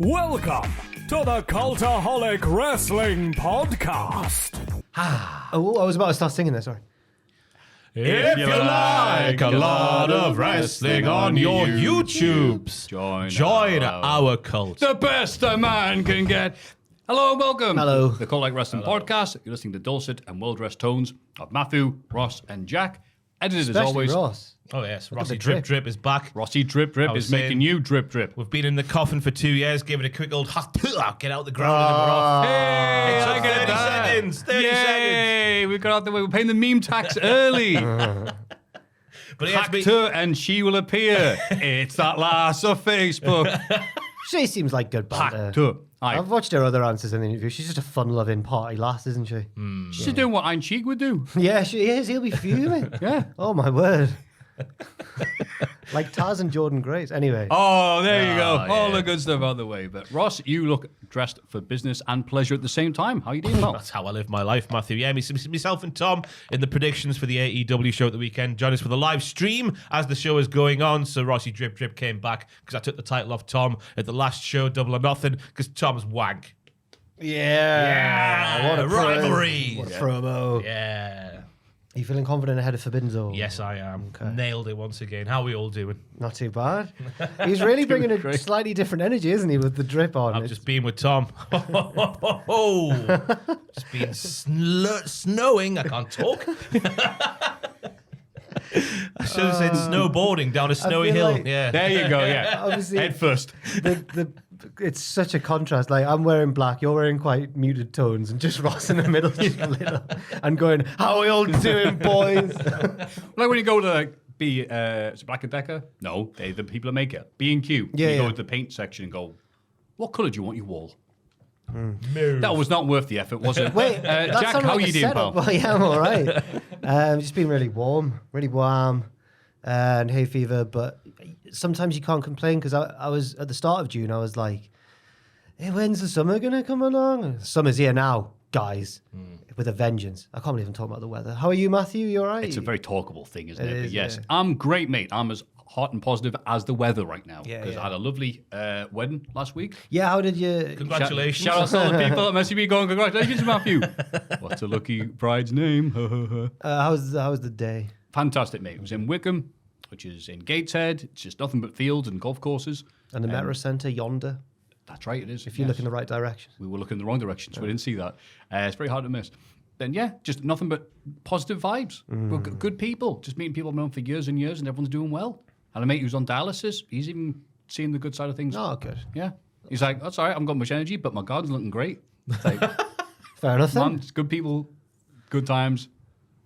Welcome to the Cultaholic Wrestling Podcast. Oh, I was about to start singing there, sorry. If you like a lot of wrestling on your YouTubes, join our cult. The best a man can get. Hello and welcome. Hello. The Cultaholic Wrestling Podcast. You're listening to dulcet and well-dressed tones of Maffew, Ross, and Jack. Edited as Especially always. Ross. Oh yes, at Rossi the Drip drip. Drip is back. Rossi Drip Drip is making you drip drip. We've been in the coffin for 2 years, giving it a quick old get out the ground and we're off. Hey, It took look at 30 that. seconds. 30 Yay, seconds. we got out the way. We're paying the meme tax early. But it has Hacked been, her and she will appear. It's that lass of Facebook. She seems like good banter. Hacked her. Aye. I've watched her other answers in the interview. She's just a fun-loving party lass, isn't she? She's doing what Iron Cheek would do. Yeah, she is. He'll be fuming. Yeah. Oh, my word. Like Taz and Jordan Grace. Anyway. Oh, there you go. Oh, All yeah. the good stuff out of the way. But Ross, you look dressed for business and pleasure at the same time. How are you doing, pal? That's how I live my life, Maffew. Yeah, myself and Tom in the predictions for the AEW show at the weekend. Join us for the live stream as the show is going on. So Rossi Drip Drip came back because I took the title off Tom at the last show, Double or Nothing, because Tom's wank. Yeah. What a rivalry. What a promo. Yeah. Are you feeling confident ahead of Forbidden Zone? Yes, I am. Okay. Nailed it once again. How are we all doing? Not too bad. He's really bringing a slightly different energy, isn't he, with the drip on? I've just been with Tom. It's been snowing. I can't talk. I should have said snowboarding down a snowy feel hill. like- Yeah. There you go, yeah. Obviously, Head first. it's such a contrast. Like, I'm wearing black, you're wearing quite muted tones, and just Ross in the middle, just lit up and going, "How are we all doing, boys?" Like when you go to is it Black & Decker? No, they're the people that make it. B&Q. Yeah, you yeah. go to the paint section and go, what colour do you want your wall? That was not worth the effort, was it? Wait, that Jack, sounded how like are you a doing, setup. pal? Well, yeah, I'm all right. Just been really warm, and hay fever. But sometimes you can't complain because I was at the start of June. I was like, "Hey, when's the summer gonna come along?" Summer's here now, guys, with a vengeance. I can't believe I'm talking about the weather. How are you, Maffew? You all right? It's a very talkable thing, isn't it? It But is, yes, yeah. I'm great, mate. I'm as hot and positive as the weather right now. Yeah, Because yeah. I had a lovely wedding last week. Yeah. How did you? Congratulations. Shout out to all the people at MSCB going, congratulations, Maffew. What's a lucky bride's name? How's the day? Fantastic, mate. It was in Wickham, which is in Gateshead. It's just nothing but fields and golf courses. And the Metro Centre yonder. That's right, it is. If you look in the right direction. We were looking in the wrong direction, so we didn't see that. It's very hard to miss. Then, yeah, just nothing but positive vibes. We're good people. Just meeting people I've known for years and years, and everyone's doing well. And a mate who's on dialysis, he's even seeing the good side of things. Oh, good. Yeah. He's like, that's all right, I haven't got much energy, but my garden's looking great. It's like, Fair enough then. man, it's good people, good times,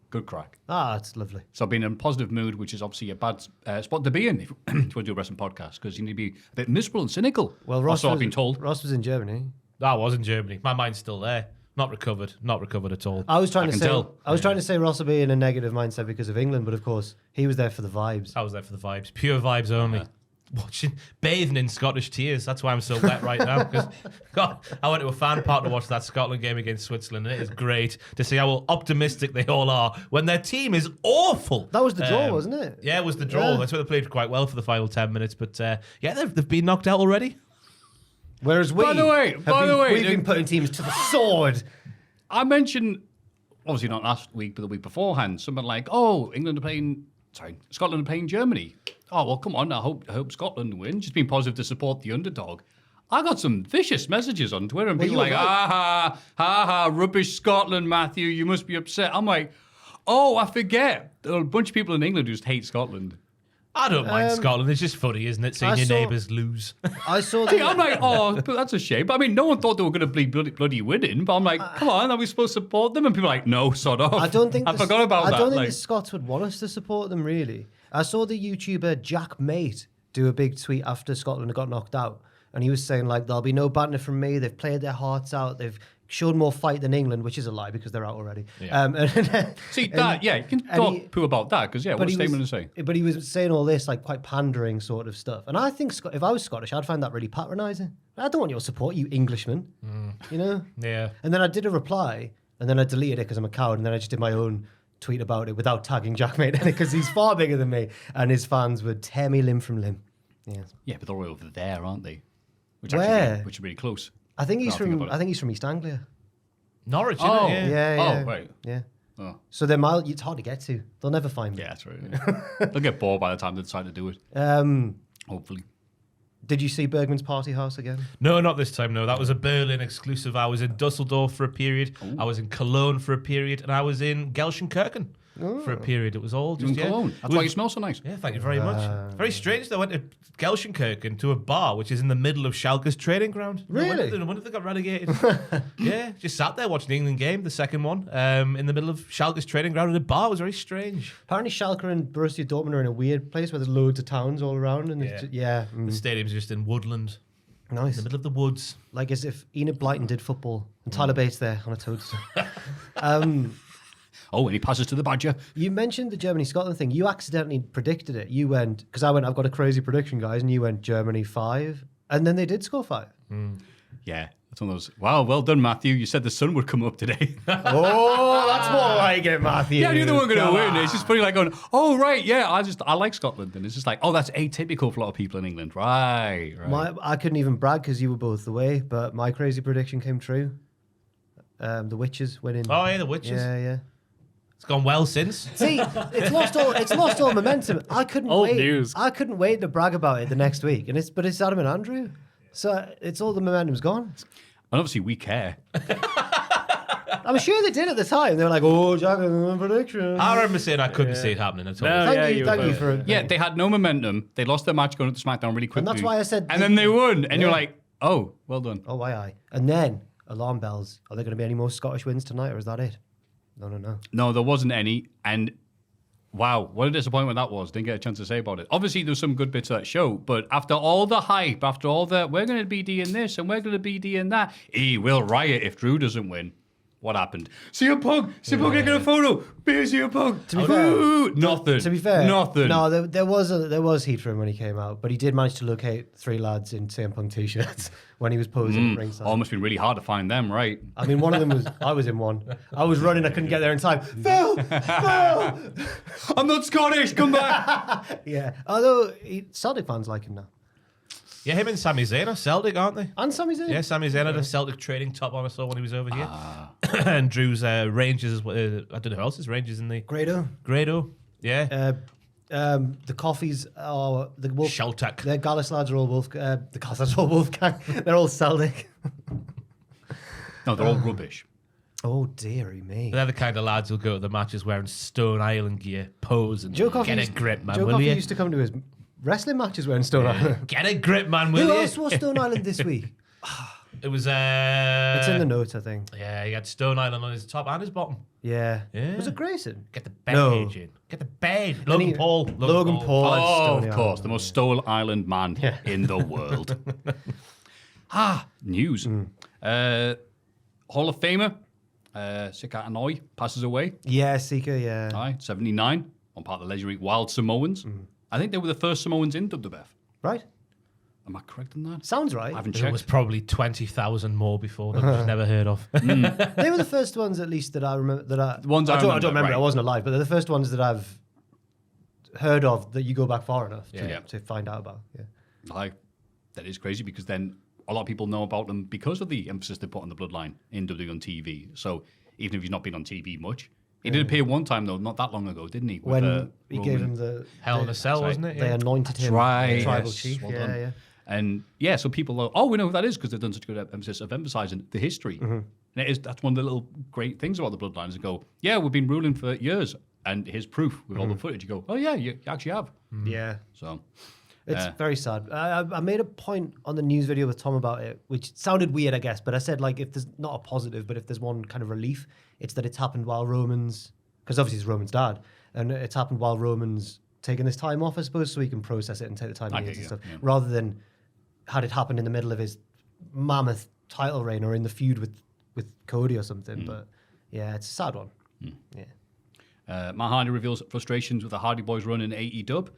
good crack. Ah, it's lovely. So I've been in a positive mood, which is obviously a bad spot to be in if you want to do a wrestling podcast, because you need to be a bit miserable and cynical. Well, Ross also, was, I've been told. Ross was in Germany. That was in Germany. My mind's still there. Not recovered at all. I was trying I to can say tell. I was trying to say Ross will be in a negative mindset because of England, but of course he was there for the vibes. I was there for the vibes. Pure vibes only. Bathing in Scottish tears. That's why I'm so wet right now. Because God, I went to a fan park to watch that Scotland game against Switzerland, and it is great to see how optimistic they all are when their team is awful. That was the draw, wasn't it? Yeah, it was the draw. Yeah. That's why they played quite well for the final 10 minutes. But yeah, they've been knocked out already. Whereas we, By the way, we've been putting teams to the sword. I mentioned, obviously not last week, but the week beforehand, someone like, oh, Scotland are playing Germany. Oh, well, come on, I hope Scotland win. Just being positive to support the underdog. I got some vicious messages on Twitter and people you were like, right. rubbish Scotland, Maffew, you must be upset. I'm like, oh, I forget. There are a bunch of people in England who just hate Scotland. I don't mind Scotland. It's just funny, isn't it? Seeing I your saw- neighbours lose. I saw See, the, I'm like, oh, but that's a shame. But I mean, no one thought they were going to be bloody winning. But I'm like, come on, are we supposed to support them? And people are like, no, sod off. I don't think I forgot about that. I don't think like, the Scots would want us to support them really. I saw the YouTuber Jack Mate do a big tweet after Scotland got knocked out, and he was saying like, there'll be no banter from me. They've played their hearts out. They've shown more fight than England, which is a lie because they're out already. Yeah. See, that, yeah, you can talk poo about that, because, yeah, what a statement to say. But he was saying all this, like, quite pandering sort of stuff. And I think if I was Scottish, I'd find that really patronising. I don't want your support, you Englishman. You know? Yeah. And then I did a reply, and then I deleted it because I'm a coward, and then I just did my own tweet about it without tagging Jack Mate in it because he's far bigger than me, and his fans would tear me limb from limb. Yeah. Yeah, but they're all over there, aren't they? which Where? which is really close. I think he's Now I think from. about it. I think he's from East Anglia. Norwich, Oh. isn't it? Yeah. Oh, yeah. right. Yeah. Oh. So they're mild. It's hard to get to. They'll never find me. Yeah, that's right. They'll get bored by the time they decide to do it. Hopefully. Did you see Bergman's Party House again? No, not this time. No, that was a Berlin exclusive. I was in Dusseldorf for a period. I was in Cologne for a period, and I was in Gelsenkirchen for a period. It was all You're just in Cologne. That's why you smell so nice. Yeah, thank you very much. It's very strange. Though. I went to Gelsenkirchen to a bar which is in the middle of Schalke's training ground. Really? No wonder they got relegated. Yeah, just sat there watching the England game, the second one, in the middle of Schalke's training ground in a bar. It was very strange. Apparently, Schalke and Borussia Dortmund are in a weird place where there's loads of towns all around, and it's The stadium's just in woodland, in nice. the middle of the woods. Like as if Enid Blyton did football and Tyler Bates there on a toadstool. Oh, and he passes to the Badger. You mentioned the Germany-Scotland thing. You accidentally predicted it. You went, because I went, I've got a crazy prediction, guys, and you went Germany 5, and then they did score 5. Yeah, that's one of those. Wow, well done, Maffew. You said the sun would come up today. Oh, that's more like it, Maffew. Yeah, I knew they weren't going to win. It's just funny, like going, oh, right, yeah, I like Scotland. And it's just like, oh, that's atypical for a lot of people in England. Right. I couldn't even brag because you were both away, but my crazy prediction came true. The Witches winning. Oh, yeah, the Witches. Yeah. It's gone well since. See, it's lost all momentum. I couldn't Old wait. news. I couldn't wait to brag about it the next week, but it's Adam and Andrew, so it's all the momentum's gone. And obviously, we care. I'm sure they did at the time. They were like, "Oh, Jack, prediction." I remember saying I couldn't see it happening at all. No. Thank yeah, you, you thank were you both. for. Yeah, they had no momentum. They lost their match going up to SmackDown really quickly. And that's why I said. And then they won. And you're like, oh, well done. Oh, aye. And then alarm bells. Are there going to be any more Scottish wins tonight, or is that it? No. No, there wasn't any. And wow, what a disappointment that was. Didn't get a chance to say about it. Obviously, there's some good bits of that show, but after all the hype, after all the, we're going to be D in this and we're going to be D in that, he will riot if Drew doesn't win. What happened? CM Punk can get a photo. Beer CM Punk. To be fair, Nothing. To be fair, nothing. No, there was heat for him when he came out, but he did manage to locate 3 lads in CM Punk t-shirts when he was posing at ringside. Oh, it must have been really hard to find them, right? I mean, one of them was I was in one. I was running, I couldn't get there in time. Phil, I'm not Scottish. Come back. yeah. Although Celtic fans like him now, Yeah, him and Sami Zayn are Celtic, aren't they? and Sami Zayn. Yeah, Sami Zayn had a Celtic trading top on I saw when he was over here. And Drew's Rangers, I don't know who else is Rangers in the Grado. Yeah. The Coffees are the Wolf. Sheltak. The Gallus lads are all Wolf. The Gallus lads are all Wolfgang. They're all Celtic. No, they're all rubbish. Oh dearie me. They're the kind of lads who'll go to the matches wearing Stone Island gear, pose, and Joe Coffey get a used- grip, man, Joe will Coffey you? used to come to his wrestling matches wearing Stone Island. Get a grip, man, will Who you? else wore Stone Island this week? It was It's in the notes, I think. Yeah, he had Stone Island on his top and his bottom. Yeah. Yeah. Was it Grayson? Get the badge No. in. Get the badge. Logan Paul. Logan Paul. had Oh, Stony of course, Island. the most Stone Island man in the world. News. Hall of Famer, Sika Anoa'i, passes away. Yeah, Sika, yeah. Aye, 79, on part of the legendary Wild Samoans. I think they were the first Samoans in WWF. Right? Am I correct in that? Sounds right. I haven't There was checked. probably 20,000 more before that I've just never heard of. They were the first ones, at least, that I remember. The ones I don't remember, remember. right. I wasn't alive, but they're the first ones that I've heard of that you go back far enough Yeah. to find out about. Yeah. Aye, that is crazy because then a lot of people know about them because of the emphasis they put on the bloodline in WWE on TV. So even if he's not been on TV much, he did appear one time though, not that long ago, didn't he? With, When he gave Roman. him the Hell in a Cell, wasn't it? they anointed him right, tribal yes, chief. well yeah, done. yeah. And yeah, so people go, oh, we know who that is because they've done such a good emphasis of emphasizing the history. And that's one of the little great things about the bloodlines. They go, yeah, we've been ruling for years, and here's proof with all the footage. You go, oh yeah, you actually have. Yeah. So It's very sad. I made a point on the news video with Tom about it, which sounded weird, I guess, but I said, like, if there's not a positive, but if there's one kind of relief, it's that it's happened while Roman's, because obviously it's Roman's dad, and it's happened while Roman's taking this time off, I suppose, so he can process it and take the time he needs and stuff, rather than had it happened in the middle of his mammoth title reign or in the feud with Cody or something. But yeah, it's a sad one. Yeah. Matt Hardy reveals frustrations with the Hardy Boys run in AEW.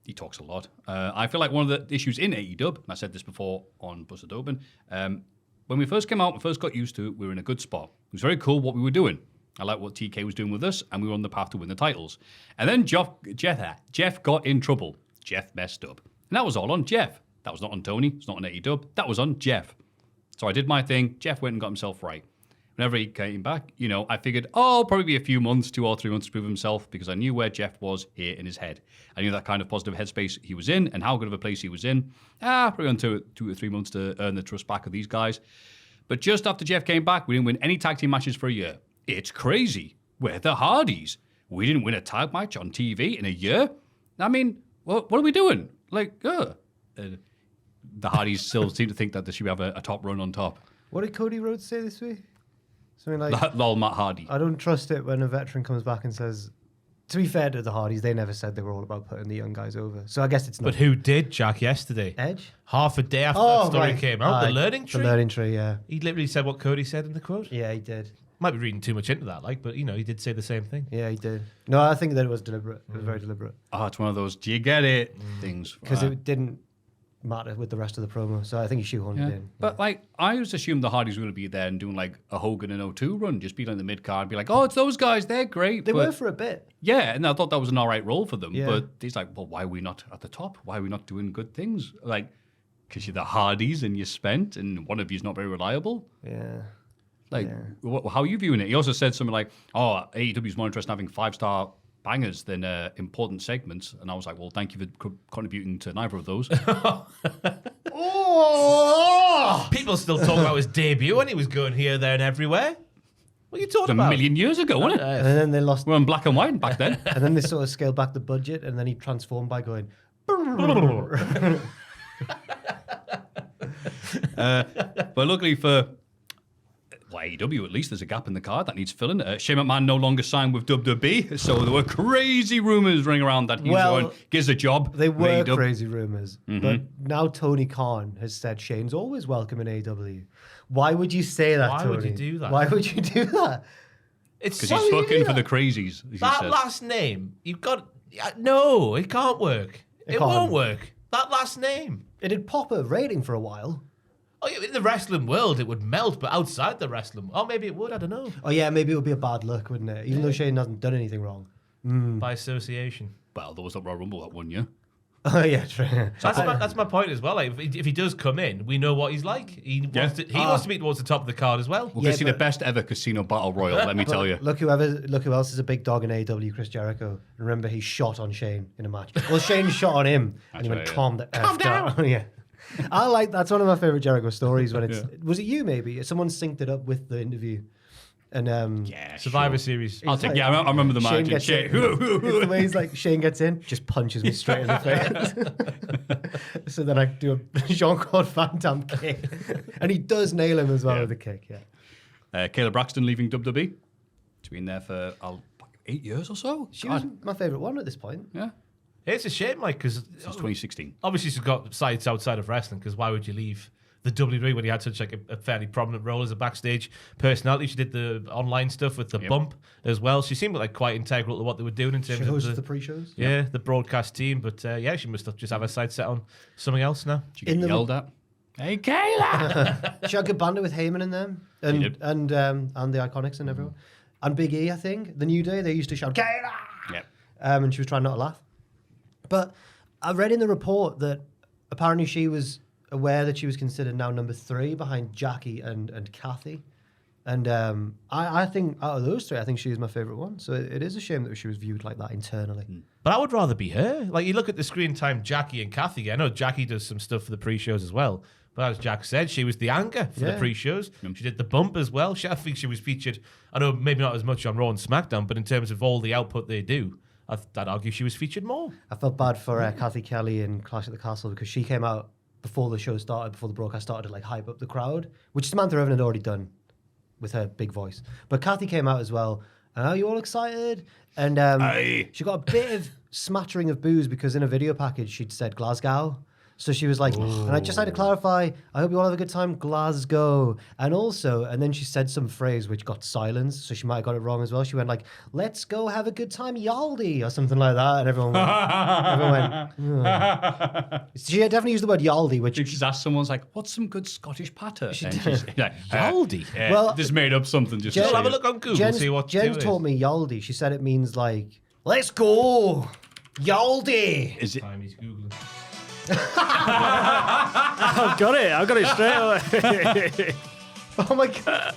He talks a lot. I feel like one of the issues in AEW, and I said this before on Busted Open, when we first came out and first got used to it, we were in a good spot. It was very cool what we were doing. I like what TK was doing with us, and we were on the path to win the titles. And then Jeff got in trouble. Jeff messed up. And that was all on Jeff. That was not on Tony. It's not on AEW. That was on Jeff. So I did my thing. Jeff went and got himself right. Whenever he came back, I figured, probably be a few months, 2 or 3 months to prove himself, because I knew where Jeff was here in his head. I knew that kind of positive headspace he was in and how good of a place he was in. Probably on 2 or 3 months to earn the trust back of these guys. But just after Jeff came back, we didn't win any tag team matches for a year. It's crazy. We're the Hardys. We didn't win a tag match on TV in a year. I mean, what are we doing? The Hardys still seem to think that they should have a top run on top. What did Cody Rhodes say this week? Something like, lol, Matt Hardy. I don't trust it when a veteran comes back and says, to be fair to the Hardys, they never said they were all about putting the young guys over. So I guess it's not. But who did, Jack, yesterday? Edge? Half a day after that story right. came out. The learning tree? The learning tree, yeah. He literally said what Cody said in the quote. Yeah, he did. Might be reading too much into that, but he did say the same thing. Yeah, he did. No, I think that it was deliberate. It was very deliberate. It's one of those, do you get it? Things. Because it didn't matter with the rest of the promo. So I think he shoehorned it in. But I just assumed the Hardys were going to be there and doing a Hogan and O2 run, just be in the mid card, be like, it's those guys, they're great. They were for a bit. Yeah, and I thought that was an all right role for them. Yeah. But he's like, well, why are we not at the top? Why are we not doing good things? Because you're the Hardys and you're spent, and one of you's not very reliable. Yeah. How are you viewing it? He also said something like, AEW's more interested in having 5-star bangers than important segments. And I was like, well, thank you for contributing to neither of those. People still talk about his debut when he was going here, there, and everywhere. What are you talking about? A million years ago, wasn't it? And then they lost. We're in black and white back then. And then they sort of scaled back the budget, and then he transformed by going. But luckily for AEW, at least there's a gap in the card that needs filling. Shane McMahon no longer signed with WWE, so there were crazy rumors running around that he was going, gives a job. They were crazy rumors, but now Tony Khan has said Shane's always welcome in AEW. Why would you say that, Why Tony? would you do that? Why would you do that? It's because he's fucking for the crazies. That last name, you've got... No, it can't work. It won't work. That last name. It'd pop a rating for a while. Oh, in the wrestling world, it would melt, but outside the wrestling... Oh, maybe it would, I don't know. Oh, yeah, maybe it would be a bad look, wouldn't it? Even though Shane hasn't done anything wrong. By association. Well, there was that Royal Rumble that 1 year. Oh, yeah, true. That's my point as well. If he does come in, we know what he's like. He wants to be towards the top of the card as well. We're going to see the best ever casino battle royal, let me tell you. Look who else is a big dog in AEW, Chris Jericho. Remember, he shot on Shane in a match. Well, Shane shot on him, and he went, calm down. Yeah. That's one of my favorite Jericho stories when it's... Was it you, maybe? Someone synced it up with the interview. And Survivor Series. I'll take. I remember the match. It's the way he's like, Shane gets in, just punches me straight in the face. So then I do a Jean-Claude Van Damme kick, and he does nail him as well with a kick. Yeah. Kayla Braxton leaving WWE. She's been there for 8 years or so. She was my favorite one at this point. Yeah. It's a shame, Mike, because since 2016. Obviously, she's got sides outside of wrestling. Because why would you leave the WWE when you had such a fairly prominent role as a backstage personality? She did the online stuff with the bump as well. She seemed quite integral to what they were doing in terms of the pre-shows. Yeah, the broadcast team. But she must just have her sights set on something else now. She got yelled at. Hey, Kayla! She had good banter with Heyman and them, and the Iconics and everyone, and Big E. I think the New Day, they used to shout Kayla. Yep. And she was trying not to laugh. But I read in the report that apparently she was aware that she was considered now number 3 behind Jackie and Kathy. And I think out of those 3, I think she is my favourite one. So it is a shame that she was viewed like that internally. But I would rather be her. You look at the screen time, Jackie and Kathy. I know Jackie does some stuff for the pre-shows as well. But as Jack said, she was the anchor for the pre-shows. She did the bump as well. I think she was featured, I know maybe not as much on Raw and SmackDown, but in terms of all the output they do, I'd argue she was featured more. I felt bad for Kathy Kelly in Clash at the Castle because she came out before the show started, before the broadcast started, to hype up the crowd, which Samantha Irvin had already done with her big voice. But Kathy came out as well. Are you all excited? And she got a bit of smattering of boos because in a video package she'd said Glasgow. So she was like, and I just had to clarify, I hope you all have a good time, Glasgow. And then she said some phrase which got silenced, so she might have got it wrong as well. She went let's go have a good time, Yaldi, or something like that. And everyone went, oh. She had definitely used the word Yaldi, which... She's asked someone, what's some good Scottish patter? She did. Yaldi? Well, just made up something. Just have a look on Google and see what Jen taught me Yaldi. She said it means let's go, Yaldi. Is it... Time he's Googling. I've got it straight away. Oh my god.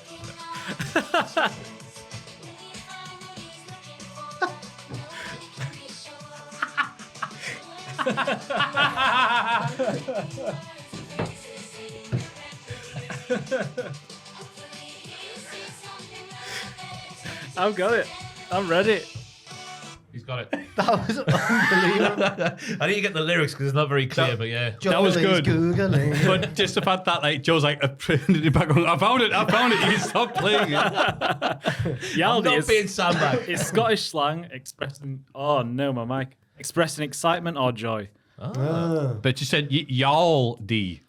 I've got it. I'm ready. He's got it. That was unbelievable. I need to get the lyrics because it's not very clear, but yeah. That was Joel is good. Googling. But just the fact that like Joe's like I found it. You can stop playing it. I'm Yaldi not is being sandbag. it's Scottish slang expressing. Oh no, my mic. Expressing excitement or joy. But you said y'all D.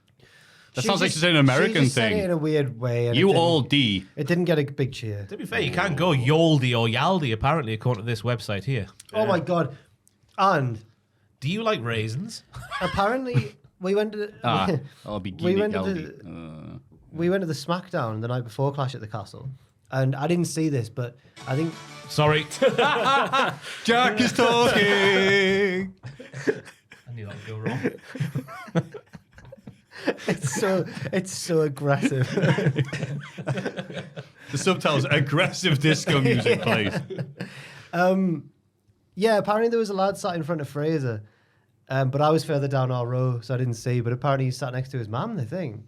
That She sounds like just- she's an American she just said it thing. in a weird way. And You it didn't- all D. It didn't get a big cheer. To be fair, you can't go Yoldi or Yaldi, apparently, according to this website here. Oh my god. And Do you like raisins? apparently we went to I'll be we went to Galdi. we went to the SmackDown the night before Clash at the Castle. And I didn't see this, but I think Sorry. Jack is talking. I knew that would go wrong. it's so aggressive. The subtitles aggressive disco music plays. Yeah, apparently there was a lad sat in front of Fraser, but I was further down our row, so I didn't see. But apparently he sat next to his mum, the thing.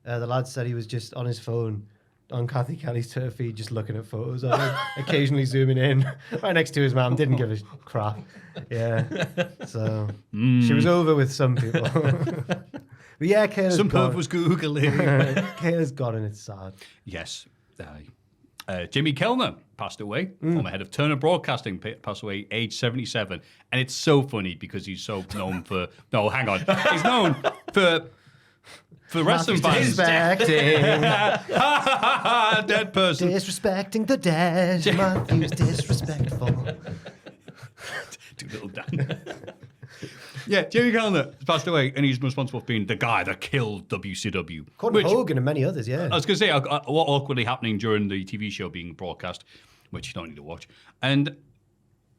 The lad said he was just on his phone on Kathy Kelly's Twitter feed, just looking at photos of him, occasionally zooming in right next to his mum. Didn't give a crap. Yeah. So she was over with some people. But yeah, Kayla's Some gone. perv was Googling. Kayla's gone and it's sad. Yes. Jimmy Kellner passed away, former head of Turner Broadcasting, passed away age 77. And it's so funny because he's so known for... No, hang on. He's known for wrestling fans. Disrespecting. Dead person. Disrespecting the dead. Maffew's disrespectful. Too little Dan. Yeah, Jimmy Kellner passed away, and he's responsible for being the guy that killed WCW. Gordon Hogan and many others, yeah. I was going to say, what awkwardly happening during the TV show being broadcast, which you don't need to watch. And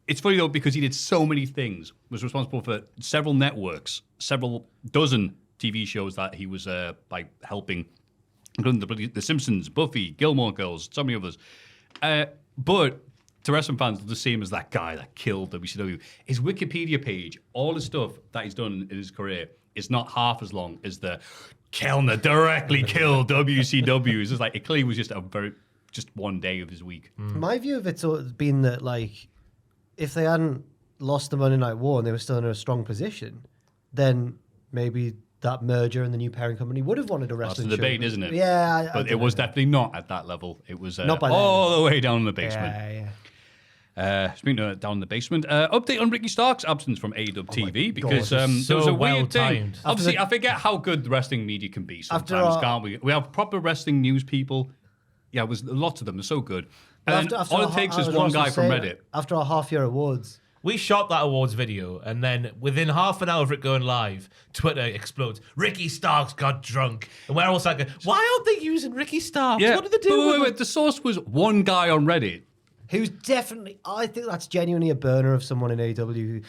it's funny, though, because he did so many things, was responsible for several networks, several dozen TV shows that he was helping, including The Simpsons, Buffy, Gilmore Girls, so many others. But to wrestling fans, to see him as that guy that killed WCW. His Wikipedia page, all the stuff that he's done in his career, is not half as long as the Kellner directly killed WCW. It's just like, it clearly was just just one day of his week. My view of it's sort of been that, like, if they hadn't lost the Monday Night War and they were still in a strong position, then maybe that merger and the new parent company would have wanted a wrestling That's the show. debate, isn't it? Yeah. But it was definitely not at that level. It was Not by then. all the way down in the basement. Yeah. Speaking of down in the basement, update on Ricky Stark's absence from AEW TV because God, there was a weird well-timed. thing. Obviously, I forget how good the wrestling media can be After sometimes, our- can't we? We have proper wrestling news people. Yeah, it was lots of them. They're so good. And After all it takes is one guy from Reddit. After our half-year awards, We shot that awards video, and then within half an hour of it going live, Twitter explodes. Ricky Starks got drunk. And we're all like, why aren't they using Ricky Starks? Yeah, What did they do? but with wait, him? the source was one guy on Reddit. who's definitely, I think that's genuinely a burner of someone in AEW.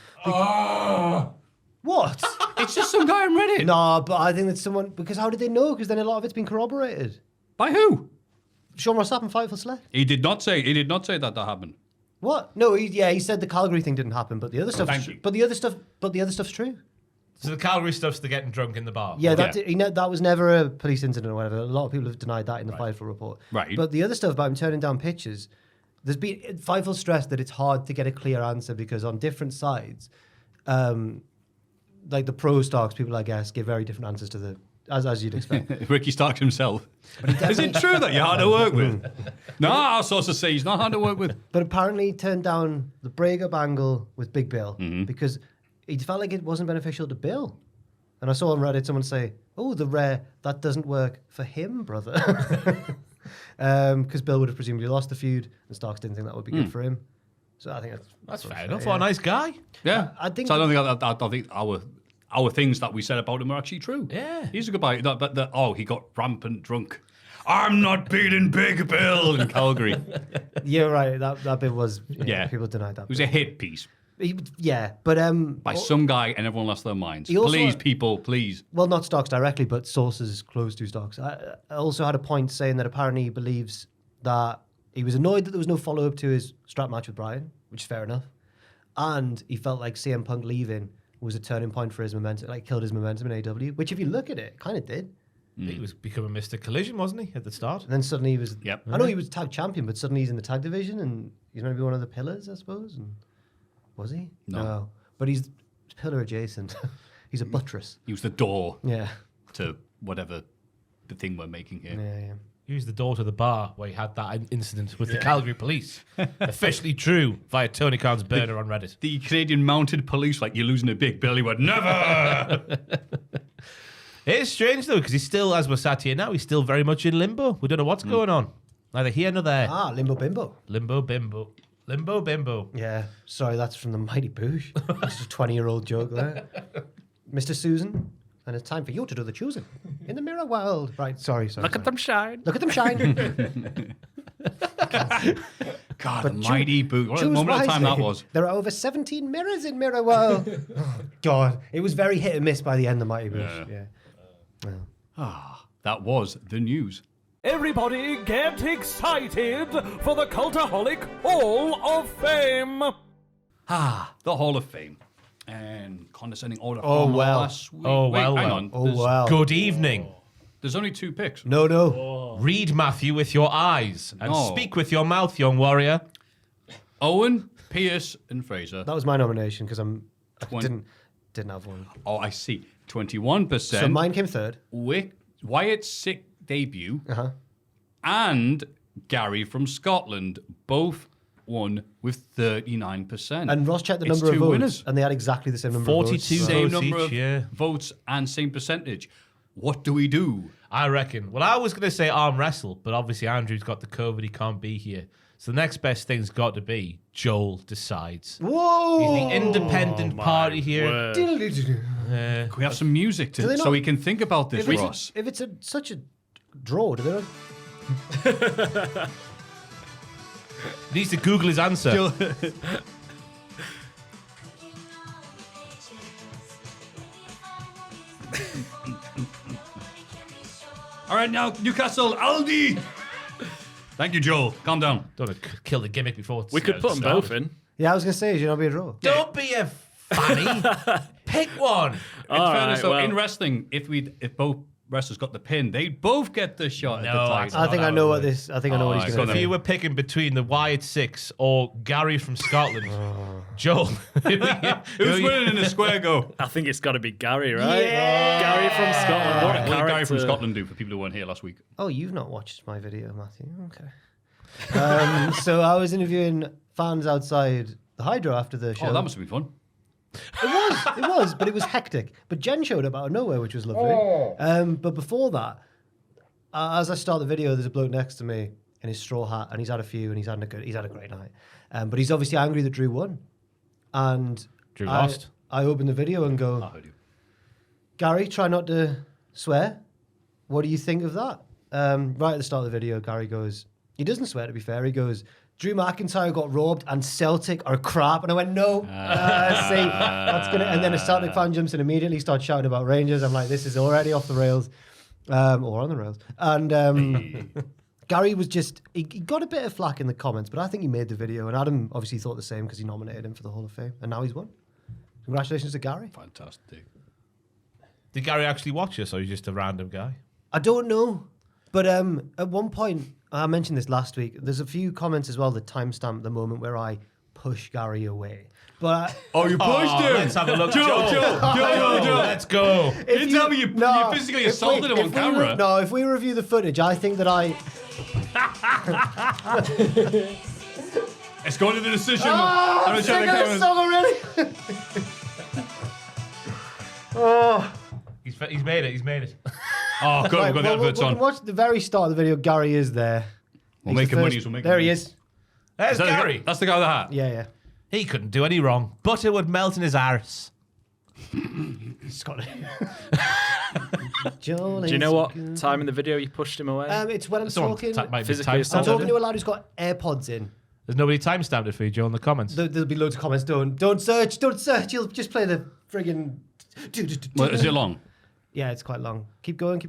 What? It's just some guy on Reddit. No, but I think it's someone, because how did they know? Because then a lot of it's been corroborated. By who? Sean Ross Sapp and Fightful Select. He did not say that happened. What? No, he said the Calgary thing didn't happen, but the other stuff. thank you. But the other stuff's true. So the Calgary stuff's the getting drunk in the bar. Yeah, Yeah. that was never a police incident or whatever. A lot of people have denied that in the Fightful report. Right. But the other stuff about him turning down pitches, there's been Fightful stressed that it's hard to get a clear answer because on different sides, like the pro Starks people, I guess, give very different answers to the as you'd expect. Ricky Starks himself. Is it true that you're hard to work with? No, our sources say he's not hard to work with. But apparently he turned down the breakup angle with Big Bill Mm-hmm. because because he felt like it wasn't beneficial to Bill. And I saw on Reddit someone say, "Oh, that doesn't work for him, brother," because Bill would have presumably lost the feud, and Starks didn't think that would be good for him. So I think That's fair enough. What a nice guy. Yeah, I think- So I don't think our things that we said about him are actually true. Yeah. He's a good guy. But he got rampant drunk. I'm not beating Big Bill in Calgary. You're right. That bit was Yeah. people denied that. It was a hit piece. But By some guy, and everyone lost their minds. He also- Please, people, please. well, not Starks directly, but sources close to Starks. I also had a point saying that apparently he believes that he was annoyed that there was no follow up to his strap match with Bryan, which is fair enough, and he felt like CM Punk leaving was a turning point for his momentum, like killed his momentum in AEW. Which, if you look at it, kind of did. He was becoming Mr. Collision, wasn't he, at the start? And then suddenly he was. Yep. I know he was tag champion, but suddenly he's in the tag division and he's going to be one of the pillars, I suppose. And was he? No. But he's pillar adjacent. He's a buttress. He was the door Yeah. to whatever the thing we're making here. Yeah. He was the door to the bar where he had that incident with the Calgary police. Officially true via Tony Khan's burner on Reddit. The Canadian mounted police, like, you're losing a big bill. He went, never! It is strange, though, because he's still, as we're sat here now, he's still very much in limbo. We don't know what's going on. Neither here nor there. Limbo Bimbo. Limbo bimbo. Limbo bimbo. Yeah. Sorry, that's from the Mighty Boosh. That's a 20-year-old joke there. Mr. Susan, and it's time for you to do the choosing in the mirror world. Right, sorry. Look at them shine. Look at them shine. God, But the mighty boot. What a Choose moment of time that wisely. was. There are over 17 mirrors in Mirror World. Oh, God. It was very hit and miss by the end, the Mighty Boosh. Yeah. That was the news. Everybody get excited for the Cultaholic Hall of Fame. The Hall of Fame. And condescending order Oh, from well. last week. Oh, Wait, well, hang well. on. Oh, There's, wow. Good evening. There's only 2 picks. No. Read Maffew with your eyes and No. speak with your mouth, young warrior. Owen, Pierce, and Fraser. That was my nomination because I Twen- didn't have one. Oh, I see. 21%. So mine came third. Wyatt's sick debut Uh-huh. and Gary from Scotland both won with 39%. And Ross checked the It's number of 2 votes, winners. and they had exactly the same number of 42 votes. Same votes number each, of yeah. votes and same percentage. What do we do? I reckon. Well, I was going to say arm wrestle, but obviously Andrew's got the COVID. He can't be here. So the next best thing's got to be Joel decides. Whoa! He's the independent party here. Word. Can we have some music Do they so not- we can think about this, Ross? If it's such a draw, do they not? He needs to Google his answer. All right, now, Newcastle, Aldi. Thank you, Joel. Calm down. Don't want to kill the gimmick before it's We could put them started. both in. Yeah, I was going to say, should not be a draw. Don't be a fanny. Pick one. In All fairness, right, though, well- in wrestling, if both wrestlers got the pin, they both get the shot at No, the that's title. I think that I know would what be- this. I think I know what he's Alright, going so to If do. you were picking between the Wyatt Six or Gary from Scotland, Joel, Who's winning in a square go? I think it's got to be Gary, right? Gary from Scotland. What a What did Gary character. from Scotland do for people who weren't here last week? Oh, you've not watched my video, Matthew. Okay. So I was interviewing fans outside the Hydro after the show. Oh, that must have been fun. It was, but it was hectic. But Jen showed up out of nowhere, which was lovely. But before that, as I start the video, there's a bloke next to me in his straw hat, and he's had a few, and he's had a great night. But he's obviously angry that Drew won, and Drew lost. I open the video and go, I heard you. Gary, try not to swear. What do you think of that? Right at the start of the video, Gary goes, he doesn't swear, to be fair. He goes, Drew McIntyre got robbed and Celtic are crap. And I went, no, see, that's going to... And then a Celtic fan jumps in immediately, starts shouting about Rangers. I'm like, this is already off the rails. Or on the rails. And Gary was just... He got a bit of flack in the comments, but I think he made the video. And Adam obviously thought the same because he nominated him for the Hall of Fame. And now he's won. Congratulations to Gary. Fantastic. Did Gary actually watch us, or he's just a random guy? I don't know. But at one point, I mentioned this last week, there's a few comments as well that timestamp the moment where I push Gary away. But Oh, you pushed him! Let's have a look. Joe. Let's go. You tell me you physically assaulted him on camera. No, if we review the footage, I think that I... It's going to the decision. Oh, I'm I'm trying sick to of this song already. Oh. He's made it. He's made it. Oh, good. Right, We've got the well, adverts we on. can watch the very start of the video. Gary is there. We'll He's make the him first- money. We'll make There him he money. is. There's Is that Gary. That's the guy with the hat. Yeah. He couldn't do any wrong. Butter would melt in his arse. Scotland. Joel Do you know is what good. time in the video you pushed him away? It's when I'm Someone talking... might be Physically time I'm assaulted talking stamped. to a lad who's got AirPods in, There's nobody timestamped it for you, Joe, in the comments. There'll be loads of comments. Don't search. You'll just play the friggin'. Well, is it long? Yeah, it's quite long. Keep going.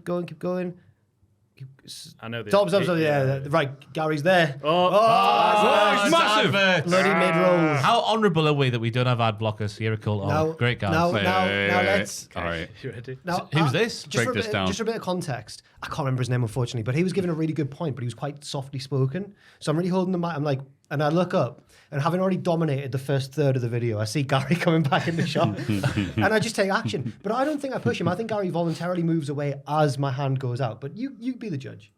I know this. Dobbs, yeah. Right, Gary's there. It's massive. Adverts. Bloody mid-rolls. How honourable are we that we don't have ad blockers here at Cultaholic? Great guys. Now let's. All right. You ready? Now, Who's this? Break this down. Just for a bit of context, I can't remember his name, unfortunately, but he was giving a really good point, but he was quite softly spoken. So I'm really holding the mic. I'm like, and I look up, and having already dominated the first third of the video, I see Gary coming back in the shot, and I just take action. But I don't think I push him. I think Gary voluntarily moves away as my hand goes out. But you be the judge.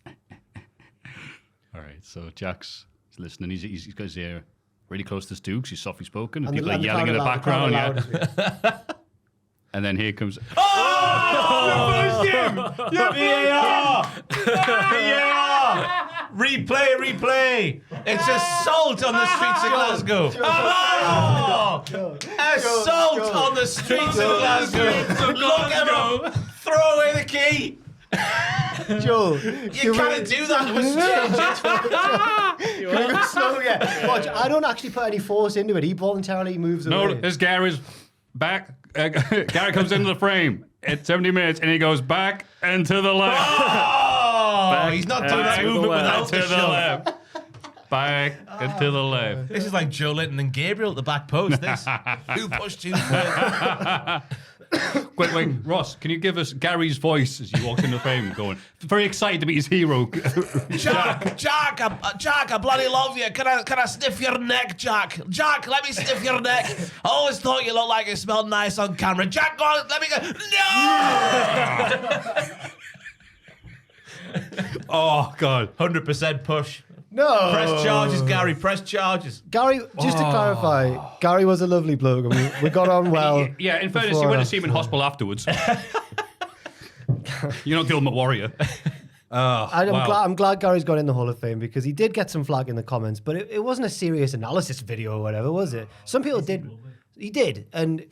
All right. So Jack's listening. He's got his ear really close to Stu because he's softly spoken. And people are yelling in the background. Yeah. And then here comes. Oh! You pushed him! VAR! VAR! Replay! It's assault on the streets of Glasgow. Oh! Assault on the streets of Glasgow. Look at him! Throw away the key! Joe, You can't do that to a stranger. Can I go slow? Yeah. Watch, I don't actually put any force into it. He voluntarily moves away. No, this Gary's back. Gary comes into the frame at 70 minutes and he goes back and to the left. Oh! He's not doing that movement without to the the shove. left. Back and to the left. This is like Joe Linton and Gabriel at the back post. This. Who pushed who first? Wait, Ross, can you give us Gary's voice as he walks in the frame going, very excited to meet his hero? Jack, I bloody love you. Can I sniff your neck, Jack? Jack, let me sniff your neck. I always thought you looked like you smelled nice on camera. Jack, go on, let me go. No! Oh, God. 100% push. No. Press charges, Gary. Press charges. Gary, just to clarify, Gary was a lovely bloke. I mean, we got on well. Yeah, in fairness, you went to see him in hospital afterwards. You're not the Ultimate Warrior. I'm glad Gary's got in the Hall of Fame because he did get some flag in the comments, but it wasn't a serious analysis video or whatever, was it? Some people did. He did, and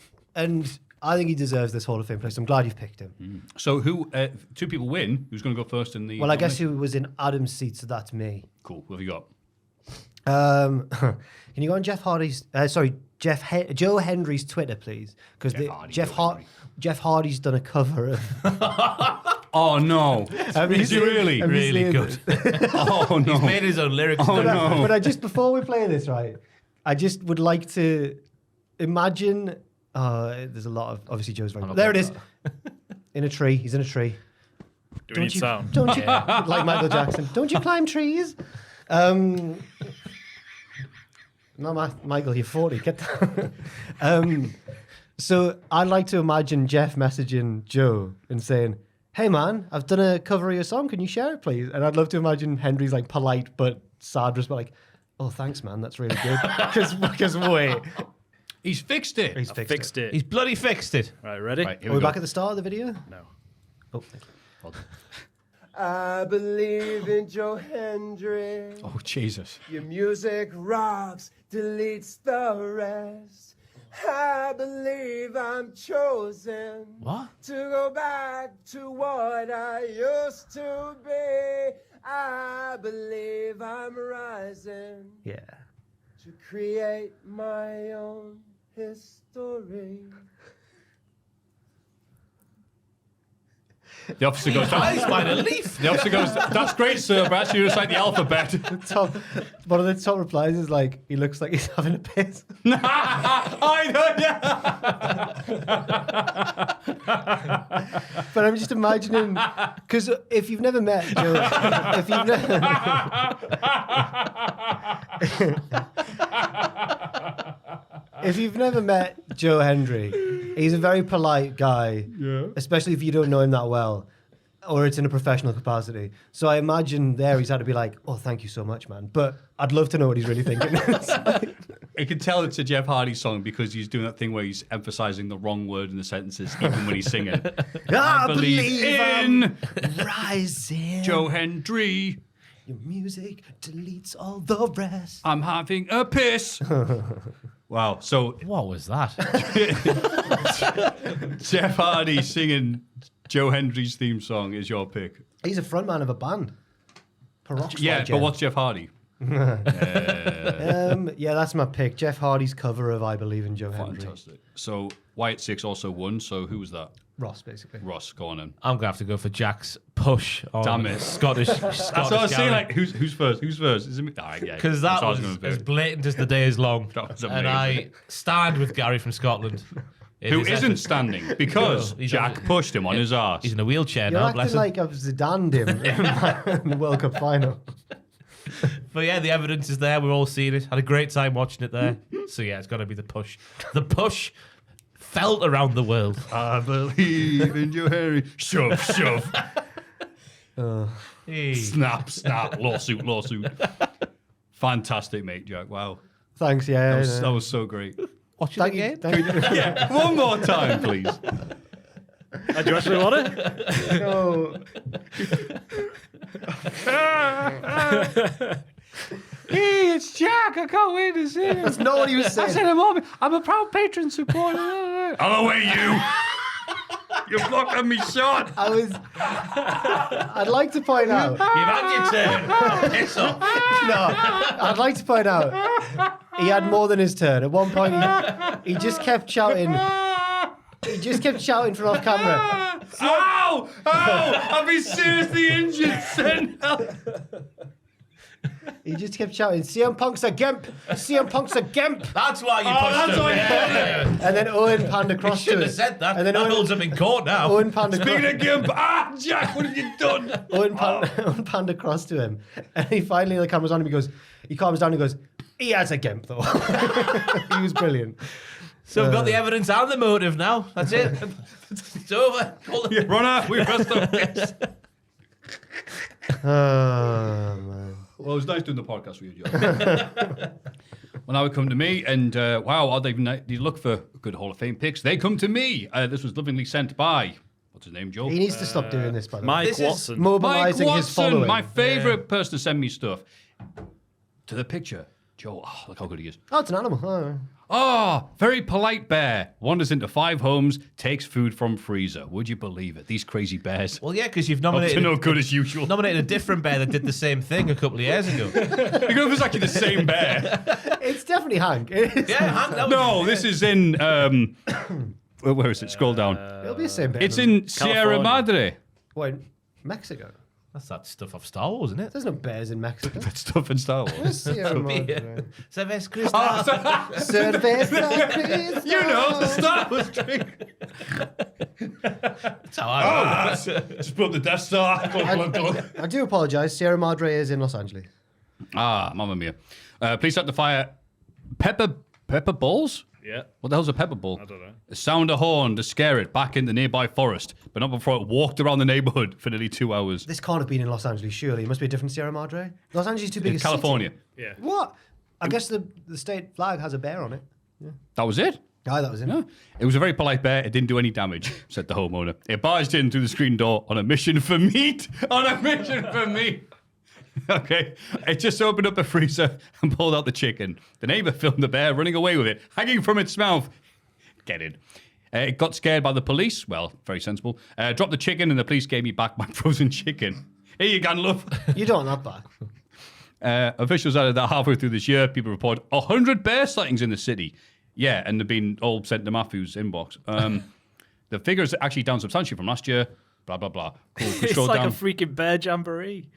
I think he deserves this Hall of Fame place. I'm glad you've picked him. So who? Two people win. Who's going to go first in the? Well, I guess who was in Adam's seat, so that's me. Cool. What have you got? Can you go on Joe Hendry's Twitter, please? Because Jeff Hardy's done a cover of. Oh no! Is he really? Really good. Oh no! He's made his own lyrics. Oh no! But I just before we play this, right? I just would like to imagine. There's a lot of obviously Joe's right. There it is. In a tree. He's in a tree. Do we need sound? Don't you like Michael Jackson? Don't you climb trees? No, Michael, you're 40. Get down. So I'd like to imagine Jeff messaging Joe and saying, "Hey man, I've done a cover of your song. Can you share it, please?" And I'd love to imagine Henry's like polite but sad, just like, "Oh, thanks, man. That's really good." Because wait, He's fixed it. he's fixed it. He's bloody fixed it. Right, ready? Right, here Are we we go. back at the start of the video? No. Oh, thank you. I believe in Joe Hendry. Oh Jesus! Your music rocks, deletes the rest. I believe I'm chosen What? to go back to what I used to be. I believe I'm rising Yeah. to create my own history. The officer goes. Eyes by the leaf. The officer goes. That's great, sir. But actually, it's like the alphabet. One of the top replies is like, he looks like he's having a piss. I know. Yeah. But I'm just imagining, because if you've never met Joe, if you've never met Joe Hendry, he's a very polite guy, especially if you don't know him that well, or it's in a professional capacity. So I imagine there he's had to be like, "Oh, thank you so much, man." But I'd love to know what he's really thinking. You can tell it's a Jeff Hardy song because he's doing that thing where he's emphasizing the wrong word in the sentences, even when he's singing. I believe in rising. Joe Hendry. Your music deletes all the rest. I'm having a piss. Wow. So What was that? Jeff Hardy singing Joe Hendry's theme song is your pick. He's a frontman of a band. Peroxide Yeah, Jeff. but what's Jeff Hardy? Yeah, that's my pick. Jeff Hardy's cover of I Believe in Joe Hendry. Fantastic. So Wyatt Six also won. So who was that? Ross, basically. Ross, go on in. I'm gonna have to go for Jack's push on Damn it. Scottish. That's what I was saying. Like, who's first? Who's first? Is it me? Yeah, Because that was as blatant as the day is long. That was and I stand with Gary from Scotland. Who isn't standing because He's Jack pushed him on his arse. He's in a wheelchair You're now, acting bless him. like I've Zidaned him in the World Cup final. But yeah, the evidence is there. We've all seen it. Had a great time watching it there. So yeah, it's got to be the push. The push felt around the world. I believe in you, Harry. Shove, shove. Hey. Snap, snap. Lawsuit. Fantastic, mate, Jack. Wow. Thanks, yeah. That was so great. Watch it Thank again. you. Thank you. Yeah, one more time, please. Do you actually want it? No. Hey, it's Jack. I can't wait to see him. That's not what he was saying. I'm a proud patron supporter. I'll away you. You're blocking me shot. I'd like to point out. You've had your turn. Piss off. No, I'd like to point out he had more than his turn. At one point, he just kept shouting. He just kept shouting from off camera. Ow! I've been seriously injured. Send help. He just kept shouting, CM Punk's a gimp! CM Punk's a gimp! That's why you that's pushed him. why you Yeah. And then Owen panned You across to shouldn't it. have said that. And then That holds him in court now. Owen panned Speaking across. of gimp, Jack, what have you done? Owen panned across to him. And he finally, the camera's on him, he calms down and goes, he has a gimp though. He was brilliant. So we've got the evidence and the motive now. That's it. It's over. Runner, we rest our case. Oh, man. Well, it was nice doing the podcast with you, Joe. Well, now we come to me, and wow, they look for good Hall of Fame picks. They come to me. This was lovingly sent by, what's his name, Joe? He needs to stop doing this, by the way. Mike This is Watson. Mobilizing Mike his Watson, following. my favourite person to send me stuff. To the picture. Joe, look how good he is. Oh, it's an animal. Oh. Oh, very polite bear. Wanders into 5 homes, takes food from freezer. Would you believe it? These crazy bears. Well, yeah, because you've Up to nominated no good as usual. nominated a different bear that did the same thing a couple of years ago. You know, if it's actually the same bear. It's definitely Hank. It is. Yeah, Hank, that was- No, this is in. Where is it? Scroll down. It'll be the same bit. It's in Sierra Madre. What, in Mexico? That's that stuff off Star Wars, isn't it? There's no bears in Mexico. That stuff in Star Wars. Sierra Madre. Cerveza Cristal. Cerveza Cristal. You know, the Star Wars drink. That's how I roll. Just put the Death Star. I do apologise. Sierra Madre is in Los Angeles. Mamma mia. Please start the fire. Pepper balls? Yeah. What the hell's a pepper ball? I don't know. Sound a horn to scare it back in the nearby forest, but not before it walked around the neighborhood for nearly 2 hours. This can't have been in Los Angeles, surely. It must be a different Sierra Madre. Los Angeles is too big a In California. city. Yeah. What? I guess the state flag has a bear on it. That was it. Aye, that was it. Yeah. It was a very polite bear. It didn't do any damage, said the homeowner. It barged in through the screen door on a mission for meat. On a mission for meat. Okay. It just opened up a freezer and pulled out the chicken. The neighbor filmed the bear running away with it, hanging from its mouth. Get in. It got scared by the police. Well, very sensible. Dropped the chicken and the police gave me back my frozen chicken. Here you go, love. You don't want that back. Officials added that halfway through this year, people report 100 bear sightings in the city. Yeah, and they've been all sent to Maffew's inbox. The figures are actually down substantially from last year. Blah, blah, blah. Cool. It's like a freaking bear jamboree.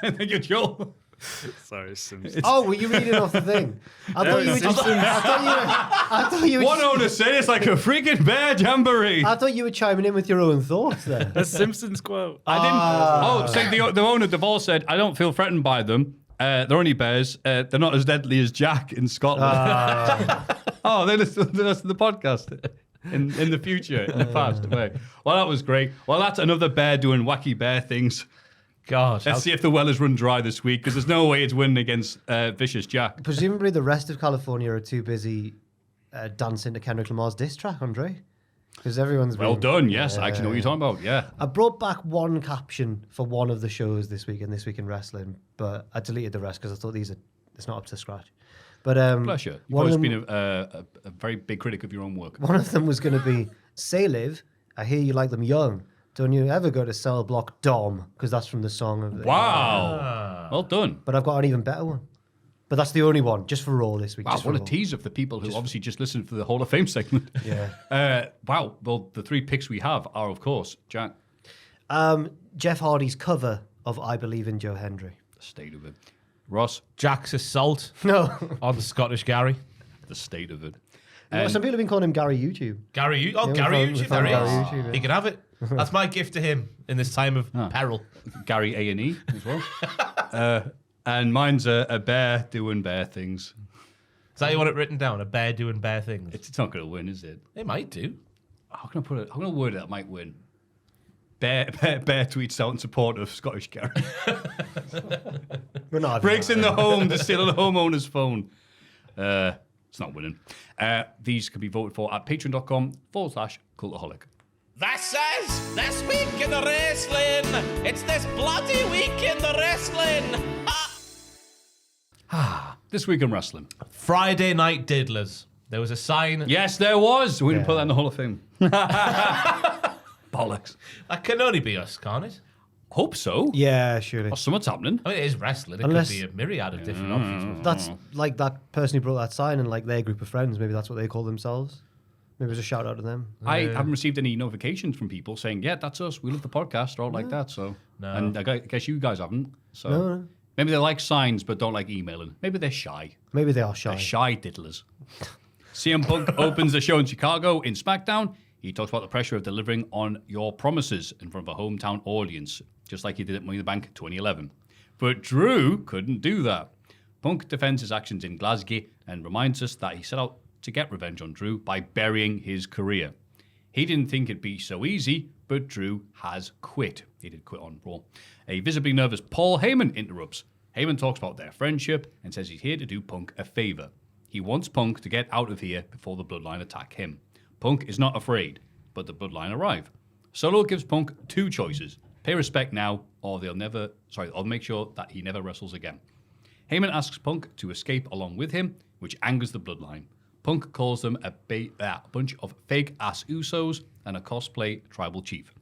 Thank you, Joel. Sorry, Sims. Oh, were you reading off the thing? I thought you were just. I thought you were. One owner said it's like a freaking bear jamboree. I thought you were chiming in with your own thoughts there. A Simpsons quote. I didn't. So the owner, they've all said, I don't feel threatened by them. They're only bears. They're not as deadly as Jack in Scotland. Oh, they listen to the podcast in the future, in the past. Wait. Well, that was great. Well, that's another bear doing wacky bear things. God. Let's see if the well is run dry this week, because there's no way it's winning against Vicious Jack. Presumably, the rest of California are too busy dancing to Kendrick Lamar's diss track, Andre. Because everyone's Well been- done. Yes, I actually know what you're talking about. Yeah. I brought back one caption for one of the shows this week in This Week in Wrestling, but I deleted the rest because I thought it's not up to scratch. But Pleasure. You've one always of them, been a very big critic of your own work. one of them was going to be, say, Liv, I hear you like them young. Don't you ever go to Cell Block Dom, because that's from the song of the... Wow. Well done. But I've got an even better one. But that's the only one, just for Raw this week. Wow, just for what a Raw. teaser for the people who obviously just listened for the Hall of Fame segment. Yeah. Wow. Well, the 3 picks we have are, of course, Jack. Jeff Hardy's cover of I Believe in Joe Hendry. The state of it. Ross. Jack's assault No. on the Scottish Gary. The state of it. Some people have been calling him Gary YouTube. Gary, Yeah, Gary we YouTube. found There he Gary is. YouTube, yeah. He can have it. That's my gift to him in this time of peril. Gary A&E as well. And mine's a bear doing bear things. Is that you want it written down? A bear doing bear things. It's not going to win, is it? It might do. How can I put it? How can I word it that might win? Bear tweets out in support of Scottish Gary. We're not having Breaks that. in the home to steal a homeowner's phone. It's not winning. These can be voted for at patreon.com/cultaholic. This week in the wrestling. It's this bloody week in the wrestling. This week in wrestling. Friday night diddlers. There was a sign. Yes, there was. We didn't put that in the Hall of Fame. Bollocks. That can only be us, can't it? Hope so. Yeah, surely. Oh, something's happening. I mean, it is wrestling. It Unless- could be a myriad of different options. That's like that person who brought that sign and like their group of friends. Maybe that's what they call themselves. Maybe it was a shout out to them. I haven't received any notifications from people saying, yeah, that's us. We love the podcast or all like that. So, No. And I guess you guys haven't. So No. maybe they like signs but don't like emailing. Maybe they're shy. Maybe they are shy. They're shy diddlers. CM Punk opens the show in Chicago in SmackDown. He talks about the pressure of delivering on your promises in front of a hometown audience, just like he did at Money in the Bank 2011. But Drew couldn't do that. Punk defends his actions in Glasgow and reminds us that he set out to get revenge on Drew by burying his career. He didn't think it'd be so easy, but Drew has quit. He did quit on Raw. A visibly nervous Paul Heyman interrupts. Heyman talks about their friendship and says he's here to do Punk a favor. He wants Punk to get out of here before the Bloodline attack him. Punk is not afraid, but the Bloodline arrive. Solo gives Punk 2 choices. Pay respect now, or I'll make sure that he never wrestles again. Heyman asks Punk to escape along with him, which angers the Bloodline. Punk calls them a bunch of fake-ass Usos and a cosplay tribal chief.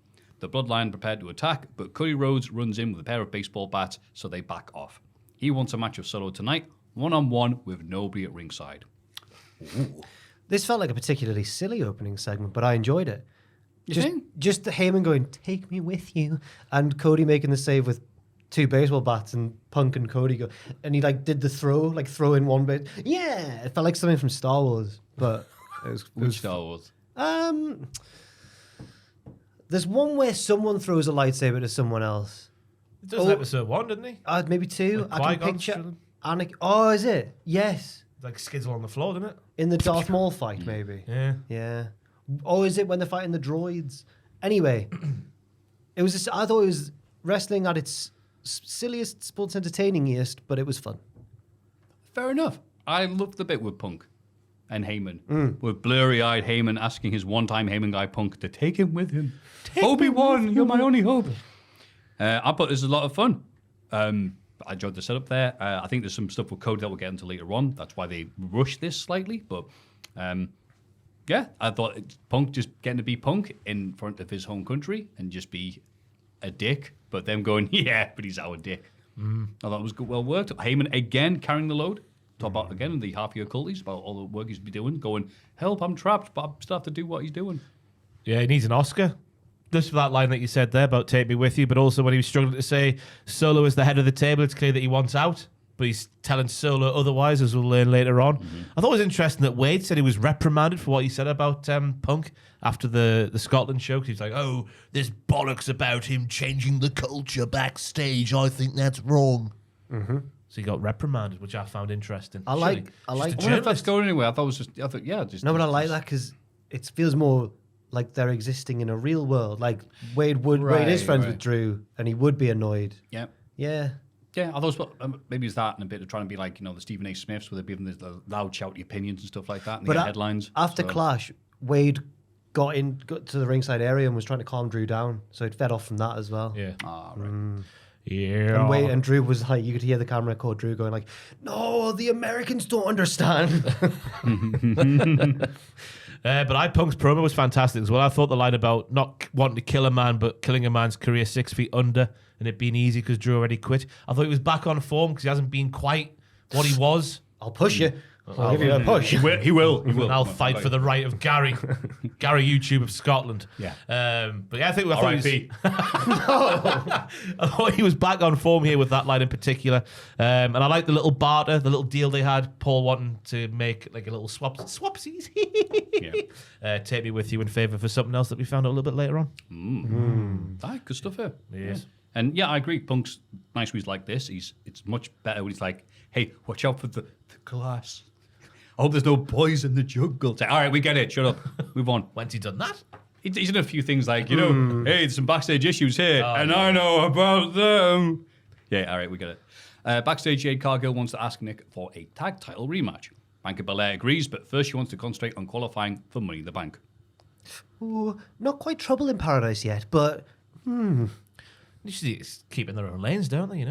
The Bloodline prepared to attack, but Cody Rhodes runs in with a pair of baseball bats, so they back off. He wants a match of Solo tonight, one-on-one with nobody at ringside. Ooh. This felt like a particularly silly opening segment, but I enjoyed it. You think? Just the Heyman going, take me with you, and Cody making the save with 2 baseball bats, and Punk and Cody go, and he like did the throw in one bit. Yeah, it felt like something from Star Wars, but it was. Which Star Wars? There's one where someone throws a lightsaber to someone else. It does episode 1, didn't he? Maybe 2. Like I can Qui-Gon's picture. chilling. Oh, is it? Yes. Like skids on the floor, didn't it? In the Darth Maul fight, maybe. Yeah. Yeah. Or is it when they're fighting the droids? Anyway, it was. I thought it was wrestling at its silliest, sports entertainingest, but it was fun. Fair enough. I loved the bit with Punk and Heyman. With blurry-eyed Heyman asking his one-time Heyman guy Punk to take him with him. Obi-Wan, you're my only hope. I thought this was a lot of fun. I enjoyed the setup there. I think there's some stuff with Cody that we'll get into later on. That's why they rushed this slightly. But yeah, I thought Punk just getting to be Punk in front of his home country and just be a dick. But them going, yeah, but he's our dick. I thought it was good, well worked. Heyman again carrying the load. Talk about again the half-year culties about all the work he's been doing. Going, help, I'm trapped, but I still have to do what he's doing. Yeah, he needs an Oscar. Just for that line that you said there about take me with you, but also when he was struggling to say Solo is the head of the table, it's clear that he wants out, but he's telling Solo otherwise, as we'll learn later on. I thought it was interesting that Wade said he was reprimanded for what he said about Punk after the Scotland show, because he was like, oh, there's bollocks about him changing the culture backstage. I think that's wrong. So he got reprimanded, which I found interesting. I like. I wonder if that's going anywhere. I thought, yeah. Just, No, but I like that because it feels more like they're existing in a real world. Like Wade is friends with Drew, and he would be annoyed. Yeah. Yeah. Yeah, I thought maybe it's that and a bit of trying to be like, the Stephen A. Smiths where they're giving the loud, shouty opinions and stuff like that and the headlines. After Clash, Wade got to the ringside area and was trying to calm Drew down, so it fed off from that as well. Yeah. Right. Yeah. And Drew was like, you could hear the camera record Drew going like, no, the Americans don't understand. But Punk's promo was fantastic as well. I thought the line about not wanting to kill a man, but killing a man's career 6 feet under, and it being easy because Drew already quit. I thought he was back on form because he hasn't been quite what he was. I'll push you. I'll give you a push. He will. And I'll fight for the right of Gary YouTube of Scotland. Yeah. But yeah, I thought he was back on form here with that line in particular. And I like the little barter, the little deal they had. Paul wanting to make like a little swapsies. Take me with you in favour for something else that we found out a little bit later on. Good stuff here. Yes. Yeah. And yeah, I agree. Punk's nice when he's like this. It's much better when he's like, hey, watch out for the glass. I hope there's no boys in the jungle. It's like, all right, we get it. Shut up. Move on. When's he done that? He's done a few things like, hey, there's some backstage issues here, and I know about them. Yeah, all right, we get it. Backstage, Jade Cargill wants to ask Nick for a tag title rematch. Bianca Belair agrees, but first she wants to concentrate on qualifying for Money in the Bank. Ooh, not quite trouble in paradise yet, but Just keep in their own lanes, don't they?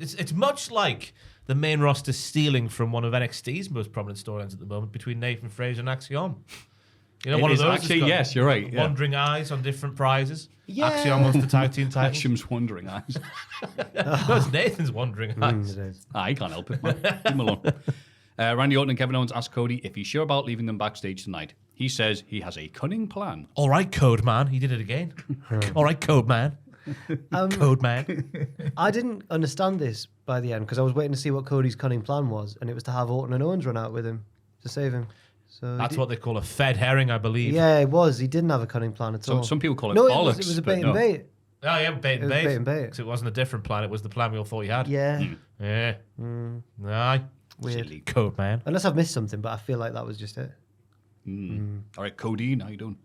It's much like the main roster stealing from one of NXT's most prominent storylines at the moment between Nathan Fraser and Axiom. One of those. Actually, yes, you're right. Wandering eyes on different prizes. Yeah. Axiom wants the tag team titles. Axiom's wandering eyes. No, it's Nathan's wandering eyes. He can't help it, man. Leave him alone. Randy Orton and Kevin Owens ask Cody if he's sure about leaving them backstage tonight. He says he has a cunning plan. All right, Code Man. He did it again. All right, Code Man. Code Man. I didn't understand this by the end because I was waiting to see what Cody's cunning plan was, and it was to have Orton and Owens run out with him to save him. So That's what they call a fed herring, I believe. Yeah, it was. He didn't have a cunning plan at all. Some people call it no, bollocks. it was a but bait no. and bait. Oh, yeah, bait and It was bait. bait and bait. Because it wasn't a different plan. It was the plan we all thought he had. Yeah. Yeah. Aye. Weird. Silly. Code Man. Unless I've missed something, but I feel like that was just it. All right, Cody, how you doing?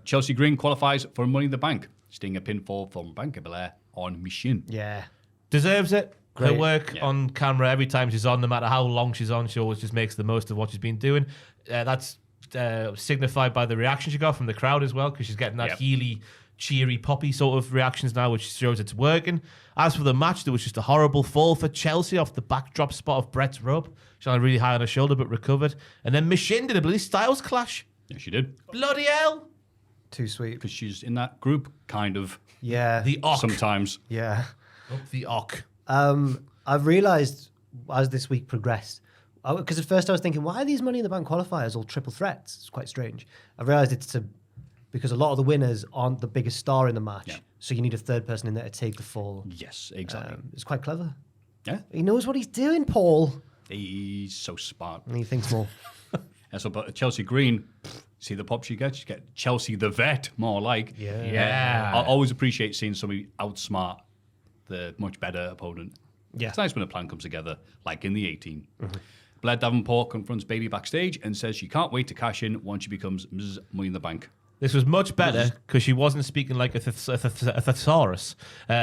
Chelsea Green qualifies for Money in the Bank, sting a pinfall from Bianca Belair on Machine. Yeah. Deserves it. Her Great. work on camera every time she's on, no matter how long she's on, she always just makes the most of what she's been doing. That's signified by the reaction she got from the crowd as well, because she's getting that heely, cheery, poppy sort of reactions now, which shows it's working. As for the match, there was just a horrible fall for Chelsea off the backdrop spot of Brett's rope. She had really high on her shoulder, but recovered. And then Machine did a bloody Styles clash. Yeah, she did. Bloody hell. Too sweet. Because she's in that group, kind of, Yeah. The Ock. sometimes. Yeah. Up the Ock. I've realised as this week progressed, because at first I was thinking, why are these Money in the Bank qualifiers all triple threats? It's quite strange. I realised it's because a lot of the winners aren't the biggest star in the match, so you need a third person in there to take the fall. Yes, exactly. It's quite clever. Yeah, He knows what he's doing, Paul. he's so smart. And he thinks more. And so, but Chelsea Green, see the pop she gets? You get Chelsea the vet, more like. Yeah. I always appreciate seeing somebody outsmart the much better opponent. Yeah. It's nice when a plan comes together, like in the 18. Blair Davenport confronts Bailey backstage and says she can't wait to cash in once she becomes Ms. Money in the Bank. This was much better because she wasn't speaking like a thesaurus.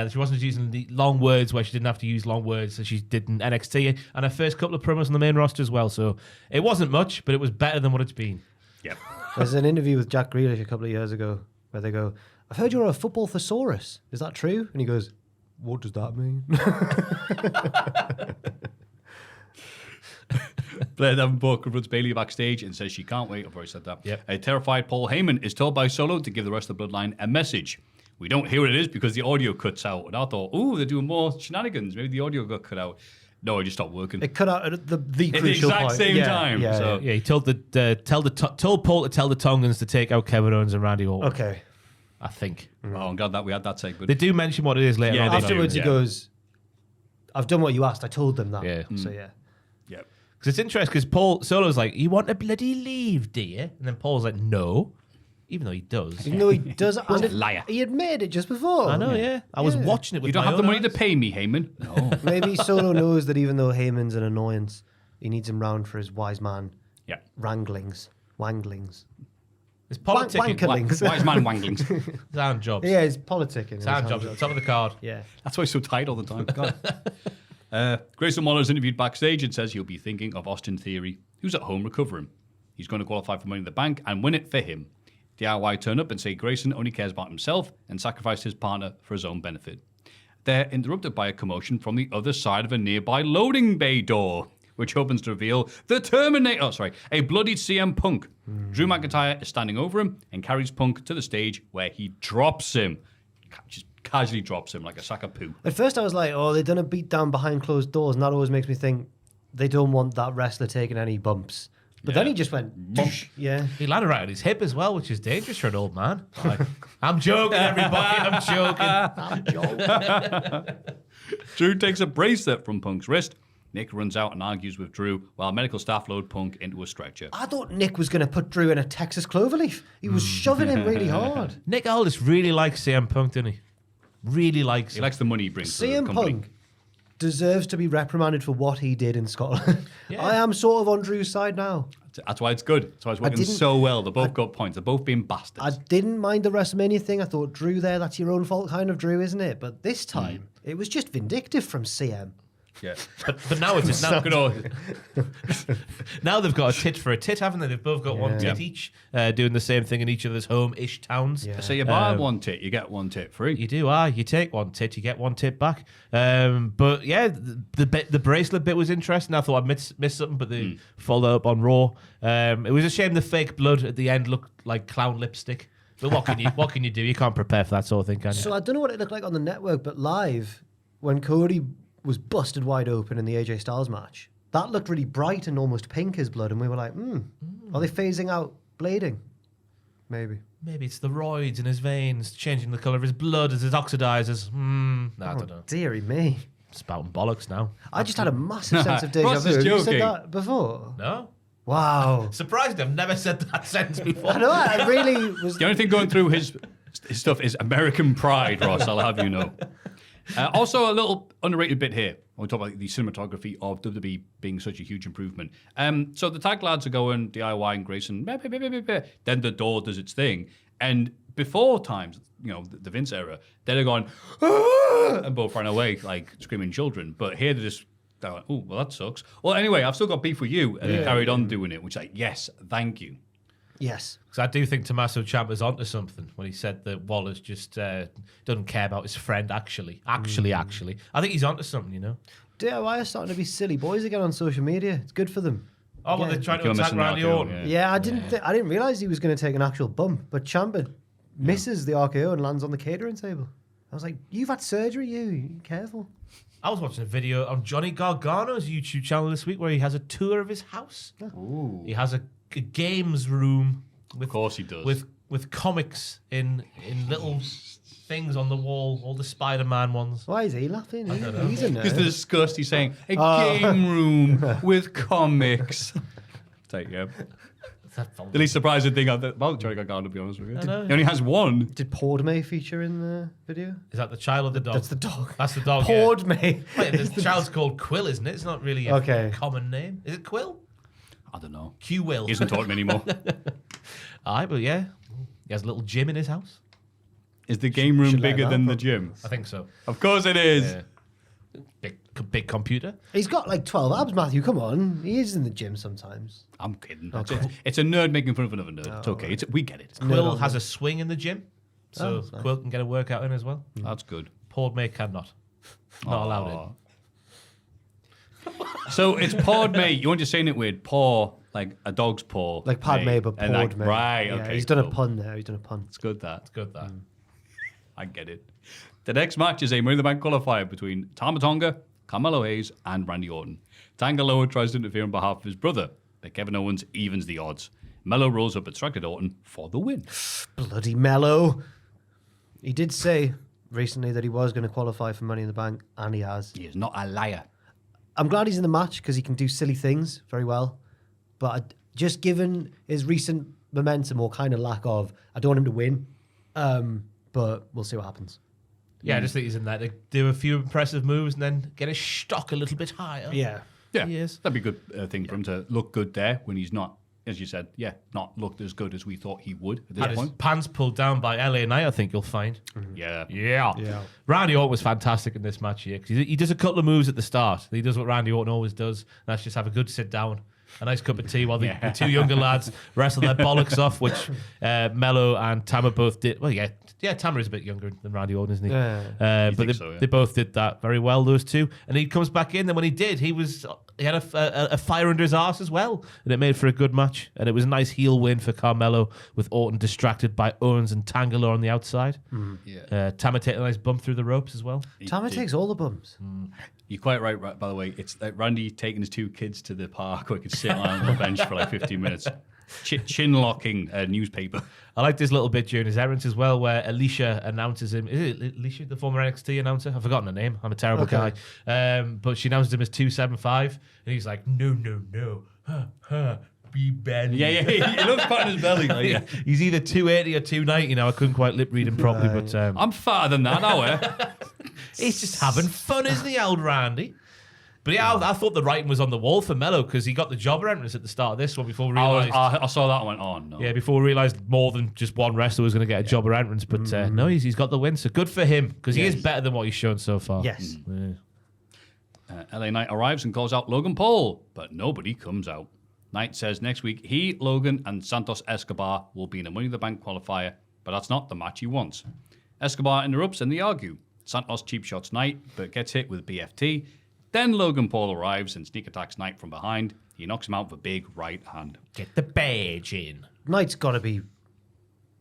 She wasn't using the long words where she didn't have to use long words as she did in NXT and her first couple of promos on the main roster as well. So it wasn't much, but it was better than what it's been. Yep. There's an interview with Jack Grealish a couple of years ago where they go, I've heard you're a football thesaurus. Is that true? And he goes, what does that mean? Blair Davenport confronts Bailey backstage and says she can't wait. I've already said that. Yep. A terrified Paul Heyman is told by Solo to give the rest of the Bloodline a message. We don't hear what it is because the audio cuts out. And I thould, they're doing more shenanigans. Maybe the audio got cut out. No, it just stopped working. It cut out at the At the crucial exact point. same time. Yeah, So- Yeah, he told told Paul to tell the Tongans to take out Kevin Owens and Randy Orton. Okay. I think Oh, I'm glad that we had that segment. they do mention what it is later Yeah, on. they don't they? Afterwards, yeah. he goes, I've done what you asked. I told them that. Yeah. So, yeah. Yep. Because it's interesting because Paul Solo's like, you want to bloody leave, do you? And then Paul's like, no. Even though he does. Even though he does, and a liar. he admitted it just before. I know, yeah. I was Yeah. watching it with You don't my have the own money to eyes. pay me, Heyman. No. Maybe Solo knows that even though Heyman's an annoyance, he needs him round for his wise man Yeah. wanglings. It's politicking. Wankerlings. Wise man wanglings. Sound jobs. Yeah, it's politicking. Sound jobs at the top of the card. Yeah. That's why he's so tight all the time. God. Grayson Waller's interviewed backstage and says he'll be thinking of Austin Theory, who's at home recovering. He's going to qualify for Money in the Bank and win it for him. DIY turn up and say Grayson only cares about himself and sacrifice his partner for his own benefit. They're interrupted by a commotion from the other side of a nearby loading bay door, which opens to reveal the Terminator. Oh, sorry, a bloodied CM Punk. Drew McIntyre is standing over him and carries Punk to the stage where he drops him. Just casually drops him like a sack of poo. At first I was like, oh, they've done a beat down behind closed doors, and that always makes me think they don't want that wrestler taking any bumps. But then he just went, "Doosh." Yeah. He landed right on his hip as well, which is dangerous for an old man. Like, I'm joking, everybody. I'm joking. Drew takes a bracelet from Punk's wrist. Nick runs out and argues with Drew while medical staff load Punk into a stretcher. I thought Nick was going to put Drew in a Texas cloverleaf. He was shoving him really hard. Nick Aldis really likes CM Punk, doesn't he? Really likes He him. likes the money he brings to the CM company. Punk deserves to be reprimanded for what he did in Scotland. Yeah. I am sort of on Drew's side now. That's why it's good. That's why it's working so well. They both got points. They're both being bastards. I didn't mind the WrestleMania thing. I thought, Drew there, that's your own fault kind of Drew, isn't it? But this time, it was just vindictive from CM. Yeah. But now it's now, Good old- now they've got a tit for a tit, haven't they? They've both got one tit each, doing the same thing in each other's home-ish towns. Yeah. So you buy one tit, you get one tit free. You do, you take one tit, you get one tit back. But yeah, the bracelet bit was interesting. I thought I'd missed something, but they followed up on Raw. It was a shame the fake blood at the end looked like clown lipstick. But what can you do? You can't prepare for that sort of thing, can you? So I don't know what it looked like on the network, but live, when Cody was busted wide open in the AJ Styles match, that looked really bright and almost pink as blood, and we were like, are they phasing out blading? Maybe. Maybe it's the roids in his veins changing the colour of his blood as it oxidizes. I don't know. Deary me. Spouting bollocks now. I just had a massive sense of deja Ross vu. is Have you said joking. that before? No? Wow. Surprised I've never said that sentence before. I know, I really was... The only thing going through his stuff is American pride, Ross, I'll have you know. Also, a little underrated bit here. We talk about the cinematography of WWE being such a huge improvement. So the tag lads are going DIY and Grayson. Then the door does its thing. And before times, the Vince era, they're going, "Ah!" and both ran away like screaming children. But here they're like, oh, well, that sucks. Well, anyway, I've still got beef with you. And they carried on doing it, which like, yes, thank you. Yes. Because I do think Tommaso Ciampa's onto something when he said that Wallace just doesn't care about his friend, actually. I think he's onto something, DIY are starting to be silly boys again on social media. It's good for them. Oh, well, Yeah. they're trying to You're attack missing Randy out, Orton. Yeah, I didn't realize he was going to take an actual bump, but Ciampa misses the RKO and lands on the catering table. I was like, you've had surgery, you careful. I was watching a video on Johnny Gargano's YouTube channel this week where he has a tour of his house. Ooh. He has a games room with, Of course he does. with comics in little things on the wall, all the Spider-Man ones. Why is he laughing? don't know. He's a Because the nerd. disgust, he's saying, a game room with comics. Take yeah. The least surprising thing about Johnny Gargano, to be honest with you. know. He only has one. Did Pordmay feature in the video? Is that the child or the dog? That's the dog. That's the dog. Pordmay. Wait, the child's called Quill, isn't it? It's not really a Okay. common name. Is it Quill? I don't know. Q-Will. He isn't talking anymore. Aye, but yeah. He has a little gym in his house. Is the game room Should let bigger him than out, the gym? I think so. Of course it is. Yeah. Big computer. He's got like 12 abs, Matthew. Come on. He is in the gym sometimes. I'm kidding. It's a nerd making fun of another nerd. It's okay. We get it. Quill has a swing in the gym, so that's nice. Quill can get a workout in as well. That's good. Pordmay cannot. Not allowed in. So it's pawed me. You weren't just saying it weird. Paw, like a dog's paw. Like Padme, but And like, Pordmay. right, Yeah, okay. he's done a cool. pun there. He's done a pun. It's good that. It's good that. I get it. The next match is a Money in the Bank qualifier between Tama Tonga, Carmelo Hayes, and Randy Orton. Tangaloa tries to interfere on behalf of his brother, but Kevin Owens evens the odds. Mello rolls up at Striker Orton for the win. Bloody Mello. He did say recently that he was going to qualify for Money in the Bank, and he has. He is not a liar. I'm glad he's in the match because he can do silly things very well. But just given his recent momentum or kind of lack of, I don't want him to win. But we'll see what happens. Yeah, I just think he's in there to do a few impressive moves and then get his stock a little bit higher. Yeah. Yeah, Yes. that'd be a good thing for him to look good there when he's not, as you said, not looked as good as we thought he would at this Had his point. pants pulled down by LA Knight, I think you'll find. Yeah. Yeah. Randy Orton was fantastic in this match here because he does a couple of moves at the start. He does what Randy Orton always does. And that's just have a good sit down, a nice cup of tea while the two younger lads wrestle their bollocks off, which Mello and Tama both did. Well, yeah, Yeah, Tamara's a bit younger than Randy Orton, isn't he? Yeah. But they both did that very well, those two. And he comes back in, and when he did, he had a fire under his arse as well, and it made for a good match. And it was a nice heel win for Carmelo, with Orton distracted by Owens and Tangela on the outside. Tama taking a nice bump through the ropes as well. Tama takes all the bumps. You're quite right, by the way. It's like Randy taking his 2 kids to the park where he could sit on the bench for like 15 minutes. Chin locking a newspaper. I like this little bit during his entrance as well, where Alicia announces him. Is it Alicia, the former NXT announcer? I've forgotten her name. I'm a terrible guy. But she announces him as 275, and he's like, no, be belly. Yeah. He loves patting his belly. Like, Yeah. He's either 280 or 290 now. I couldn't quite lip read him properly, but I'm fatter than that now, he's just having fun, isn't he, old Randy? But yeah, I thought the writing was on the wall for Mello because he got the jobber entrance at the start of this one before we realised. I saw that and went, oh no. Yeah, before we realised more than just one wrestler was going to get a jobber entrance. But no, he's got the win. So good for him because he is better than what he's shown so far. Yes. LA Knight arrives and calls out Logan Paul, but nobody comes out. Knight says next week he, Logan, and Santos Escobar will be in a Money in the Bank qualifier, but that's not the match he wants. Escobar interrupts and they argue. Santos cheap shots Knight, but gets hit with BFT. Then Logan Paul arrives and sneak attacks Knight from behind. He knocks him out with a big right hand. Get the badge in. Knight's got to be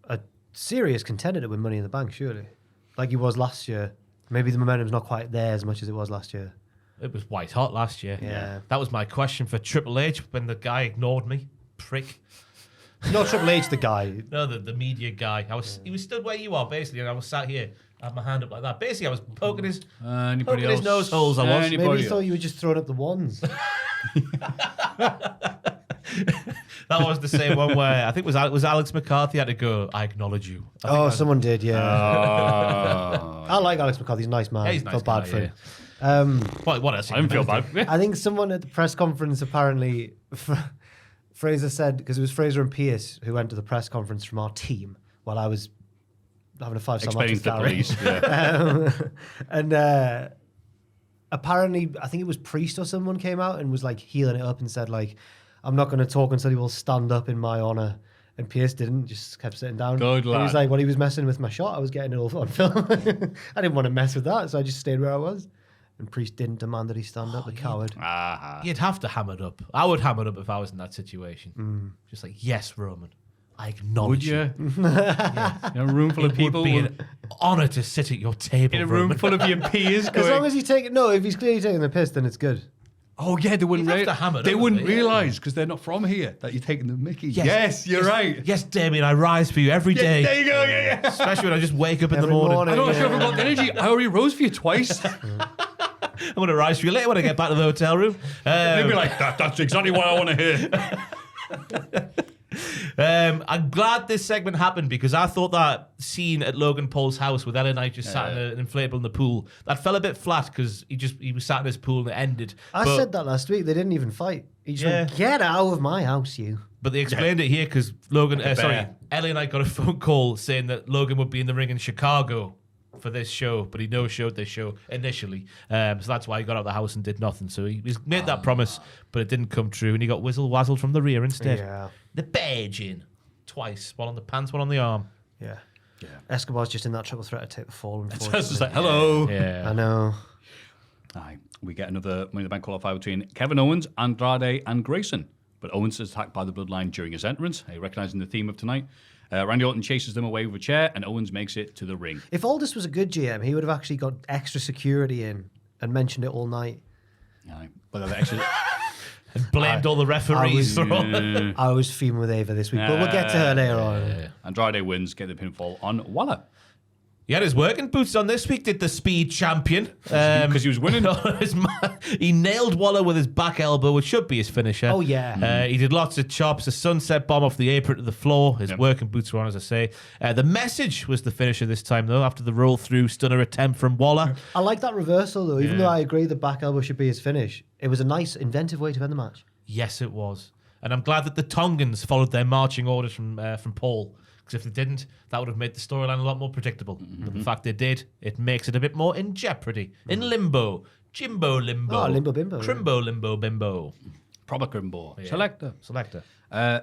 a serious contender to win Money in the Bank, surely. Like he was last year. Maybe the momentum's not quite there as much as it was last year. It was white hot last year. Yeah. That was my question for Triple H when the guy ignored me. Prick. Not Triple H, the guy. No, the media guy. He was stood where you are, basically, and I was sat here. I had my hand up like that. Basically, I was poking his nose holes. I was. Maybe he thought you were just throwing up the ones. That was the same one where I think was Alex McCarthy had to go. I acknowledge you. Someone did, yeah. I like Alex McCarthy. He's a nice man. Yeah, he's a nice Felt bad guy, for him. What else? I didn't feel bad. I think someone at the press conference apparently, Fraser said, because it was Fraser and Pierce who went to the press conference from our team while I was having a 5-star match with Gary. And apparently, I think it was Priest or someone came out and was like healing it up and said like, I'm not going to talk until he will stand up in my honor. And Pierce didn't, just kept sitting down. Good lad. He was like, well, he was messing with my shot. I was getting it all on film. I didn't want to mess with that, so I just stayed where I was. And Priest didn't demand that he stand up, the coward. You'd have to ham it up. I would ham it up if I was in that situation. Just like, yes, Roman. I acknowledge Would you? Yeah. In a room full of people. It would be an honour to sit at your table, In a room Roman. full of your peers. As long as he's taking, if he's clearly taking the piss, then it's good. Oh yeah, they wouldn't. You'd have to ham it they up, wouldn't yeah. realise because they're not from here that you're taking the Mickey. Yes, you're right. Yes, Damien, I rise for you every day. There you go. Yeah. Especially when I just wake up in the Every morning. I'm not sure if I've got the energy. I already rose for you twice. I'm going to rise for you later when I get back to the hotel room. They'd be like, that's exactly what I want to hear. I'm glad this segment happened because I thought that scene at Logan Paul's house with LA Knight just sat in an inflatable in the pool, that fell a bit flat because he was sat in his pool and it ended. I said that last week. They didn't even fight. He just went, get out of my house, you. But they explained it here because LA Knight got a phone call saying that Logan would be in the ring in Chicago for this show, but he no-showed this show initially. So that's why he got out of the house and did nothing. So he made that promise, but it didn't come true, and he got whizzled from the rear instead. Yeah. The badge in twice, one on the pants, one on the arm. Yeah. Escobar's just in that triple threat to take the fall, It's unfortunately. just like, hello. Yeah. I know. Aye. We get another Money in the Bank qualifier between Kevin Owens, Andrade, and Grayson. But Owens is attacked by the Bloodline during his entrance, recognising the theme of tonight. Randy Orton chases them away with a chair, and Owens makes it to the ring. If Aldous was a good GM, he would have actually got extra security in and mentioned it all night. Aye. But the extra... And blamed all the referees for all I was fuming with Ava this week, but we'll get to her later on. Andrade wins, get the pinfall on Waller. He had his working boots on this week, did the Speed Champion. Because he was winning. He nailed Waller with his back elbow, which should be his finisher. Oh, yeah. He did lots of chops, a sunset bomb off the apron to the floor. His working boots were on, as I say. The Message was the finisher this time, though, after the roll-through stunner attempt from Waller. I like that reversal, though. Even though I agree the back elbow should be his finish, it was a nice, inventive way to end the match. Yes, it was. And I'm glad that the Tongans followed their marching orders from Paul. Because if they didn't, that would have made the storyline a lot more predictable. But the fact they did, it makes it a bit more in jeopardy. In limbo. Jimbo limbo. Oh, limbo bimbo. Trimbo limbo bimbo. Proper Grimbo. Yeah. Selector. I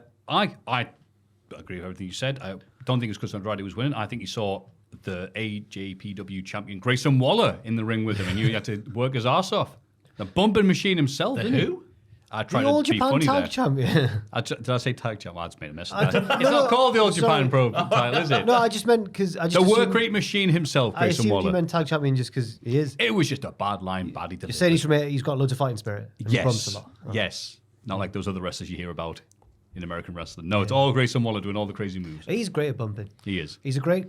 agree with everything you said. I don't think it's because Andrade was winning. I think he saw the AJPW champion Grayson Waller in the ring with him, and you had to work his ass off. The bumping machine himself, didn't who? I tried The All to be Japan funny Tag there. Champion. Did I say tag champ? I just made a mess of that. It's not called the All Japan Pro title, is it? No, I just meant because I just The work assumed- rate machine himself, I Grayson assumed Waller. you meant tag champion just because he is. It was just a bad line, baddie You're delivered. saying he's got loads of fighting spirit. And he bumps Yes. a lot. Yes. Not like those other wrestlers you hear about in American wrestling. No, it's all Grayson Waller doing all the crazy moves. He's great at bumping. He is. He's a great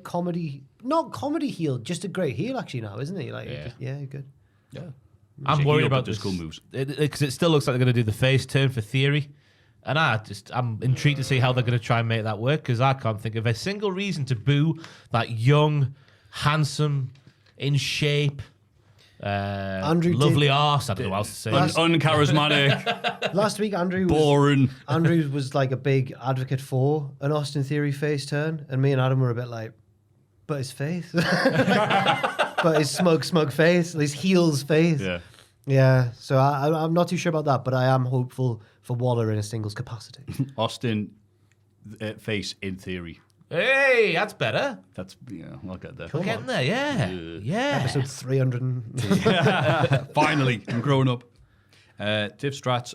not comedy heel, just a great heel actually now, isn't he? Like, Yeah. good. Yeah. I'm Shaking worried up about with this his cool moves. because it still looks like they're going to do the face turn for Theory, and I'm intrigued to see how they're going to try and make that work because I can't think of a single reason to boo that young, handsome, in shape, lovely arse. I don't know what else to say. Uncharismatic, Last week, Andrew was like a big advocate for an Austin Theory face turn, and me and Adam were a bit like, but his face, but his smug face, his heel's face. Yeah. So I'm not too sure about that, but I am hopeful for Waller in a singles capacity. Austin face in Theory. Hey, that's better. That's I'll get there. We're getting there, yeah. Episode 300. Finally, I'm growing up. Tiff Stratz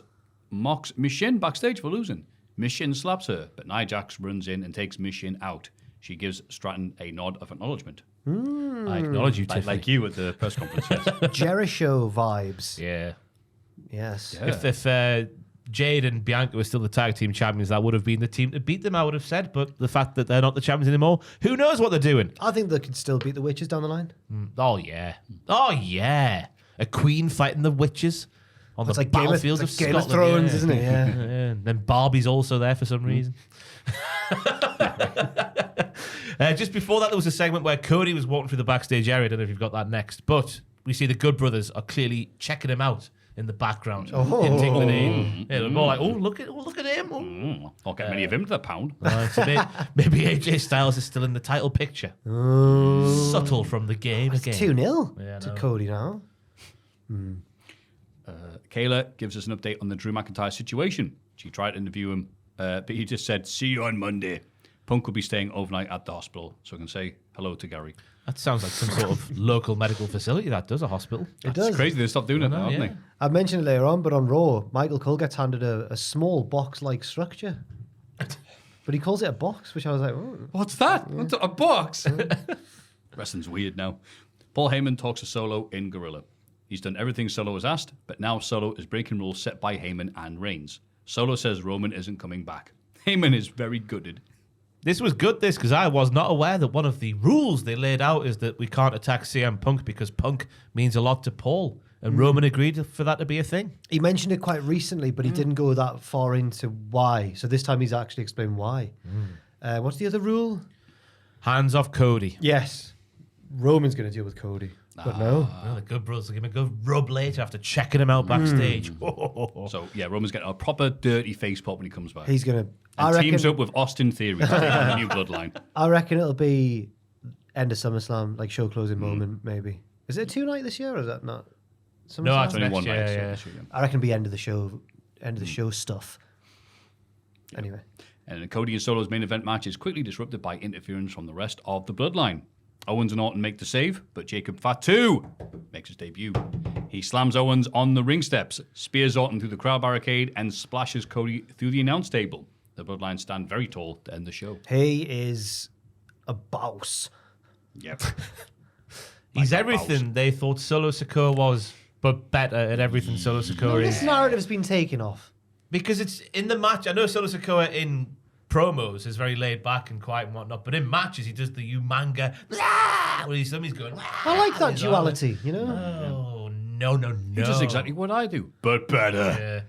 mocks Michin backstage for losing. Michin slaps her, but Nia Jax runs in and takes Michin out. She gives Stratton a nod of acknowledgement. I acknowledge you, Tiffany. Like you at the press conference, yes. Jericho vibes. Yeah. Yes. Yeah. If Jade and Bianca were still the tag team champions, that would have been the team to beat them, I would have said. But the fact that they're not the champions anymore, who knows what they're doing? I think they could still beat the Witches down the line. Oh, yeah. A queen fighting the witches on It's the like battlefield of Game of Scotland. Thrones, yeah. isn't it? Yeah. Yeah. And then Barbie's also there for some reason. Just before that, there was a segment where Cody was walking through the backstage area. I don't know if you've got that next, but we see the Good Brothers are clearly checking him out in the background, hinting the name. Yeah, they're more like, look at him. Not get many of him to the pound. So maybe AJ Styles is still in the title picture. Subtle from the game It's again. 2-0 to Cody now. Kayla gives us an update on the Drew McIntyre situation. She tried to interview him, but he just said, "See you on Monday." Punk will be staying overnight at the hospital, so I can say hello to Gary. That sounds like some sort of local medical facility that does a hospital. It does. It's crazy they stopped doing it now, haven't yeah. they? I mentioned it later on, but on Raw, Michael Cole gets handed a small box-like structure. But he calls it a box, which I was like, oh. What's that? What's a box? Wrestling's weird now. Paul Heyman talks to Solo in Gorilla. He's done everything Solo has asked, but now Solo is breaking rules set by Heyman and Reigns. Solo says Roman isn't coming back. Heyman is very gutted. This was good, because I was not aware that one of the rules they laid out is that we can't attack CM Punk because Punk means a lot to Paul. And Roman agreed for that to be a thing. He mentioned it quite recently, but he didn't go that far into why. So this time he's actually explained why. What's the other rule? Hands off Cody. Yes. Roman's going to deal with Cody. But no. Well, the Good Brothers are going to go rub later after checking him out backstage. So, yeah, Roman's getting a proper dirty face pop when he comes back. He's going to... And teams up with Austin Theory to take on the new bloodline. I reckon it'll be end of SummerSlam, like show closing moment, maybe. Is it a 2-night this year, or is that not? SummerSlam? No, it's Only next one year, night. So yeah. this weekend. I reckon it'll be end of the show stuff. Anyway. And Cody and Solo's main event match is quickly disrupted by interference from the rest of the bloodline. Owens and Orton make the save, but Jacob Fatu makes his debut. He slams Owens on the ring steps, spears Orton through the crowd barricade, and splashes Cody through the announce table. The bloodline stand very tall to end the show. He is a boss. Yep. He's everything they thought Solo Sikoa was, but better at everything Solo Sikoa This is. narrative's been taken off. Because it's in the match. I know Solo Sikoa in promos is very laid back and quiet and whatnot, but in matches he does the umanga. When he's going. I like that duality, you know? Oh, no. He does exactly what I do, but better. Yeah.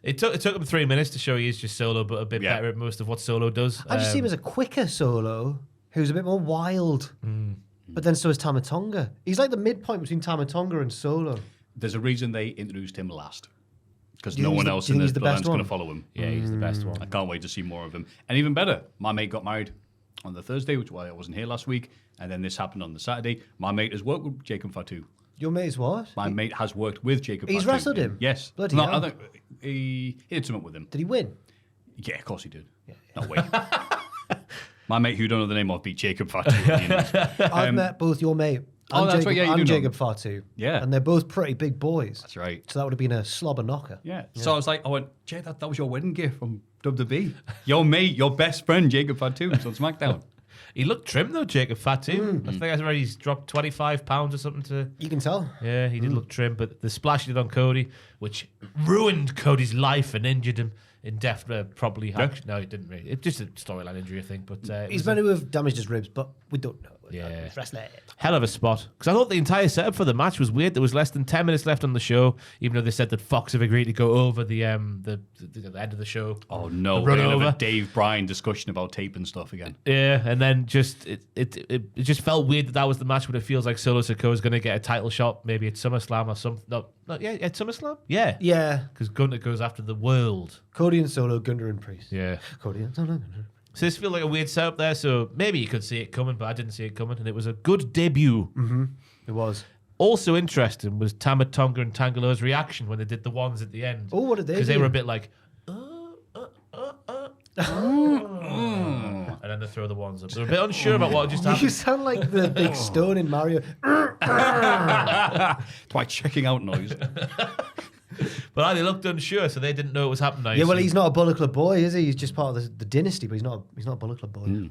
It took him 3 minutes to show he is just Solo, but a bit Yeah. better at most of what Solo does. I just see him as a quicker Solo who's a bit more wild. But then so is Tamatonga. He's like the midpoint between Tamatonga and Solo. There's a reason they introduced him last. Because Do you no think one he's the- else do you in think the he's the best bloodline's going to one? follow him. Yeah, he's the best one. I can't wait to see more of him. And even better, my mate got married on the Thursday, which is why I wasn't here last week. And then this happened on the Saturday. My mate has worked with Jacob Fatu. Your mate's what? My mate has worked with Jacob He's Fatu. wrestled him? Yes. Bloody no, hell. I think he did something with him. Did he win? Yeah, of course he did. No way. My mate who don't know the name of beat Jacob Fatu. I've met both your mate. Oh, that's right, yeah, you do and know. Jacob Fatu. Yeah. And they're both pretty big boys. That's right. So that would have been a slobber knocker. Yeah. So I went, Jay, that was your wedding gift from WWE. Your mate, your best friend, Jacob Fatu, was on SmackDown. He looked trim though, Jacob Fatu. I think I read he's dropped 25 pounds or something to. You can tell. Yeah, he did look trim, but the splash he did on Cody, which ruined Cody's life and injured him indefinitely. Probably, no, it didn't really. It's just a storyline injury, I think. But He's meant to have damaged his ribs, but we don't know. Yeah. Wrestling. Hell of a spot. Because I thought the entire setup for the match was weird. There was less than 10 minutes left on the show, even though they said that Fox have agreed to go over the end of the show. Oh no, The we're run gonna over. have a Dave Bryan discussion about tape and stuff again. Yeah, and then just it just felt weird that was the match, but it feels like Solo Sikoa is going to get a title shot, maybe at SummerSlam or something. No, at SummerSlam? Yeah. Yeah. Because Gunter goes after the world. Cody and Solo, Gunter and Priest. Yeah. Cody and Solo. So this feels like a weird setup there, so maybe you could see it coming, but I didn't see it coming, and it was a good debut. Mm-hmm. It was. Also interesting was Tama Tonga and Tangaloa's reaction when they did the ones at the end. Oh, what did they do? Because they were a bit like, and then they throw the ones up. They were a bit unsure about what just You happened. sound like the big stone in Mario. Quite checking out noise. But they looked unsure, so they didn't know it was happening. Yeah, well, he's not a Bullet Club boy, is he? He's just part of the dynasty, but he's not a Bullet Club boy.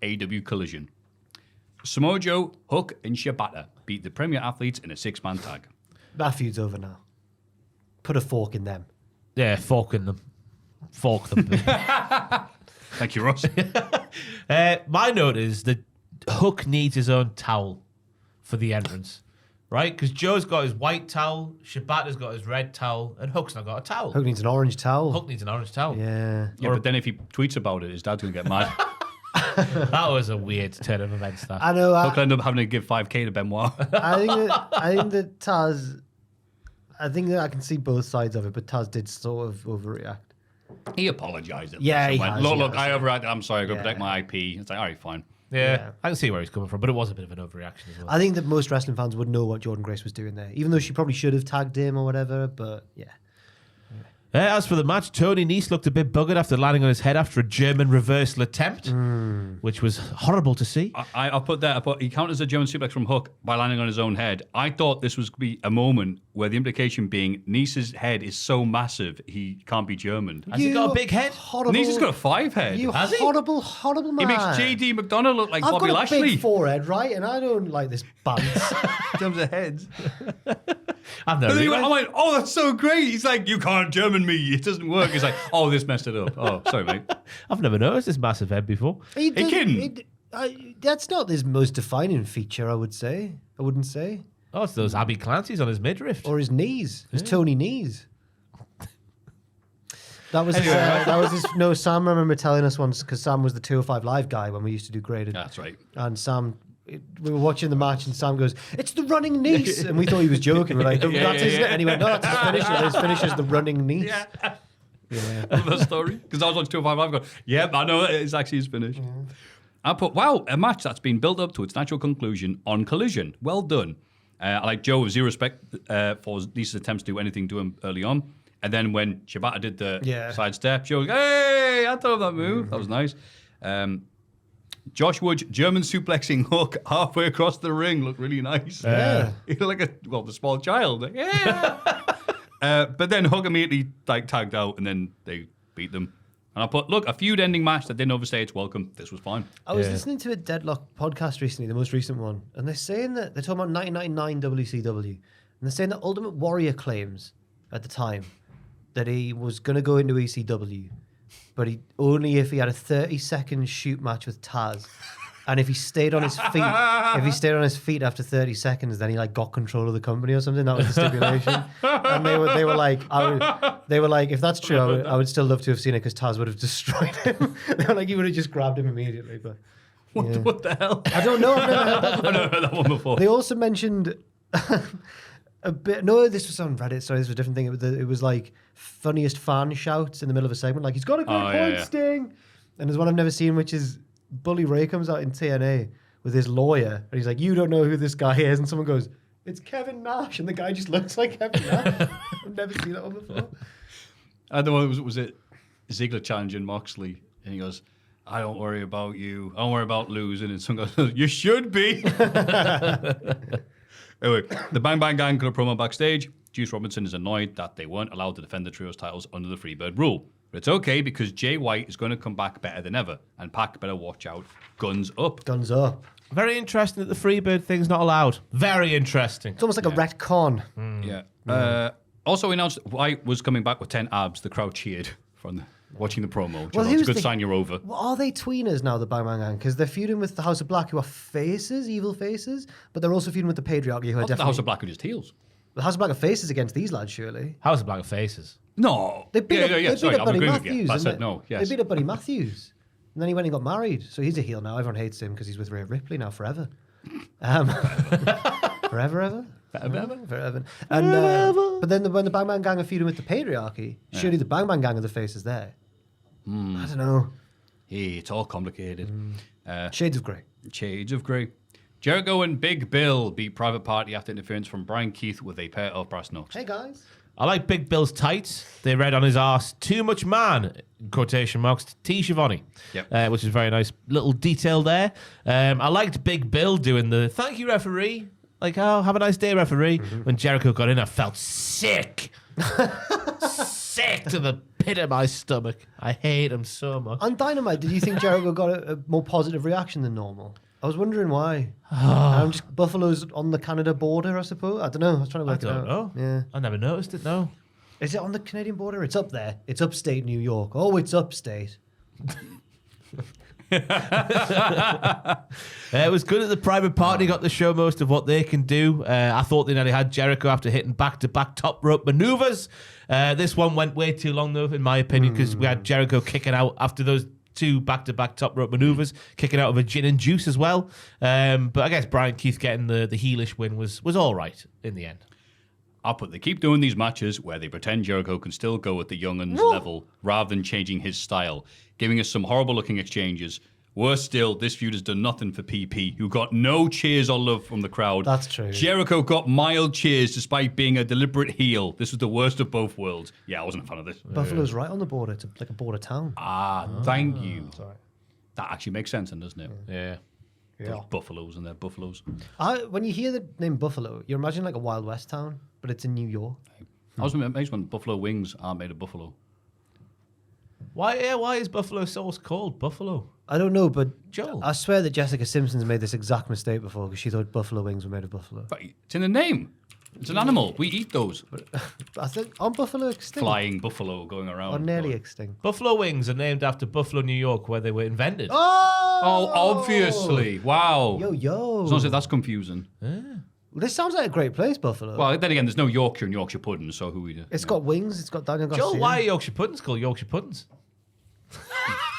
AEW Collision. Samoa Joe, Hook, and Shibata beat the Premier Athletes in a 6-man tag. That feud's over now. Put a fork in them. Yeah, forking them. Fork them. Thank you, Ross. My note is that Hook needs his own towel for the entrance, right? Because Joe's got his white towel, Shibata's got his red towel, and Hook's not got a towel. Hook needs an orange towel. Hook needs an orange towle. Yeah. Yeah, but then if he tweets about it, his dad's going to get mad. That was a weird turn of events. That I know. Hook will end up having to give 5k to Benoit. I think that Taz. I think that I can see both sides of it, but Taz did sort of overreact. He apologised. Yeah, he went, has, Look, he look, has. I overreacted. I'm sorry, I got to Yeah. protect my IP. It's like, all right, fine. yeah, I can see where he's coming from, but it was a bit of an overreaction as well. I think that most wrestling fans would know what Jordan Grace was doing there, even though she probably should have tagged him or whatever. But yeah. As for the match, Tony Nese looked a bit buggered after landing on his head after a German reversal attempt, which was horrible to see. I'll put that. He counters a German suplex from Hook by landing on his own head. I thought this was going to be a moment where the implication being Nice's head is so massive he can't be German. Has he got a big head? Horrible. Nice has got a 5 head. You Has he? horrible, horrible man. He makes JD McDonough look like I've Bobby got a Lashley. big forehead, right? And I don't like this bounce. in terms of heads. I've never And then he realised. went, I'm like, oh, that's so great. He's like, you can't German me. It doesn't work. He's like, oh, this messed it up. Oh, sorry, mate. I've never noticed this massive head before. He did- kidding? that's not his most defining feature, I would say. I wouldn't say. Oh, it's those Abby Clancy's on his midriff. Or his knees. His Tony knees. That was his. No, Sam, I remember telling us once, because Sam was the 205 Live guy when we used to do graded. That's right. And Sam, we were watching the match, and Sam goes, "It's the running niece," and we thought he was joking. We're like, "That's isn't it?" And he went, "No, that's his finisher. His finisher's the running niece." Yeah. Love that story. Because I was on 205 going, yep, I know it's actually his finish. I put, wow, a match that's been built up to its natural conclusion on Collision. Well done. I like Joe with zero respect for Lisa's attempts to do anything to him early on. And then when Shibata did the side step, Joe was, hey, I thought of that move. That was nice. Josh Wood's German suplexing Hook halfway across the ring looked really nice. Yeah. He looked like the small child. Like, yeah. But then Hook immediately tagged out, and then they beat them. And I put, look, a feud-ending match that didn't overstay its welcome. This was fine. I was listening to a Deadlock podcast recently, the most recent one, and they're saying that they're talking about 1999 WCW, and they're saying that Ultimate Warrior claims at the time that he was going to go into ECW, but only if he had a 30-second shoot match with Taz. And if he stayed on his feet, after 30 seconds, then he got control of the company or something. That was the stipulation. And they were like, if that's true, I would still love to have seen it because Taz would have destroyed him. They were like, he would have just grabbed him immediately. But What the hell? I don't know. I've never heard that. I've never heard that one before. They also mentioned a bit. No, this was on Reddit. Sorry, this was a different thing. It was like funniest fan shouts in the middle of a segment. Like, he's got a good point, Sting. And there's one I've never seen, which is Bully Ray comes out in TNA with his lawyer, and he's like, "You don't know who this guy is," and someone goes, "It's Kevin Nash," and the guy just looks like Kevin Nash. I've never seen that one before. I don't know. Was it Ziggler challenging Moxley, and he goes, I don't worry about you. I don't worry about losing. And someone goes, you should be. Anyway, the Bang Bang Gang got a promo backstage. Juice Robinson is annoyed that they weren't allowed to defend the trios titles under the Freebird rule. But it's okay because Jay White is going to come back better than ever. And Pac better watch out. Guns up. Guns up. Very interesting that the Freebird thing's not allowed. Very interesting. It's almost like a retcon. Yeah. Also announced White was coming back with 10 abs. The crowd cheered from watching the promo. Well, it's a good sign you're over. Well, are they tweeners now, the Bang Bang Gang? Because they're feuding with the House of Black, who are faces, evil faces, but they're also feuding with the Patriarchy, who are definitely... The House of Black are just heels. The House of Black are faces against these lads, surely. House of Black are faces. No. They beat up Buddy Matthews. I said no, yes. They beat up Buddy Matthews. And then he went and got married. So he's a heel now. Everyone hates him because he's with Rhea Ripley now forever. Forever, ever? Forever. And, but then when the Bang Bang Gang are feuding with the Patriarchy, surely the Bang Bang Gang are the faces there. I don't know. Hey, it's all complicated. Shades of Grey. Shades of Grey. Jericho and Big Bill beat Private Party after interference from Brian Keith with a pair of brass knucks. Hey, guys. I like Big Bill's tights. They read on his arse, too much man, in quotation marks, T. Schiavone, which is a very nice little detail there. I liked Big Bill doing the thank you, referee. Like, oh, have a nice day, referee. When Jericho got in, I felt sick. Sick to the pit of my stomach. I hate him so much. On Dynamite, did you think Jericho got a more positive reaction than normal? I was wondering why. Just Buffalo's on the Canada border, I suppose. I don't know. I was trying to work it out. I don't know. Yeah. I never noticed it, no. Is it on the Canadian border? It's up there. It's upstate New York. Oh, it's upstate. It was good that the Private Party got to show most of what they can do. I thought they nearly had Jericho after hitting back-to-back top rope maneuvers. This one went way too long, though, in my opinion, because we had Jericho kicking out after those two back-to-back top rope maneuvers, kicking out of a gin and juice as well. But I guess Brian Keith getting the heelish win was all right in the end. They keep doing these matches where they pretend Jericho can still go at the younguns level rather than changing his style, giving us some horrible-looking exchanges. Worse still, this feud has done nothing for PP, who got no cheers or love from the crowd. That's true. Jericho got mild cheers despite being a deliberate heel. This was the worst of both worlds. Yeah, I wasn't a fan of this. Buffalo's right on the border. It's like a border town. Thank you. Sorry. That actually makes sense, then, doesn't it? Yeah. There's buffaloes and they're buffaloes. When you hear the name Buffalo, you imagine like a Wild West town, but it's in New York. I was amazed when buffalo wings aren't made of buffalo. Why is Buffalo sauce called Buffalo? I don't know, but Joel. I swear that Jessica Simpson's made this exact mistake before because she thought buffalo wings were made of buffalo. But it's in the name. It's an animal. We eat those. I think on buffalo extinct. Flying buffalo going around. Or nearly extinct. Buffalo wings are named after Buffalo, New York, where they were invented. Oh, obviously. Wow. Yo. It's not as if that's confusing. This sounds like a great place, Buffalo. Well, then again, there's no Yorkshire and Yorkshire pudding, so who we do? It's got wings. It's got Daniel Garcia. Joel, why are Yorkshire puddings called Yorkshire puddings?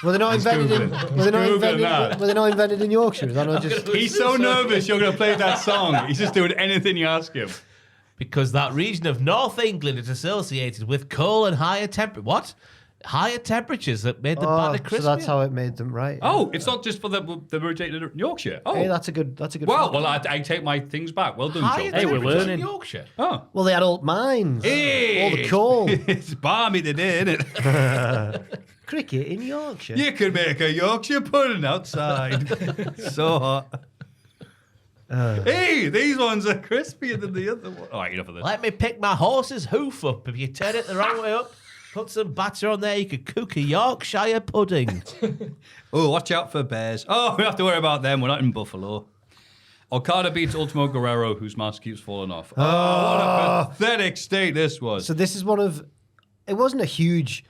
Were they not invented in? Were they not invented in Yorkshire? Is that not just? He's so nervous you're going to play that song. He's just doing anything you ask him. Because that region of North England is associated with cold and higher temperatures that made the batter crispy. So that's how it made them right. Oh, it's not just for the originated in Yorkshire. Oh, hey, that's a good. Well, I take my things back. Well done, higher Joe. Hey, we're temperatures learning. in Yorkshire. Oh, Well, they had old mines. hey, All the coal. It's balmy today, isn't it? Cricket in Yorkshire. You can make a Yorkshire pudding outside. So hot. Hey, these ones are crispier than the other one. All right, enough of this. Let me pick my horse's hoof up. If you turn it the wrong way up, put some batter on there, you could cook a Yorkshire pudding. Oh, watch out for bears. Oh, we don't have to worry about them. We're not in Buffalo. Okada beats Ultimo Guerrero, whose mask keeps falling off. Oh, what a pathetic state this was. So this is one of. It wasn't a huge,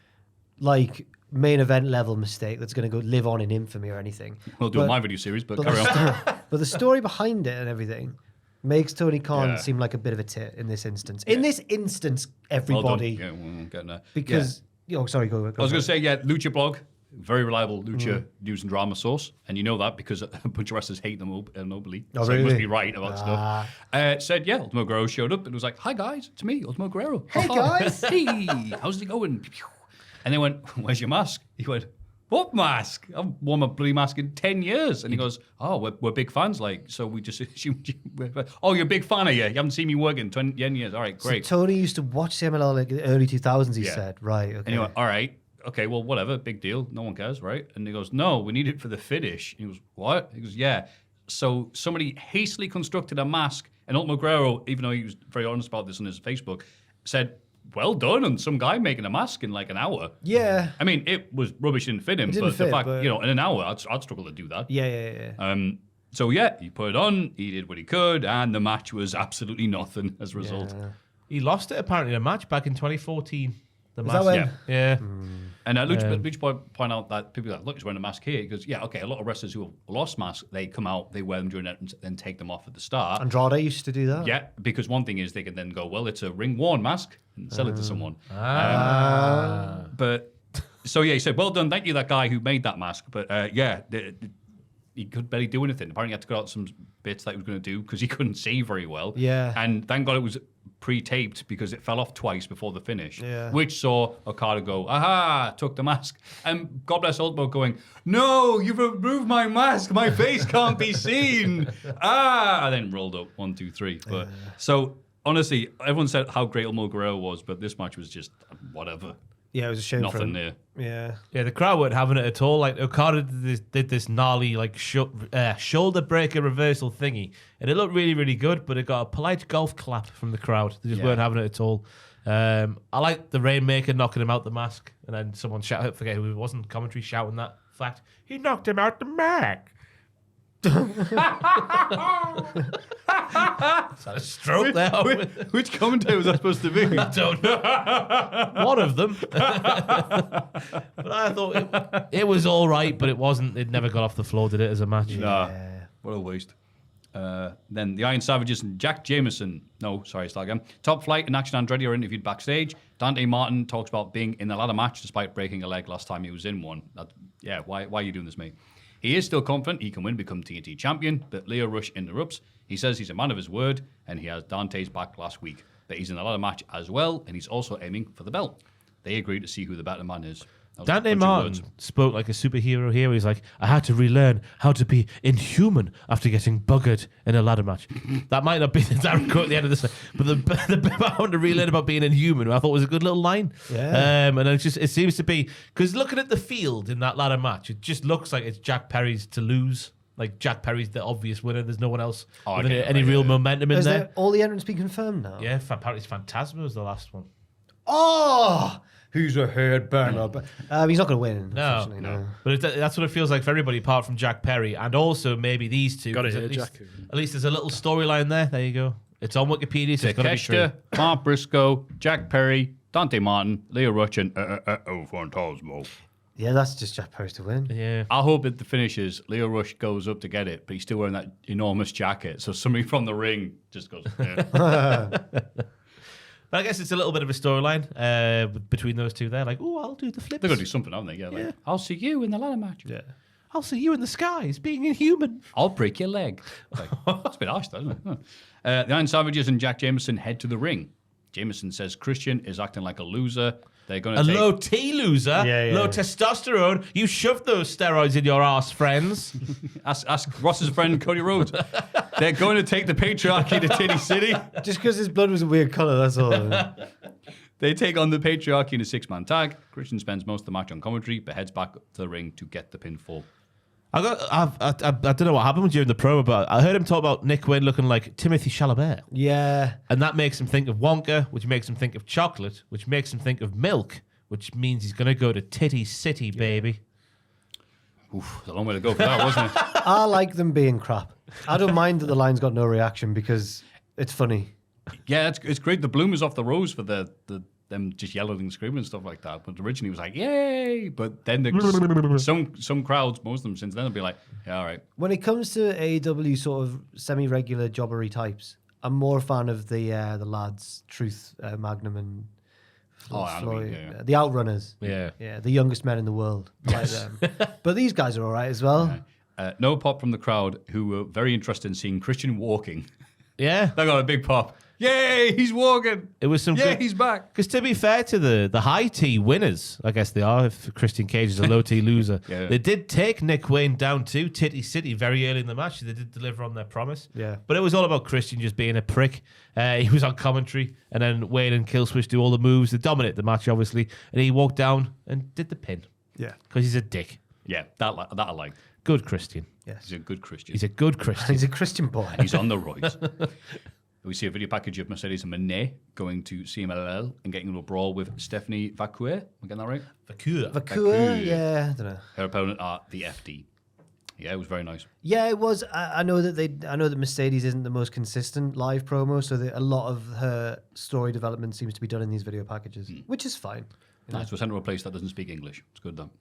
like, main event level mistake that's going to go live on in infamy or anything. We'll do my video series, but carry on. But the story behind it and everything makes Tony Khan seem like a bit of a tit in this instance. In this instance, everybody. Well done. Yeah, we're getting there. Because, sorry, go. I was going to say, Lucha Blog, very reliable Lucha news and drama source. And you know that because a bunch of wrestlers hate them nobly. Oh, so really? he must be right about stuff. Said, Ultimo Guerrero showed up and was like, hi guys, it's me, Ultimo Guerrero. Hey, guys. Hey, how's it going? And they went, where's your mask? He went, what mask? I've worn my bloody mask in 10 years. And he goes, oh, we're big fans. Like, so we just assumed oh, you're a big fan, are you? You haven't seen me work in 10 years. All right, great. So Tony used to watch CMLL like in the early 2000s, he said. Right, okay. And he went, all right, okay, well, whatever, big deal. No one cares, right? And he goes, no, we need it for the finish. He goes, what? He goes, yeah. So somebody hastily constructed a mask, and Ultimo Guerrero, even though he was very honest about this on his Facebook, said, well done, and some guy making a mask in like an hour. Yeah. I mean, it was rubbish, didn't fit him, It didn't but fit, the fact, but- you know, in an hour, I'd struggle to do that. Yeah. So yeah, he put it on, he did what he could, and the match was absolutely nothing as a result. He lost it apparently in a match back in 2014. The Was mask. that when? Yeah. And Lucha Boy point out that people are like, look, he's wearing a mask here. He goes, yeah, okay, a lot of wrestlers who have lost masks, they come out, they wear them during it, and then take them off at the start. Andrade used to do that. Yeah, because one thing is they can then go, well, it's a ring-worn mask, and sell it to someone. But, so yeah, he said, well done, thank you, that guy who made that mask. But he could barely do anything. Apparently he had to cut out some bits that he was going to do because he couldn't see very well. Yeah. And thank God it was pre-taped because it fell off twice before the finish, Yeah. which saw Okada go, aha, took the mask. And God bless Ultimo going, no, you've removed my mask. My face can't be seen. And then rolled up 1, 2, 3. But so honestly, everyone said how great Ultimo Guerrero was, but this match was just whatever. Yeah, it was a shame for Nothing him. there. Yeah. Yeah, the crowd weren't having it at all. Like Okada did this gnarly like shoulder breaker reversal thingy, and it looked really, really good. But it got a polite golf clap from the crowd. They just weren't having it at all. I like the Rainmaker knocking him out the mask, and then someone shouted, I forget who it wasn't, commentary shouting that fact. He knocked him out the mask. Is that a stroke there? Which commentator was that supposed to be? I don't know. One of them. But I thought it was all right, but it wasn't. It never got off the floor, did it, as a match? Nah, what a waste. Then the Iron Savages and Jack Jameson. No, sorry, start again. Top Flight and Action Andretti are interviewed backstage. Dante Martin talks about being in the ladder match despite breaking a leg last time he was in one. Why are you doing this, mate? He is still confident he can win, become TNT champion, but Leo Rush interrupts. He says he's a man of his word, and he has Dante's back last week. But he's in a ladder match as well, and he's also aiming for the belt. They agree to see who the better man is. That was a Dante bunch of Martin words. spoke like a superhero here. He's like, I had to relearn how to be inhuman after getting buggered in a ladder match. That might not be the direct quote at the end of this, but the bit I want to relearn about being inhuman, I thought was a good little line. Yeah. And it seems to be, because looking at the field in that ladder match, it just looks like it's Jack Perry's to lose. Like Jack Perry's the obvious winner. There's no one else with any real momentum in Has there. all the entrants been confirmed now? Yeah, apparently Phantasma was the last one. Oh! Who's a herd burner? He's not going to win. No, unfortunately, no. But that's what it feels like for everybody apart from Jack Perry and also maybe these two. Got it 'cause here, at least, Jack. At least there's a little storyline there. There you go. It's on Wikipedia, so it's got to be true. Takeshita, Mark Briscoe, Jack Perry, Dante Martin, Leo Rush, and Phantasmo. Yeah, that's just Jack Perry to win. Yeah. I hope at the finishes, Leo Rush goes up to get it, but he's still wearing that enormous jacket. So somebody from the ring just goes, yeah. But I guess it's a little bit of a storyline between those two there. Like, oh, I'll do the flips. They're going to do something, haven't they? Yeah, like, I'll see you in the ladder match. Yeah. I'll see you in the skies being inhuman. I'll break your leg. Like, that's a bit harsh, isn't it? Huh. The Iron Savages and Jack Jameson head to the ring. Jameson says Christian is acting like a loser. They're going to take... low T loser, low testosterone. You shoved those steroids in your ass, friends. Ask Ross's friend Cody Rhodes. They're going to take the patriarchy to Titty City. Just because his blood was a weird colour, that's all. They take on the patriarchy in a 6-man tag. Christian spends most of the match on commentary, but heads back to the ring to get the pinfall. I don't know what happened during the promo, but I heard him talk about Nick Wayne looking like Timothy Chalamet. Yeah. And that makes him think of Wonka, which makes him think of chocolate, which makes him think of milk, which means he's going to go to Titty City, baby. Oof, it's a long way to go for that, wasn't it? I like them being crap. I don't mind that the line's got no reaction because it's funny. Yeah, it's great. The bloom is off the rose for them just yelling and screaming and stuff like that. But originally it was like, yay! But then some crowds, most of them since then, will be like, yeah, all right. When it comes to AEW sort of semi-regular jobbery types, I'm more a fan of the lads, Truth, Magnum, and Floyd, yeah. The Outrunners. Yeah. Yeah, the youngest men in the world. Like them. But these guys are all right as well. No pop from the crowd, who were very interested in seeing Christian walking. Yeah. That got a big pop. Yay, he's walking. It was some Yeah, good... he's back. Because to be fair to the high T winners, I guess they are, if Christian Cage is a low T loser, Yeah. they did take Nick Wayne down to Titty City very early in the match. They did deliver on their promise. Yeah. But it was all about Christian just being a prick. He was on commentary, and then Wayne and Killswitch do all the moves. They dominate the match, obviously, and he walked down and did the pin. Yeah. Because he's a dick. Yeah, that I like. Good Christian. Yes. He's a good Christian. He's a good Christian. He's a Christian boy. He's on the right. We see a video package of Mercedes and Monet going to CMLL and getting into a brawl with Stephanie Vaquer. Am I getting that right? Vaquer, yeah, I don't know. Her opponent are the FD. Yeah, it was very nice. Yeah, it was. I know that Mercedes isn't the most consistent live promo, so that a lot of her story development seems to be done in these video packages, which is fine. Nice. We're sent to a place that doesn't speak English. It's good, then.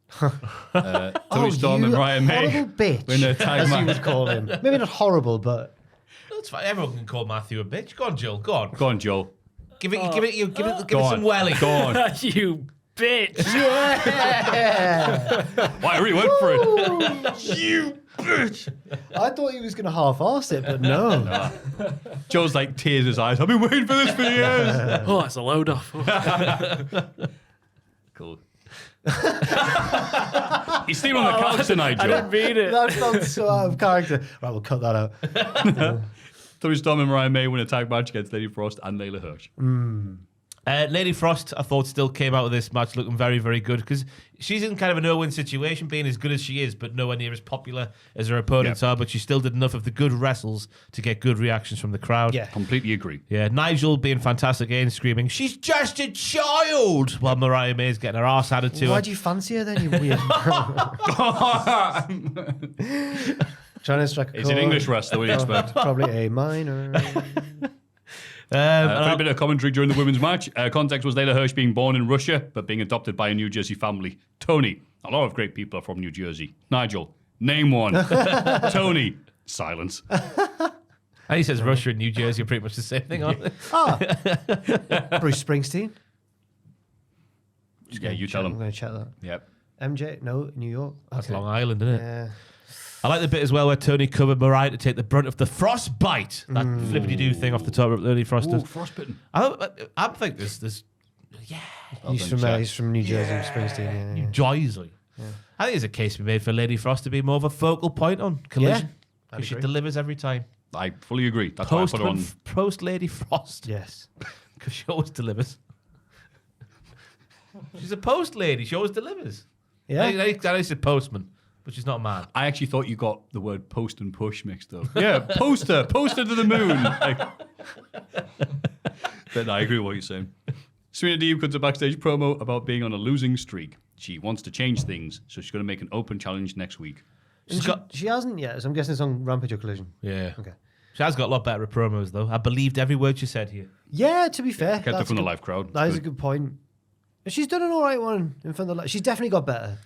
Tony Storm you and Ryan May. horrible bitch, Win a tag as you match. would call him. Maybe not horrible, but That's fine. Everyone can call Maffew a bitch. Go on, Joel. Go on. Go on, Joe. Give it Go on. some welly. Go on. You bitch. Why, I really went for it. You bitch. I thought he was going to half-arse it, but no. Joe's like tears in his eyes. I've been waiting for this for years. Oh, that's a load off. Cool. He's still on the couch tonight, I Joe. didn't read it. That felt so out of character. Right, we'll cut that out. Tony Storm and Ryan May win a tag match against Lady Frost and Layla Hirsch. Lady Frost, I thought, still came out of this match looking very, very good because she's in kind of a no-win situation, being as good as she is, but nowhere near as popular as her opponents are. But she still did enough of the good wrestles to get good reactions from the crowd. Yeah. Completely agree. Yeah, Nigel being fantastic again, screaming, "She's just a child!" while Mariah May's getting her ass handed to Why her. do you fancy her then, you weird Trying to strike a It's an chord. English wrestler, what do you expect? Probably A minor. A bit of commentary during the women's match. Context was Layla Hirsch being born in Russia, but being adopted by a New Jersey family. Tony, a lot of great people are from New Jersey. Nigel, name one. Tony, silence. And he says Russia and New Jersey are pretty much the same thing, aren't they? Bruce Springsteen. Yeah, you tell I'm him. going to check that. Yep. MJ? No, New York. That's Okay. Long Island, isn't it? Yeah. I like the bit as well where Tony covered Mariah to take the brunt of the frostbite. That flippity-doo thing off the top of Lady Frost. Ooh, frostbitten. I think there's He's from New Jersey, Springsteen. Yeah. Jersey. I think there's a case to be made for Lady Frost to be more of a focal point on Collision. I'd Because she agree. delivers every time. I fully agree. That's why I put her on. Post Lady Frost. Yes. Because she always delivers. She's a post lady. She always delivers. Yeah. I know she's a postman, but she's not a man. I actually thought you got the word post and push mixed up. Yeah, poster to the moon. Like, but no, I agree with what you're saying. Serena Deeb cuts a backstage promo about being on a losing streak. She wants to change things, so she's going to make an open challenge next week. She hasn't yet, so I'm guessing it's on Rampage or Collision. Yeah. Okay. She has got a lot better at promos, though. I believed every word she said here. Yeah, to be fair. Kept her from the live crowd. That is a good point. But she's done an all right one in front of the... She's definitely got better.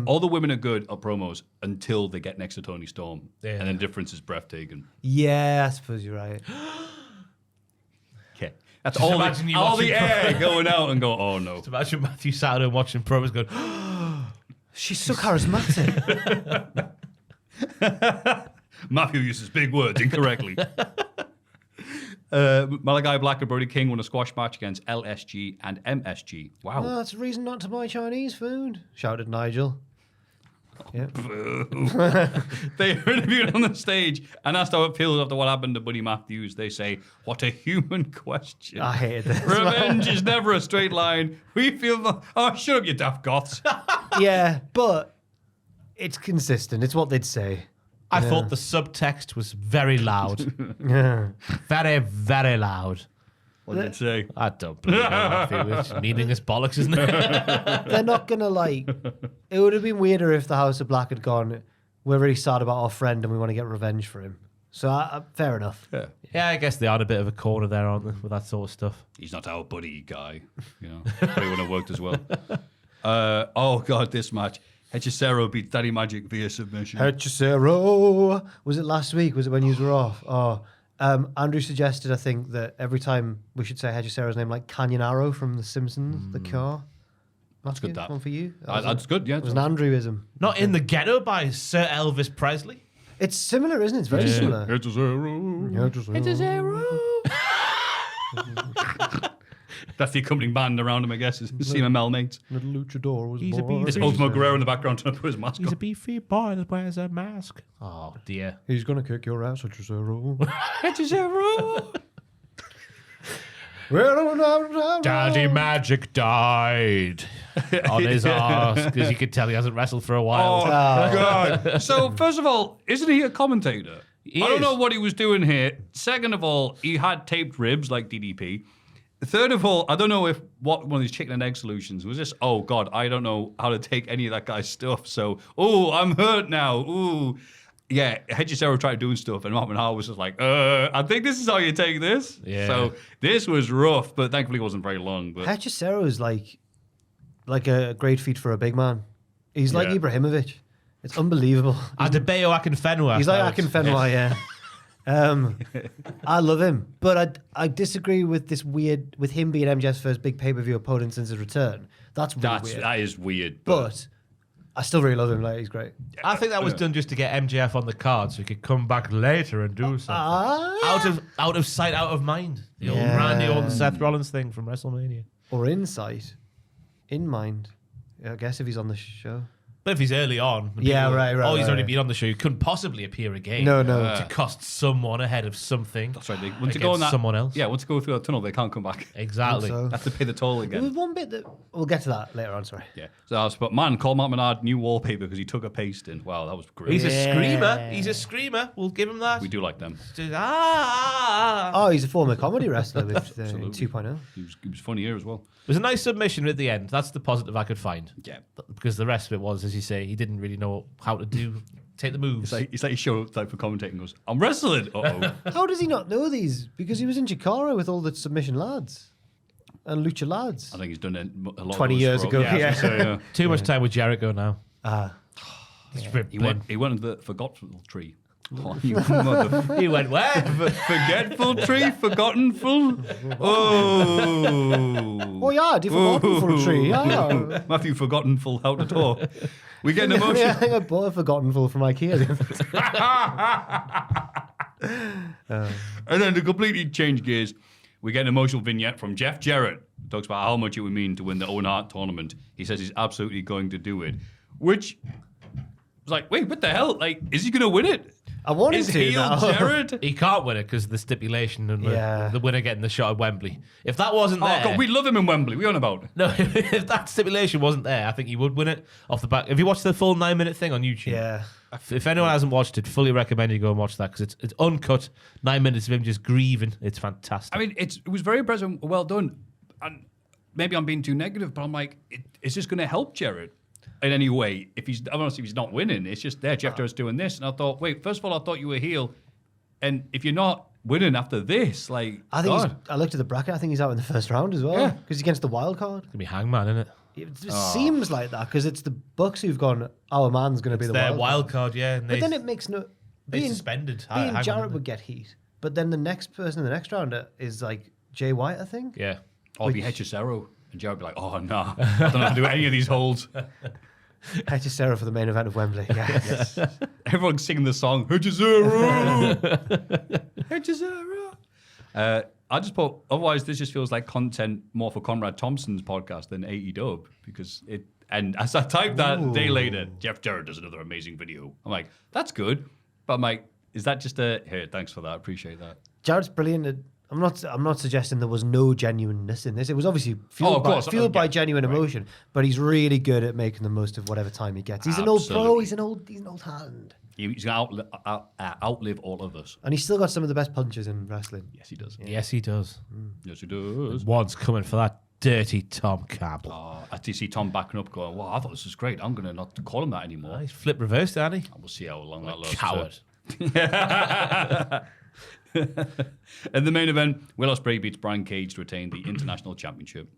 All the women are good at promos until they get next to Tony Storm. Yeah. And then the difference is breathtaking. Yeah, I suppose you're right. Okay. That's Just all imagine the, you all the watching air going out and go, oh no. Imagine Matthew sat there watching promos going, She's so charismatic. Maffew uses big words incorrectly. Malachi Black and Brody King won a squash match against LSG and MSG. Wow. Oh, that's a reason not to buy Chinese food, shouted Nigel. Yeah. They are interviewed on the stage and asked how it feels after what happened to Buddy Matthews. They say, what a human question. I hated this. Revenge is never a straight line. We feel... Oh, shut up, you daft goths. Yeah, but it's consistent. It's what they'd say. I thought the subtext was very loud. Yeah. Very, very loud. What did it say? I don't believe it, Matthew. It's meaningless bollocks, isn't it? They're not going to like... It would have been weirder if the House of Black had gone, we're really sad about our friend and we want to get revenge for him. So fair enough. Yeah. Yeah, I guess they are in a bit of a corner there, aren't they, with that sort of stuff. He's not our buddy guy. You know, probably wouldn't have worked as well. Oh, God, this match. Hechicero beat Daddy Magic via submission. Hechicero. Was it last week? Was it when you were off? Oh, Andrew suggested, I think, that every time we should say Hechicero's name like Canyon Arrow from The Simpsons, the car. That's good, that. One for you. That's good, yeah. It was an Andrewism. Not in the ghetto by Sir Elvis Presley. It's similar, isn't it? It's very similar. It's a zero. It's a zero. That's the accompanying band around him, I guess. Is CMML mates. Little luchador was He's a born. beast. There's Ultimo Guerrero in the background trying to put his mask He's on. a beefy boy that wears a mask. Oh, dear. He's gonna kick your ass, it's a zero. It's a zero. Daddy Magic died on his arse because you could tell he hasn't wrestled for a while. Oh, God. So, first of all, isn't he a commentator? He I don't is. know what he was doing here. Second of all, he had taped ribs like DDP. Third of all, I don't know if one of these chicken and egg solutions was this. Oh, God, I don't know how to take any of that guy's stuff. So, I'm hurt now. Ooh. Yeah, Hedgesero tried doing stuff, and Mark Manhar was just like, I think this is how you take this. Yeah. So this was rough, but thankfully it wasn't very long. But Hechicero is like a great feat for a big man. He's like Yeah. Ibrahimovic. It's unbelievable. Adebayo Akinfenwa. He's like Akinfenwa, yeah. I love him, but I disagree with him being MJF's first big pay-per-view opponent since his return. That's really weird. that is weird. But I still really love him. Like, he's great. I think that was done just to get MJF on the card so he could come back later and do something. Out of sight, out of mind. The old Randy Orton, Seth Rollins thing from WrestleMania. Or insight, in mind. I guess if he's on the show. But if he's early on, and Yeah, people- right, he's already right. been on the show. He couldn't possibly appear again. No. To cost someone ahead of something. That's right. Once Once you go on that, someone else. Yeah, once you go through that tunnel, they can't come back. Exactly. Also. They have to pay the toll There again. was one bit that we'll get to that later on. Sorry. Yeah. But man, call Mark Menard new wallpaper because he took a paste in. Wow, that was great. He's a Yeah. screamer. He's a screamer. We'll give him that. We do like them. Just, ah. Oh, he's a former comedy wrestler with Absolutely. 2.0. He was funny here as well. It was a nice submission at the end. That's the positive I could find. Yeah. Because the rest of it was, as you say, he didn't really know how to take the moves. It's like he showed up for commentating and goes, I'm wrestling. Uh-oh. How does he not know these? Because he was in Chikara with all the submission lads and lucha lads. I think he's done it a lot 20 of those years for- ago, I was yeah. gonna say, yeah. Too much time with Jericho now. He went into the forgetful tree. Oh, you mother... He went where? Forgetful tree? Forgottenful? Oh. Oh yeah, the forgotten full tree. Yeah. Maffew Forgottenful how to talk. We get an Yeah, I emotion. think I bought a forgotten full from IKEA. And then to completely change gears, we get an emotional vignette from Jeff Jarrett. He talks about how much it would mean to win the Owen Hart tournament. He says he's absolutely going to do it. Which was like, wait, what the hell? Like, is he going to win it? I want him Is to heel now. Jarrett? He can't win it because of the stipulation and Yeah. the winner getting the shot at Wembley. If that wasn't Oh, there, God, we love him in Wembley. We on about. no, if that stipulation wasn't there, I think he would win it off the back. Have you watched the full 9-minute thing on YouTube? Yeah. If anyone hasn't watched it, fully recommend you go and watch that because it's uncut. 9 minutes of him just grieving. It's fantastic. I mean, it was very impressive, well done. And maybe I'm being too negative, but I'm like, is this going to help Jarrett in any way? If he's not winning, it's just there. Jeff Jarrett's doing this, and I thought, wait, first of all, I thought you were heel, and if you're not winning after this, like, I think God. I looked at the bracket. I think he's out in the first round as well. Yeah. Because he's against the wild card. It's gonna be Hangman, isn't it? It seems like that because it's the Bucks who've gone. Our man's going to be the Their wild wild card, yeah. And But then it makes no. they Being, suspended. being Hangman, Jarrett didn't would get heat, but then the next person in the next round is like Jay White, I think. they? Yeah. Or be Hechicero, and Jarrett would be like, oh, no, I don't know how to do any of these holds. Hechicero for the main event of Wembley. Yes. Everyone's singing the song, Hechicero! Hechicero! I just put, otherwise this just feels like content more for Conrad Thompson's podcast than AEW, because and as I typed that a day later, Jeff Jarrett does another amazing video. I'm like, that's good. But I'm like, is that just here, thanks for that, appreciate that. Jarrett's brilliant. I'm not suggesting there was no genuineness in this. It was obviously fueled, of course. by Yeah, genuine emotion, but he's really good at making the most of whatever time he gets. He's an old pro. Absolutely. He's an old hand, He's going to outlive all of us. and he's still got some of the best punches in wrestling. Yes, he does. Yes, he does. Yes, he does. One's coming for that dirty Tom Campbell. I see Tom backing up going, wow, I thought this was great. I'm going to not call him that anymore. He's flip reversed, hasn't he? We'll see how long that lasts. Coward. In the main event, Will Ospreay beats Brian Cage to retain the International Championship.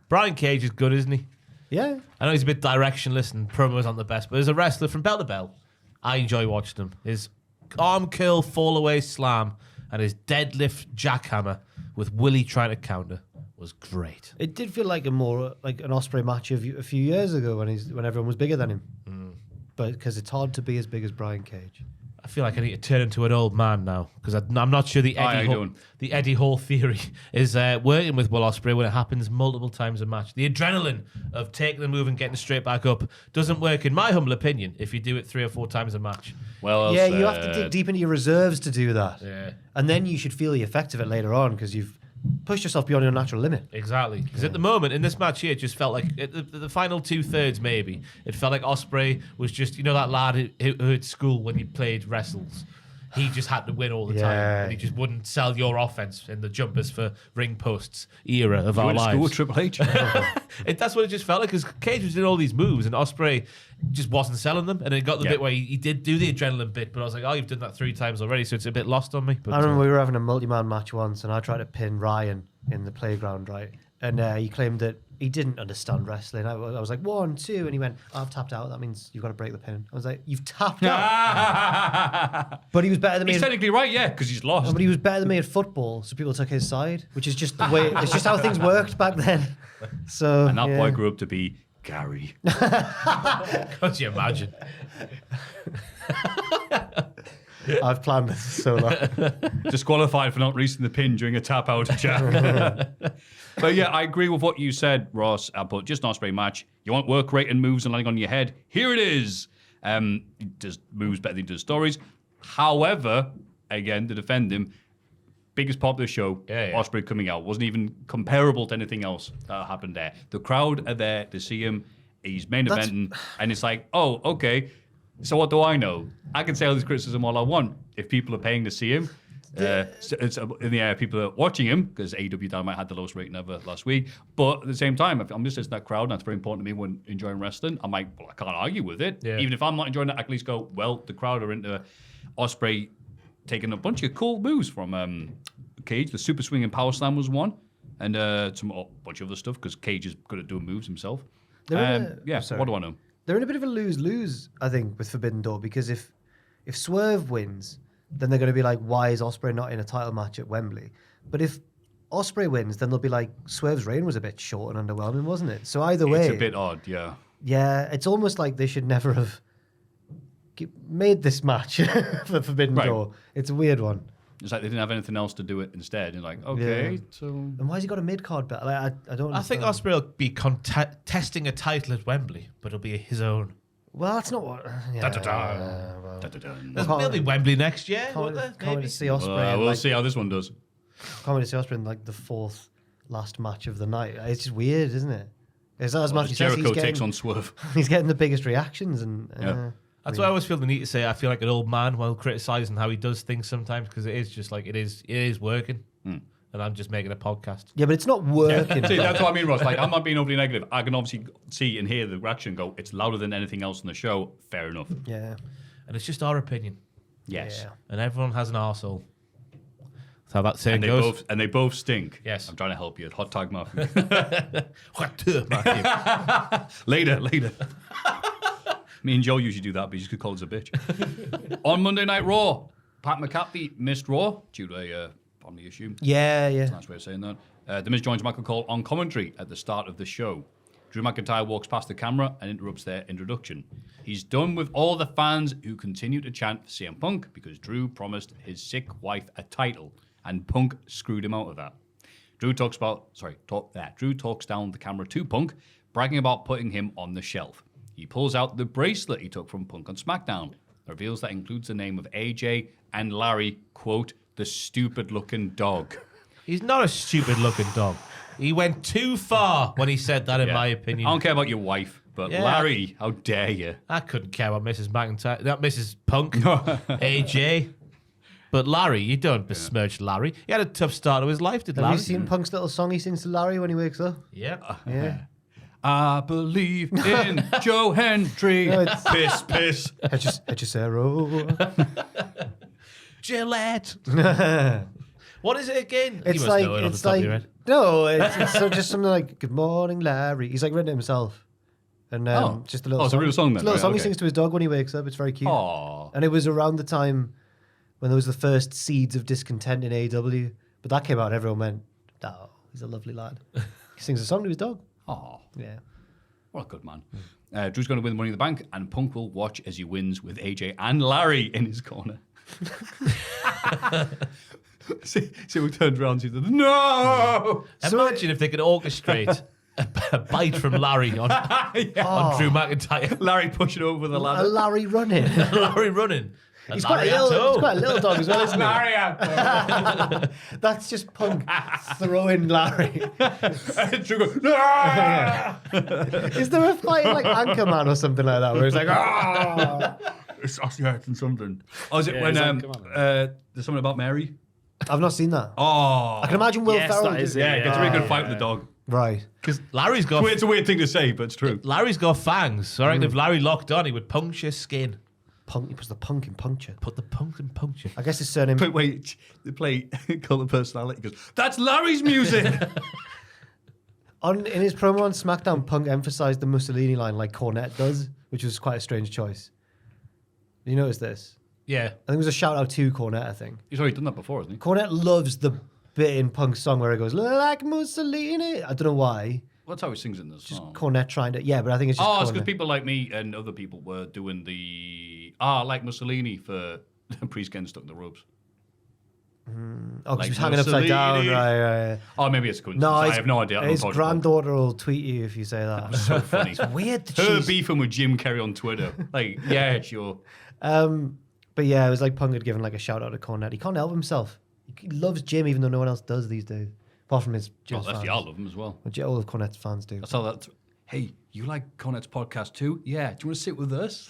Brian Cage is good, isn't he? Yeah, I know he's a bit directionless and promos aren't the best, but as a wrestler from bell to bell, I enjoy watching him. His arm curl fall away slam and his deadlift jackhammer with Willie trying to counter was great. it did feel like like an Ospreay match a few years ago when everyone was bigger than him. But because it's hard to be as big as Brian Cage. feel like I need to turn into an old man now because I'm not sure the Eddie Hall theory is working with Will Ospreay when it happens multiple times a match. The adrenaline of taking the move and getting straight back up doesn't work, in my humble opinion, if you do it 3 or 4 times a match. Well, yeah, you have to dig deep into your reserves to do that. Yeah. And then you should feel the effect of it later on because you've pushed yourself beyond your natural limit. Exactly. Because at the moment, in this match here, it just felt like the final 2/3 maybe, it felt like Ospreay was just, that lad who at school when he played wrestles. He just had to win all the time. And he just wouldn't sell your offense in the jumpers for ring posts era of our lives. School Triple H. That's what it just felt like, because Cage was doing all these moves and Ospreay just wasn't selling them. And it got the bit where he did do the adrenaline bit, but I was like, you've done that 3 times already, so it's a bit lost on me. But, I remember we were having a multi-man match once and I tried to pin Ryan in the playground, right? And he claimed that he didn't understand wrestling. I was like, 1, 2, and he went, I've tapped out. That means you've got to break the pin. I was like, you've tapped out? But he was better than me. He's technically right, yeah, because he's lost. But he was better than me at football, so people took his side, which is just the way. It's just how things worked back then. So And that boy grew up to be Gary. can't you imagine? I've planned this so long. Disqualified for not reaching the pin during a tap out chat. But yeah, I agree with what you said, Ross. But just an Ospreay match. You want work rate and moves and landing on your head? Here it is. He does moves better than he does stories. However, again, to defend him, biggest part of the show, Ospreay coming out, wasn't even comparable to anything else that happened there. The crowd are there to see him. He's main eventing, and it's like, oh, okay. So what do I know? I can say all this criticism all I want. If people are paying to see him, it's in the air, people are watching him, because AEW Dynamite had the lowest rating ever last week. But at the same time, if I'm just listening to that crowd, and that's very important to me when enjoying wrestling, I'm like, well, I can't argue with it. Yeah. Even if I'm not enjoying it, I can at least go, well, the crowd are into Ospreay taking a bunch of cool moves from Cage. The super swing and power slam was one, and a bunch of other stuff, because Cage is good at doing moves himself. What do I know? They're in a bit of a lose-lose, I think, with Forbidden Door, because if Swerve wins, then they're going to be like, why is Ospreay not in a title match at Wembley? But if Ospreay wins, then they'll be like, Swerve's reign was a bit short and underwhelming, wasn't it? So either way... It's a bit odd, yeah. Yeah, it's almost like they should never have made this match for Forbidden Door. It's a weird one. It's like they didn't have anything else to do it instead. You're like, okay, so... And why's he got a mid-card belt? Like, I don't understand. I think Ospreay will be contesting a title at Wembley, but it'll be his own. Well, that's not what... There'll be Wembley next year, won't there? Can't wait to see Ospreay. we'll see how this one does. Can't wait to see Ospreay in like the 4th last match of the night. It's just weird, isn't it? It's not as much as Jericho takes on Swerve. He's getting the biggest reactions, and That's why I always feel the need to say I feel like an old man while criticising how he does things sometimes, because it is just like it is working, and I'm just making a podcast. Yeah, but it's not working. See, that's what I mean, Ross. Like, I'm not being overly negative. I can obviously see and hear the reaction. Go, it's louder than anything else in the show. Fair enough. Yeah, and it's just our opinion. Yes, yeah. And everyone has an arsehole. That's how that saying and goes. They both stink. Yes, I'm trying to help you. Hot tag Maffew. Later. Me and Joe usually do that, but you could call us a bitch. On Monday Night Raw, Pat McAfee missed Raw due to a family issue. Yeah. That's a nice way of saying that. The Miz joins Michael Cole on commentary at the start of the show. Drew McIntyre walks past the camera and interrupts their introduction. He's done with all the fans who continue to chant for CM Punk because Drew promised his sick wife a title, and Punk screwed him out of that. Drew talks down the camera to Punk, bragging about putting him on the shelf. He pulls out the bracelet he took from Punk on SmackDown, reveals that includes the name of AJ and Larry, quote, the stupid-looking dog. He's not a stupid-looking dog. He went too far when he said that, in my opinion. I don't care about your wife, but Larry, how dare you? I couldn't care about Mrs. McIntyre, not Mrs. Punk, AJ. But Larry, you don't besmirch Larry. He had a tough start of his life, did Larry? Have you seen Punk's little song he sings to Larry when he wakes up? Yeah. Yeah. I believe in Joe Hendry. No, Piss. Hechicero. Gillette. What is it again? It's you must like know it off it's the top of like your head. no, it's so just something like "Good morning, Larry." He's like written it himself, and just a little. It's a real song then. It's a little right? song Okay. he sings to his dog when he wakes up. It's very cute. Aww. And it was around the time when there was the first seeds of discontent in AEW, but that came out and everyone went, "Oh, he's a lovely lad." He sings a song to his dog. Aww. Yeah. What a good man. Drew's going to win Money in the Bank, and Punk will watch as he wins with AJ and Larry in his corner. See, we turned around to the no. Imagine if they could orchestrate a bite from Larry on Drew McIntyre. Larry pushing over the A ladder. Larry running. Larry running. He's quite a little dog as well, isn't he? Larry out there. That's just Punk throwing Larry. Drew goes, no! Is there a fight like Anchorman or something like that where it's like, ah? It's Oscar and something. Oh, is it Yeah, when it's like, there's something about Mary? I've not seen that. Oh, I can imagine Will Yes, Ferrell. that is it. yeah, it gets a really good fight with the dog. Right. Because Larry's got It's a weird thing to say, but it's true. Larry's got fangs. So I reckon if Larry locked on, he would puncture skin. Punk. He puts the punk in puncture. Put the punk in puncture. I guess his surname. But wait, they play Cult of Personality. He goes, that's Larry's music. In his promo on SmackDown, Punk emphasized the Mussolini line like Cornette does, which was quite a strange choice. You notice this? Yeah. I think it was a shout out to Cornette, I think. He's already done that before, hasn't he? Cornette loves the bit in Punk's song where it goes, like Mussolini. I don't know why. Well, that's how he sings in the song. Cornette trying to, yeah, but I think it's just Oh, it's because Cornette. people like me and other people were doing like Mussolini for Priest getting stuck in the ropes. Oh, because like he was hanging upside down. Mussolini. Right. Oh, maybe it's a coincidence. No, I have no idea. I don't His know Dodgeball. granddaughter will tweet you if you say that. So funny. Weird that Her she's... beefing with Jim Carrey on Twitter. Like, yeah, sure. But yeah, it was like Punk had given like a shout out to Cornette. He can't help himself. He loves Jim even though no one else does these days. Apart from his Well, Jim's that's fans. the I love him as well. All of Cornette's fans do. That's how that. Hey, you like Cornette's podcast too? Yeah. Do you want to sit with us?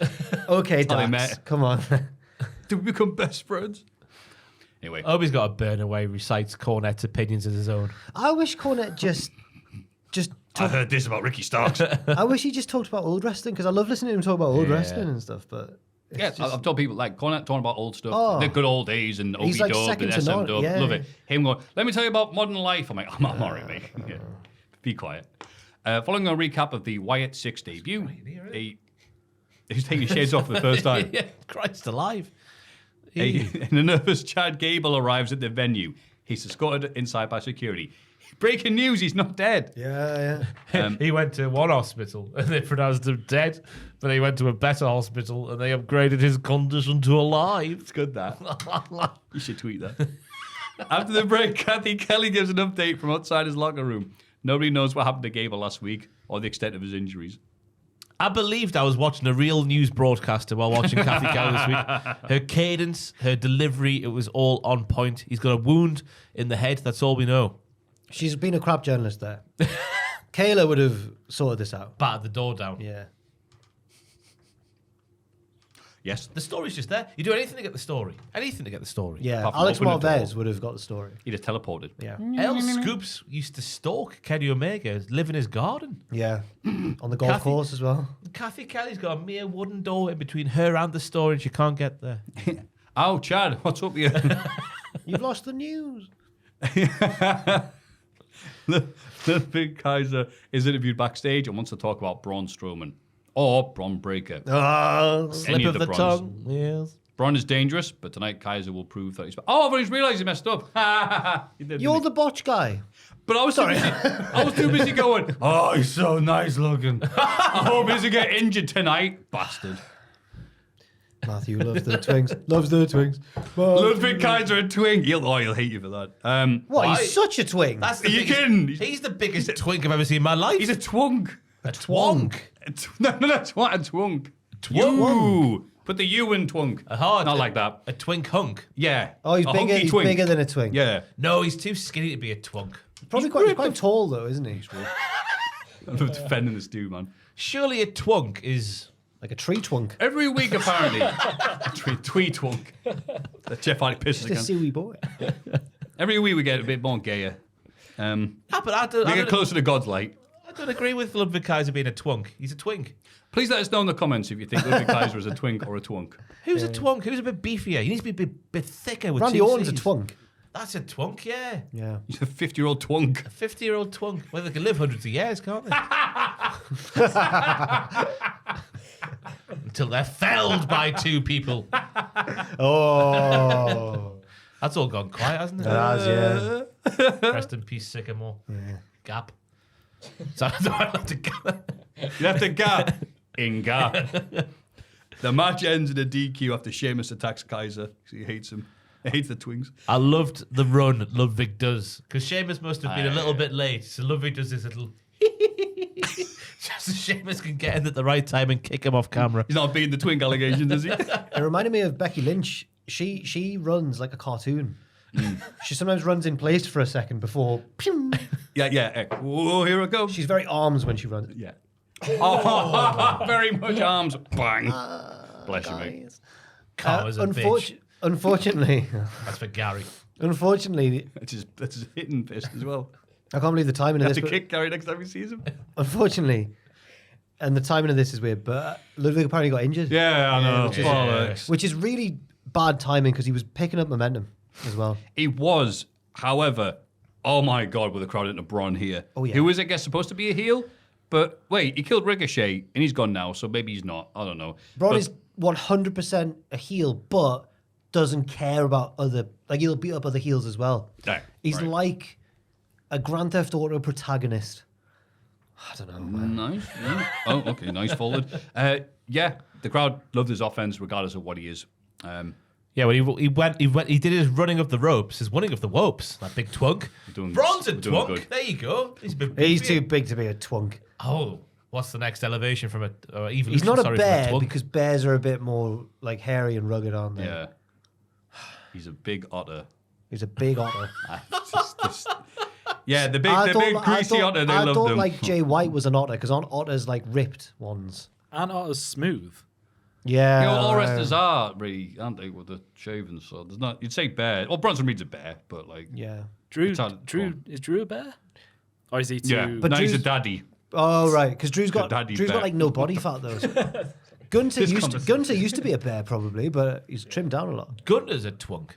Okay, how they Dax, met. come on. Do we become best friends? Anyway, Obi's got a burn away, recites Cornette's opinions as his own. I wish Cornette just I heard this about Ricky Starks. I wish he just talked about old wrestling because I love listening to him talk about old Yeah. wrestling and stuff. But it's Yeah, just- I've told people like Cornette talking about old stuff, Oh. the good old days and OB He's like Dub second and to SM none, Dub. yeah. Love it. Him going, let me tell you about modern life. I'm like, I'm all right, mate. Yeah. Be quiet. Following a recap of the Wyatt 6 debut, he's taking his shades off for the first time. Yeah, Christ alive. And a nervous Chad Gable arrives at the venue. He's escorted inside by security. Breaking news, he's not dead. yeah. He went to one hospital and they pronounced him dead, but he went to a better hospital and they upgraded his condition to alive. It's good, that. You should tweet that. After the break, Kathy Kelly gives an update from outside his locker room. Nobody knows what happened to Gable last week or the extent of his injuries. I believed I was watching a real news broadcaster while watching Kathy Kelly this week. Her cadence, her delivery, it was all on point. He's got a wound in the head, that's all we know. She's been a crap journalist there. Kayla would have sorted this out. Battered the door down. Yeah. Yes. The story's just there. You do anything to get the story. Anything to get the story. Yeah. Apart from Alex opening the Marvez door. would have got the story. He just teleported. Yeah. El Scoops used to stalk Kenny Omega, live in his garden. Yeah. On the golf Kathy- course as well. Kathy Kelly's got a mere wooden door in between her and the store and she can't get there. Oh, Chad, what's up with you? You've lost the news. the big Kaiser is interviewed backstage and wants to talk about Braun Strowman or Braun Breaker. Oh, Slip Any of of the the tongue. Yes. Braun is dangerous, but tonight Kaiser will prove that he's. Oh, I've just realised he messed up. He did, you're didn't the botch guy. But I was too busy. I was too busy going. Oh, he's so nice looking. I hope he doesn't get injured tonight, bastard. Maffew loves the twings. Loves the twings. Ludwig Kaiser and Twink. He'll hate you for that. What? Why? He's such a twing. That's the Are you biggest- kidding? He's the biggest twink I've ever seen in my life. He's a twunk. a twonk. No, that's what a twunk. Twunk. You. Put the U in twunk. Hard. Not like that. A twink hunk. Yeah. Oh, he's A bigger. hunky He's twink. bigger than a twing. Yeah. No, he's too skinny to be a twunk. Probably he's quite tall though, isn't he? I'm defending this dude, man. Surely a twunk is... Like a tree twunk. Every week, apparently. Twee twunk. That Jeff Hardy pisses Just a again. suey boy. Every week we get a bit more gayer. Ah, but I We get closer to God's light. don't agree with Ludwig Kaiser being a twunk. He's a twink. Please let us know in the comments if you think Ludwig Kaiser is a twink or a twunk. Who's a twunk? Who's a bit beefier? He needs to be a bit thicker with Randy two Orton's a Cs. twunk. That's a twunk, yeah. Yeah. He's a 50-year-old twunk. A 50-year-old twunk. Well, they can live hundreds of years, can't they? Until they're felled by two people. Oh. That's all gone quiet, hasn't it? It has, yeah. Rest in peace, Sycamore. Gap. So I don't have to go. You have to gap. Inga. The match ends in a DQ after Sheamus attacks Kaiser because he hates him. He hates the twins. I loved the run Ludwig does because Sheamus must have been a little bit late. So Ludwig does this little. Just so Sheamus can get in at the right time and kick him off camera. He's not beating the twink allegations, is he? It reminded me of Becky Lynch. She runs like a cartoon. She sometimes runs in place for a second before. Pew. Yeah. Whoa, here I go. She's very arms when she runs. Yeah. Oh, very much arms. Bang. Bless you, mate. Karma's a bitch. Unfortunately, That's for Gary. unfortunately, That's his hitting fist as well. I can't believe the timing You of have this. to kick Gary next time he sees him. Unfortunately, and the timing of this is weird, but Ludwig apparently got injured. Yeah, I know. which is- Bollocks. Which is really bad timing because he was picking up momentum as well. He was, however, oh my God, with the crowd into Braun here. Oh, yeah. Who is, I guess, supposed to be a heel? But wait, he killed Ricochet and he's gone now, so maybe he's not. I don't know. Braun But- is 100% a heel, but doesn't care about other. Like he'll beat up other heels as well. Right, He's right. like a Grand Theft Auto protagonist. I don't know. Man. Nice. Yeah. Oh, okay. Nice forward. Yeah, the crowd loved his offense regardless of what he is. Yeah, when he did his running of the ropes, his running of the ropes, that big twunk. Doing- Braun's a doing twunk. good. There you go. He's, He's too big to be a twunk. Oh, what's the next elevation from a evolution? He's not a sorry, from bear twunk? because bears are a bit more like hairy and rugged, aren't they? Yeah. He's a big otter. He's a big otter. Yeah, the big greasy otter, they I loved thought him. like Jay White was an otter because aren't otters like ripped ones? And Otto's smooth. Yeah. You know, all wrestlers are really, aren't they, with the shaving? So there's not. You'd say bear. Well, Bronson Reed's a bear, but like, Yeah. Drew, It's hard- is Drew a bear? Or is he too... yeah. But But he's a Drew's- daddy. Oh right, because Drew's got daddy Drew's bear. got like no body fat though. Gunter used to be a bear probably, but he's trimmed down a lot. Gunter's a twunk.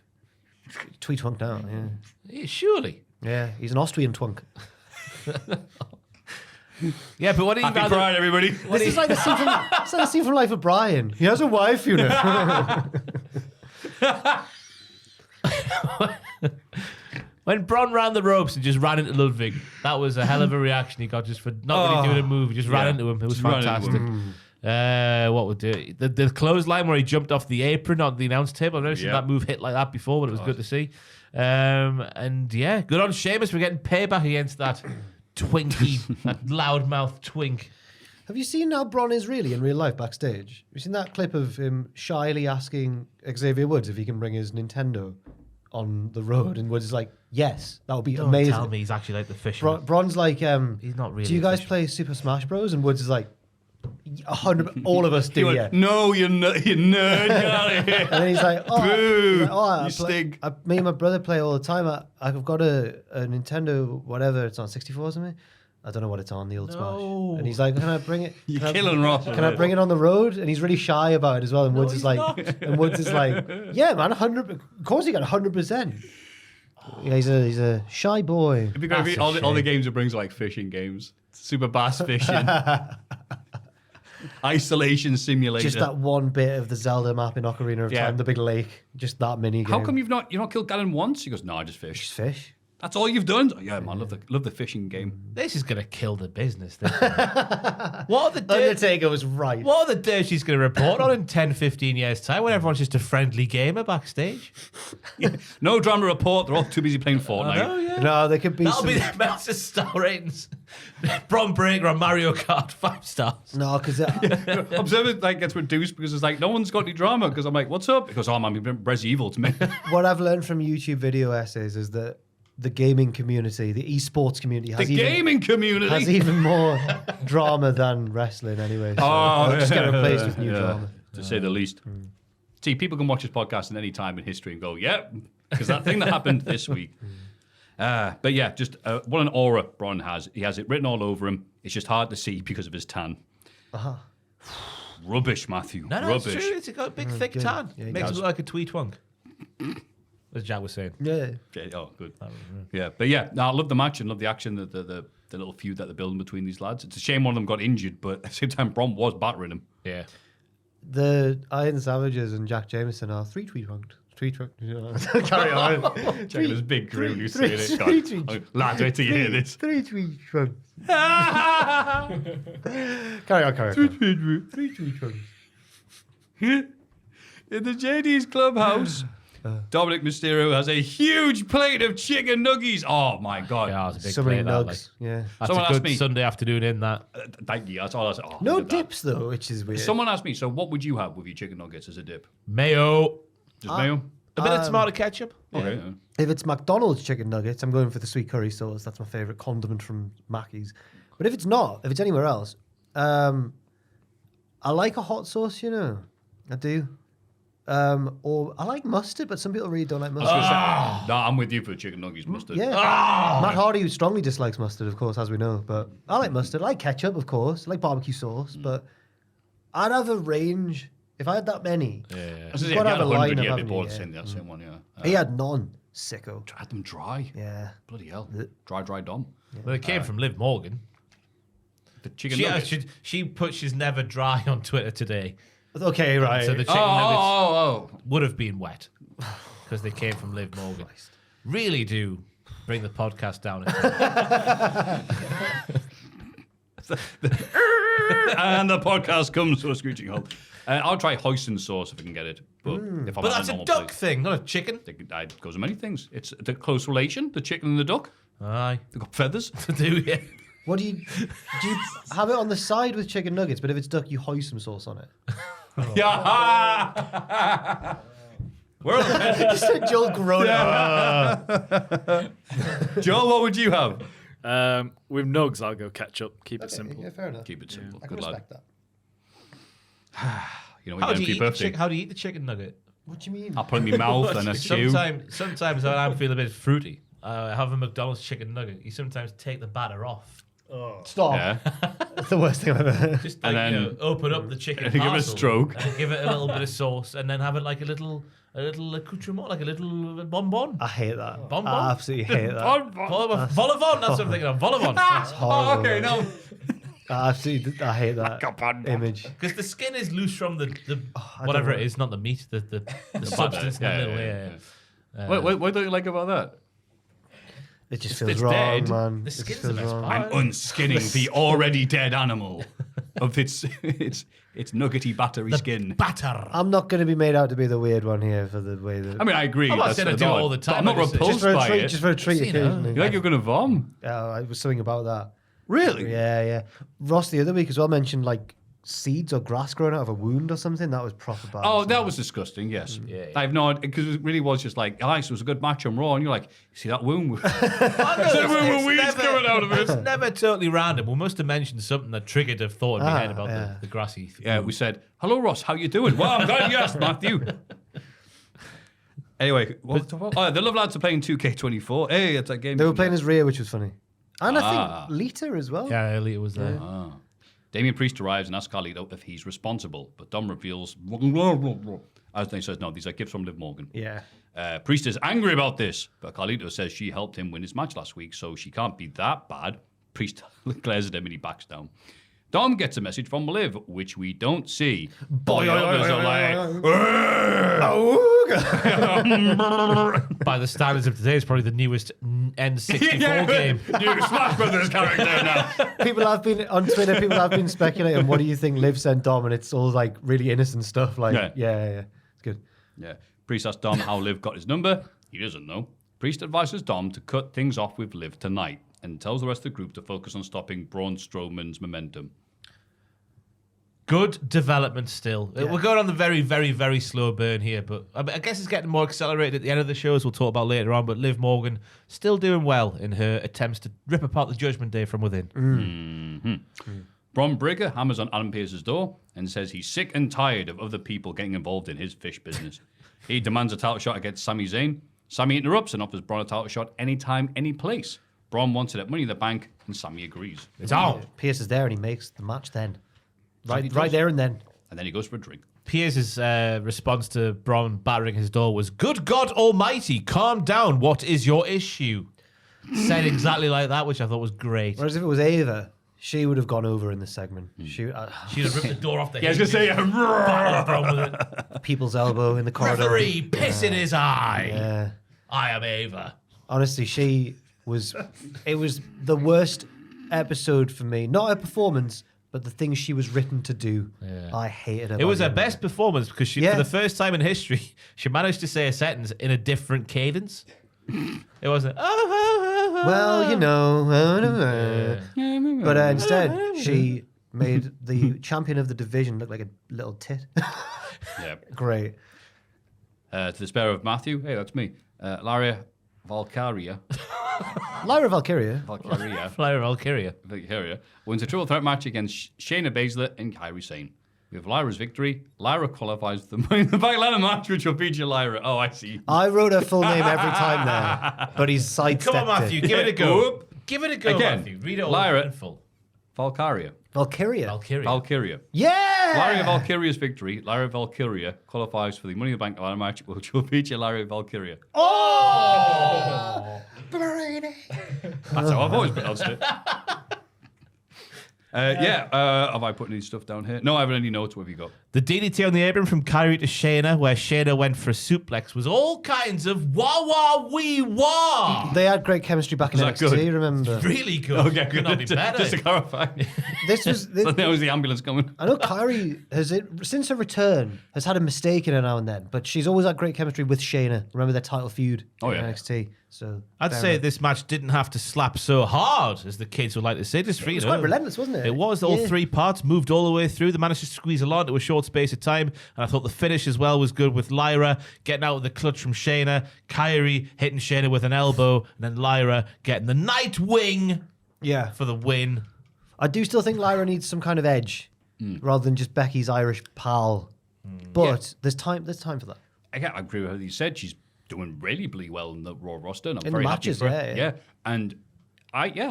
Twee twunk now. Yeah. Yeah, surely. Yeah, he's an Austrian twunk. Yeah, but what do you Happy rather? Pride, everybody. This is like the scene from it's like the scene from Life of Brian. He has a wife, you know. When Braun ran the ropes and just ran into Ludwig, that was a hell of a reaction he got just for not really doing a move. He just ran into him. It was Just ran into fantastic. What would do it? The clothesline where he jumped off the apron on the announce table. I've never seen Yeah. that move hit like that before, but it was good to see. And yeah, good on Sheamus for getting payback against that twinkie, that loudmouth twink. Have you seen how Bron is really in real life backstage? Have you seen that clip of him shyly asking Xavier Woods if he can bring his Nintendo on the road? And Woods is like, yes, that would be Don't amazing. tell me he's actually like the fisherman. Bron's like, He's not really do you a guys fisherman. play Super Smash Bros? And Woods is like, 100, all of us do, yeah. No, you nerd, get out of here. And then he's like, oh, Boo, he's like, I you play- stink. me and my brother play all the time. I've got a Nintendo, whatever, it's on 64 or something. I don't know what it's on, the old Smash. And he's like, can I bring it? You're can I- killing Ross. Can I bring it on the road? And he's really shy about it as well. And Woods is like, yeah, man, 100. Of course, he got 100%. Yeah, he's a shy boy. It'd be great if That's a all the shame. games it brings are like fishing games. Super bass fishing. Isolation simulator. Just that one bit of the Zelda map in Ocarina of Yeah. Time, the big lake. Just that mini game. How come you've not killed Ganon once? He goes, no, I just fish. Just fish? That's all you've done? Yeah, man, love the fishing game. This is gonna kill the business. This what are the dirt? Undertaker was right. What are the dirt she's going to report on in 10, 15 years' time when everyone's just a friendly gamer backstage? No drama report. They're all too busy playing Fortnite. I know, yeah. No, there could be That'll some... be the massive star ratings. Bron Breaker on Mario Kart, 5 stars. No, because... Observer gets reduced because it's like, no one's got any drama. Because I'm like, what's up? Because, oh man, you've been Res Evil to me. what I've learned from YouTube video essays is that the gaming community, the esports community, The gaming has community. even more drama than wrestling anyway. So Oh, it'll just get replaced with new yeah, drama. to say the least. See, people can watch this podcast at any time in history and go, yeah, because that thing that happened this week. But yeah, just what an aura Bron has. He has it written all over him. It's just hard to see because of his tan. Rubbish, Maffew. No, Rubbish. it's true. It's got a big, thick tan. Yeah, he Makes does. it look like a tweet twunk. As Jack was saying. Yeah. Okay, oh, good. Yeah, but yeah, no, I love the match and love the action, the little feud that they're building between these lads. It's a shame one of them got injured, but at the same time, Bron was battering him. Yeah. the Iron Savages and Jack Jameson are 3 tweet ranked. 3 tweet. Carry on. Checking his big grin. You three- saying three it. tweets. God. Lads, wait till you hear this. 3 tweet ranked. Carry on. 3 tweet ranked. In the JD's clubhouse, Dominic Mysterio has a huge plate of chicken nuggies. Oh my God. Yeah, it was a big So many plate, that, nugs. like. Yeah. That's Someone a asked good me- Sunday afternoon in that. Thank you. That's all I said. Oh, No look at that. dips though, which is weird. Someone asked me, so what would you have with your chicken nuggets as a dip? Mayo. Just mayo? A bit of tomato ketchup. Okay. If it's McDonald's chicken nuggets, I'm going for the sweet curry sauce. That's my favorite condiment from Mackey's. But if it's not, if it's anywhere else, I like a hot sauce, you know. I do. Or I like mustard, but some people really don't like mustard. No, I'm with you for chicken nuggets mustard. Yeah. Matt Hardy, who strongly dislikes mustard, of course, as we know. But I like mustard. I like ketchup, of course. I like barbecue sauce. But I'd have a range. If I had that many, I was you've gonna say, if got to you have had a line 100, of yeah, having they're both it, the yeah. same, that same one, yeah. He had none. Sicko. Had them dry. Yeah. Bloody hell. Dry Dom. Well, it came from Liv Morgan. The chicken She, nuggets. she put she's never dry on Twitter today. Okay, right. So the chicken nuggets Oh. would have been wet because they came from Liv Morgan. Really do bring the podcast down. And the podcast comes to a screeching halt. I'll try hoisin sauce if I can get it. But if I'm But at that's a normal duck place, thing, not a chicken. it goes with many things. It's the close relation, the chicken and the duck. Aye. They've got feathers. To do, yeah. What do you have it on the side with chicken nuggets? But if it's duck, you hoist some sauce on it. Yeah. We're on the Just a Joel grown Joel, what would you have? With nugs, I'll go ketchup. Keep it simple. Yeah, fair enough. Keep it simple. I can Good lad. respect that. You know, How when do you're you, going eat for your birthday, how do you eat the chicken nugget? What do you mean? I'll put it in my mouth and I chew. Sometimes when I'm feeling a bit fruity, I have a McDonald's chicken nugget. You sometimes take the batter off. Stop. Yeah. That's the worst thing I've ever heard. Just And like, then- open up the chicken and give it a parcel stroke. and give it a little bit of sauce, and then have it like a little accoutrement, like a little bonbon. I hate that. Bonbon? I absolutely hate that. Vol-au-vent, that's what I'm thinking of. Vol-au-vent. Horrible. Okay, no. I hate that image. Because the skin is loose from the whatever don't it is, not the meat, the substance in the middle. Yeah. What don't you like about that? It just feels it's wrong, dead. man. The It just skin's feels the best wrong. part. I'm unskinning the already dead animal of its nuggety battery skin. Batter. I'm not going to be made out to be the weird one here for the way that. I mean, I agree. I'm not that's saying I do it odd, all the but time, I'm not I just- repulsed just for a by treat, it. just for a treat You know. occasionally. You like you're going to vom? It was something about that. Really? Yeah. Ross the other week as well mentioned like seeds or grass growing out of a wound or something. That was proper bad. Oh, that was disgusting. Yes. Yeah. I have no idea because it really was just like, Alex, it was a good match on Raw, and you're like, you see that wound? It's coming out of it. It's never totally random. We must have mentioned something that triggered a thought in my head about yeah. the grassy. Yeah, we said, hello, Ross, how you doing? Well, I'm glad you asked, Matthew. Anyway, the Love Lads are playing 2K24. Hey, it's that game. They were playing as Rhea, which was funny. And Ah. I think Lita as well. Yeah, Elliot was there. Damien Priest arrives and asks Carlito if he's responsible, but Dom reveals, as they says, no, these are gifts from Liv Morgan. Yeah. Priest is angry about this, but Carlito says she helped him win his match last week, so she can't be that bad. Priest glares at him and he backs down. Dom gets a message from Liv, which we don't see. Boy, others are like, By the standards of today, it's probably the newest N64 game. New Smash Brothers character now. People have been on Twitter. People have been speculating. What do you think Liv sent Dom? And it's all like really innocent stuff. Like, yeah. It's good. Yeah. Priest asks Dom how Liv got his number. He doesn't know. Priest advises Dom to cut things off with Liv tonight and tells the rest of the group to focus on stopping Braun Strowman's momentum. Good development still. We're going on the very, very, very slow burn here, but I guess it's getting more accelerated at the end of the show, as we'll talk about later on. But Liv Morgan still doing well in her attempts to rip apart the Judgment Day from within. Bron Breakker hammers on Adam Pearce's door and says he's sick and tired of other people getting involved in his fish business. He demands a title shot against Sami Zayn. Sami interrupts and offers Bron a title shot anytime, any place. Bron wants it at Money in the Bank, and Sami agrees. It's on. Pierce is there and he makes the match then. he Right does. there and then. And then he goes for a drink. Pierce's response to Braun battering his door was, "Good God Almighty, calm down. What is your issue?" Said exactly like that, which I thought was great. Whereas if it was Ava, She would have gone over in this segment. She'd have ripped the door off the Yeah, I was going to say, people's elbow in the corridor. Referee, piss in his eye. Yeah. I am Ava. Honestly, it was the worst episode for me. Not her performance, but the things she was written to do. Yeah. I hated her. It was by her the end of best performance because for the first time in history, she managed to say a sentence in a different cadence. It wasn't, Well, you know. But instead, she made the champion of the division look like a little tit. Yeah. Great. To the spare of Maffew, hey, that's me. Lyra Valkyria. Lyra Valkyria. Flyer Valkyria. Valkyria wins a triple threat match against Shayna Baszler and Kairi Sane. With Lyra's victory, Lyra qualifies for the Money in the Bank ladder match, which will feature Lyra. Oh, I see. I wrote her full name every time there, but he's sidestepped Come on, Maffew, it. give it a go. Give it a go, Again, Maffew. Read it all Lyra- in full. Valkyria. Valkyria. Valkyria. Yeah! Lyra Valkyria's victory. Lyra Valkyria qualifies for the Money in the Bank ladder match, which will feature Lyra Valkyria. Oh! That's how I've always pronounced it. Have I put any stuff down here? No, I haven't any notes. What have you got? The DDT on the apron from Kairi to Shayna, where Shayna went for a suplex, was all kinds of wah-wah-wee-wah. They had great chemistry back in Was that NXT, good? remember? Really good. Okay, Could not be better. Just to clarify. This was... That was the ambulance coming. I know Kairi since her return has had a mistake in her now and then, but she's always had great chemistry with Shayna. Remember their title feud in NXT? So I'd say this match didn't have to slap so hard, as the kids would like to say. Just for, it was quite relentless, wasn't it? It was all three parts, moved all the way through. They managed to squeeze a lot into a short space of time, and I thought the finish as well was good with Lyra getting out with the clutch from Shayna, Kairi hitting Shayna with an elbow, and then Lyra getting the Nightwing for the win. I do still think Lyra needs some kind of edge rather than just Becky's Irish pal. But there's time for that. I agree with what you said. She's doing really well in the Raw roster, and I'm In very the happy matches, for her. yeah. And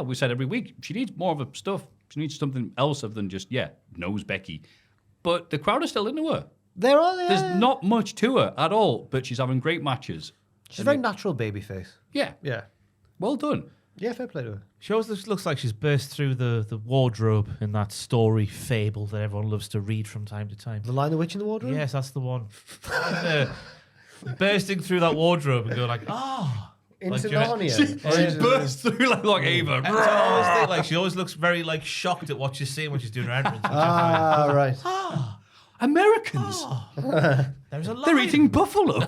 we said every week she needs more of a stuff. She needs something else other than just knows Becky. But the crowd is still into her. There's not much to her at all, but she's having great matches. She's a very natural babyface. Yeah, Yeah. well done. Yeah, fair play to her. She always looks like she's burst through the wardrobe in that story fable that everyone loves to read from time to time. The Lion, the Witch, in the Wardrobe? Yes, that's the one. Bursting through that wardrobe and going like, Into like, Narnia. She bursts through like Ava. I always think like she always looks very like shocked at what she's seeing when she's doing her entrance. Right. Americans. There's a They're lion. eating buffalo.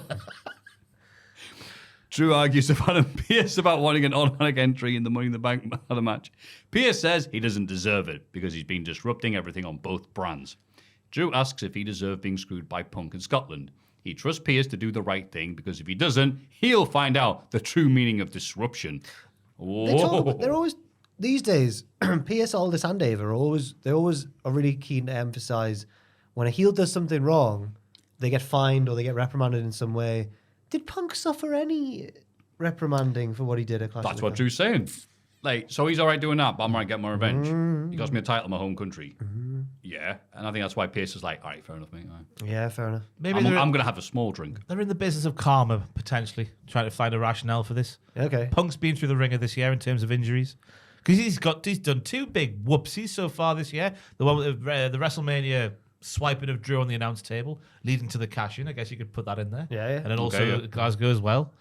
Drew argues with Adam Pearce about wanting an automatic entry in the Money in the Bank ladder match. Pearce says he doesn't deserve it because he's been disrupting everything on both brands. Drew asks if he deserved being screwed by Punk in Scotland. He trusts Pearce to do the right thing because if he doesn't, he'll find out the true meaning of disruption. They're always these days. Pierce, Aldis, and Ava are always really keen to emphasize when a heel does something wrong, they get fined or they get reprimanded in some way. Did Punk suffer any reprimanding for what he did at Clash? That's what Drew's saying. Like, so he's all right doing that, but I'm right getting my revenge. He cost me a title in my home country. Yeah, and I think that's why Pierce is like, all right, fair enough, mate. All right. Yeah, fair enough. Maybe I'm going to have a small drink. they're in the business of karma, potentially, trying to find a rationale for this. Okay. Punk's been through the ringer this year in terms of injuries. Because he's done two big whoopsies so far this year. The one with the WrestleMania swiping of Drew on the announce table, leading to the cash-in. I guess you could put that in there. Yeah, yeah. And then also Glasgow as well.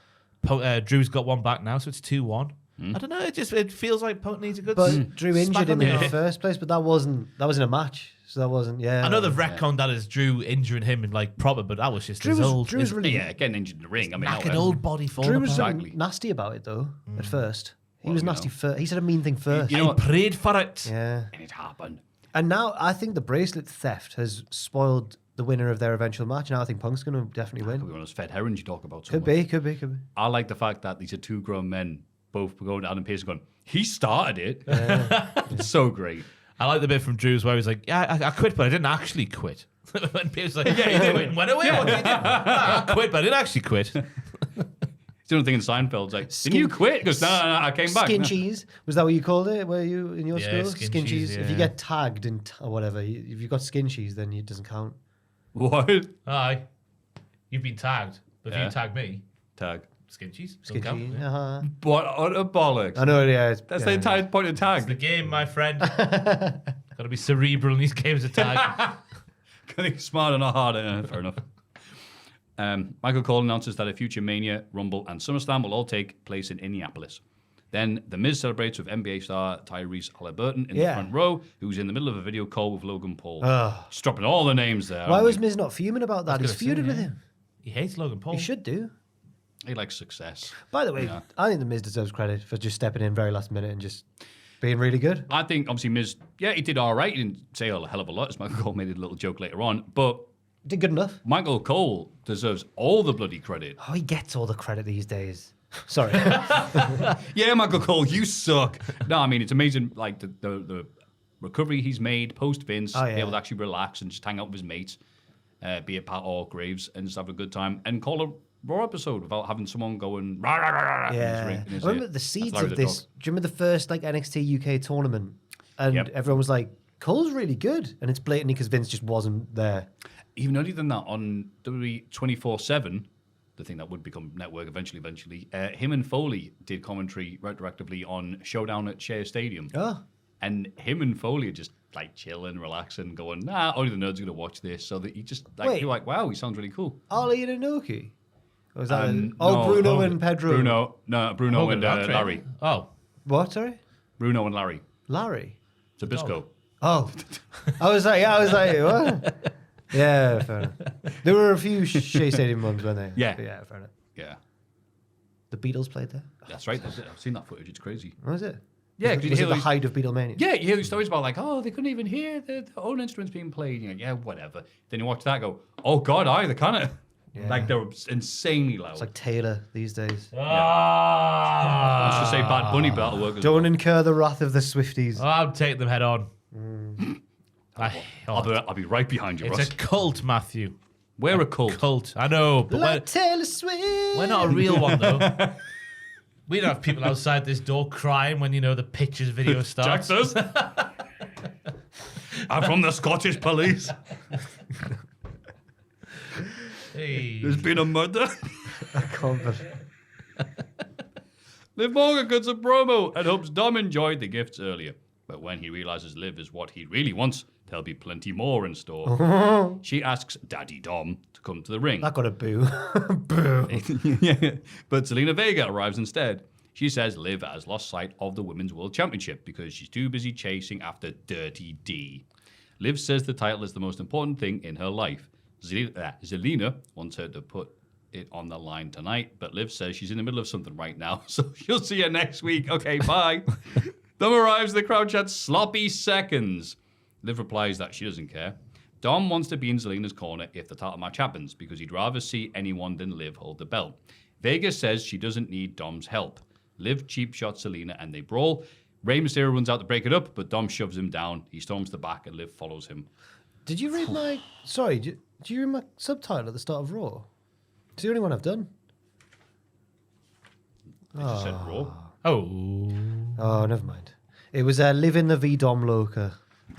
Drew's got one back now, so it's 2-1. I don't know. It feels like Punk needs a good. But Drew injured smack on him in the the first place, but that was in a match, so that wasn't. Yeah, I know they've retconned that as Drew injuring him in like proper, but that was just his old. Drew's really Getting injured in the ring. I mean, knackered old body falling Drew was apart. Exactly. nasty about it though. At first, he Well, was you nasty. know. First, he said a mean thing first. You know I what? prayed for it. Yeah, And it happened. and now I think the bracelet theft has spoiled the winner of their eventual match. Now I think Punk's going to definitely Could be win. one of those fed herons you talk about. So Could much. be. I like the fact that these are two grown men, both going to Adam Pearce and going, he started it. It's so great. I like the bit from Drew's where he's like, "Yeah, I quit, but I didn't actually quit." When Pierce's like, "Yeah, you did quit and went away. What did you do?" "Nah, I quit, but I didn't actually quit." It's the only thing in Seinfeld's like, didn't you quit? He goes, no, I came back. Skin cheese, was that what you called it? Were you in your Yeah, school? skin cheese, If you yeah. get tagged in or whatever, if you've got skin cheese, then it doesn't count. What? Aye, you've been tagged, but if Yeah. you tag me, Tag. Skin cheese. Skin Don't count. cheese. Yeah. What utter bollocks. I know, yeah. That's the entire point of It's the tag. game, my friend. Got to be cerebral in these games of tag. Getting smarter, not harder. Yeah, fair enough. Michael Cole announces that a future Mania, Rumble, and SummerSlam will all take place in Indianapolis. Then The Miz celebrates with NBA star Tyrese Halliburton in the front row, who's in the middle of a video call with Logan Paul. Just dropping all the names there. Why was Miz not fuming about that? He's feuded with him. He hates Logan Paul. He should do. He likes success. By the way, I think The Miz deserves credit for just stepping in very last minute and just being really good. I think, obviously, Miz, he did all right. He didn't say a hell of a lot, as Michael Cole made a little joke later on. But Did good enough. Michael Cole deserves all the bloody credit. Oh, he gets all the credit these days. Sorry. Yeah, Michael Cole, you suck. No, I mean, it's amazing, like, the recovery he's made post-Vince, be able to actually relax and just hang out with his mates, be it Pat or Graves, and just have a good time, and call a Raw episode without having someone going rah, rah, rah, rah, Yeah. in his I remember ear. the seeds That's Larry of the this. dog. Do you remember the first like NXT UK tournament? And everyone was like, Cole's really good. And it's blatantly because Vince just wasn't there. Even earlier than that, on WWE 24/7, the thing that would become network eventually, him and Foley did commentary retroactively on Showdown at Shea Stadium. Oh. And him and Foley are just like chilling, relaxing, going, nah, only the nerds are going to watch this. So that you just like, Wait. you're like, wow, he sounds really cool. Ali and Anoa'i? Or was that No, Bruno and Pedro? Bruno Hogan, and that train. Larry. Oh. What, sorry? Bruno and Larry. Larry? Zabisco. Oh. I was like, what? Yeah, fair enough. There were a few Shea Stadium ones, weren't they? Yeah. But yeah, fair enough. Yeah, The Beatles played there. that's right. I've seen that footage. It's crazy. What was it? Yeah, Was 'cause it you the hear height of Beatlemania? Yeah, you hear these stories about like, oh, they couldn't even hear their own instruments being played. You're like, yeah, whatever. Then you watch that, go, oh god, they kind of like they're insanely loud. It's like Taylor these days. Ah. Let's just say Bad Bunny, but that'll work. As Don't well. incur the wrath of the Swifties. I'll take them head on. I'll be right behind you, It's Ross. a cult, Maffew. We're a cult. Cult. I know, but Like Taylor Swift. we're not a real one, though. We don't have people outside this door crying when, the pictures video starts. Jack does. I'm from the Scottish police. Hey. There's been a murder. Liv Morgan cuts a promo and hopes Dom enjoyed the gifts earlier. But when he realizes Liv is what he really wants, there'll be plenty more in store. She asks Daddy Dom to come to the ring. That got a boo. Boo. Yeah. But Zelina Vega arrives instead. She says Liv has lost sight of the Women's World Championship because she's too busy chasing after Dirty D. Liv says the title is the most important thing in her life. Zelina wants her to put it on the line tonight, but Liv says she's in the middle of something right now, so she'll see her next week. Okay, bye. Dom arrives, the crowd chants sloppy seconds. Liv replies that she doesn't care. Dom wants to be in Zelina's corner if the title match happens, because he'd rather see anyone than Liv hold the belt. Vega says she doesn't need Dom's help. Liv cheap shots Zelina and they brawl. Rey Mysterio runs out to break it up, but Dom shoves him down. He storms the back and Liv follows him. Did you read my... Sorry, did you read my subtitle at the start of Raw? It's the only one I've done. I just said Raw. Oh. Oh, never mind. It was Live in the V-Dom Loca.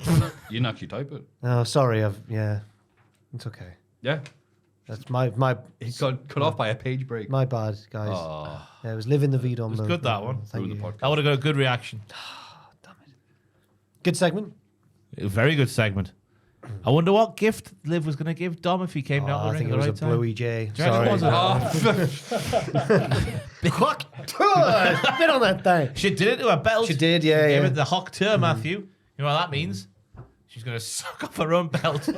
You didn't actually type it. Oh, sorry. It's okay. Yeah. That's my He got cut off by a page break. my bad, guys. Oh, Yeah, it was Live in the V-Dom It was Loca. good, that one. Thank ruined you. the podcast. That would have got a good reaction. Good segment. A very good segment. I wonder what gift Liv was going to give Dom if he came down the I ring think at it the was right a time. Bluey J. Do you reckon it Sorry. was Bit on that thing. She did it to her belt. She did, yeah, Gave yeah. it the hock to her, Maffew. You know what that means? She's going to suck off her own belt.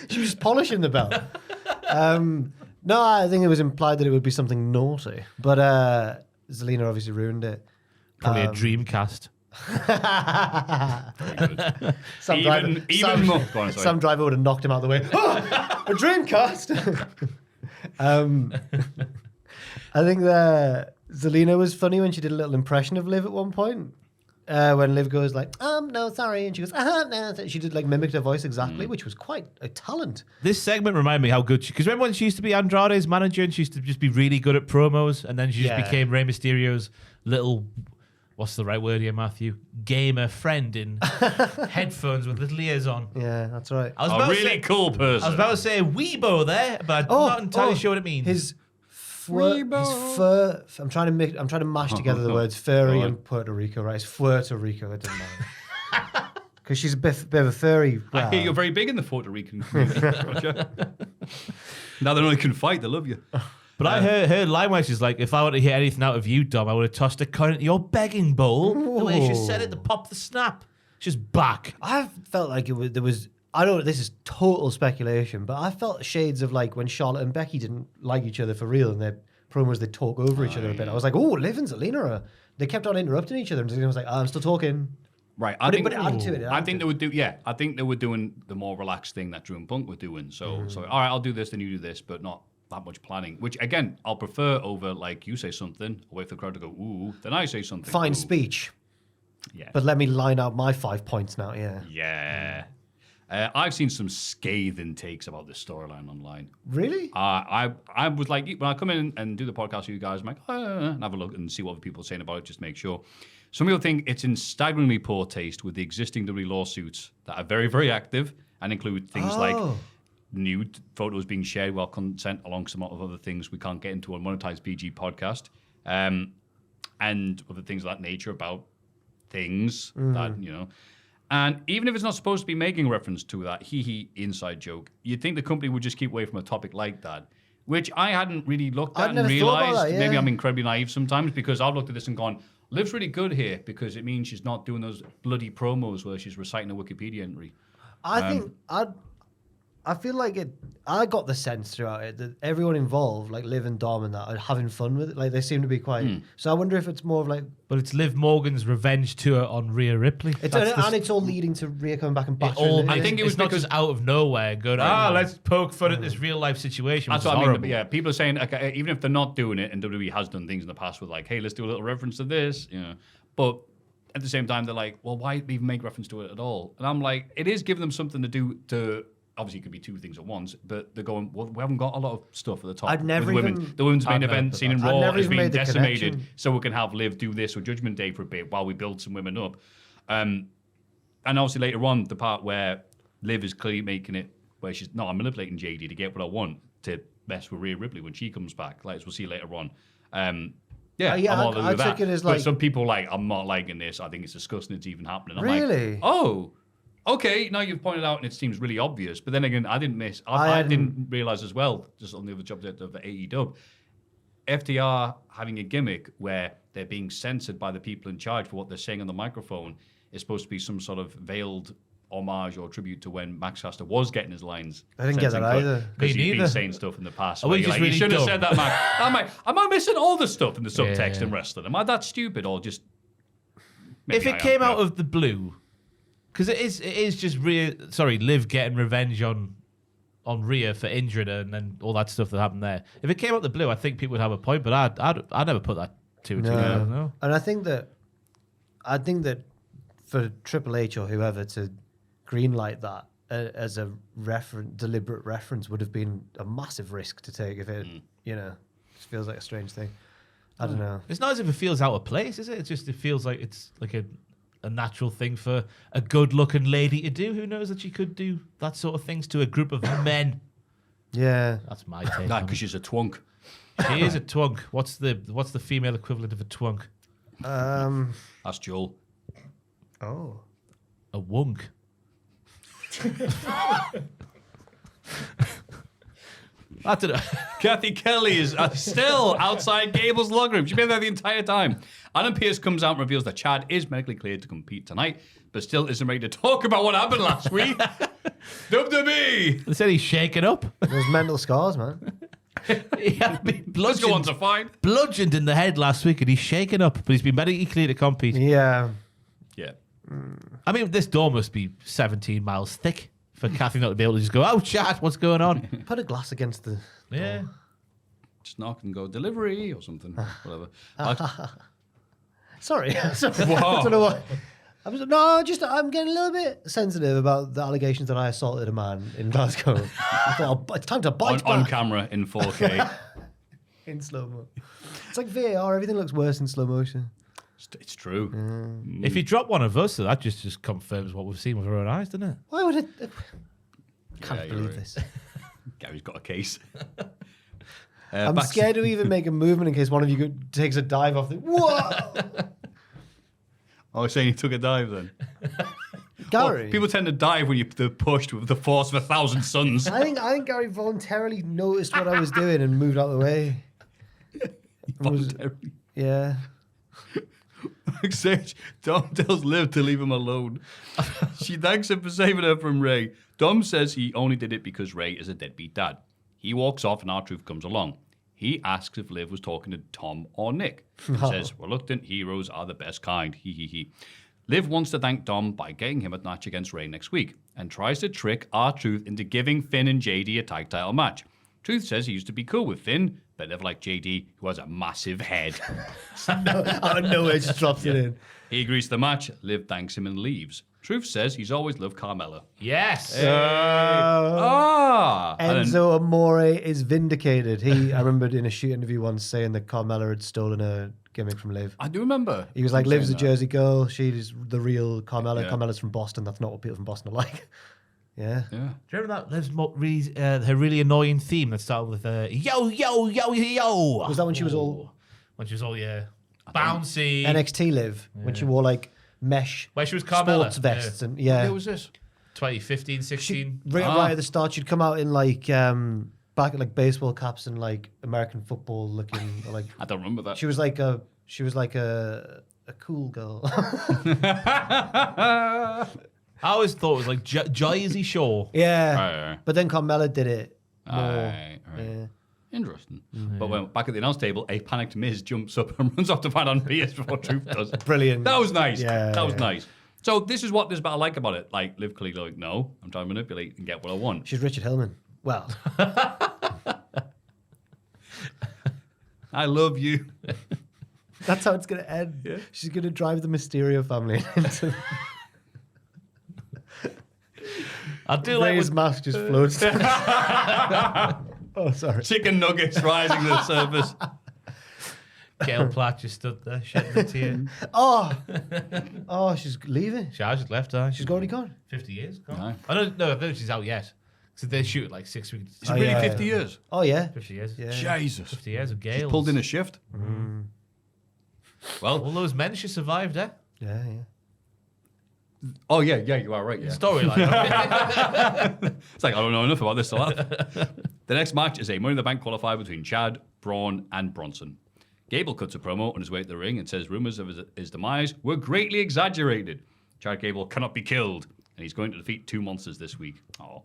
She was polishing the belt. No, I think it was implied that it would be something naughty. But Zelina obviously ruined it. Probably a Dreamcast. Some Even more. Go on, sorry. Some driver would have knocked him out of the way. Oh, a Dreamcast! I think that Zelina was funny when she did a little impression of Liv at one point. When Liv goes like, no, sorry. And she goes, no. She did like mimic her voice exactly, which was quite a talent. This segment reminded me how good she... Because remember when she used to be Andrade's manager and she used to just be really good at promos and then she just Yeah. became Rey Mysterio's little... What's the right word here, Maffew? Gamer friend in headphones with little ears on. Yeah, that's right. I was A about to really say, cool person. I was about to say Weebo there, but I'm not entirely sure what it means. His fur. I'm trying to mash together the words furry and Puerto Rico. Right, it's Puerto Rico. It doesn't matter. Because she's a bit of a furry. I hear you're very big in the Puerto Rican community, Roger. Now they know they can fight, they love you. But I heard line-wise, she's like, if I were to hear anything out of you, Dom, I would have tossed a coin into your begging bowl. The way she said it to pop the snap. She's back. I felt like there was. I don't know. This is total speculation, but I felt shades of like when Charlotte and Becky didn't like each other for real, and their promos they talk over each other a bit. I was like, oh, Liv and Zelina. They kept on interrupting each other, and Zelina was like, I'm still talking. Right, I think they would do. Yeah, I think they were doing the more relaxed thing that Drew and Punk were doing. So, all right, I'll do this, then you do this, but not that much planning. Which again, I'll prefer over like you say something, wait for the crowd to go ooh, then I say something. Fine ooh. speech. Yeah, but let me line out my 5 points now. Yeah. Yeah. I've seen some scathing takes about this storyline online. Really? I was like, when I come in and do the podcast with you guys, I'm like, and have a look and see what people are saying about it, just make sure. Some people think it's in staggeringly poor taste with the existing WWE lawsuits that are very, very active and include things like nude photos being shared while consent, along some of other things we can't get into on Monetized PG podcast, and other things of that nature about things that, you know. And even if it's not supposed to be making reference to that inside joke, you'd think the company would just keep away from a topic like that, which I hadn't really looked at and realized. Maybe I'm incredibly naive sometimes because I've looked at this and gone, Liv's really good here because it means she's not doing those bloody promos where she's reciting a Wikipedia entry. I feel like I got the sense throughout it that everyone involved, like Liv and Dom and that, are having fun with it. Like they seem to be quite. So I wonder if it's more of like. But it's Liv Morgan's revenge tour on Rhea Ripley. It's all leading to Rhea coming back and back. I think it was not just out of nowhere going, let's poke fun at this real life situation. That's what I mean. Yeah, people are saying, okay, even if they're not doing it, and WWE has done things in the past with like, hey, let's do a little reference to this, you know. But at the same time, they're like, well, why even make reference to it at all? And I'm like, it is giving them something to do to. Obviously, it could be two things at once, but they're going, well, we haven't got a lot of stuff at the top with women. The women's main event scene in Raw has been decimated, so we can have Liv do this with Judgment Day for a bit while we build some women up. And obviously later on, the part where Liv is clearly making it, where she's, no, I'm manipulating JD to get what I want to mess with Rhea Ripley when she comes back, like as we'll see later on. I'm all over that. But some people like, I'm not liking this. I think it's disgusting it's even happening. I'm really? Like, oh. Okay, now you've pointed out and it seems really obvious. But then again, I didn't realize as well, just on the other job of AEW, FTR having a gimmick where they're being censored by the people in charge for what they're saying on the microphone is supposed to be some sort of veiled homage or tribute to when Max Caster was getting his lines. I didn't get that either. Because he's been saying stuff in the past. You should have said that, Max. Am I missing all the stuff in the subtext in wrestling? Am I that stupid or just... If it came out of the blue... Because it is just Liv getting revenge on Rhea for injuring her and then all that stuff that happened there. If it came out the blue, I think people would have a point, but I'd never put that two and together. No. And I think that for Triple H or whoever to greenlight that as a deliberate reference would have been a massive risk to take if it, just feels like a strange thing. I don't know. It's not as if it feels out of place, is it? It feels like it's like a natural thing for a good-looking lady to do. Who knows that she could do that sort of things to a group of men? Yeah, that's my take. Because she's a twunk. She is a twunk. What's the female equivalent of a twunk? That's Joel. Oh, a wunk. I don't know. Kathy Kelly is still outside Gable's locker room. She's been there the entire time. Adam Pearce comes out and reveals that Chad is medically cleared to compete tonight, but still isn't ready to talk about what happened last week. WWE. They said he's shaken up. There's mental scars, man. He had been Let's go on to find. Bludgeoned in the head last week, and he's shaken up, but he's been medically cleared to compete. Yeah. I mean, this door must be 17 miles thick for Kathy not to be able to just go, oh, Chad, what's going on? Put a glass against the door. Just knock and go, delivery or something. Whatever. Sorry. I don't know what. I'm getting a little bit sensitive about the allegations that I assaulted a man in Glasgow. I thought, it's time to bite back. On camera in 4K. In slow-mo. It's like VAR. Everything looks worse in slow motion. It's true. If you drop one of us, so that just confirms what we've seen with our own eyes, doesn't it? Why would it? Can't believe this. Gary's got a case. I'm scared to even make a movement in case one of you takes a dive off the. Whoa! I was saying he took a dive then. Gary. Well, people tend to dive when they're pushed with the force of 1,000 suns. I think Gary voluntarily noticed what I was doing and moved out of the way. Voluntarily. Yeah. Backstage, Dom tells Liv to leave him alone. She thanks him for saving her from Ray. Dom says he only did it because Ray is a deadbeat dad. He walks off and R-Truth comes along. He asks if Liv was talking to Tom or Nick. He says, reluctant heroes are the best kind. He. Liv wants to thank Dom by getting him a match against Ray next week and tries to trick R-Truth into giving Finn and JD a tag title match. Truth says he used to be cool with Finn, but never like JD, who has a massive head. Out of nowhere, just drops it in. He agrees to the match. Liv thanks him and leaves. Truth says he's always loved Carmella. Yes. And then- Enzo Amore is vindicated. I remembered in a shoot interview once saying that Carmella had stolen a gimmick from Liv. I do remember. He was like, him Liv's a saying that. Jersey girl. She's the real Carmella. Yeah. Carmella's from Boston. That's not what people from Boston are like. Yeah. Yeah. Do you remember that Liv's her really annoying theme that started with yo, yo, yo, yo? Was that when she was all When she was all, bouncy. NXT Liv? When she wore like mesh Where she was Carmella. sports vests and Where was this? 2015, She, 16. right at the start, she'd come out in like back at like baseball caps and like American football looking like. I don't remember that. She was like a cool girl. I always thought it was like Jersey Shore. Yeah, Right. but then Carmella did it more. Right. Yeah. Interesting. But when back at the announce table, a panicked Miz jumps up and runs off to find on Pierce before Truth does. Brilliant. That was nice. Yeah, that was yeah. nice. So this is what there's I like about it. Like Liv Khalil, like, no, I'm trying to manipulate and get what I want. She's Richard Hillman. Well, I love you. that's how it's gonna end. Yeah. She's gonna drive the Mysterio family into I do like Ray's when, mask just floats. Oh, sorry. Chicken nuggets rising to the surface. Gail Platt just stood there shedding a tear. Oh, she's leaving. She just left, huh? She's already gone. 50 years gone. No. I don't know if she's out yet. So they shoot like 6 weeks. Is it really yeah, 50 yeah. years? Oh yeah. 50 years. Yeah. Jesus. 50 years of Gail. Pulled in a shift. Well, All those men she survived, eh? Yeah. oh yeah, you are right. Yeah. Storyline. It's like, I don't know enough about this to laugh. The next match is a Money in the Bank qualifier between Chad, Braun, and Bronson. Gable cuts a promo on his way to the ring and says rumors of his demise were greatly exaggerated. Chad Gable cannot be killed, and he's going to defeat 2 monsters this week. Oh.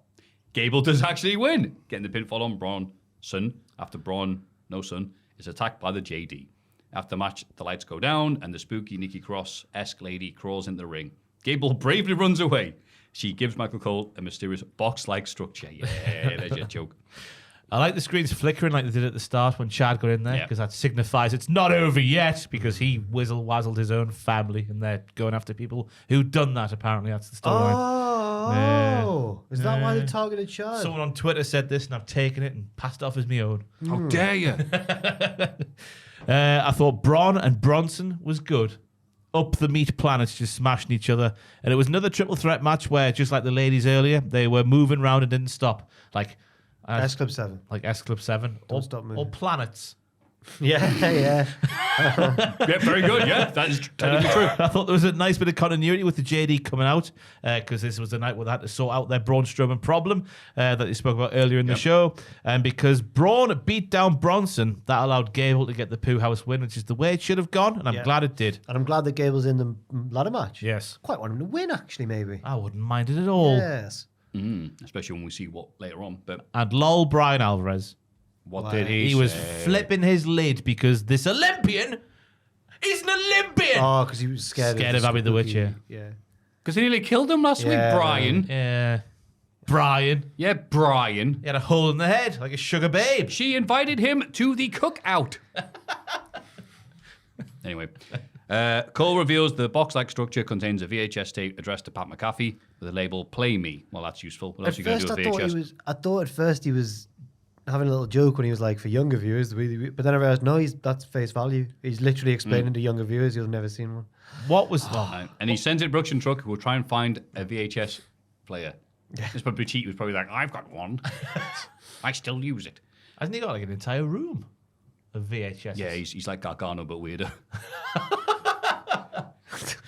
Gable does actually win, getting the pinfall on Bronson after Braun, no son, is attacked by the JD. After the match, the lights go down, and the spooky Nikki Cross-esque lady crawls into the ring. Gable bravely runs away. She gives Michael Cole a mysterious box-like structure. Yeah, there's your joke. I like the screens flickering like they did at the start when Chad got in there, Yeah. because that signifies it's not over yet, because he whizzle-wazzled his own family, and they're going after people who've done that, apparently. That's the storyline. Oh, is that why they targeted Chad? Someone on Twitter said this, and I've taken it and passed it off as my own. How dare you? I thought Braun and Bronson was good. Up the meat planets just smashing each other. And it was another triple threat match where, just like the ladies earlier, they were moving around and didn't stop. Like S Club 7. Like S Club 7. Don't stop moving. Or planets. Yeah. Yeah, very good. Yeah, that is technically true. I thought there was a nice bit of continuity with the JD coming out, because this was the night where they had to sort out their Braun Strowman problem that they spoke about earlier in the show. And because Braun beat down Bronson, that allowed Gable to get the Pooh House win, which is the way it should have gone, and I'm glad it did. And I'm glad that Gable's in the ladder match. Yes. Quite want him to win, actually, maybe. I wouldn't mind it at all. Yes. Especially when we see what later on. But And lol, Brian Alvarez. what did he He was say? flipping his lid because this Olympian is an Olympian. Oh, because he was scared Scared of Abby the Witch, spooky- yeah. Yeah. Because he nearly killed him last week, Yeah, Brian. Yeah. Brian. Yeah, Brian. He had a hole in the head, like a sugar babe. She invited him to the cookout. Anyway, Cole reveals the box-like structure contains a VHS tape addressed to Pat McAfee with the label "Play Me." Well, that's useful. What else At are you going to first, do with VHS? I thought at first he was having a little joke when he was like, for younger viewers. But then I realized, no, that's face value. He's literally explaining to younger viewers who've never seen one. What was And he sends it to production truck who will try and find a VHS player. This probably cheat was probably like, I've got one. I still use it. Hasn't he got like an entire room of VHS? Yeah, he's like Gargano, but weirder.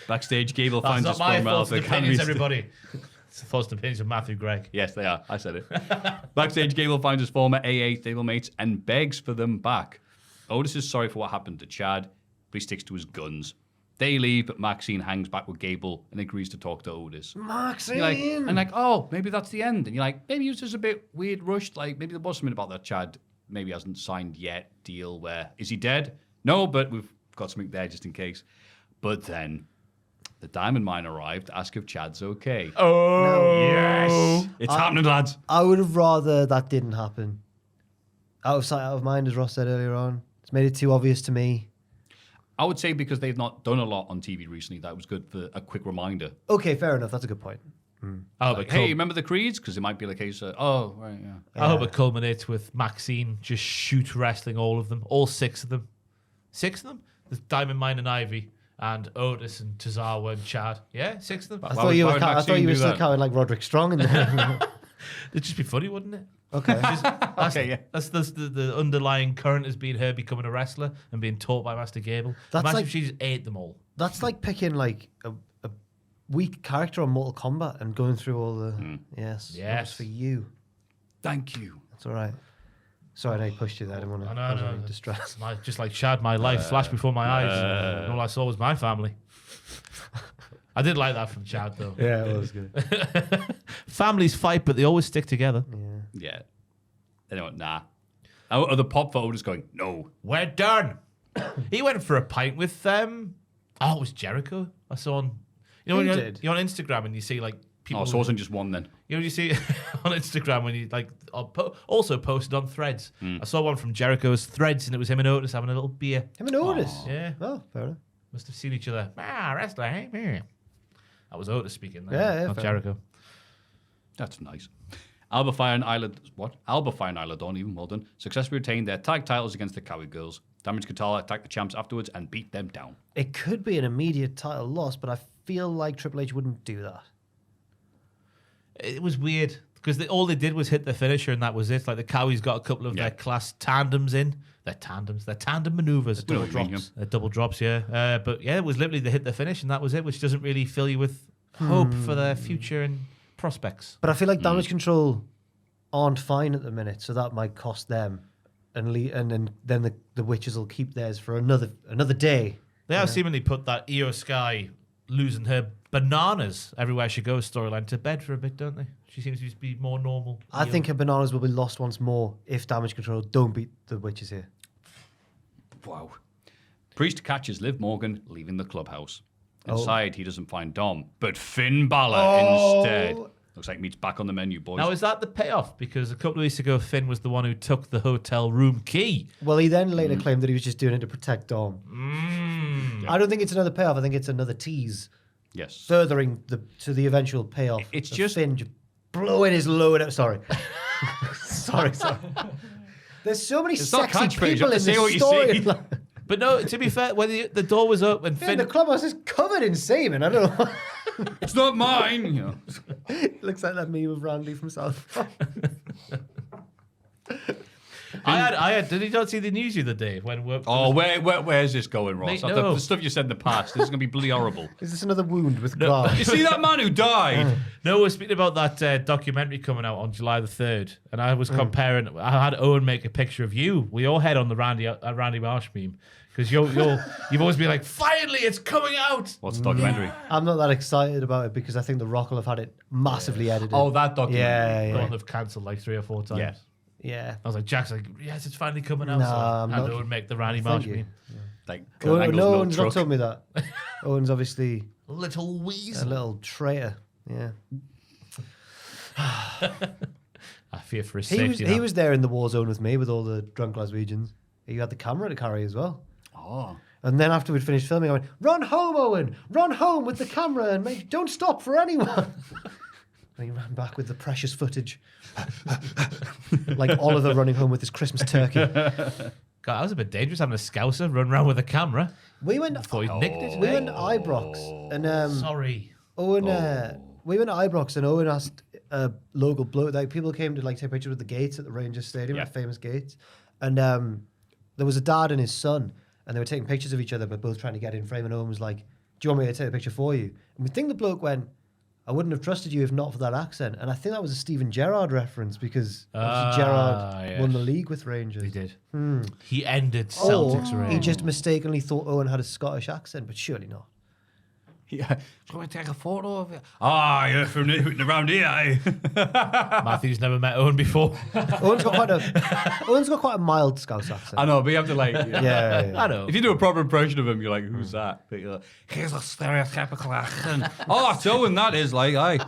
Backstage, Gable finds his That's not my former thoughts and Alpha opinions, Academy. everybody. It's the thoughts and opinions of Maffew Gregg. Yes, they are. I said it. Backstage, Gable finds his former AA stablemates and begs for them back. Otis is sorry for what happened to Chad, but he sticks to his guns. They leave, but Maxine hangs back with Gable and agrees to talk to Otis. Maxine! Oh, maybe that's the end. And you're like, maybe it was just a bit weird, rushed. Like, maybe there was something about that Chad maybe hasn't signed yet deal where, is he dead? No, but we've got something there just in case. But then the Diamond Mine arrived to ask if Chad's okay. Oh, Yes! It's happening, lads. I would have rather that didn't happen. Out of sight, out of mind, as Ross said earlier on. It's made it too obvious to me. I would say because they've not done a lot on TV recently, that was good for a quick reminder. Okay, fair enough. That's a good point. I Like, hey, remember the Creeds? Because it might be the case of, oh, right, yeah. hope it culminates with Maxine just shoot wrestling all of them, all 6 of them. 6 of them? There's Diamond Mine and Ivy, and Otis and Tozawa and Chad. Yeah, 6 of them. I thought you were still counting like Roderick Strong in there. It'd just be funny, wouldn't it? Okay. Okay, yeah. That's the underlying current has been her becoming a wrestler and being taught by Master Gable. That's Imagine like- if she just ate them all. That's like picking like a weak character on Mortal Kombat and going through all the... Yes. That was for you. Thank you. That's all right. Sorry, I know I pushed you there. I didn't want to... I was really distressed. Just like Chad, my life flashed before my eyes. And all I saw was my family. I did like that from Chad, though. Yeah, it was good. Families fight, but they always stick together. Yeah. Anyway, nah. The pop photo is going, no. We're done. He went for a pint with it was Jericho. I saw on Who when did? you're on Instagram and you see like people. Oh, so it wasn't just one then. You know, you see on Instagram when you like also posted on Threads. I saw one from Jericho's Threads and it was him and Otis having a little beer. Him and Otis? Yeah, Oh, fair enough. must have seen each other. Wrestler, eh? That was Otis speaking there, Yeah, not fair. Jericho. That's nice. Alba Fire and Isla Dawn, even well done, successfully retained their tag titles against the Cowie Girls. Damage Control attacked the champs afterwards and beat them down. It could be an immediate title loss, but I feel like Triple H wouldn't do that. It was weird because all they did was hit the finisher and that was it. Like the Cowies got a couple of their class tandems in. Their tandem maneuvers. Double drops. Double drops, yeah. But yeah, it was literally they hit the finish and that was it, which doesn't really fill you with hope for their future and prospects. But I feel like Damage Control aren't fine at the minute, so that might cost them. And then the witches will keep theirs for another day. They have seemingly put that Io Sky losing her bananas everywhere she goes storyline to bed for a bit, don't they? She seems to be more normal. I think her bananas will be lost once more if Damage Control don't beat the witches here. Wow. Priest catches Liv Morgan leaving the clubhouse. Inside, he doesn't find Dom, but Finn Balor instead. Looks like meat's back on the menu, boys. Now, is that the payoff? Because a couple of weeks ago, Finn was the one who took the hotel room key. Well, he then later claimed that he was just doing it to protect Dom. I don't think it's another payoff. I think it's another tease, Yes. furthering to the eventual payoff. It's of just- Finn blowing his load out. Sorry. sorry. There's so many It's not sexy catchphrase, you people have in to say this what you story. see. But no, to be fair, when the door was open, Finn, the clubhouse is covered in semen. I don't know. It's not mine. You know. Looks like that meme of Randy from South Park. I had. Did you not see the news the other day when? Oh, where's this going, Ross? Mate, After no. the stuff you said in the past, this is going to be bloody horrible. Is this another wound with glass? You see that man who died? No, we're speaking about that documentary coming out on July the 3rd, and I was comparing. I had Owen make a picture of you with your head on the Randy Marsh meme because you've always been like, finally, it's coming out. What's the documentary? I'm not that excited about it because I think The Rock will have had it massively edited. Oh, that documentary. Yeah, The one yeah. they've cancelled like 3 or 4 times. Yeah. Yeah. I was like, Jack's like, yes, it's finally coming out. No, so I'm and not- Owen make the Randy Thank Marsh you. meme. Like, Oh, Kurt Angle's no milk one's not truck. told me that. Owen's obviously Little a weasel. little traitor. Yeah. I fear for his He safety. was there in the war zone with me with all the drunk Glaswegians. He had the camera to carry as well. Oh. And then after we'd finished filming, I went, "Run home, Owen! Run home with the camera and don't stop for anyone." And he ran back with the precious footage, like Oliver running home with his Christmas turkey. God, that was a bit dangerous having a scouser run around with a camera. We went. Thought he'd nicked it. We went to Ibrox and Sorry. Owen. We went to Ibrox and Owen asked a local bloke. Like people came to like take pictures with the gates at the Rangers Stadium, like famous gates, and there was a dad and his son, and they were taking pictures of each other, but both trying to get in frame. And Owen was like, "Do you want me to take a picture for you?" And we think the bloke went, "I wouldn't have trusted you if not for that accent." And I think that was a Steven Gerrard reference because obviously Gerrard won the league with Rangers. He did. He ended Celtics reign. He just mistakenly thought Owen had a Scottish accent, but surely not. Yeah. Do you want to take a photo of it? You're from around here, eh? Matthew's never met Owen before. Owen's got quite a mild Scouse accent. I know, but you have to like... Yeah. I know. If you do a proper impression of him, you're like, who's that? But you're like, here's a stereotypical accent. It's Owen, that is, like, aye.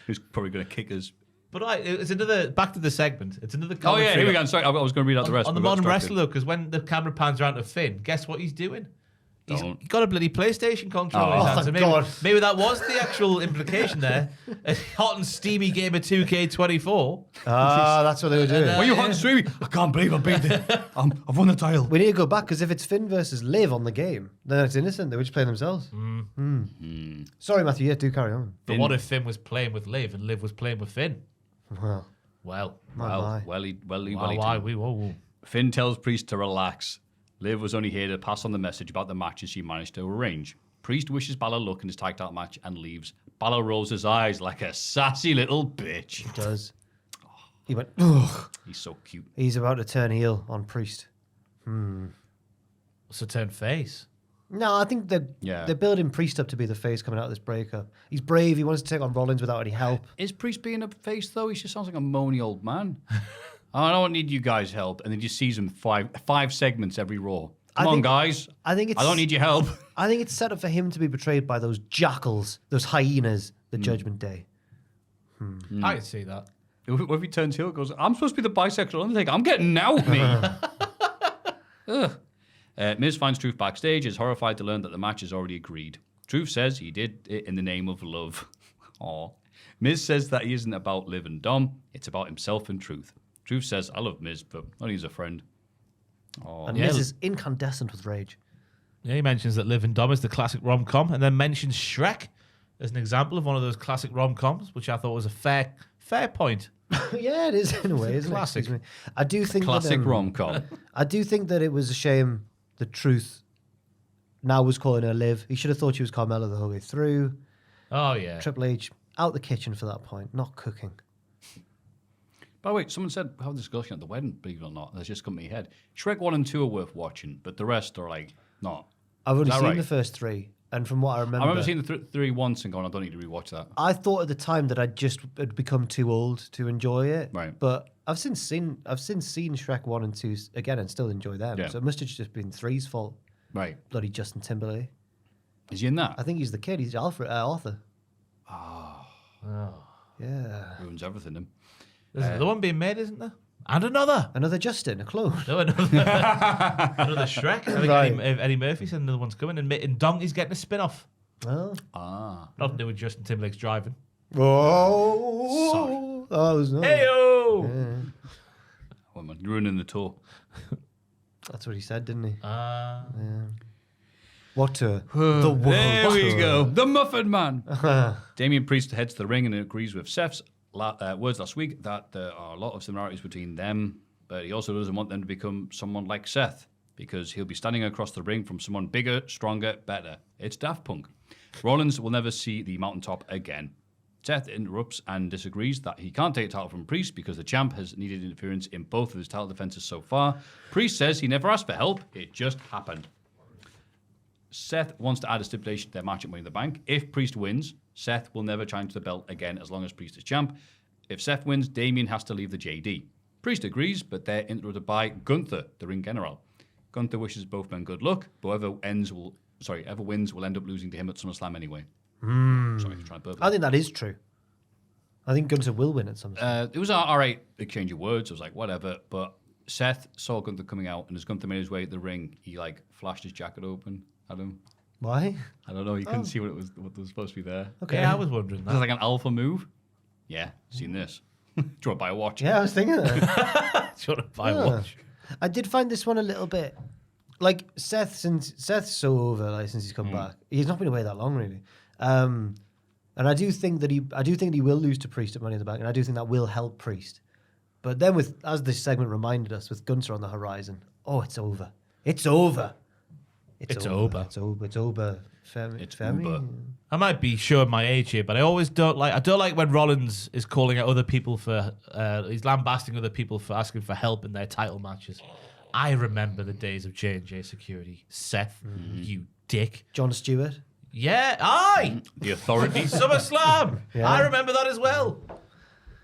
Who's probably going to kick us. But it's another, back to the segment, it's another commentary. Here we go. Sorry, I was going to read out the rest. On the modern wrestler, though, because when the camera pans around to Finn, guess what he's doing? He's got a bloody PlayStation controller in his hands. Thank God. Maybe that was the actual implication there. A hot and steamy game of 2K24. That's what they were doing. Why are you hot and streamy? I can't believe I beat it. I've won the title. We need to go back because if it's Finn versus Liv on the game, then it's innocent. They were just playing themselves. Sorry, Matthew. Yeah, do carry on. But what if Finn was playing with Liv and Liv was playing with Finn? Well, Whoa. Finn tells Priest to relax. Liv was only here to pass on the message about the matches she managed to arrange. Priest wishes Balor luck in his tag title match and leaves. Balor rolls his eyes like a sassy little bitch. He does. He went, ugh. He's so cute. He's about to turn heel on Priest. So turn face. No, I think they're building Priest up to be the face coming out of this breakup. He's brave. He wants to take on Rollins without any help. Is Priest being a face, though? He just sounds like a moany old man. I don't need you guys' help. And then just sees him five segments every Raw. Come on, guys. I don't need your help. I think it's set up for him to be betrayed by those jackals, those hyenas, the Judgment Day. I can see that. What if he turns heel and goes, I'm supposed to be the bisexual Undertaker. I'm getting out, me. Miz finds Truth backstage, is horrified to learn that the match is already agreed. Truth says he did it in the name of love. Aww. Miz says that he isn't about Liv and Dom, it's about himself and Truth. Truth says, I love Miz, but only as a friend. And Miz is incandescent with rage. Yeah, he mentions that Liv and Dom is the classic rom-com, and then mentions Shrek as an example of one of those classic rom-coms, which I thought was a fair point. Yeah, it is in a way, isn't Classic. it? I do think Classic rom-com. I do think that it was a shame the Truth now was calling her Liv. He should have thought she was Carmella the whole way through. Oh, yeah. Triple H out the kitchen for that point, not cooking. By the way, someone said, have a discussion at the wedding, believe it or not. That's just come to my head. Shrek 1 and 2 are worth watching, but the rest are like, not. I've only seen right? the first three, and from what I remember... I remember seeing the three once and going, I don't need to rewatch that. I thought at the time that I'd just had become too old to enjoy it. Right. But I've since seen Shrek 1 and 2 again and still enjoy them. Yeah. So it must have just been 3's fault. Right. Bloody Justin Timberlake. Is he in that? I think he's the kid. He's Arthur. Oh. Yeah. Ruins everything, him. There's another one being made, isn't there? And another. Another Justin, a clone. No, another Shrek. I think Right. Eddie Murphy said another one's coming, and Donkey's getting a spin-off. Oh. Nothing to do with Justin Timberlake's driving. Oh. Sorry. Oh, it was not. Heyo! What am I ruining the tour? That's what he said, didn't he? Uh, What tour? The world There we tour. go. The Muffin Man. Damian Priest heads to the ring and agrees with Seth's words last week that there are a lot of similarities between them, but he also doesn't want them to become someone like Seth because he'll be standing across the ring from someone bigger, stronger, better. It's Daft Punk. Rollins will never see the mountaintop again. Seth interrupts and disagrees that he can't take the title from Priest because the champ has needed interference in both of his title defenses so far. Priest says he never asked for help, it just happened. Seth wants to add a stipulation to their match at Money in the Bank. If Priest wins, Seth will never challenge the belt again as long as Priest is champ. If Seth wins, Damien has to leave the JD. Priest agrees, but they're interrupted by Gunther, the ring general. Gunther wishes both men good luck, but whoever wins will end up losing to him at SummerSlam anyway. Sorry, I'm trying to burp. I think that is true. I think Gunther will win at SummerSlam. It was an alright exchange of words. I was like, whatever. But Seth saw Gunther coming out, and as Gunther made his way to the ring, he flashed his jacket open at him. Why? I don't know. You couldn't see what was supposed to be there. Okay. Yeah, I was wondering Was it that. like an alpha move? Yeah, seen this. Do you want to buy a watch? Yeah, I was thinking that. Sort of buy watch. I did find this one a little bit like Seth's so over since he's come back. He's not been away that long really. And And I do think that he will lose to Priest at Money in the Bank, and I do think that will help Priest. But then as this segment reminded us, with Gunther on the horizon, it's over. It's over. It's over. It's over. It's over. Uber. I might be showing my age here, but I always don't like when Rollins is calling out other people for he's lambasting other people for asking for help in their title matches. I remember the days of J&J Security. Seth, you dick. John Stewart. Yeah, aye. The Authority. SummerSlam. Yeah. I remember that as well.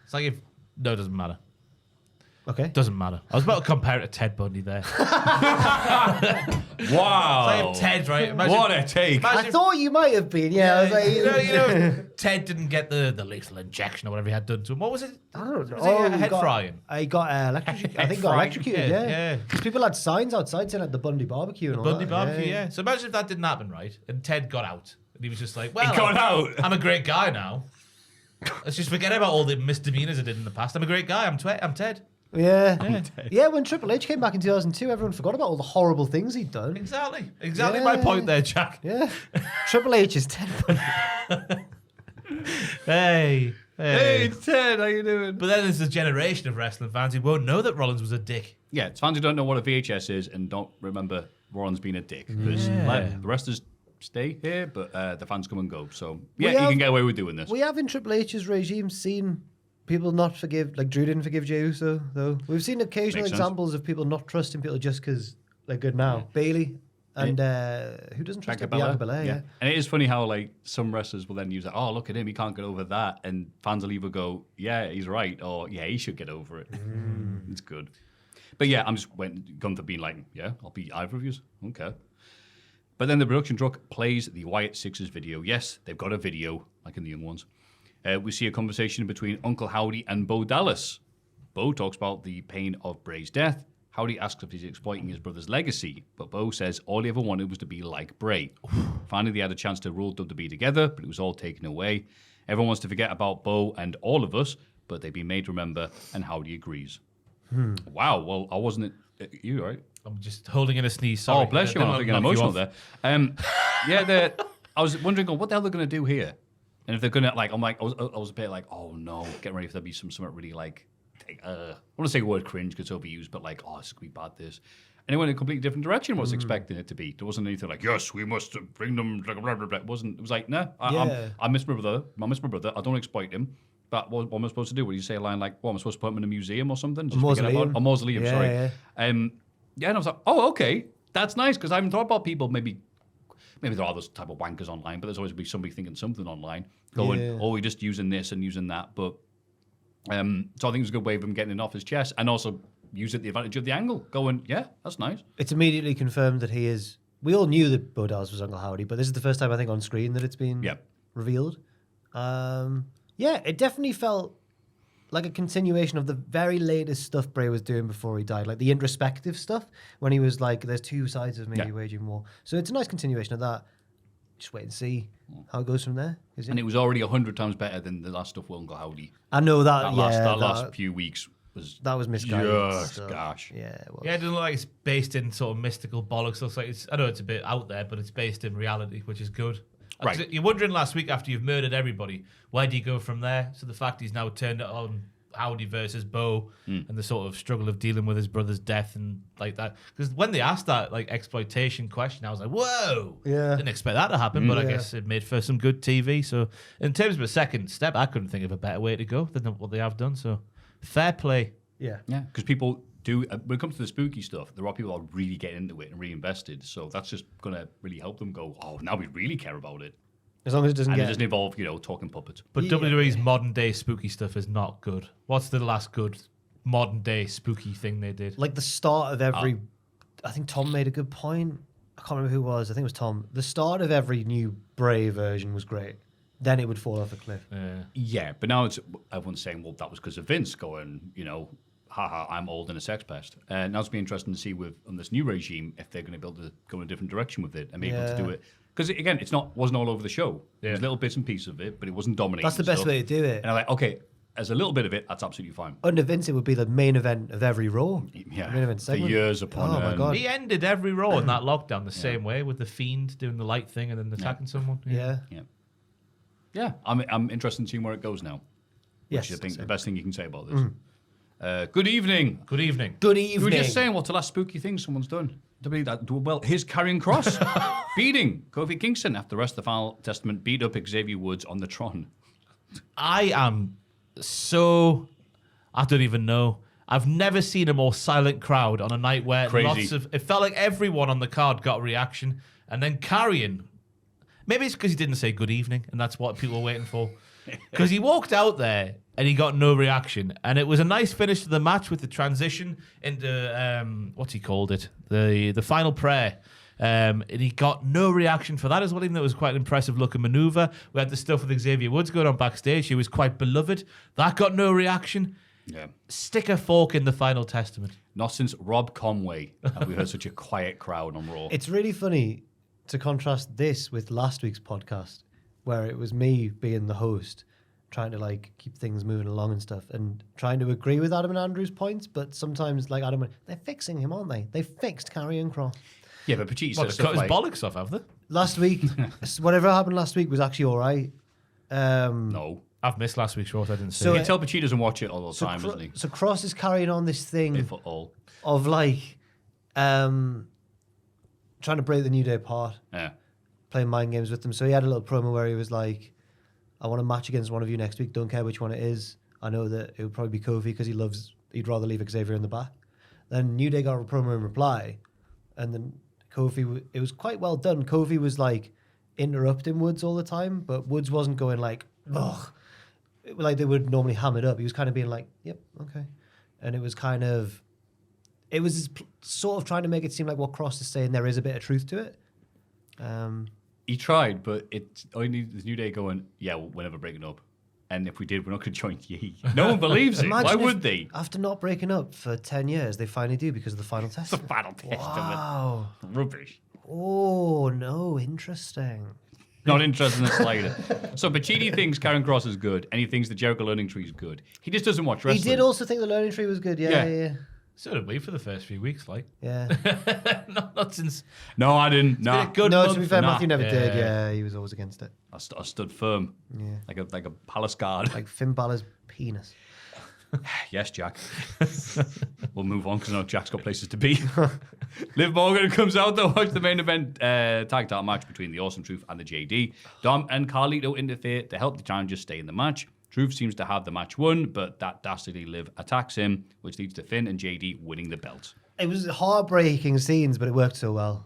It's like no, it doesn't matter. Okay. Doesn't matter. I was about to compare it to Ted Bundy there. Wow. It's like Ted, right? Imagine, What a take. I thought you might have been. Yeah, I was like, you know, Ted didn't get the lethal injection or whatever he had done to him. What was it? I don't know. Was it a head frying? I got electrocuted. I think he got electrocuted. Yeah. Because people had signs outside saying at the Bundy barbecue and all Bundy that. barbecue, yeah. So imagine if that didn't happen, right? And Ted got out. And he was just like, well, He got out. I'm a great guy now. Let's just forget about all the misdemeanors I did in the past. I'm a great guy. I'm Ted. Yeah, when Triple H came back in 2002, everyone forgot about all the horrible things he'd done. Exactly Yeah. my point there, Jack. Yeah. Triple H is Ted Bundy. Hey, It's Ted. How you doing? But then there's a generation of wrestling fans who won't know that Rollins was a dick. Yeah, it's fans who don't know what a VHS is and don't remember Rollins being a dick. Because the rest is stay here, but the fans come and go. So, yeah, you can get away with doing this. We have in Triple H's regime seen people not forgive, like Drew didn't forgive Jey Uso, though. We've seen occasional Makes sense. examples of people not trusting people just because they're good now. Bailey and who doesn't trust him? Bianca Belair, yeah. And it is funny how like some wrestlers will then use that, oh, look at him, he can't get over that. And fans will either go, yeah, he's right, or yeah, he should get over it. It's good. But yeah, I'm just Gunther being like, yeah, I'll beat either of you. Okay. But then the production truck plays the Wyatt Sixes video. Yes, they've got a video, like in the young ones. We see a conversation between Uncle Howdy and Bo Dallas. Bo talks about the pain of Bray's death. Howdy asks if he's exploiting his brother's legacy, but Bo says all he ever wanted was to be like Bray. Finally, they had a chance to rule WWE together, but it was all taken away. Everyone wants to forget about Bo and all of us, but they've been made to remember, and Howdy agrees. Wow, well, I wasn't... you all right? I'm just holding in a sneeze. Sorry. Oh, bless you. I'm getting emotional there. I was wondering, what the hell they're going to do here? And if they're going to, like, I was a bit like, oh no, getting ready for there to be something really like, I want to say the word cringe because it's overused, but like, oh, it's going to be bad this. And it went in a completely different direction than I was expecting it to be. There wasn't anything like, yes, we must bring them, blah, blah, blah, blah. It was like, no, I miss my brother. I miss my brother. I don't exploit him. But what am I supposed to do? What do you say a line like, am I supposed to put him in a museum or something? Just mausoleum. A mausoleum, sorry. Yeah. And I was like, oh, okay, that's nice, because I haven't thought about people, maybe there are those type of wankers online, but there's always be somebody thinking something online, going, oh, we're just using this and using that. But so I think it was a good way of him getting it off his chest, and also use it the advantage of the angle, going, yeah, that's nice. It's immediately confirmed that he is... We all knew that Bo Dallas was Uncle Howdy, but this is the first time, I think, on screen that it's been revealed. Yeah, it definitely felt like a continuation of the very latest stuff Bray was doing before he died, like the introspective stuff, when he was like, there's two sides of me waging war. So it's a nice continuation of that. Just wait and see how it goes from there. And it was already 100 times better than the last stuff with Uncle Howdy. I know that, That last few weeks was... That was misguided. Yes, gosh. Yeah, it was. Yeah, it doesn't look like it's based in sort of mystical bollocks. It looks like I know it's a bit out there, but it's based in reality, which is good. Right. You're wondering last week after you've murdered everybody, where do you go from there? So the fact he's now turned it on Howdy versus Bo and the sort of struggle of dealing with his brother's death and like that. Because when they asked that like exploitation question, I was like, whoa! Yeah. Didn't expect that to happen, but I guess it made for some good TV. So in terms of a second step, I couldn't think of a better way to go than what they have done. So fair play. Yeah. Yeah, because people do, when it comes to the spooky stuff, there are people that are really getting into it and really invested. So that's just going to really help them go, oh, now we really care about it. As long as it doesn't And get... it doesn't involve, talking puppets. But WWE's modern day spooky stuff is not good. What's the last good modern day spooky thing they did? Like the start of every... I think Tom made a good point. I can't remember who it was. I think it was Tom. The start of every new Bray version was great. Then it would fall off a cliff. Yeah, but now everyone's saying, well, that was because of Vince going, haha, I'm old and a sex pest. Now it's be interesting to see on this new regime if they're going to be able to go in a different direction with it and be able to do it. Because again, wasn't all over the show. There was little bits and pieces of it, but it wasn't dominating. That's the best way to do it. And I'm like, okay, as a little bit of it, that's absolutely fine. Under Vince, it would be the main event of every Raw. Yeah, main event for segment. years upon. Oh my god! He ended every Raw in that lockdown the same way, with the Fiend doing the light thing and then attacking someone. Yeah. Yeah, I'm interested in seeing where it goes now. Yes, Which is, I think, same. the best thing you can say about this. Good evening. Good evening. Good You were evening. just saying what's the last spooky thing someone's done? Well, here's Karrion Kross beating Kofi Kingston after the rest of the Final Testament beat up Xavier Woods on the Tron. I am so... I don't even know. I've never seen a more silent crowd on a night where Crazy. It felt like everyone on the card got a reaction. And then Karrion... Maybe it's because he didn't say good evening, and that's what people were waiting for. Because he walked out there and he got no reaction. And it was a nice finish to the match with the transition into, what's he called it? The final prayer. And he got no reaction for that as well, even though it was quite an impressive looking maneuver. We had the stuff with Xavier Woods going on backstage. He was quite beloved. That got no reaction. Yeah. Stick a fork in the Final Testament. Not since Rob Conway have we heard such a quiet crowd on Raw. It's really funny to contrast this with last week's podcast, where it was me being the host, trying to like keep things moving along and stuff, and trying to agree with Adam and Andrew's points. But sometimes, like Adam, they're fixing him, aren't they? They fixed Karrion Kross. Yeah, but Pachichi Well, says they cut stuff his like, bollocks off, have they? Last week, whatever happened last week was actually all right. no. I've missed last week's Raw, so I didn't see So it. You can tell Pachichi doesn't watch it all the So, time, doesn't he? so Kross is carrying on this thing If at all. of like trying to break the New Day apart, Yeah. playing mind games with them. So he had a little promo where he was like, I want a match against one of you next week. Don't care which one it is. I know that it would probably be Kofi because he'd rather leave Xavier in the back. Then New Day got a promo in reply. And then Kofi, it was quite well done. Kofi was like interrupting Woods all the time, but Woods wasn't going like, ugh, like they would normally ham it up. He was kind of being like, yep, okay. And it was kind of, it was sort of trying to make it seem like what Kross is saying, there is a bit of truth to it. He tried, but it only needs the New Day going, yeah, we're never breaking up. And if we did, we're not going to join Ye. No one believes it. Why Imagine if would they? After not breaking up for 10 years, they finally do because of the Final It's the Testament. Final Testament. Wow. Rubbish. Oh, no, interesting. Not interested in the slightest. So Pachichi thinks Karrion Kross is good, and he thinks the Jericho Learning Tree is good. He just doesn't watch wrestling. He did also think the Learning Tree was good. Yeah. Yeah. So did we for the first few weeks, like. Yeah. Not since... No, I didn't. Been a No, good No, month. to be fair, Nah. Matthew never did. Yeah. Yeah, he was always against it. I stood firm, Yeah. like a palace guard. Like Finn Balor's penis. Yes, Jack. We'll move on because I know Jack's got places to be. Liv Morgan comes out to watch the main event tag title match between the Awesome Truth and the JD. Dom and Carlito interfere to help the challengers stay in the match. Truth seems to have the match won, but that dastardly Liv attacks him, which leads to Finn and JD winning the belt. It was heartbreaking scenes, but it worked so well.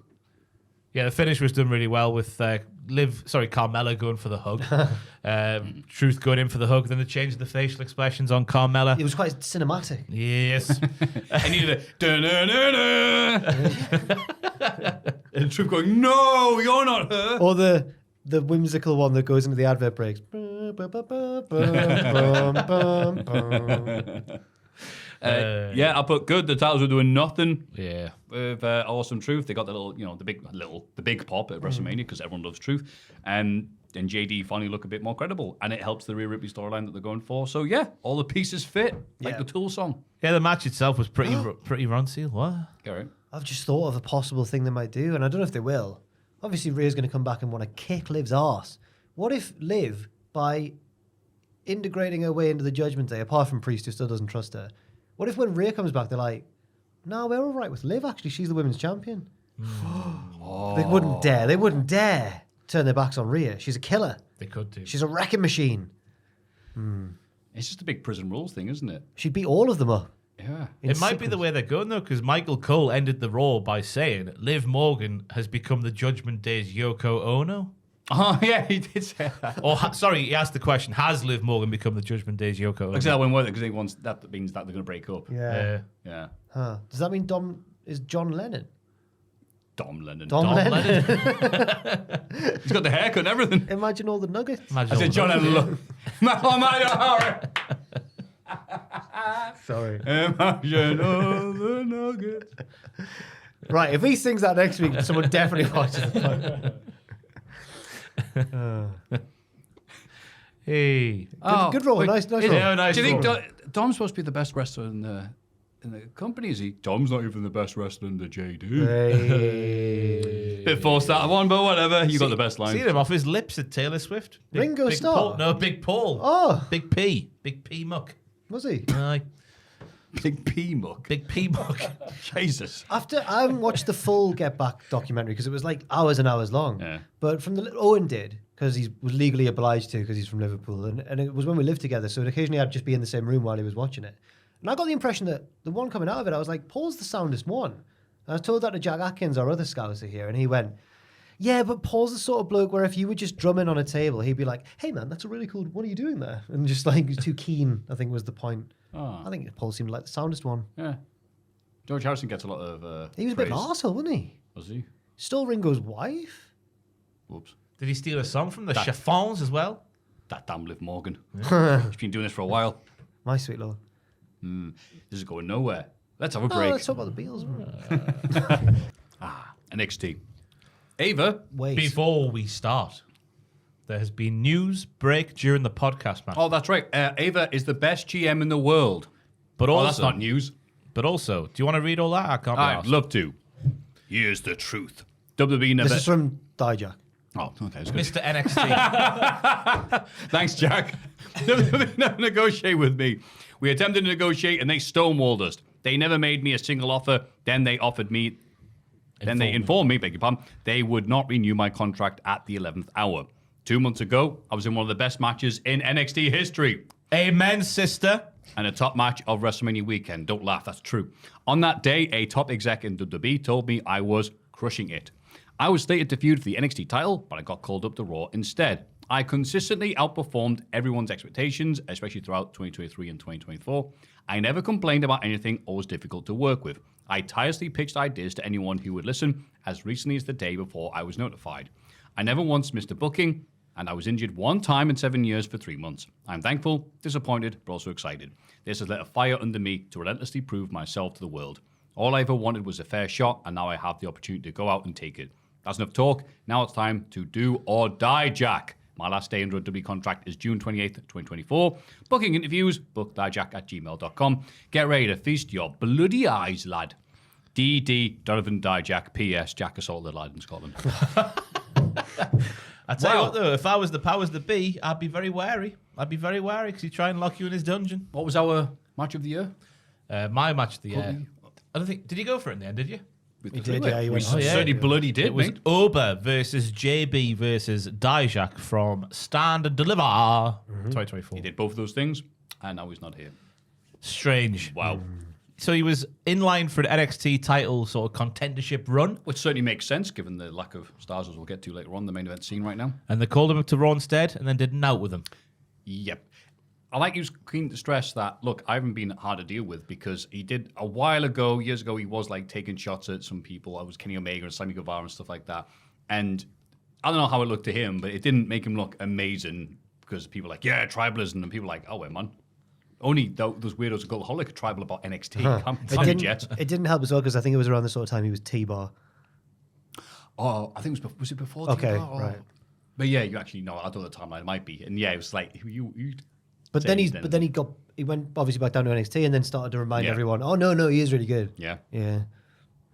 Yeah, the finish was done really well with Carmella going for the hug. Truth going in for the hug. Then they changed the facial expressions on Carmella. It was quite cinematic. Yes. I needed a da-na-na-na. And Truth going, no, you're not her. Or the whimsical one that goes into the advert breaks. Yeah, I put good. The titles were doing nothing. Yeah. With Awesome Truth, they got the the big pop at WrestleMania because everyone loves Truth, and then JD finally look a bit more credible, and it helps the Rhea Ripley storyline that they're going for. So yeah, all the pieces fit, like the Tool song. Yeah, the match itself was pretty rancy. What? All right. I've just thought of a possible thing they might do, and I don't know if they will. Obviously, Rhea's going to come back and want to kick Liv's arse. What if Liv, by integrating her way into the Judgment Day, apart from Priest, who still doesn't trust her, what if when Rhea comes back, they're like, no, we're all right with Liv, actually. She's the women's champion. They wouldn't dare. They wouldn't dare turn their backs on Rhea. She's a killer. They could do. She's a wrecking machine. It's just a big prison rules thing, isn't it? She'd beat all of them up. Yeah. in It might be the sequence. way they're going, though, because Michael Cole ended the Raw by saying Liv Morgan has become the Judgment Day's Yoko Ono. Oh yeah, he did say that. Or, sorry, he asked the question, has Liv Morgan become the Judgment Day's Yoko Ono? Like I said, I went with it because that means that they're going to break up. Yeah. Yeah. Huh. Does that mean Dom is John Lennon? Dom Lennon. Dom Lennon. He's got the haircut and everything. Imagine all the nuggets. Imagine I all said the- John Lennon. Look. Sorry. Imagine all the nuggets. Right, if he sings that next week, someone definitely watches the podcast. Hey. Good roll. Nice roll. Yeah, nice. Do you think roll. Dom's supposed to be the best wrestler in the company? Is he? Dom's not even the best wrestler in the JD. Hey. Bit forced out of one, but whatever. You got the best line. See him off his lips at Taylor Swift. Ringo Starr? Big Paul. Oh. Big P. Big P muck. Was he? Aye. Big P muck. Big P muck. Jesus. After I haven't watched the full Get Back documentary because it was like hours and hours long. Yeah. But from the Owen did because he was legally obliged to because he's from Liverpool, and it was when we lived together. So occasionally I'd just be in the same room while he was watching it, and I got the impression that the one coming out of it, I was like, Paul's the soundest one. And I was told that to Jack Atkins, our other scouser here, and he went, yeah, but Paul's the sort of bloke where if you were just drumming on a table, he'd be like, hey man, that's a really cool, what are you doing there? And just like, he was too keen, I think was the point. Oh. I think Paul seemed like the soundest one. Yeah. George Harrison gets a lot of He was a bit of praise. an arsehole, wasn't he? Was he? Stole Ringo's wife? Whoops. Did he steal a song from the Chiffons as well? That damn Liv Morgan. She's been doing this for a while. My sweet lord. This is going nowhere. Let's have a Oh, break. let's talk about the Beatles. NXT. Ava. Wait. Before we start, there has been news break during the podcast, man. Oh, that's right. Ava is the best GM in the world. But Oh, also, that's not news. But also, do you want to read all that? I can't be I'd arsed. love to. Here's the truth. WWE never... This is from Dijak. Oh, okay. That's good. Mr. NXT. Thanks, Jack. Never negotiate with me. We attempted to negotiate and they stonewalled us. They never made me a single offer. Then they offered me... Then they informed me, beg your pardon, they would not renew my contract at the 11th hour. 2 months ago, I was in one of the best matches in NXT history. Amen, sister. And a top match of WrestleMania weekend. Don't laugh, that's true. On that day, a top exec in WWE told me I was crushing it. I was slated to feud for the NXT title, but I got called up to Raw instead. I consistently outperformed everyone's expectations, especially throughout 2023 and 2024. I never complained about anything or was difficult to work with. I tirelessly pitched ideas to anyone who would listen as recently as the day before I was notified. I never once missed a booking, and I was injured one time in 7 years for 3 months. I'm thankful, disappointed, but also excited. This has lit a fire under me to relentlessly prove myself to the world. All I ever wanted was a fair shot, and now I have the opportunity to go out and take it. That's enough talk. Now it's time to do or die, Jack. My last day under a WWE contract is June 28th, 2024. Booking interviews, bookdiejack@gmail.com. Get ready to feast your bloody eyes, lad. D.D. Donovan Dijak. P.S. Jack assaulted a lad in Scotland. I tell you what, though, if I was the powers that be, I'd be very wary. I'd be very wary because he'd try and lock you in his dungeon. What was our match of the year? My match of the year. I don't think. Did you go for it in the end? Did you? He did, yeah. He We went, certainly bloody did, It was mate. Oba versus JB versus Dijak from Stand and Deliver 2024. He did both of those things, and now he's not here. Strange. Wow. So he was in line for an NXT title sort of contendership run, Which certainly makes sense given the lack of stars, as we'll get to later on the main event scene right now. and they called him up to Raw instead, and then did an out with him. Yep. I like he was keen to stress that, look, I haven't been hard to deal with because he did a while ago, years ago, he was like taking shots at some people. I was Kenny Omega and Sammy Guevara and stuff like that. And I don't know how it looked to him, but it didn't make him look amazing because people were like, yeah, tribalism. And people were like, oh, wait, man. Only those weirdos at Cultaholic are tribal about NXT. it didn't help as well because I think it was around the sort of time he was T-Bar. Oh, I think it was it before? Okay, T-Bar? Oh. right. But yeah, you actually know. I don't know the timeline. It might be. And yeah, it was like you But say then he went obviously back down to NXT and then started to remind Yeah. everyone, oh no, he is really good. Yeah. Yeah.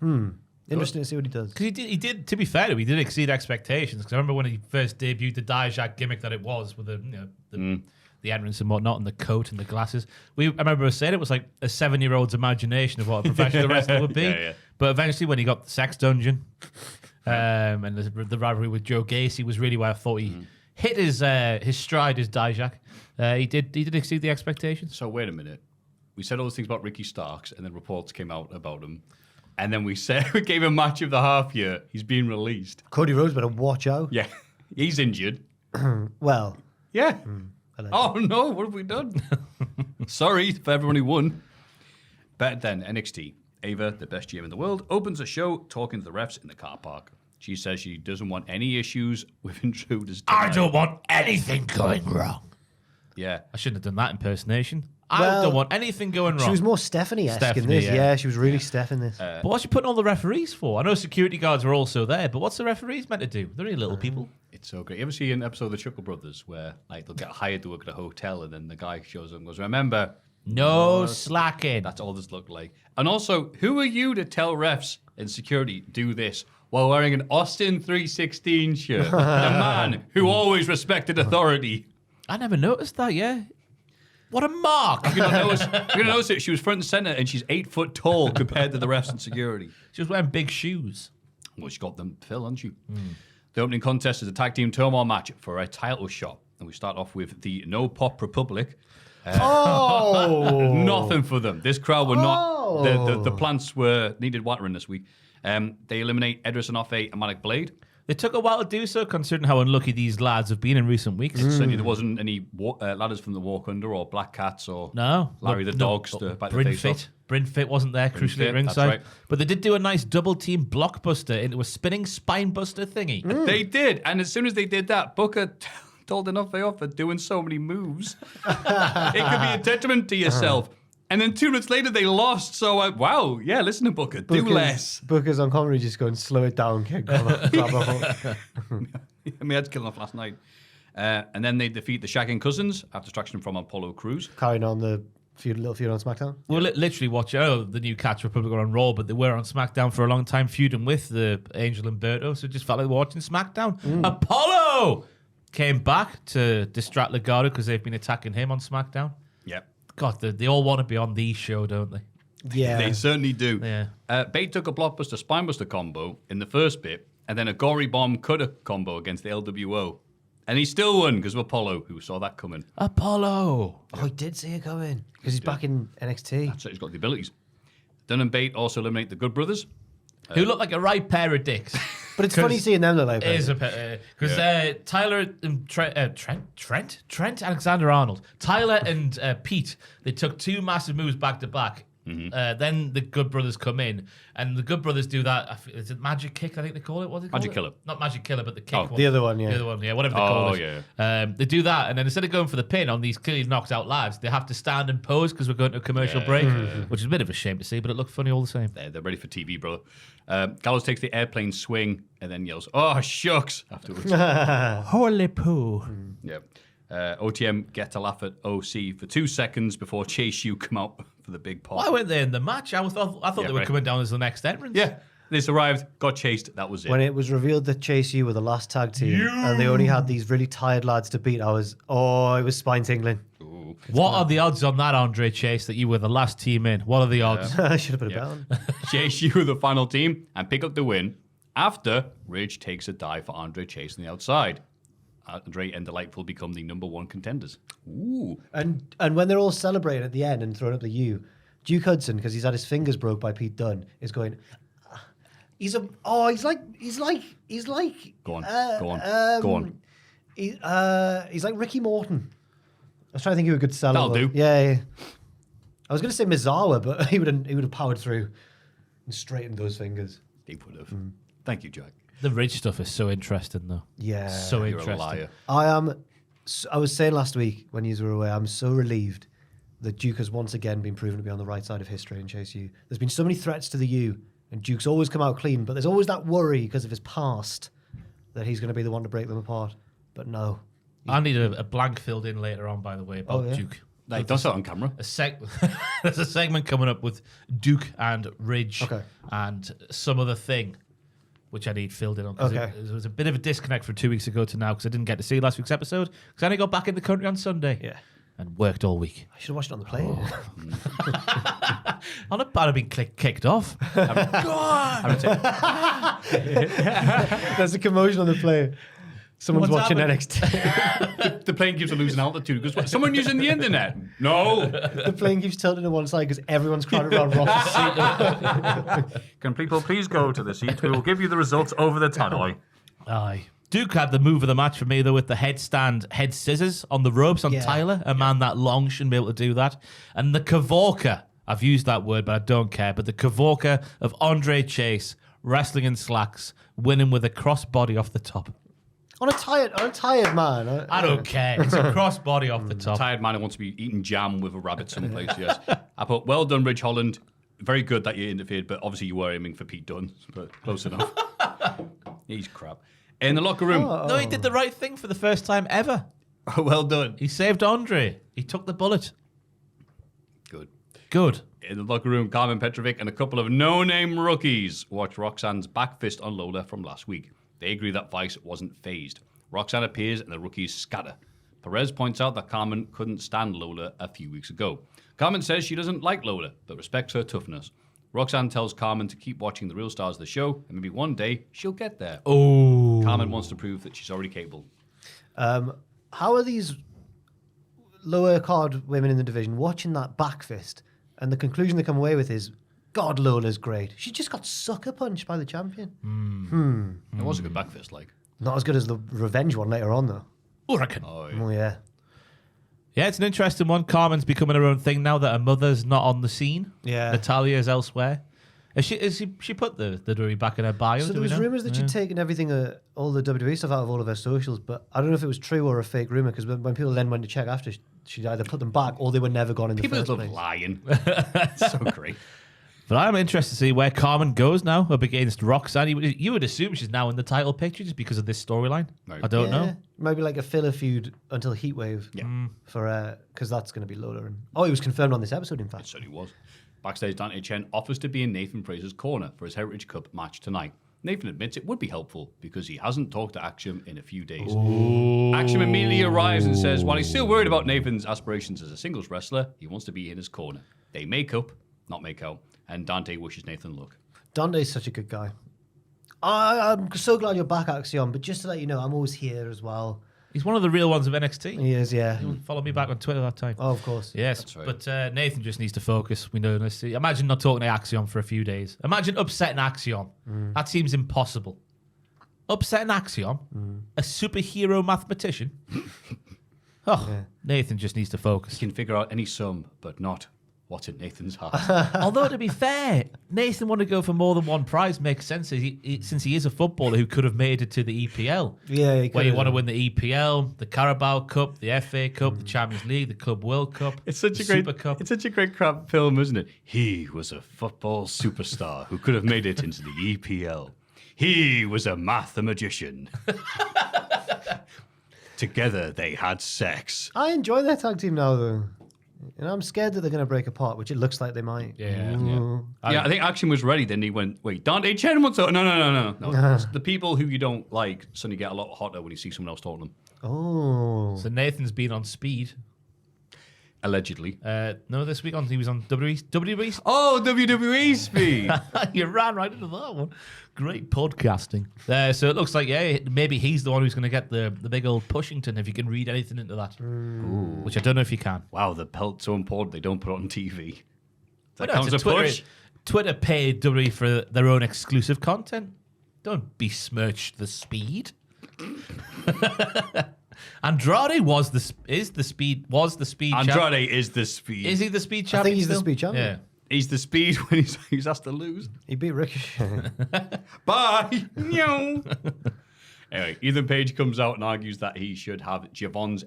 Interesting to see what he does. Because he did. To be fair to him, he did exceed expectations. Because I remember when he first debuted the Dijak gimmick that it was with the entrance and whatnot, and the coat and the glasses. I remember saying it was like a 7-year-old's imagination of what a professional wrestler would be. Yeah. But eventually, when he got the sex dungeon and the rivalry with Joe Gacy was really where I thought he hit his stride as Dijak. He did exceed the expectations. So wait a minute. We said all those things about Ricky Starks, and then reports came out about him. And then we said we gave him match of the half year. He's being released. Cody Rhodes better watch out. Yeah, he's injured. Well, Yeah. Oh no, what have we done? Sorry for everyone who won. Better than NXT. Ava, the best GM in the world, opens a show talking to the refs in the car park. She says she doesn't want any issues with intruders. I don't want anything going wrong. Yeah. I shouldn't have done that impersonation. Well, I don't want anything going wrong. she was more Stephanie-esque in Stephanie, this. yeah. Yeah, she was really Steph in this. But what's she putting all the referees for? I know security guards were also there, but what's the referees meant to do? They're only little people. It's so great. You ever see an episode of The Chuckle Brothers where like they'll get hired to work at a hotel and then the guy shows up and goes, remember, No slacking. that's all this looked like. And also, who are you to tell refs in security do this? while wearing an Austin 316 shirt. The man who always respected authority. I never noticed that, yeah. What a mark. You're going to notice it. She was front and center, and she's 8 foot tall compared to the rest in security. She was wearing big shoes. Well, she got them Phil, hasn't she? The opening contest is a tag team turmoil match for a title shot. And we start off with the No Pop Republic. Nothing for them. This crowd were not... The plants needed watering this week. They eliminate Edris Anoa'i and Manic Blade. They took a while to do so, considering how unlucky these lads have been in recent weeks. Certainly there wasn't any ladders from the Walk Under or Black Cats or Larry the Dogs to back the face off. Bryn Fit wasn't there, crucially at ringside. Right. But they did do a nice double team blockbuster into a spinning spine buster thingy. They did. And as soon as they did that, Booker told Anoa'i off for doing so many moves. It could be a detriment to yourself. And then 2 minutes later, they lost. So, wow, yeah, listen to Booker. Do less. Booker's on commentary just going, slow it down, kid. Grab a hold. We had to kill him off last night. And then they defeat the Shagging Cousins after distraction from Apollo Crews. Carrying on the little feud on SmackDown. We'll literally watch the new Cats Republic are on Raw, but they were on SmackDown for a long time, feuding with the Angel and Berto. So it just felt like watching SmackDown. Apollo came back to distract Legado because they've been attacking him on SmackDown. Yep. God, they all want to be on the show, don't they? Yeah. They certainly do. Yeah. Bate took a blockbuster spinebuster combo in the first bit, and then a gory bomb cutter combo against the LWO. And he still won because of Apollo, who saw that coming. Apollo. Oh, he did see it coming. Because he's back in NXT. That's it, he's got the abilities. Dunn and Bate also eliminate the Good Brothers. Who look like a right pair of dicks. But it's funny seeing them look like It is because Tyler and Trent Alexander-Arnold, Tyler and Pete, they took 2 massive moves back to back. Then the Good Brothers come in, and the Good Brothers do that. Is it Magic Kick? I think they call it. What do they call Magic it? Killer. Not Magic Killer, but the kick. The other one, yeah. The other one, yeah. Whatever they call it. They do that, and then instead of going for the pin on these clearly knocked out lads, they have to stand and pose because we're going to a commercial break, which is a bit of a shame to see, but it looked funny all the same. They're ready for TV, brother. Gallows takes the airplane swing and then yells, "Oh, shucks," afterwards. Holy poo. Yep. OTM get to laugh at OC for 2 seconds before Chase U come out for the big pop. Why weren't they in the match? I thought they were coming down as the next entrance. Yeah. They survived, got chased, that was it. When it was revealed that Chase U were the last tag team and they only had these really tired lads to beat, it was spine tingling. Ooh. What are the odds on that, Andre Chase, that you were the last team in? What are the odds? I should have put it down. Chase U the final team and pick up the win after Ridge takes a dive for Andre Chase on the outside. Andre and Delightful become the #1 contenders. Ooh. And when they're all celebrating at the end and throwing up the U, Duke Hudson, because he's had his fingers broke by Pete Dunne, is going. He's like. Go on. He's like Ricky Morton. I was trying to think who could sell That'll him. do. Yeah. I was going to say Mizawa, but he would have powered through and straightened those fingers. He would have. Thank you, Jack. The Ridge stuff is so interesting, though. Yeah. So You're interesting. a liar. I was saying last week when you were away, I'm so relieved that Duke has once again been proven to be on the right side of history in Chase U. There's been so many threats to the U, and Duke's always come out clean, but there's always that worry because of his past that he's going to be the one to break them apart. But no. I need a blank filled in later on, by the way, about Duke. Hey, don't say it on camera. There's a segment coming up with Duke and Ridge and some other thing, which I need filled in on. There was a bit of a disconnect from 2 weeks ago to now because I didn't get to see last week's episode because I only got back in the country on Sunday. Yeah. And worked all week. I should have watched it on the plane. On a bad have been kicked off. There's a commotion on the plane. Someone's watching NXT. The plane keeps on losing altitude because someone using the internet. No. The plane keeps tilting to one side because everyone's crowded around Ross's seat. Can people please go to the seat? We will give you the results over the tannoy. Aye. Duke had the move of the match for me, though, with the head scissors on the ropes on Tyler. A man that long shouldn't be able to do that. And the cavorka, I've used that word, but I don't care, but the cavorka of Andre Chase, wrestling in slacks, winning with a crossbody off the top. On a tired man. I don't care. It's a crossbody off the top. Tired man who wants to be eating jam with a rabbit someplace, yes. I put, well done, Ridge Holland. Very good that you interfered, but obviously you were aiming for Pete Dunne, but close enough. He's crap. In the locker room. No, he did the right thing for the first time ever. Well done. He saved Andre. He took the bullet. Good. Good. In the locker room, Carmen Petrovic and a couple of no-name rookies watch Roxanne's back fist on Lola from last week. They agree that Vice wasn't phased. Roxanne appears and the rookies scatter. Perez points out that Carmen couldn't stand Lola a few weeks ago. Carmen says she doesn't like Lola, but respects her toughness. Roxanne tells Carmen to keep watching the real stars of the show, and maybe one day she'll get there. Oh. Carmen wants to prove that she's already capable. How are these lower card women in the division watching that back fist, and the conclusion they come away with is, God, Lola's great. She just got sucker punched by the champion. It was a good back fist, like. Not as good as the revenge one later on, though. Hurricane. Oh, yeah. Yeah, it's an interesting one. Carmen's becoming her own thing now that her mother's not on the scene. Yeah. Natalia's elsewhere. She put the WWE back in her bio? So do there we was know? rumours that she'd taken everything, all the WWE stuff out of all of her socials, but I don't know if it was true or a fake rumour, because when people then went to check after, she'd either put them back or they were never gone in the People first love place. lying. It's so great. But I'm interested to see where Carmen goes now up against Roxanne. You would assume she's now in the title picture just because of this storyline. Right. I don't know. Maybe like a filler feud until Heatwave. Yeah. For because that's going to be Lola. It was confirmed on this episode, in It fact. certainly was. Backstage, Dante Chen offers to be in Nathan Fraser's corner for his Heritage Cup match tonight. Nathan admits it would be helpful because he hasn't talked to Axiom in a few days. Axiom immediately arrives and says while he's still worried about Nathan's aspirations as a singles wrestler, he wants to be in his corner. They make up, not make out, and Dante wishes Nathan luck. Dante's such a good guy. I'm so glad you're back, Axiom, but just to let you know, I'm always here as well. He's one of the real ones of NXT. He is, yeah. Follow me back on Twitter that time. Oh, of course. Yes, That's right. but Nathan just needs to focus. We know this. Imagine not talking to Axiom for a few days. Imagine upsetting Axiom. That seems impossible. Upsetting Axiom, a superhero mathematician. Nathan just needs to focus. He can figure out any sum, but not what's in Nathan's heart. Although, to be fair, Nathan wanted to go for more than one prize. Makes sense since he is a footballer who could have made it to the EPL. Yeah, he where you could've want to done. win the EPL, the Carabao Cup, the FA Cup, the Champions League, the Club World Cup, It's such the a great Super Cup. It's such a great crap film, isn't it? He was a football superstar who could have made it into the EPL. He was a magician. Together they had sex. I enjoy their tag team now, though. And I'm scared that they're going to break apart, which it looks like they might. Yeah. Yeah, I think Action was ready. Then he went, wait, Dante Chen wants to... No. The people who you don't like suddenly get a lot hotter when you see someone else talking to them. Oh. So Nathan's been on Speed. Allegedly. No, this week he was on WWE. Oh, WWE Speed. You ran right into that one. Great podcasting. So it looks like, maybe he's the one who's going to get the big old Pushington, if you can read anything into that. Which I don't know if you can. Wow, the pelt's so important they don't put it on TV. That But no, counts it's a push. Twitter paid WWE for their own exclusive content. Don't besmirch the Speed. Andrade was the Speed champ. Andrade is the Speed. Is he the Speed champion? I think he's the still? Speed champion. Yeah. He's the Speed when he's asked to lose. He beat Ricochet. Bye. No. Anyway, Ethan Page comes out and argues that he should have Javon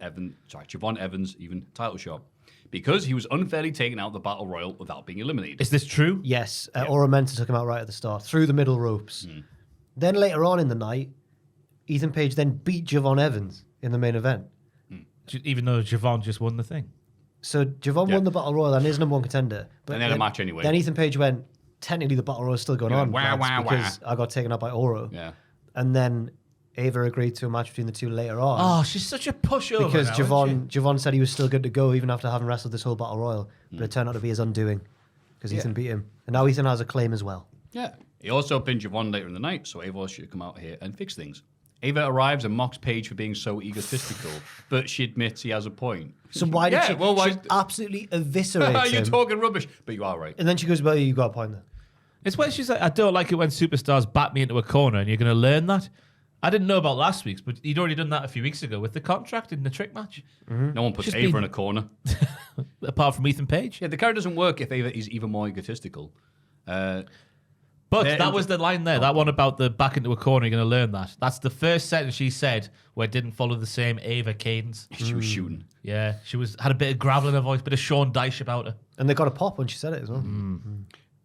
Evans even title shot because he was unfairly taken out of the Battle Royal without being eliminated. Is this true? Yes. Aura Menta took him out right at the start, through the middle ropes. Then later on in the night, Ethan Page then beat Javon Evans in the main event. Even though Javon just won the thing. So Javon won the Battle Royal and is number one contender. But And they had a match anyway. Then Ethan Page went, technically the Battle Royal is still going on. wah, lads, wah, wah. because I got taken out by Oro. Yeah. And then Ava agreed to a match between the two later on. Oh, she's such a pushover. because now, isn't Javon said he was still good to go even after having wrestled this whole Battle Royal. But it turned out to be his undoing because Ethan beat him. And now Ethan has a claim as well. Yeah. He also pinned Javon later in the night, so Ava should come out here and fix things. Ava arrives and mocks Paige for being so egotistical, but she admits he has a point. So why did she? why? She absolutely eviscerates You're him. talking rubbish, but you are right. And then she goes, well, you got a point there. It's when she's like, I don't like it when superstars back me into a corner, and you're going to learn that. I didn't know about last week's, but he'd already done that a few weeks ago with the contract in the trick match. No one puts She's Ava been- in a corner. Apart from Ethan Page. Yeah, the character doesn't work if Ava is even more egotistical. But Yeah, that was the line there. That one about the back into a corner, you're going to learn that. That's the first sentence she said where it didn't follow the same Ava cadence. She was shooting. Yeah, she had a bit of gravel in her voice, bit of Sean Dyche about her. And they got a pop when she said it as well.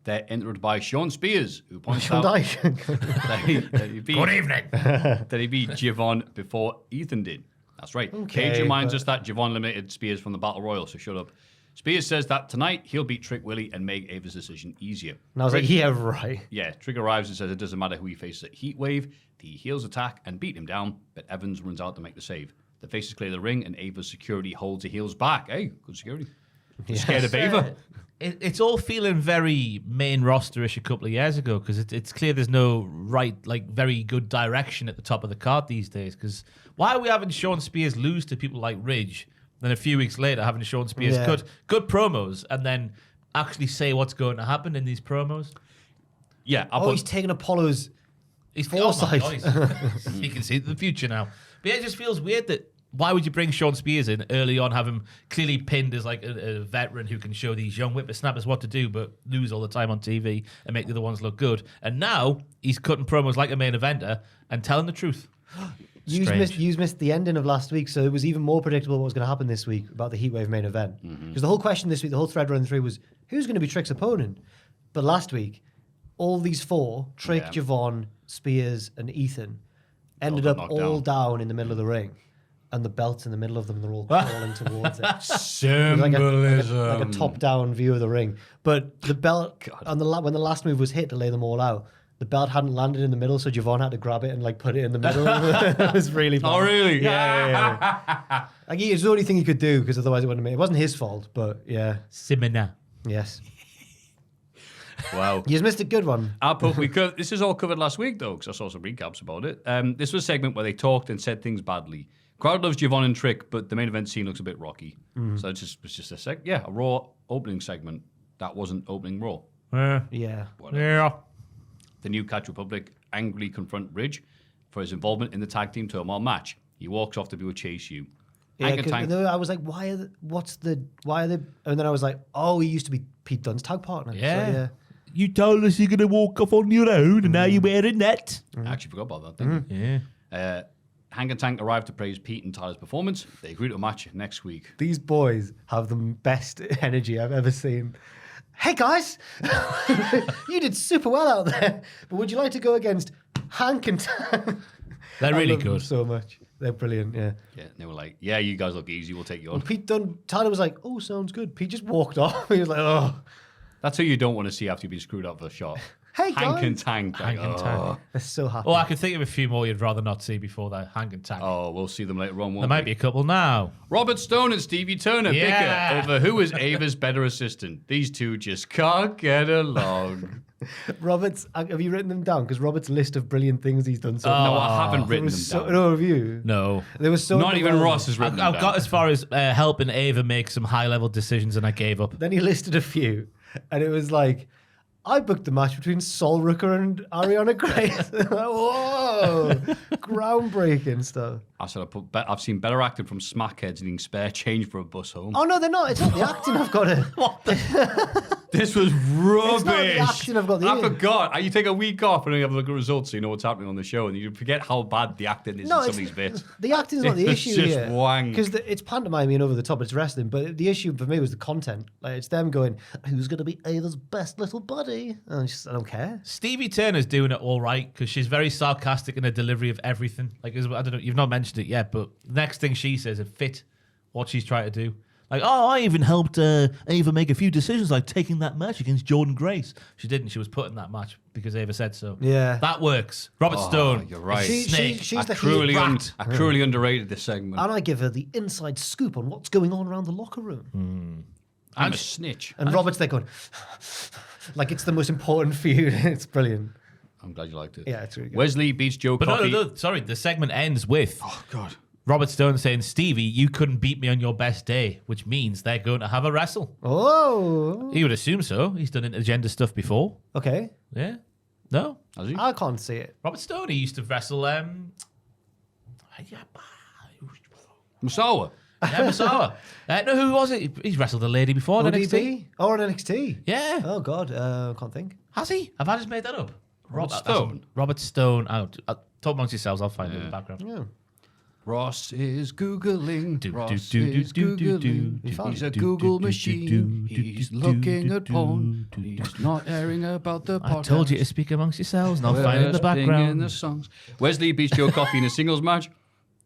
They're interrupted by Sean Spears, who points Sean out Dyche. that he beat, Good evening. that he beat Javon before Ethan did. That's right. Okay, Page reminds but- us that Javon eliminated Spears from the Battle Royal, so shut up. Spears says that tonight he'll beat Trick Willie and make Ava's decision easier. And I was like, yeah, right. Yeah, Trick arrives and says it doesn't matter who he faces at Heatwave. The heels attack and beat him down, but Evans runs out to make the save. The faces clear the ring, and Ava's security holds the heels back. Hey, good security. Scared of Ava. It's all feeling very main rosterish a couple of years ago because it's clear there's no very good direction at the top of the card these days. Because why are we having Sean Spears lose to people like Ridge, then a few weeks later having Sean Spears good promos and then actually say what's going to happen in these promos? Yeah. He's taking Apollo's foresight. He can see the future now. But yeah, it just feels weird that why would you bring Sean Spears in early on, have him clearly pinned as like a veteran who can show these young whippersnappers what to do, but lose all the time on TV and make the other ones look good? And now he's cutting promos like a main eventer and telling the truth. You missed the ending of last week, so it was even more predictable what was going to happen this week about the Heatwave main event. Because the whole question this week, the whole thread running through was, who's going to be Trick's opponent? But last week, all these four, Trick, Javon, Spears, and Ethan, ended up all down in the middle of the ring. And the belt's in the middle of them, and they're all crawling towards it. Symbolism. Like a top-down view of the ring. But the belt, when the last move was hit to lay them all out, the belt hadn't landed in the middle, so Javon had to grab it and like put it in the middle. It was really bad. Oh, really? Yeah. Like, it's the only thing he could do, because otherwise it wouldn't have made it. It wasn't his fault, but yeah. Simena. Yes. Wow. You just missed a good one. This is all covered last week, though, because I saw some recaps about it. This was a segment where they talked and said things badly. Crowd loves Javon and Trick, but the main event scene looks a bit rocky. So it was just a Raw opening segment that wasn't opening Raw. Yeah. Yeah. The new Catch Republic angrily confront Ridge for his involvement in the tag team turmoil match. He walks off to do a chase you. Yeah, I was like, why are they? And then I was like, oh, he used to be Pete Dunne's tag partner. Yeah. So, yeah. You told us you're going to walk off on your own, and now you're wearing that. I actually forgot about that, didn't I? Yeah. Hang and Tank arrived to praise Pete and Tyler's performance. They agreed to a match next week. These boys have the best energy I've ever seen. Hey guys, you did super well out there, but would you like to go against Hank and Tank? They're really good. So much. They're brilliant, yeah. Yeah, they were like, yeah, you guys look easy, we'll take you on. When Pete Dunne, Tyler was like, oh, sounds good. Pete just walked off. He was like, oh. That's who you don't want to see after you've been screwed up for a shot. Hey Hank guys. and Tank. Hank and Tank. They're so happy. Oh, I can think of a few more you'd rather not see before that. Hank and Tank. Oh, we'll see them later on. There might be a couple now. Robert Stone and Stevie Turner Yeah. bicker over who is Ava's better assistant. These two just can't get along. Robert's, have you written them down? Because Robert's list of brilliant things he's done so No, far. I haven't written them down. No, have you? No. There was so Not even Ross has written them I've down. got as far as helping Ava make some high-level decisions, and I gave up. Then he listed a few, and it was like, I booked the match between Sol Rooker and Ariana Grace. Whoa, groundbreaking stuff. I said I've seen better acting from smackheads needing spare change for a bus home. Oh no, they're not. It's not the acting I've got it. This was rubbish. It's not the action I've got the I forgot. You take a week off and then you have a look at results so you know what's happening on the show, and you forget how bad the acting is in some of these bits. The acting's not the It's issue just here. wank. Because it's pantomiming over the top, it's wrestling, but the issue for me was the content. Like, it's them going, who's going to be Ava's best little buddy? And I don't care. Stevie Turner's doing it all right because she's very sarcastic in her delivery of everything. Like, I don't know, you've not mentioned it yet, but the next thing she says it fit what she's trying to do. Like, oh, I even helped Ava make a few decisions, like taking that match against Jordan Grace. She didn't. She was put in that match because Ava said so. Yeah. That works. Robert Stone. You're right. Snake. She's I the cruelly, rat. I cruelly underrated this segment. And I give her the inside scoop on what's going on around the locker room. I'm a snitch. And Robert's there going, like it's the most important feud. It's brilliant. I'm glad you liked it. Yeah, it's really good. Wesley beats Joe But Coffey. no, sorry. The segment ends with Oh, God. Robert Stone saying, Stevie, you couldn't beat me on your best day, which means they're going to have a wrestle. Oh, He would assume so. He's done intergender stuff before. okay. Yeah? No? Has he? I can't see it. Robert Stone, he used to wrestle Musawa. Masawa. No, who was it? He's wrestled a lady before on NXT. ODB? Or on NXT? Yeah. Oh, God. can't think. Has he? Have I just made that up? Robert Stone. Robert Stone. Talk amongst yourselves. I'll find it in the background. Yeah. Ross is Googling. Do, Ross do, do, is do, do, Googling. do, He's do, a do, Google do, machine. do, do, He's do, looking do, at do, porn. do, do. He's not airing about the podcast. I told you to speak amongst yourselves, and I'll find it in the We're singing background. the songs. Wesley beats Joe Coffey in a singles match.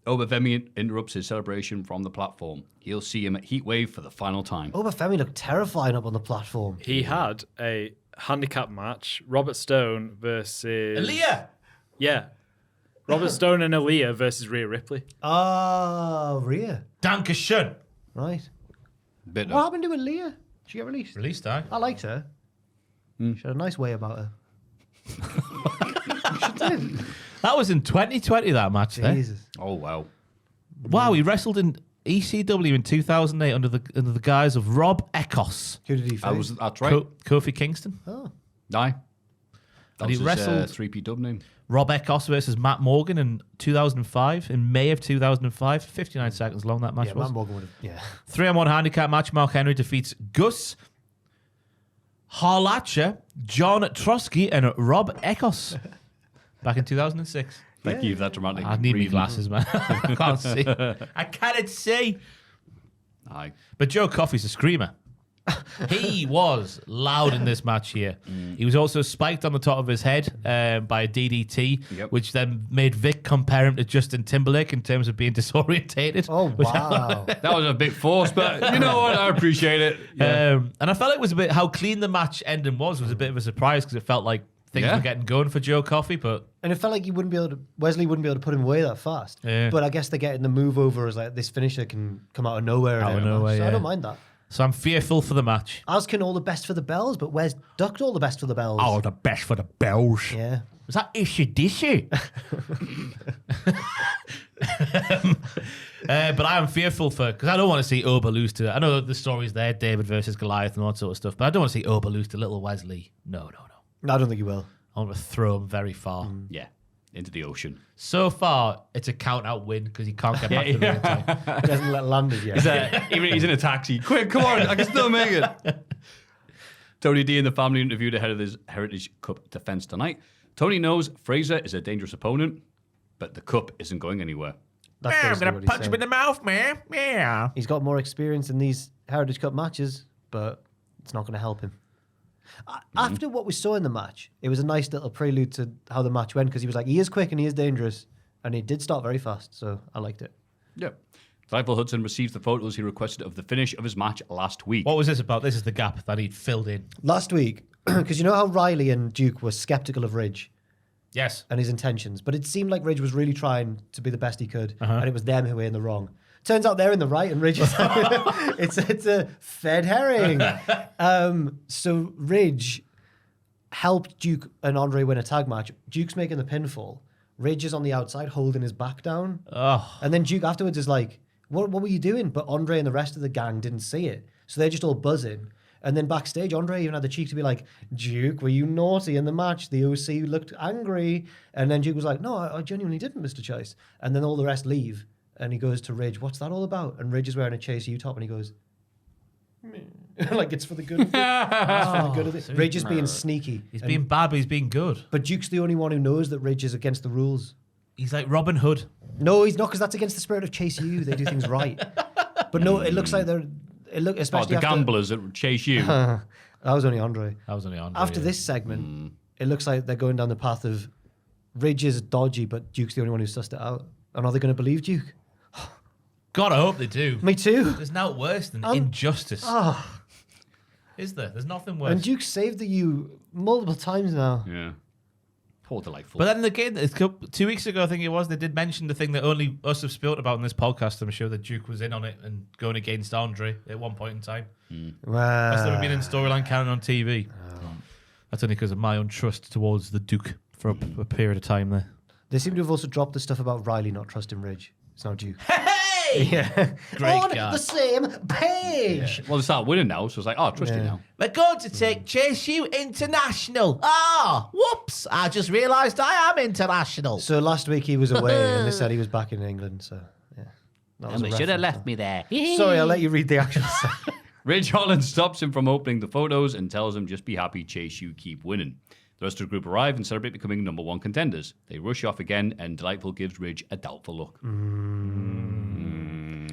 Obafemi interrupts his celebration from the platform. He'll see him at Heatwave for the final time. Obafemi looked terrifying up on the platform. He had a handicap match, Robert Stone versus... Aaliyah! Yeah. Robert Stone and Aaliyah versus Rhea Ripley. Oh, Rhea. Dankeschön. Right. Bit What happened to Aaliyah? Did she get released? Released, aye. I liked her. She had a nice way about her. She did. That was in 2020, that match there. Jesus. Oh, wow. Wow, he wrestled in ECW in 2008 under the guise of Rob Eckos. Who did he face? That's right. Kofi Kingston. Oh. Aye. That And was he his, wrestled 3P dub name. Rob Eckos versus Matt Morgan in 2005, in May of 2005. 59 seconds long that match Yeah, was. Matt Morgan would have. Yeah. 3-on-1 handicap match. Mark Henry defeats Gus Harlacher, John Trotsky, and Rob Eckos back in 2006. Thank you for that dramatic. I need me reading. glasses, man. I can't see. I cannot see. Aye. But Joe Coffey's a screamer. He was loud in this match here. He was also spiked on the top of his head by a DDT, which then made Vic compare him to Justin Timberlake in terms of being disorientated. Oh, wow. That was a bit forced, but you know what? I appreciate it. Yeah. And I felt it was a bit, how clean the match ending was a bit of a surprise because it felt like things were getting going for Joe Coffey, but... And it felt like Wesley wouldn't be able to put him away that fast. Yeah. But I guess they're getting the move over as like this finisher can come out of nowhere. Out of and nowhere, so yeah. I don't mind that. So I'm fearful for the match. As can all the best for the bells, but where's ducked all the best for the bells? Oh, the best for the bells. Yeah. Was that Ishidishu? But I am fearful because I don't want to see Oba lose to... I know the story's there, David versus Goliath and all that sort of stuff, but I don't want to see Oba lose to little Wesley. No. No, I don't think you will. I want to throw him very far. Yeah. Into the ocean. So far, it's a count-out win because he can't get back to the ring in time. He hasn't let landed yet. Even he's in a taxi. Quick, come on, I can still make it. Tony D and the family interviewed ahead of his Heritage Cup defense tonight. Tony knows Fraser is a dangerous opponent, but the cup isn't going anywhere. That's I'm basically going what to he's punch him in saying. the mouth, man. Yeah. He's got more experience in these Heritage Cup matches, but it's not going to help him. After what we saw in the match, it was a nice little prelude to how the match went because he was like, he is quick and he is dangerous. And he did start very fast, so I liked it. Yep. Delightful Hudson receives the photos he requested of the finish of his match last week. What was this about? This is the gap that he'd filled in. Last week, because you know how Riley and Duke were skeptical of Ridge Yes. and his intentions, but it seemed like Ridge was really trying to be the best he could, and it was them who were in the wrong. Turns out they're in the right, and Ridge is it's a fed herring. So Ridge helped Duke and Andre win a tag match. Duke's making the pinfall. Ridge is on the outside holding his back down. Oh. And then Duke afterwards is like, what were you doing? But Andre and the rest of the gang didn't see it. So they're just all buzzing. And then backstage, Andre even had the cheek to be like, Duke, were you naughty in the match? The OC looked angry. And then Duke was like, no, I genuinely didn't, Mr. Chase. And then all the rest leave. And he goes to Ridge, what's that all about? And Ridge is wearing a Chase U top and he goes, like it's for the good of it. It's for the good of it. Ridge is being sneaky. He's being bad, but he's being good. But Duke's the only one who knows that Ridge is against the rules. He's like Robin Hood. No, he's not, because that's against the spirit of Chase U. They do things right. But no, it looks like they're... especially the after, gamblers that chase you. that was only Andre. That was only Andre. After this segment, it looks like they're going down the path of Ridge is dodgy, but Duke's the only one who sussed it out. And are they going to believe Duke? God, I hope they do. Me too. There's no worse than injustice. Is there? There's nothing worse. And Duke saved the U multiple times now. Yeah. Poor Delightful. But then again, 2 weeks ago, I think it was, they did mention the thing that only us have spoken about in this podcast. I'm sure that Duke was in on it and going against Andre at one point in time. That's never been in storyline canon on TV. That's only because of my own trust towards the Duke for a period of time there. They seem to have also dropped the stuff about Riley not trusting Ridge. It's now Duke. Hey! Yeah. Great On guy. the same page. Well, they start winning now, so it's like, oh, trust you now. We're going to take Chase U International. Whoops. I just realised I am international. So last week he was away and they said he was back in England. So, yeah. That was a reference. me there. Sorry, I'll let you read the actual stuff. Ridge Holland stops him from opening the photos and tells him just be happy, Chase U, keep winning. The rest of the group arrive and celebrate becoming number one contenders. They rush off again and Delightful gives Ridge a doubtful look.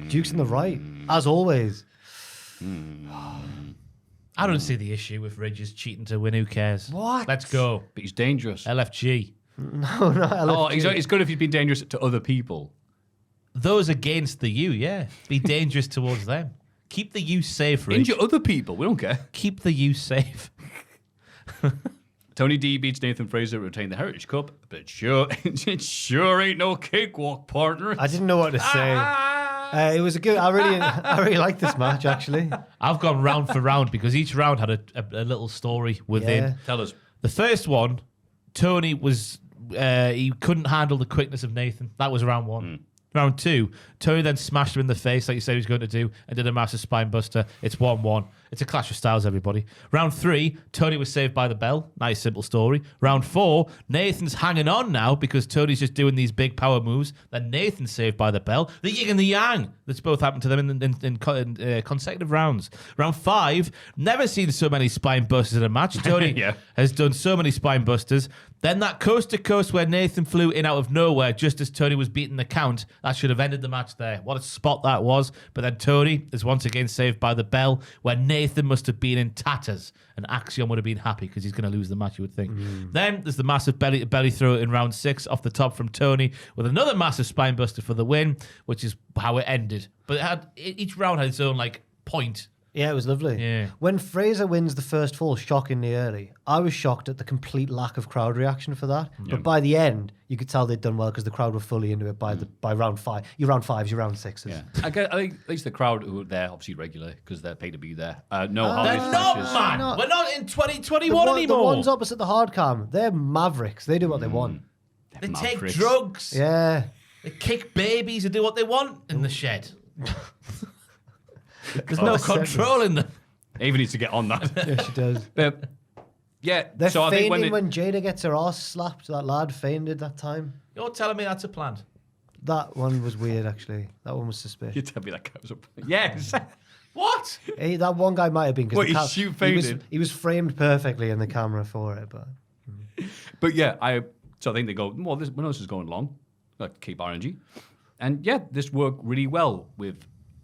Duke's in the right, as always. I don't see the issue with Ridge's cheating to win. Who cares? What? Let's go. But he's dangerous. LFG. No, not LFG. Oh, it's good if he's been dangerous to other people. those against the you, yeah. Be dangerous towards them. Keep the you safe, Rich. Injure other people. We don't care. Keep the you safe. Tony D beats Nathan Fraser to retain the Heritage Cup, but it sure ain't no cakewalk, partner. I didn't know what to say. It was a good. I really liked this match actually. I've gone round for round because each round had a little story within. Yeah. Tell us. The first one, Tony was he couldn't handle the quickness of Nathan. That was round one. Round two, Tony then smashed him in the face like you said he was going to do and did a massive spine buster. It's 1-1. It's a clash of styles, everybody. Round three, Tony was saved by the bell. Nice, simple story. Round four, Nathan's hanging on now because Tony's just doing these big power moves. Then Nathan's saved by the bell. The yin and the yang. That's both happened to them in consecutive rounds. Round five, never seen so many spine busters in a match. Tony has done so many spine busters. Then that coast to coast where Nathan flew in out of nowhere just as Tony was beating the count. That should have ended the match there. What a spot that was. But then Tony is once again saved by the bell where Nathan must have been in tatters. And Axiom would have been happy because he's going to lose the match, you would think. Then there's the massive belly throw in round 6 off the top from Tony with another massive spine buster for the win, which is how it ended. But each round had its own point. Yeah, it was lovely. Yeah. When Fraser wins the first fall shockingly early, I was shocked at the complete lack of crowd reaction for that. But by the end, you could tell they'd done well because the crowd were fully into it by round 5. Your round 5s, your round 6s. Yeah. I think at least the crowd who are there, obviously regular, because they're paid to be there. No They're holiday not, matches. man. not. We're not in 2021 anymore. The ones opposite the hard cam, they're mavericks. They do what they want. They take Mavericks. drugs. Yeah. They kick babies and do what they want in the shed. There's no control in them. Ava needs to get on that. Yeah, she does. Yeah. They're so I think feigning when when Jada gets her ass slapped. That lad feigned that time. You're telling me that's a plan? That one was weird, actually. That one was you suspicious. tell me that guy was up. Yes. What? Hey, that one guy might have been What, because he faded? he was framed perfectly in the camera for it, but But yeah, I think they go, well, when this is going long, like keep RNG. And yeah, this worked really well with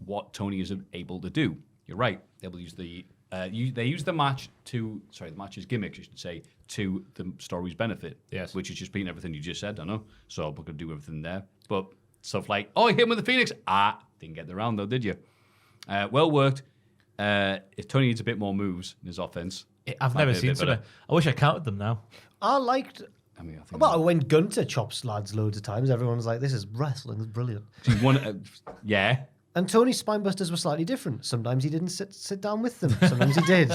what Tony is able to do. You're right. They will use the the match's gimmick, I should say, to the story's benefit. Yes. Which is just being everything you just said, I know. So we could do everything there. But stuff like, oh, he hit him with the Phoenix. Didn't get the round though, did you? Well worked. If Tony needs a bit more moves in his offense. I've never seen some. I wish I counted them now. I liked. I think Well, when Gunter chops lads loads of times, everyone's like, "This is wrestling. It's brilliant." yeah. And Tony's spinebusters were slightly different. Sometimes he didn't sit down with them. Sometimes he did.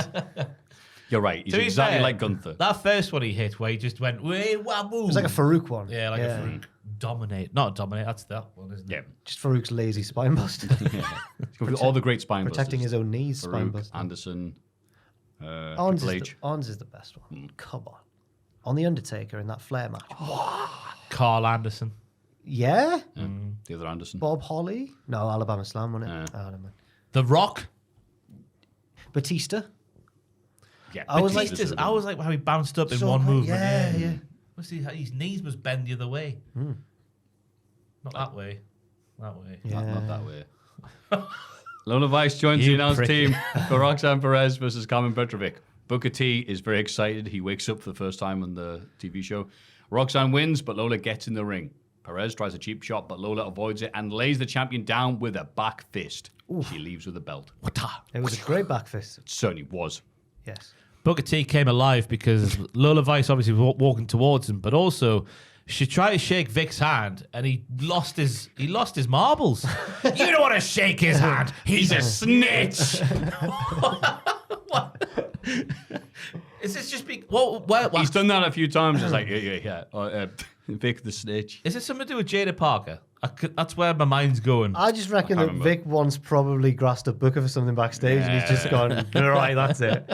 You're right. He's To be exactly fair, like Gunther. That first one he hit where he just went, "Way waboo." It was like a Farouk one. Yeah, like a Farouk. Dominate. Not dominate, that's that one, isn't it? Yeah. Just Farouk's lazy spinebuster. All the great spine Protecting busters. his own knees, Farouk, spinebuster. Anderson, Arns Triple H. is the best one. Come on. On The Undertaker in that Flair match. Carl Anderson. Yeah? The other Anderson. Bob Holly? No, Alabama Slam, wasn't it? Oh, never mind. The Rock. Batista? Yeah, I was like- Batista's, I was like how he bounced up in So one good. movement. Yeah. Must he, his knees must bend the other way. Not that way. That way. Not that way. Lola Vice joins the You announced prick. team for Roxanne Perez versus Carmen Petrovic. Booker T is very excited. He wakes up for the first time on the TV show. Roxanne wins, but Lola gets in the ring. Perez tries a cheap shot, but Lola avoids it and lays the champion down with a back fist. She leaves with the belt. It was a great back fist. It certainly was. Yes. Booker T came alive because Lola Vice obviously was walking towards him, but also she tried to shake Vic's hand and he lost his marbles. You don't want to shake his hand. He's a snitch. What? Is this just be what? He's done that a few times. It's like, yeah. Vic the snitch. Is it something to do with Jada Parker? That's where my mind's going. I just reckon that can't remember. Vic once probably grassed up Booker for something backstage and he's just gone, all right, that's it.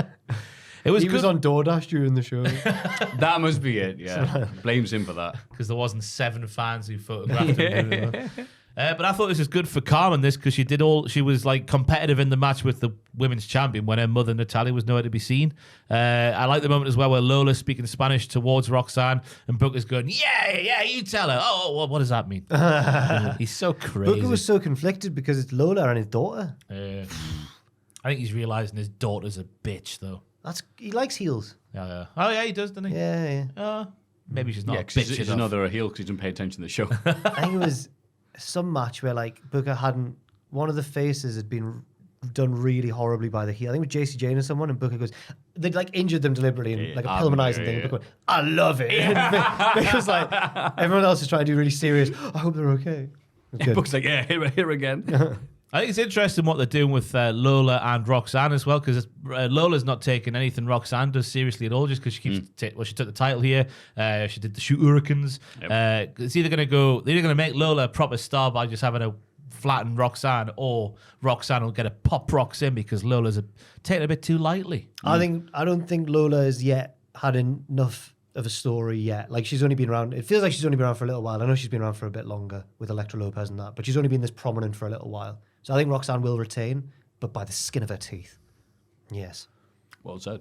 It was He was on DoorDash during the show. That must be it, yeah. Blames him for that. because there wasn't 7 fans who photographed him. But I thought this was good for Carmen, this, because she was like competitive in the match with the women's champion when her mother Natalia was nowhere to be seen. I like the moment as well where Lola's speaking Spanish towards Roxanne and Booker's going, yeah, you tell her. Oh, what does that mean? He's so crazy. Booker was so conflicted because it's Lola and his daughter. I think he's realising his daughter's a bitch, though. He likes heels. Yeah. Oh, yeah, he does, doesn't he? Yeah. Maybe she's not Yeah, a because bitch he's enough. another heel because he doesn't pay attention to the show. I think it was some match where like Booker hadn't, one of the faces had been done really horribly by the heel. I think it was JC Jane or someone, and Booker goes, they'd like injured them deliberately in like a Pillmanizing thing. And Booker went, I love it. Because like everyone else is trying to do really serious. I hope they're okay. Booker's like, yeah, here again. I think it's interesting what they're doing with Lola and Roxanne as well, because Lola's not taking anything Roxanne does seriously at all, just because she keeps. She took the title here. She did the Shoot Hurricanes. Yep. It's either going to make Lola a proper star by just having a flatten Roxanne, or Roxanne will get a pop rocks in because Lola's taken a bit too lightly. I don't think Lola has yet had enough of a story yet. Like, she's only been around, it feels like she's only been around for a little while. I know she's been around for a bit longer with Elektra Lopez and that, but she's only been this prominent for a little while. So I think Roxanne will retain, but by the skin of her teeth. Yes. Well said.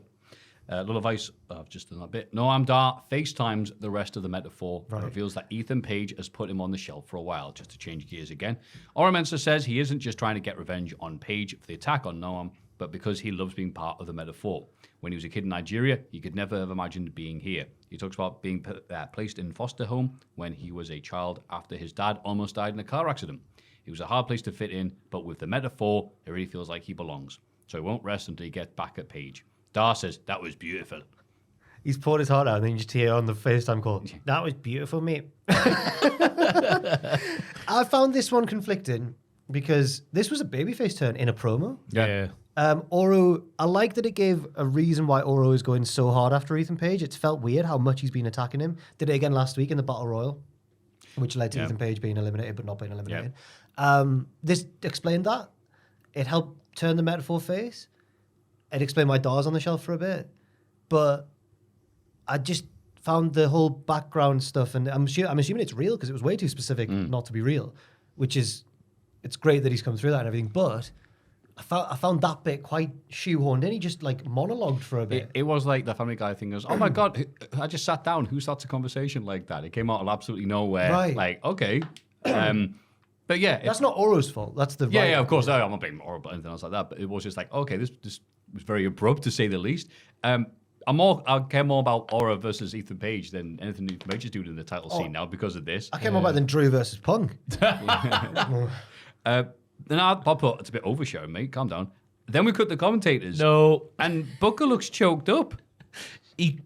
Lola Vice, I've just done that bit. Noam Dar FaceTimes the rest of the metaphor. Right. Reveals that Ethan Page has put him on the shelf for a while, just to change gears again. Ora Mensah says he isn't just trying to get revenge on Page for the attack on Noam, but because he loves being part of the metaphor. When he was a kid in Nigeria, he could never have imagined being here. He talks about being placed in foster home when he was a child after his dad almost died in a car accident. It was a hard place to fit in, but with the metaphor, it really feels like he belongs. So he won't rest until he gets back at Page. Dar says, that was beautiful. He's poured his heart out, and then you just hear on the FaceTime call, that was beautiful, mate. I found this one conflicting because this was a babyface turn in a promo. Yeah. Oro, I like that it gave a reason why Oro is going so hard after Ethan Page. It's felt weird how much he's been attacking him. Did it again last week in the Battle Royal, which led to Ethan Page being eliminated but not being eliminated. This explained that. It helped turn the metaphor face. It explained why Dar's on the shelf for a bit. But I just found the whole background stuff, and I'm assuming it's real because it was way too specific not to be real, which is, it's great that he's come through that and everything, but I found that bit quite shoehorned in. He just like monologued for a bit. It was like the Family Guy thing goes, oh my God, I just sat down. Who starts a conversation like that? It came out of absolutely nowhere. Right. Like, okay. But yeah. That's not Oro's fault. That's the Yeah, of course. I'm not being horrible or anything else like that, but it was just like, okay, this was very abrupt to say the least. I care more about Ora versus Ethan Page than anything Ethan Page is doing in the title scene now because of this. I care more about than Drew versus Punk. Then I put, it's a bit oversharing, mate. Calm down. Then we cut the commentators. No. And Booker looks choked up. He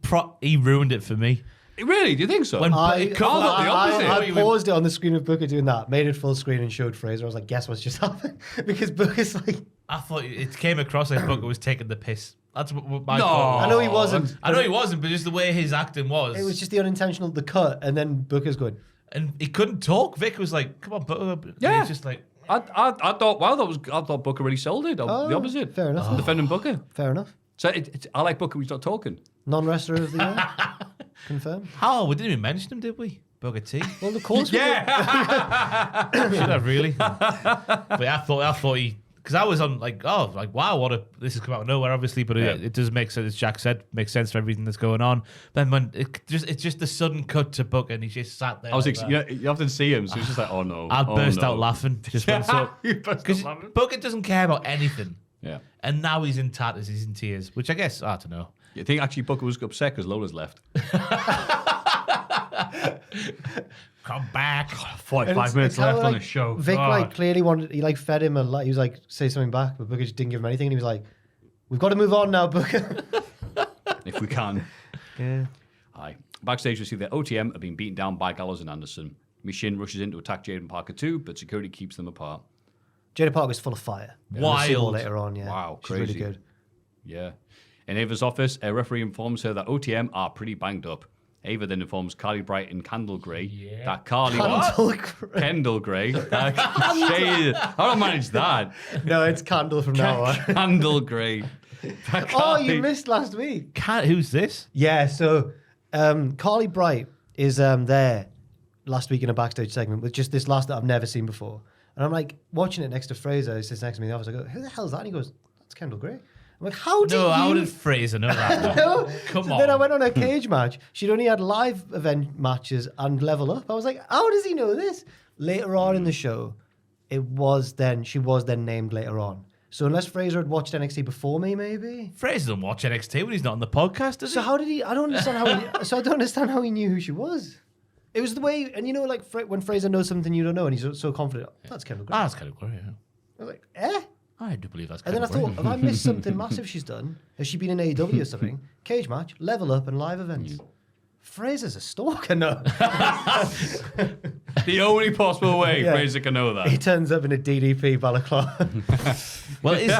ruined it for me. Really? Do you think so? I opposite. paused it on the screen of Booker doing that, made it full screen and showed Fraser. I was like, guess what's just happened? Because Booker's like... I thought it came across like Booker was taking the piss. That's my No. fault. I know he wasn't. I know he wasn't, but just the way his acting was. It was just the unintentional, the cut, and then Booker's going... And he couldn't talk. Vic was like, come on, Booker. Yeah. He's just like... I thought, wow, I thought Booker really sold it. The opposite. Fair enough. Defending Booker. Fair enough. So I like Booker when he's not talking. Non-wrestler of the year. Confirmed. How? We didn't even mention him, did we? Booker T. Well, of course we did. Should have really. But I thought he, because I was on wow, this has come out of nowhere, obviously, but it does make sense, as Jack said, makes sense for everything that's going on. Then when it's just the sudden cut to Booker and he just sat there. You often see him, so he's just like, oh no. I burst out laughing just when because Booker doesn't care about anything. Yeah. And now he's in tatters, he's in tears, which I guess, I don't know. You think actually Booker was upset because Lola's left? Come back. 45 minutes left on the show. Vic clearly wanted, he fed him a lot. He was say something back, but Booker just didn't give him anything. And he was like, we've got to move on now, Booker. If we can. Yeah. Aye. Backstage, we see that OTM have been beaten down by Gallows and Anderson. Michin rushes in to attack Jaden Parker too, but security keeps them apart. Jada Parker's full of fire. Wild. We'll see more later on, yeah. Wow, She's crazy. really good. Yeah. In Ava's office, a referee informs her that OTM are pretty banged up. Ava then informs Carly Bright and Candle Gray that Carly Kendall Gray. I don't manage that. No, it's Candle from now on. Candle Gray. Oh, you missed last week. Who's this? Yeah, so Carly Bright is there last week in a backstage segment with just this last that I've never seen before. And I'm like watching it next to Fraser, who sits next to me in the office. I go, who the hell is that? And he goes, that's Kendall Gray. I'm like, how did Fraser know that? No. Come on. Then I went on a cage match. She'd only had live event matches and Level Up. I was like, how does he know this? Later on in the show, she was then named later on. So unless Fraser had watched NXT before me, maybe. Fraser doesn't watch NXT when he's not on the podcast, does he? So how did he? I don't understand how he knew who she was. It was the way, and like when Fraser knows something you don't know, and he's so confident. That's Kendall Gray. That's kind of great. Yeah. I was like, eh? I do believe that's. And then I thought, have I missed something massive she's done? Has she been in AEW or something? Cage match, level up, and live events. Fraser's a stalker, no. The only possible way Fraser can know He that. turns up in a DDP balaclava. Well, is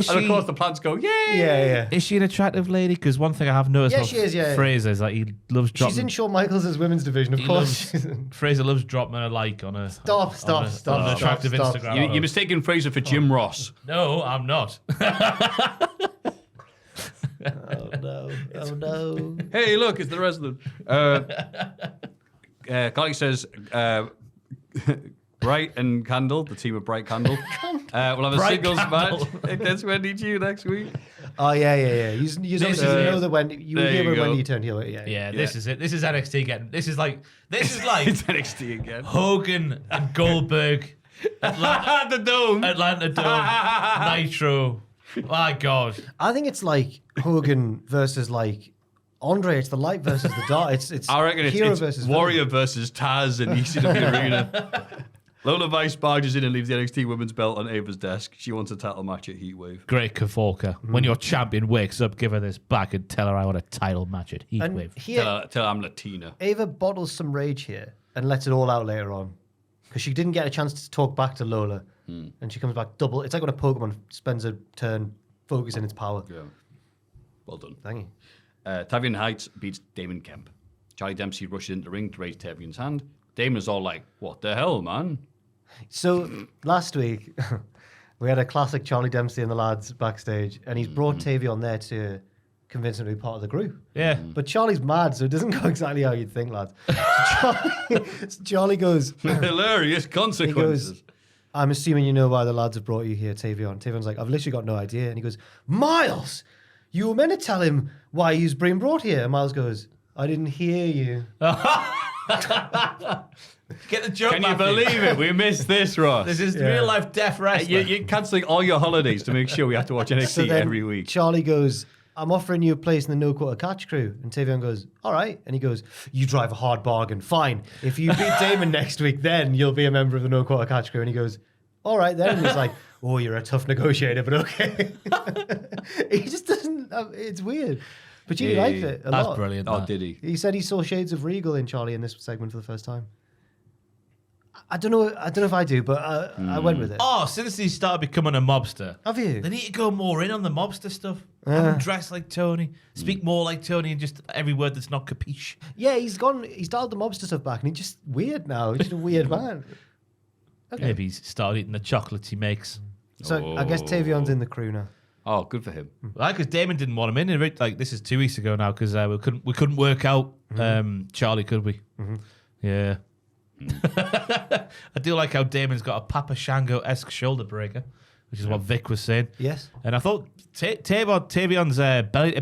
she? And of course the plants go, yay! yeah. Is she an attractive lady? Because one thing I have noticed Yeah, about she is, yeah. Fraser is that he loves dropping. She's in Shawn Michaels' women's division, of he course. loves- Fraser loves dropping a like on a Stop. on an attractive Instagram. You're post. mistaking Fraser for Jim Ross. No, I'm not. Oh no. Hey, look, it's the wrestler. Colleague says, Bright and Candle, the team of Bright Candle, will have a Bright singles Candle. match against Wendy Chu next week. Oh yeah. You obviously know that when you There hear you when go. Wendy turned heel. Yeah. Yeah, this is it. This is NXT getting. This is like It's NXT again. Hogan and Goldberg, The Dome. Atlanta Dome, Nitro. My God. I think it's like Hogan versus like Andre. It's the light versus the dark. It's I reckon hero it's versus Warrior versus Taz in ECW Arena. Lola Vice barges in and leaves the NXT women's belt on Ava's desk. She wants a title match at Heatwave. Great Kavorka. When your champion wakes up, give her this back and tell her I want a title match at And Heatwave. here, Tell her I'm Latina. Ava bottles some rage here and lets it all out later on because she didn't get a chance to talk back to Lola, and she comes back double. It's like when a Pokemon spends a turn focusing its power. Yeah. Well done. Thank you. Tavian Heights beats Damon Kemp. Charlie Dempsey rushes into the ring to raise Tavian's hand. Damon is all like, what the hell, man? So last week we had a classic Charlie Dempsey and the lads backstage, and he's brought Tavion there to convince him to be part of the group. Yeah. But Charlie's mad, so it doesn't go exactly how you'd think, lads. So Charlie goes, Hilarious he consequences. goes, I'm assuming you know why the lads have brought you here, Tavion. Tavion's like, I've literally got no idea. And he goes, Miles, you were meant to tell him why he was being brought here. And Miles goes, I didn't hear you. Get the joke, Can you Maffew. believe it? We missed this, Ross. This is real life deaf wrestling. You're cancelling all your holidays to make sure we have to watch NXT So then every week. Charlie goes, I'm offering you a place in the No Quarter Catch crew. And Tavion goes, all right. And he goes, you drive a hard bargain. Fine. If you beat Damon next week, then you'll be a member of the No Quarter Catch crew. And he goes, all right then. And he's like, oh, you're a tough negotiator, but okay. He just doesn't, it's weird. But Genie liked it a That's lot. brilliant. Oh, that. did he? He said he saw shades of Regal in Charlie in this segment for the first time. I don't know if I do, but I went with it. Oh, since he started becoming a mobster, Have you? they need to go more in on the mobster stuff. Have him dress like Tony, speak more like Tony, and just every word that's not capiche. Yeah, he's dialed the mobster stuff back, and he's just weird now. He's just a weird man. Okay. Maybe he's started eating the chocolates he makes. So I guess Tavion's in the crew now. Oh, good for him. Like, because Damon didn't want him in. Like, this is 2 weeks ago now because we couldn't work out Charlie, could we? Yeah. I do like how Damon's got a Papa Shango-esque shoulder breaker, which is what Vic was saying. Yes. And I thought Tavion's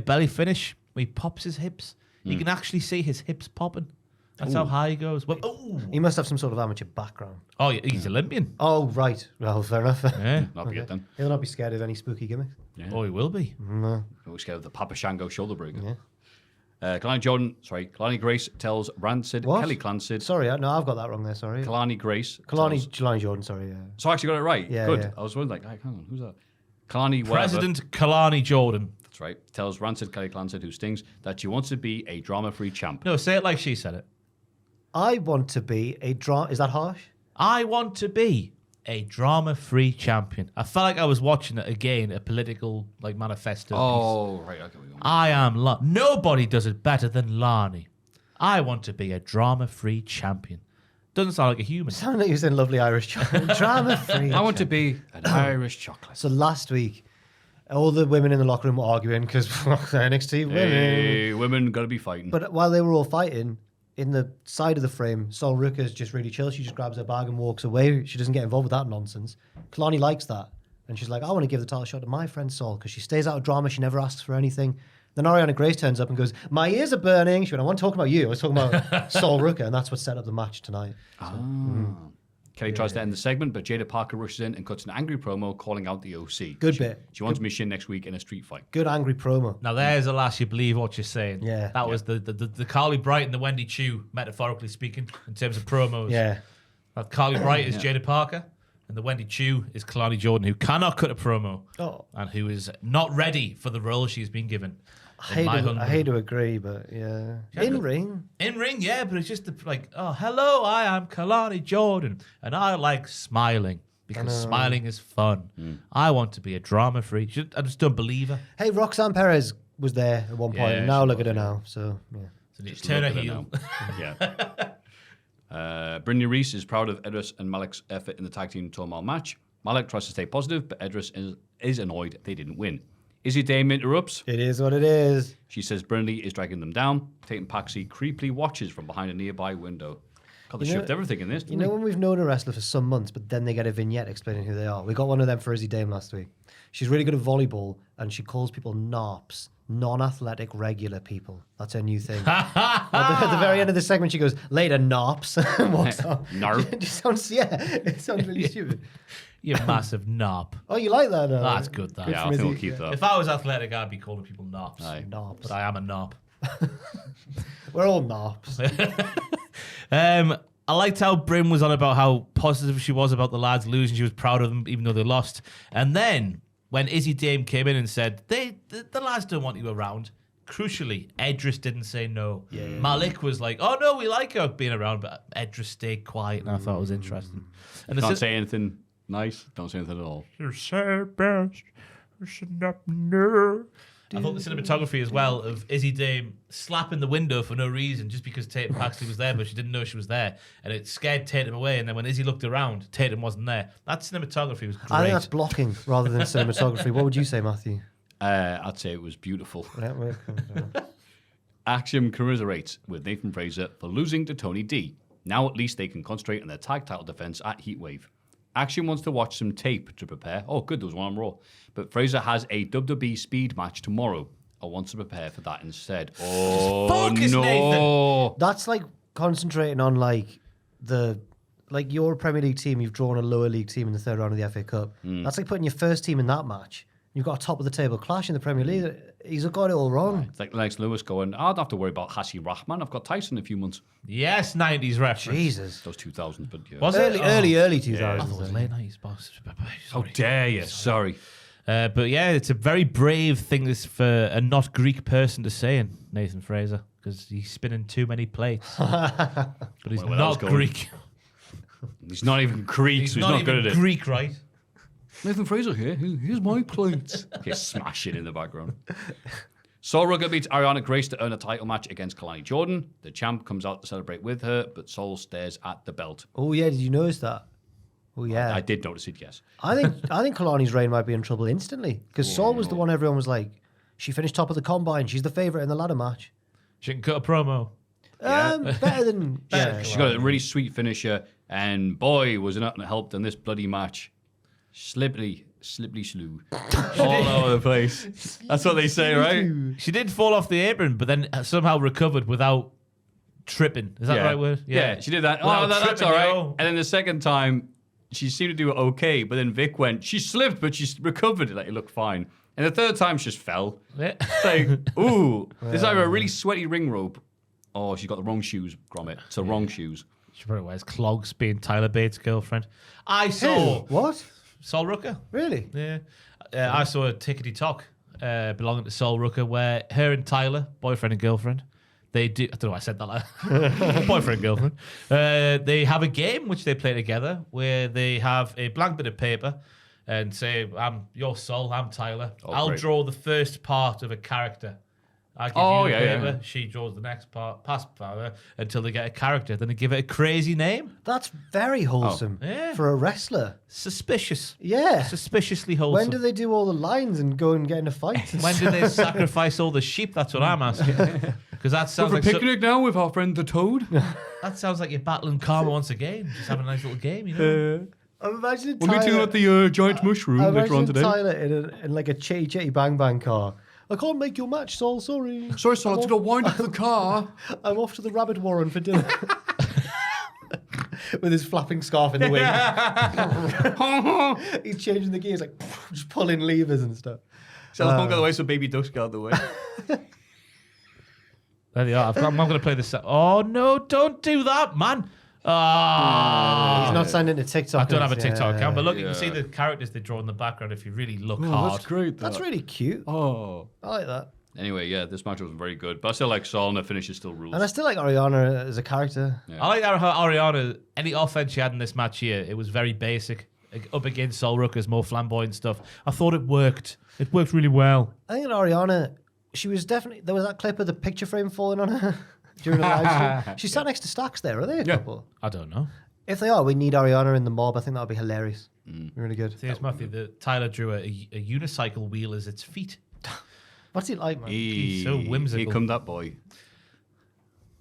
belly finish, where he pops his hips, you can actually see his hips popping. That's how high he goes. Well, He must have some sort of amateur background. oh, yeah, he's Olympian. Oh, right. Well, fair enough. Yeah. Not good then. He'll not be scared of any spooky gimmicks. Oh, he will be. No. We're scared of the Papa Shango shoulder breaker. Yeah. Kalani Grace tells Rancid What? Kelly Clancid. Sorry, no, I've got that wrong there. Sorry. Kalani Grace. Kalani Jordan, sorry. Yeah. So I actually got it right. Yeah, Good. yeah. I was wondering, like, hang on, who's that? Kalani Weber. President Kalani Jordan. That's right. Tells Rancid Kelly Clancid, who stings, that she wants to be a drama-free champ. No, say it like she said it. I want to be a drama. Is that harsh? I want to be a drama-free champion. I felt like I was watching it again, a political manifesto piece. Oh, right. Okay, we go. I am nobody does it better than Lani. I want to be a drama-free champion. Doesn't sound like a human. Sound like you said lovely Irish chocolate. Drama free. I want to be an Irish chocolate. So last week, all the women in the locker room were arguing because NXT women. Hey, women got to be fighting. But while they were all fighting, in the side of the frame, Sol Ruka's just really chill. She just grabs her bag and walks away. She doesn't get involved with that nonsense. Kalani likes that. And she's like, I want to give the title shot to my friend Sol because she stays out of drama. She never asks for anything. Then Ariana Grace turns up and goes, my ears are burning. She went, I wasn't talking about you. I was talking about Sol Ruka. And that's what set up the match tonight. Kelly tries to end the segment, but Jada Parker rushes in and cuts an angry promo calling out the OC. Good bit. She wants Mission next week in a street fight. Good angry promo. Now there's the last you believe what you're saying. Yeah. That was the Carly Bright and the Wendy Chu, metaphorically speaking, in terms of promos. Yeah. That Carly Bright is Jada Parker, and the Wendy Chu is Kalani Jordan, who cannot cut a promo, and who is not ready for the role she's been given. I hate to agree, but yeah. In ring, yeah, but it's just hello, I am Kalani Jordan, and I like smiling because smiling is fun. I want to be a drama free. I just don't believe her. Hey, Roxanne Perez was there at one point. Yeah, Now look at her now. So yeah. So just turn her heel. Brynja Reese is proud of Edris and Malik's effort in the tag team turmoil match. Malik tries to stay positive, but Edris is annoyed they didn't win. Izzy Dame interrupts. It is what it is. She says Brindley is dragging them down. Tate and Paxi creepily watches from behind a nearby window. God, they shift everything in this, didn't when we've known a wrestler for some months, but then they get a vignette explaining who they are. We got one of them for Izzy Dame last week. She's really good at volleyball, and she calls people narps, non-athletic regular people. That's her new thing. At the very end of the segment, she goes, later, narps, and walks off. Narp. It sounds really stupid. You massive narp. Oh, you like that? That's good, that. Yeah, I think we'll keep that. If I was athletic, I'd be calling people narps. Narps. But I am a narp. We're all narps. I liked how Bryn was on about how positive she was about the lads losing. She was proud of them, even though they lost. And then, when Izzy Dame came in and said, the lads don't want you around, crucially, Edris didn't say no. Malik was like, oh no, we like her being around, but Edris stayed quiet, and I thought it was interesting. And Can't say anything nice. Don't say anything at all. You say best. You should not know. I thought the cinematography as well of Izzy Dame slapping the window for no reason just because Tatum Paxley was there, but she didn't know she was there. And it scared Tatum away. And then when Izzy looked around, Tatum wasn't there. That cinematography was great. I think that's blocking rather than cinematography. What would you say, Maffew? I'd say it was beautiful. Yeah, Axiom commiserates with Nathan Fraser for losing to Tony D. Now at least they can concentrate on their tag title defense at Heatwave. Axiom wants to watch some tape to prepare. Oh, good, there was one on Raw. But Fraser has a WWE speed match tomorrow. I want to prepare for that instead. Oh, focus, no. Nathan. That's like concentrating on your Premier League team, you've drawn a lower league team in the third round of the FA Cup. That's like putting your first team in that match. You've got a top of the table clash in the Premier League. He's got it all wrong. It's like Lex Lewis going, I don't have to worry about Hassi Rahman. I've got Tyson in a few months. Yes, 90s reference. Jesus. Those 2000s, but yeah. Was it? Early 2000s. I thought it was late 90s, boss. How dare you? Sorry. But yeah, it's a very brave thing for a not Greek person to say in Nathan Fraser because he's spinning too many plates. But he's Well, where that was not going. Greek. He's not even Greek, so he's not good at it. Greek, right? Nathan Fraser here. Here's my plates. Okay, smash it in the background. Sol Rugger beats Ariana Grace to earn a title match against Kalani Jordan. The champ comes out to celebrate with her, but Sol stares at the belt. Oh, yeah. Did you notice that? Oh, yeah. I did notice it, yes. I think Kalani's reign might be in trouble instantly because Saul was the one everyone was like, she finished top of the combine. She's the favourite in the ladder match. She can cut a promo. Better than... yeah. She got a really sweet finisher, and boy, was it not helped in this bloody match. Slippity slew. All over the place. That's what they say, right? She did fall off the apron, but then somehow recovered without tripping. Is that the right word? Yeah, she did that. Without That's tripping, all right. yo. And then the second time, she seemed to do it okay, but then Vic went, she slipped, but she recovered. Like, it looked fine. And the third time, she just fell. Yeah. It's like, ooh, there's either a really sweaty ring rope, or she's got the wrong shoes, Gromit. So wrong shoes. She probably wears clogs being Tyler Bates' girlfriend. I saw... What? Sol Rucker. Really? Yeah. I saw a tickety talk belonging to Sol Rucker where her and Tyler, boyfriend and girlfriend, they do. I don't know why I said that like boyfriend and girlfriend. They have a game which they play together where they have a blank bit of paper and say, you're Sol, I'm Tyler. I'll great. draw the first part of a character. I give you the paper, she draws the next part, past power, until they get a character. Then they give it a crazy name. That's very wholesome yeah. for a wrestler. Suspicious. Yeah. Suspiciously wholesome. When do they do all the lines and go and get in a fight? When do they sacrifice all the sheep? That's what I'm asking. Because that sounds like picnic now with our friend the Toad. that sounds like you're battling karma once again. Just having a nice little game, you know. I'm imagining We're Tyler, meeting at the giant mushroom I'm later on imagining today. Tyler in like a chitty chitty bang bang car. I can't make your match, Sol. Sorry. Sorry, Sol, I had to go wind up the car. I'm off to the rabbit warren for dinner. with his flapping scarf in the wing. He's changing the gears, like just pulling levers and stuff. Sell the punk out of the way so Baby Duck's got out of the way. There they are. I'm going to play this. Oh, no, don't do that, man. He's not signed into TikTok. I don't have a TikTok account, but look, you Yeah. can see the characters they draw in the background if you really look hard. That's great. That's really cute. Oh. I like that. Anyway, yeah, this match was very good. But I still like Sol, and the finishes still rules. And I still like Ariana as a character. Yeah. I like how Ariana, any offense she had in this match here, it was very basic. Up against Sol Rucker's more flamboyant stuff. I thought it worked. It worked really well. I think Ariana, she was definitely, there was that clip of the picture frame falling on her during the live stream. She sat next to Stacks there, are they a couple? I don't know. If they are, we need Ariana in the mob. I think that would be hilarious. Really good. Here's Maffew. Tyler drew a unicycle wheel as its feet. What's he like, man? He's so whimsical. Here come that boy.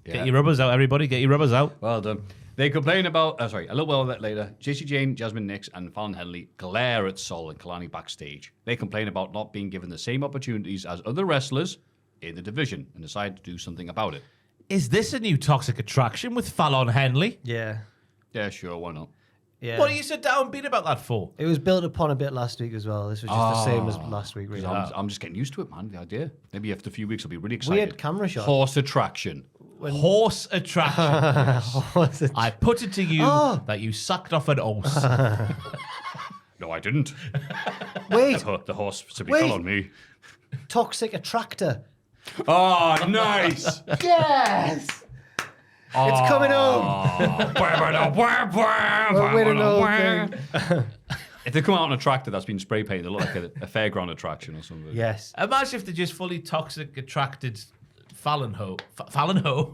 Get your rubbers out, everybody. Get your rubbers out. Well done. They complain about, a little while later, JC Jane, Jasmine Nix, and Fallon Henley glare at Sol and Kalani backstage. They complain about not being given the same opportunities as other wrestlers in the division and decide to do something about it. Is this a new toxic attraction with Fallon Henley? Yeah. Yeah, sure, why not? Yeah. What are you so downbeat about that for? It was built upon a bit last week as well. This was just the same as last week, really. I'm just getting used to it, man, the idea. Maybe after a few weeks I'll be really excited. Weird camera shot. Horse attraction. Horse attraction. What's it? I put it to you that you sucked off an horse. No, I didn't. Wait, The horse simply Wait. fell on me. toxic attractor. Oh, nice. Yes! It's coming home. We're winning the whole thing. If they come out on a tractor that's been spray painted, they look like a fairground attraction or something. Yes. Imagine if they just fully toxic attracted Fallon Ho. Fallon, Whoa,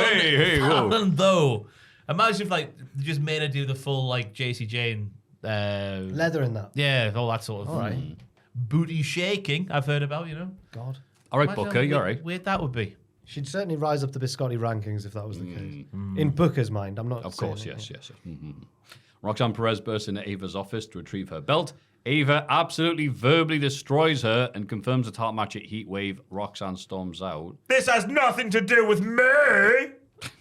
hey, whoa. Fallon though. Imagine if like they just made her do the full like JC Jane. Leather in that. Yeah, all that sort of All right. booty shaking. I've heard about, you know. God. All right, Imagine Booker, how you all right? weird that would be. She'd certainly rise up the Biscotti rankings if that was the case. In Booker's mind, I'm not Of saying course, anything. yes. Roxanne Perez bursts into Ava's office to retrieve her belt. Ava absolutely verbally destroys her and confirms the title match at Heatwave. Roxanne storms out. This has nothing to do with me.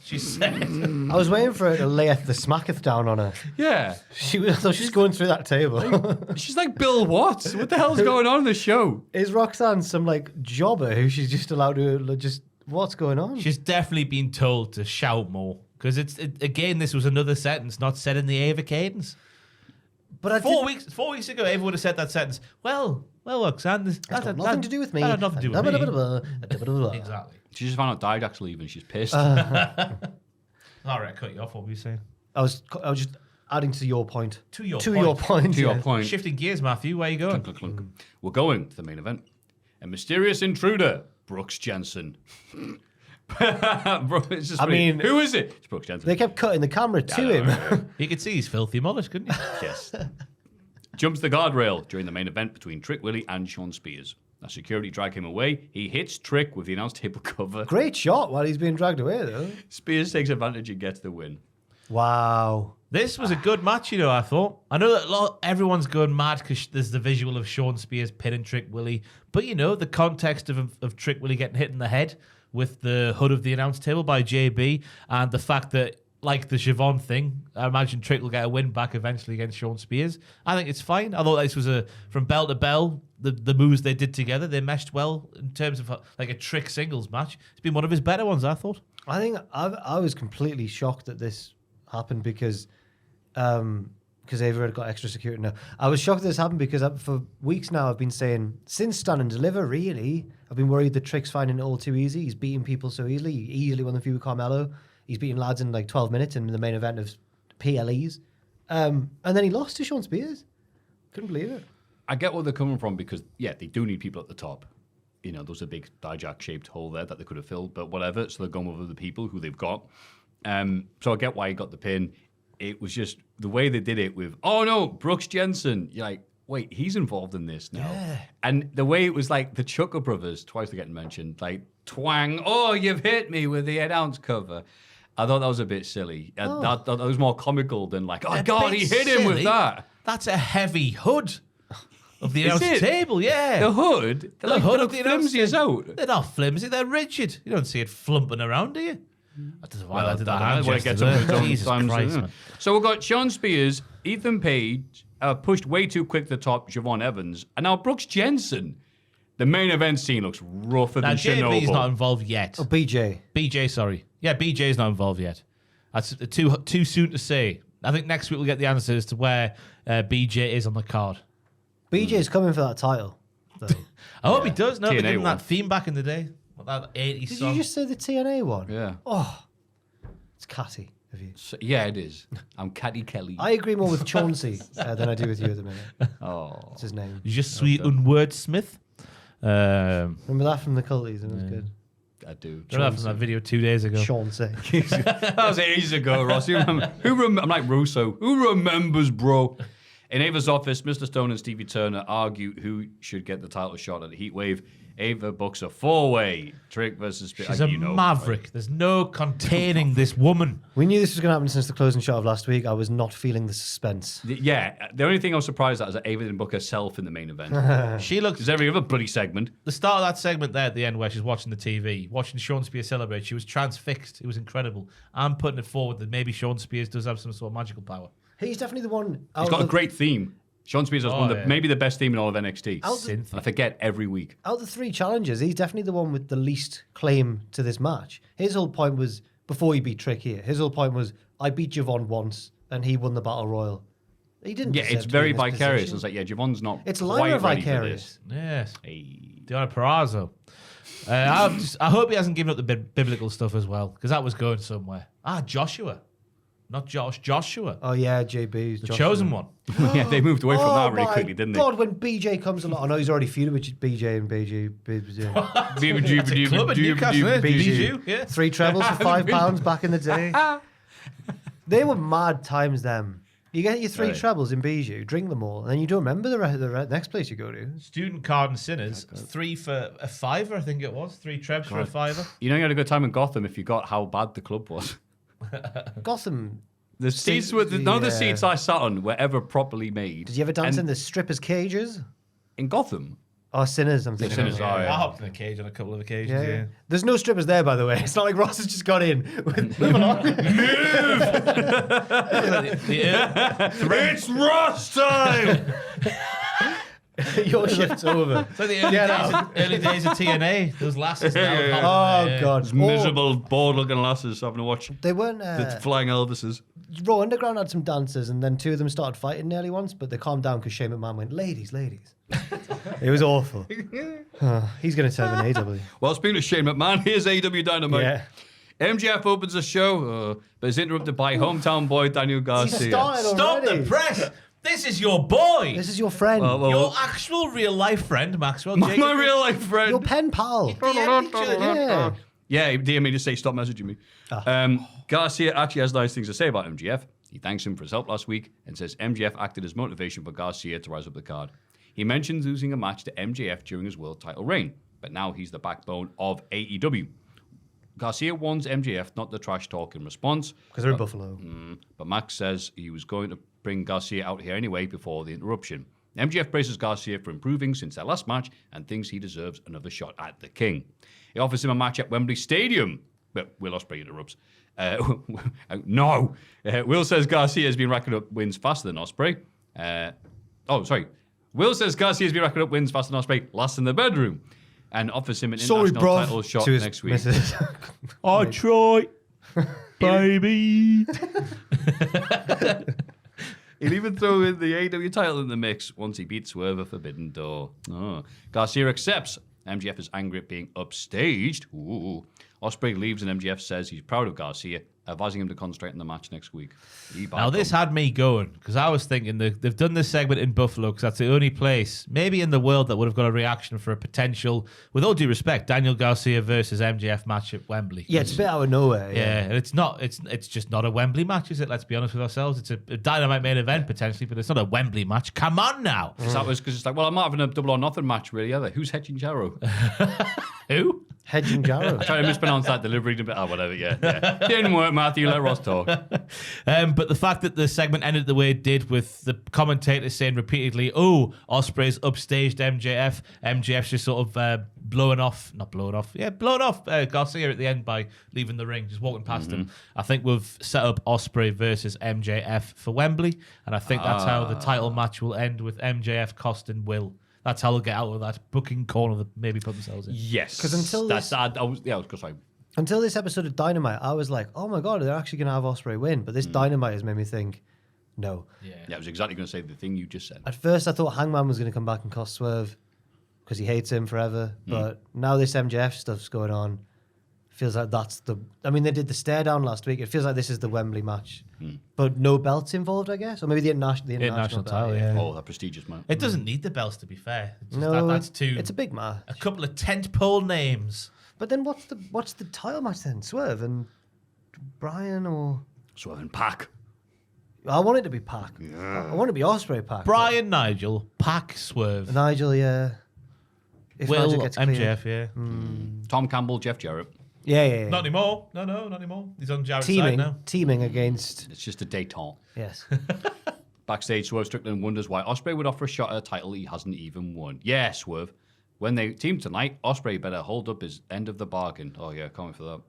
She said. I was waiting for her to lay the smacketh down on her. Yeah. I thought she was going through that table. She's like Bill Watts. What the hell's going on in the show? Is Roxanne some like jobber who she's just allowed to just, what's going on? She's definitely been told to shout more. Because again, this was another sentence not said in the Ava cadence. But I 4 weeks ago, Ava would have said that sentence. Well, Roxanne, That's got nothing to do with me. That had nothing to do with me. Exactly. Exactly. She just found out Didak's leaving. She's pissed. All right, I cut you off. What were you saying? I was just adding to your point. To your point. To your yeah. point. Shifting gears, Maffew. Where are you going? Clunk, clunk, clunk. We're going to the main event. A mysterious intruder, Brooks Jensen. It's just mean- who is it? It's Brooks Jensen. They kept cutting the camera to him. You could see his filthy mullet, couldn't you? Yes. Jumps the guardrail during the main event between Trick Willie and Sean Spears. As security drag him away, he hits Trick with the announce table cover. Great shot while he's being dragged away, though. Spears takes advantage and gets the win. Wow. This was a good match, you know, I thought. I know that everyone's going mad because there's the visual of Sean Spears pinning Trick Willie. But, you know, the context of Trick Willie getting hit in the head with the hood of the announce table by JB and the fact that, like the Siobhan thing, I imagine Trick will get a win back eventually against Sean Spears. I think it's fine. I thought this was from bell to bell, the moves they did together, they meshed well in terms of like a Trick singles match. It's been one of his better ones, I thought. I think I was completely shocked that this happened because Ava had got extra security now. I was shocked that this happened because for weeks now I've been saying, since Stand and Deliver, really, I've been worried that Trick's finding it all too easy. He's beating people so easily. He easily won the feud with Carmelo. He's beating lads in like 12 minutes in the main event of PLEs. And then he lost to Sean Spears. Couldn't believe it. I get where they're coming from because, yeah, they do need people at the top. You know, there's a big Dijak-shaped hole there that they could have filled, but whatever. So they're going with the people who they've got. So I get why he got the pin. It was just the way they did it with, oh no, Brooks Jensen. You're like, wait, he's involved in this now. Yeah. And the way it was like the Chucker brothers, twice they're getting mentioned, like twang, oh, you've hit me with the announce cover. I thought that was a bit silly. That was more comical than like, oh God, he hit him with that. That's a heavy hood of the announce table, yeah. The hood? The hood of the flimsy as out. They're not flimsy, they're rigid. You don't see it flumping around, do you? I don't know why I did that. I want to get some gesture of there. its own Jesus times, Christ, yeah. man. So we've got Sean Spears, Ethan Page, pushed way too quick to the top, Javon Evans, and now Brooks Jensen. The main event scene looks rougher Now, than JB's Chernobyl. not involved yet. Oh, BJ. BJ, sorry. Yeah, BJ's not involved yet. That's too soon to say. I think next week we'll get the answer as to where BJ is on the card. BJ's coming for that title. though. I hope he does. No, they TNA gave him one. that theme back in the day. That 80s Did song. you just say the TNA one? Yeah. Oh, it's catty of you. So, yeah, it is. I'm Caddy Kelly. I agree more with Chauncey than I do with you at the minute. Oh. That's his name. You're just sweet and wordsmith. Remember that from the Culties? It was good. I do. Remember that from that video 2 days ago? Chauncey. That was ages ago, Ross. I'm like Russo. Who remembers, bro? In Ava's office, Mr. Stone and Stevie Turner argue who should get the title shot at the Heatwave. Ava books a four-way. Trick versus... She's a maverick. There's no containing this woman. We knew this was going to happen since the closing shot of last week. I was not feeling the suspense. Yeah, the only thing I was surprised at is that Ava didn't book herself in the main event. She looks... There's every other bloody segment. The start of that segment there at the end where she's watching the TV, watching Sean Spears celebrate, she was transfixed. It was incredible. I'm putting it forward that maybe Sean Spears does have some sort of magical power. He's definitely the one. He's got a great theme. Sean Spears has maybe the best theme in all of NXT. And I forget every week. Out of the three challengers, he's definitely the one with the least claim to this match. His whole point was, before he beat Trick here, his whole point was, I beat Javon once and he won the Battle Royal. He didn't. Yeah, deserve it's to be very in this vicarious. position. It's like, yeah, Javon's not It's quite Lyra ready for vicarious. this. Yes. Hey. Diana Perazzo. I hope he hasn't given up the biblical stuff as well, because that was going somewhere. Joshua. Not Josh, Joshua. Oh yeah, JB's The chosen one. Yeah, they moved away from Oh that really my quickly, didn't they? God, when BJ comes along, I know he's already feuded with BJ and BJ. Club at Newcastle, isn't it? Bijou, yeah. 3 trebles for £5 back in the day. They were mad times them. You get your 3 Right. trebles in Bijou, drink them all, and then you don't remember the next place you go to. Student card and sinners, 3 for a $5, I think it was. 3 trebs for a $5. You know you had a good time in Gotham if you got how bad the club was. Gotham. The seats were none of the seats I sat on were ever properly made. Did you ever dance And in the strippers' cages? in Gotham? Oh, Sinners, I'm thinking. Sinners, of. oh, yeah. I hopped in a cage on a couple of occasions, Yeah, yeah. yeah. There's no strippers there, by the way. It's not like Ross has just got in. Move along. It's Ross time! Your shift's over. It's like the early days of TNA. Those lasses. Oh, God. Miserable, bored-looking lasses having to watch They weren't. the flying Elvises. Raw Underground had some dancers, and then 2 of them started fighting nearly once, but they calmed down because Shane McMahon went, ladies. It was awful. He's going to turn an AW. Well, speaking of Shane McMahon, here's AEW Dynamite. Yeah. MJF opens the show, but is interrupted by hometown boy Daniel He Garcia. started Stop already. the press! This is your boy! This is your friend. Your actual real life friend, Maxwell. My Jacob. real life friend. your pen pal. DM'd each other. Yeah. Yeah, he DM'd me to say stop messaging me. Garcia actually has nice things to say about MJF. He thanks him for his help last week and says MJF acted as motivation for Garcia to rise up the card. He mentions losing a match to MJF during his world title reign, but now he's the backbone of AEW. Garcia warns MJF not to trash talk in response. Because they're in Buffalo. But Max says he was going to bring Garcia out here anyway before the interruption. MJF praises Garcia for improving since their last match and thinks he deserves another shot at the King. He offers him a match at Wembley Stadium. But Will Ospreay interrupts. No. Will says Garcia has been racking up wins faster than Ospreay. Will says Garcia has been racking up wins faster than Ospreay, last in the bedroom, and offers him an international title shot next week. I try, baby. He'll even throw in the AEW title in the mix once he beats Swerve at Forbidden Door. Garcia accepts. MJF is angry at being upstaged. Ospreay leaves and MJF says he's proud of Garcia, advising him to concentrate on the match next week. Now, this had me going, because I was thinking they've done this segment in Buffalo because that's the only place, maybe in the world, that would have got a reaction for a potential, with all due respect, Daniel Garcia versus MJF match at Wembley. Yeah, it's a bit out of nowhere. Yeah, and it's just not a Wembley match, is it? Let's be honest with ourselves. It's a Dynamite main event, potentially, but it's not a Wembley match. Come on now. That was because it's like, well, I'm not having a double or nothing match, really, either. Who's Hechin Charo? Who? Hedging Jarrow. I tried to mispronounce that delivery. Oh, whatever. Yeah. Didn't work, Matthew. Let Ross talk. But the fact that the segment ended the way it did, with the commentators saying repeatedly, "Oh, Ospreay's upstaged MJF." MJF's just sort of blowing off Garcia at the end by leaving the ring, just walking past him. I think we've set up Ospreay versus MJF for Wembley, and I think that's how the title match will end, with MJF costing Will. That's how they'll get out of that booking corner that maybe put themselves in. Yes. Because until until this episode of Dynamite, I was like, oh my God, they're actually going to have Ospreay win. But this Dynamite has made me think, no. Yeah, I was exactly going to say the thing you just said. At first, I thought Hangman was going to come back and cost Swerve because he hates him forever. But now this MJF stuff's going on. Feels like that's the... I mean, they did the stare down last week. It feels like this is the Wembley match. But no belts involved, I guess? Or maybe the international title, yeah. Oh, that prestigious match. It doesn't need the belts, to be fair. It's too... It's a big match. A couple of tentpole names. But then what's the title match then? Swerve and Brian or... Swerve and Pac. I want it to be Pac. Yeah. I want it to be Ospreay Pac. Brian, Nigel, Pac, Swerve. Nigel, yeah. If Will, Nigel gets cleared. MJF, yeah. Tom Campbell, Jeff Jarrett. Yeah. Not anymore. No, not anymore. He's on Jarrett's side now. Teaming against... It's just a détente. Yes. Backstage, Swerve Strickland wonders why Ospreay would offer a shot at a title he hasn't even won. Yeah, Swerve. When they team tonight, Ospreay better hold up his end of the bargain. Oh, yeah, can't wait for that.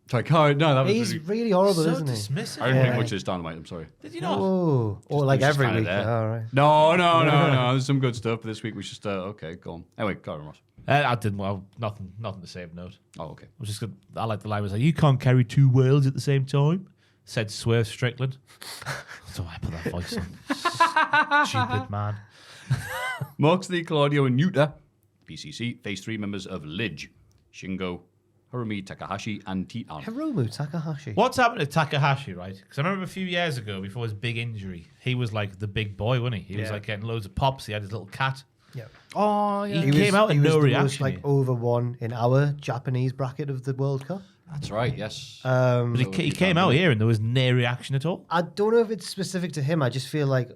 Sorry, no, that was He's really horrible, so isn't he? dismissive. I didn't think much of this Dynamite, I'm sorry. Did you not? Oh, or like Just every kinda week. there. All right. No. There's some good stuff, but this week was just, okay, go on. Anyway, go on, Ross. I didn't. Well, nothing to save note. Oh, okay. I was just good. I like the line was like, "You can't carry two worlds at the same time," said Swerve Strickland. So I put that voice on. Stupid man. Moxley, Claudio, and Yuta, BCC, face 3 members of Lidge, Shingo, Hiromu Takahashi, and Titan. Hiromu Takahashi. What's happened to Takahashi, right? Because I remember a few years ago, before his big injury, he was like the big boy, wasn't he? He was like getting loads of pops. He had his little cat. Yeah. Oh, yeah. He came out in no the reaction. Most, like over one in our Japanese bracket of the World Cup. That's right, yes. But he came out here and there was no reaction at all. I don't know if it's specific to him. I just feel like,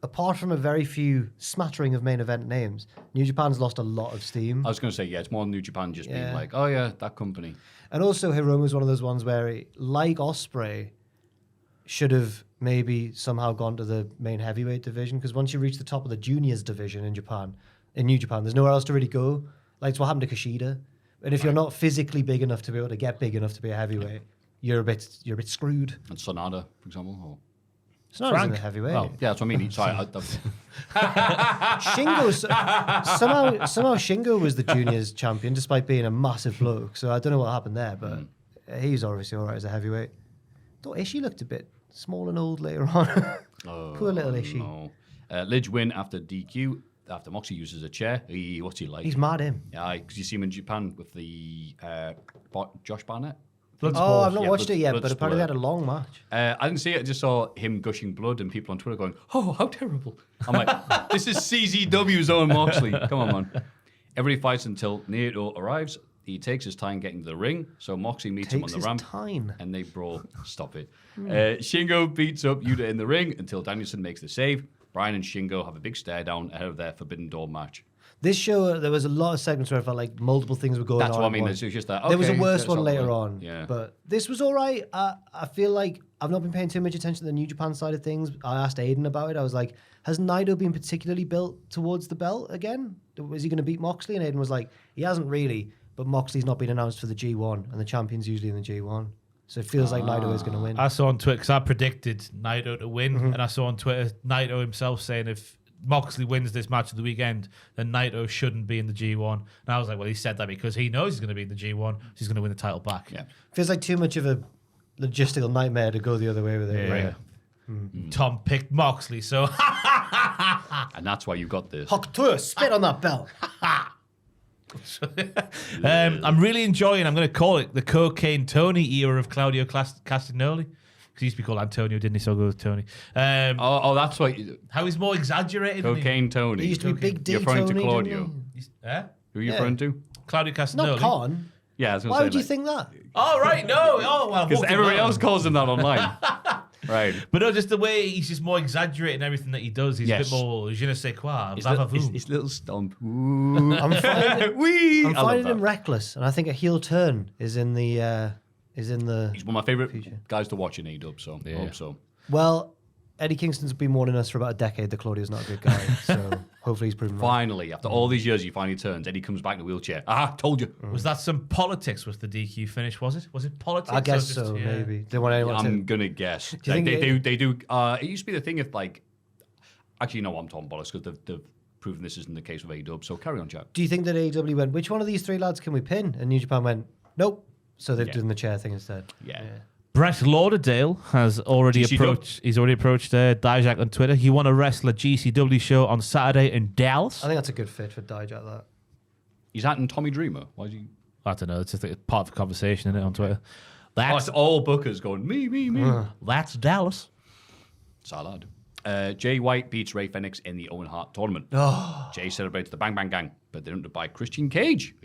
apart from a very few smattering of main event names, New Japan's lost a lot of steam. I was going to say, yeah, it's more New Japan just being like, oh, yeah, that company. And also, Hiromu's one of those ones where, like Ospreay, should have maybe somehow gone to the main heavyweight division, because once you reach the top of the juniors division in New Japan, there's nowhere else to really go. Like, it's what happened to Kushida. And if you're not physically big enough to be able to get big enough to be a heavyweight, you're a bit screwed. And Sonata, for example. Or... It's not even a heavyweight. Oh, yeah, that's what I mean. Sorry, Shingo somehow Shingo was the juniors champion despite being a massive bloke. So I don't know what happened there, but he's obviously all right as a heavyweight. Thought Ishii looked a bit small and old later on. Poor little Ishii. No. Lidge win after DQ. After Moxie uses a chair. What's he like? He's mad him. Yeah, because you see him in Japan with the Josh Barnett. Oh, I've not watched it yet, but apparently they had a long match. I didn't see it. I just saw him gushing blood and people on Twitter going, oh, how terrible. I'm like, this is CZW's own Moxley. Come on, man. Everybody fights until Naito arrives. He takes his time getting to the ring, so Moxley meets him on the ramp. And they brawl. Stop it. Shingo beats up Yuta in the ring until Danielson makes the save. Brian and Shingo have a big stare down ahead of their Forbidden Door match. This show, there was a lot of segments where I felt like multiple things were going on. That's what I mean. It's just that. Okay, there was a worse one later on. Yeah. But this was all right. I feel like I've not been paying too much attention to the New Japan side of things. I asked Aiden about it. I was like, has Naito been particularly built towards the belt again? Is he going to beat Moxley? And Aiden was like, he hasn't really, but Moxley's not been announced for the G1, and the champion's usually in the G1. So it feels like Naito is going to win. I saw on Twitter, because I predicted Naito to win, and I saw on Twitter Naito himself saying if Moxley wins this match of the weekend, then Naito shouldn't be in the G1. And I was like, well, he said that because he knows he's going to be in the G1. So he's going to win the title back. Yeah. Feels like too much of a logistical nightmare to go the other way with it. Yeah. Tom picked Moxley, so... And that's why you got this. Hok spit on that belt. I'm really enjoying, I'm going to call it the Cocaine Tony era of Claudio Castagnoli. He used to be called Antonio, didn't he? So go with Tony. That's what... How he's more exaggerated. Cocaine Tony. He used to be Big D You're referring Tony, to Claudio. Who are you referring to? Claudio Castagnoli. Not Con. Yeah, I was going to say. Why would you think that? Oh, right, no. Oh, well. Because everybody else calls him that online. Right. But no, just the way he's just more exaggerating everything that he does. He's a bit more je ne sais quoi. His little stomp. Ooh. I'm finding I love him that. reckless, and I think a heel turn is in the. He's one of my favourite guys to watch in AEW, so I hope so. Well, Eddie Kingston's been warning us for about a decade that Claudio's not a good guy, so hopefully he's proven right. Finally, after all these years, he finally turns. Eddie comes back in a wheelchair. Told you. Was that some politics with the DQ finish? Was it? Was it politics? I guess or just, so, maybe. They want anyone I'm gonna guess. Do you think They do. It used to be the thing if like. Actually, no, I'm talking bollocks because they've proven this isn't the case with AEW. So carry on, Jack. Do you think that AEW went, which one of these three lads can we pin? And New Japan went, nope. So they've done the chair thing instead. Yeah. Brett Lauderdale has already GCW. approached. He's already approached Dijak on Twitter. He won a wrestle at GCW show on Saturday in Dallas. I think that's a good fit for Dijak, that. He's at in Tommy Dreamer. Why is he? I don't know. It's just like part of the conversation, isn't it, on Twitter? It's all bookers going me. That's Dallas. Salad. Jay White beats Ray Fenix in the Owen Hart tournament. Jay celebrates the Bang Bang Gang, but they're under by Christian Cage,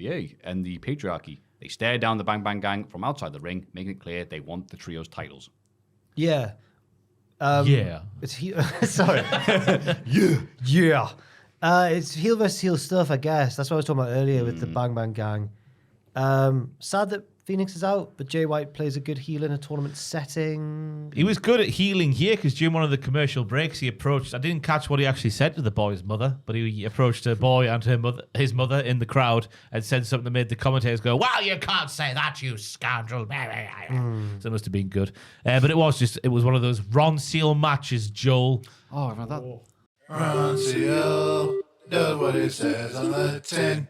and the Patriarchy. They stare down the Bang Bang Gang from outside the ring, making it clear they want the trio's titles. Yeah. It's sorry. Yeah. It's heel versus heel stuff, I guess. That's what I was talking about earlier with the Bang Bang Gang. Sad that Phoenix is out, but Jay White plays a good heel in a tournament setting. He was good at healing here because during one of the commercial breaks, he approached. I didn't catch what he actually said to the boy's mother, but he approached a boy and his mother in the crowd and said something that made the commentators go, "Well, you can't say that, you scoundrel." So it must have been good. But it was one of those Ron Seal matches, Joel. Oh, I remember that. Ron Seal does what it says on the tin.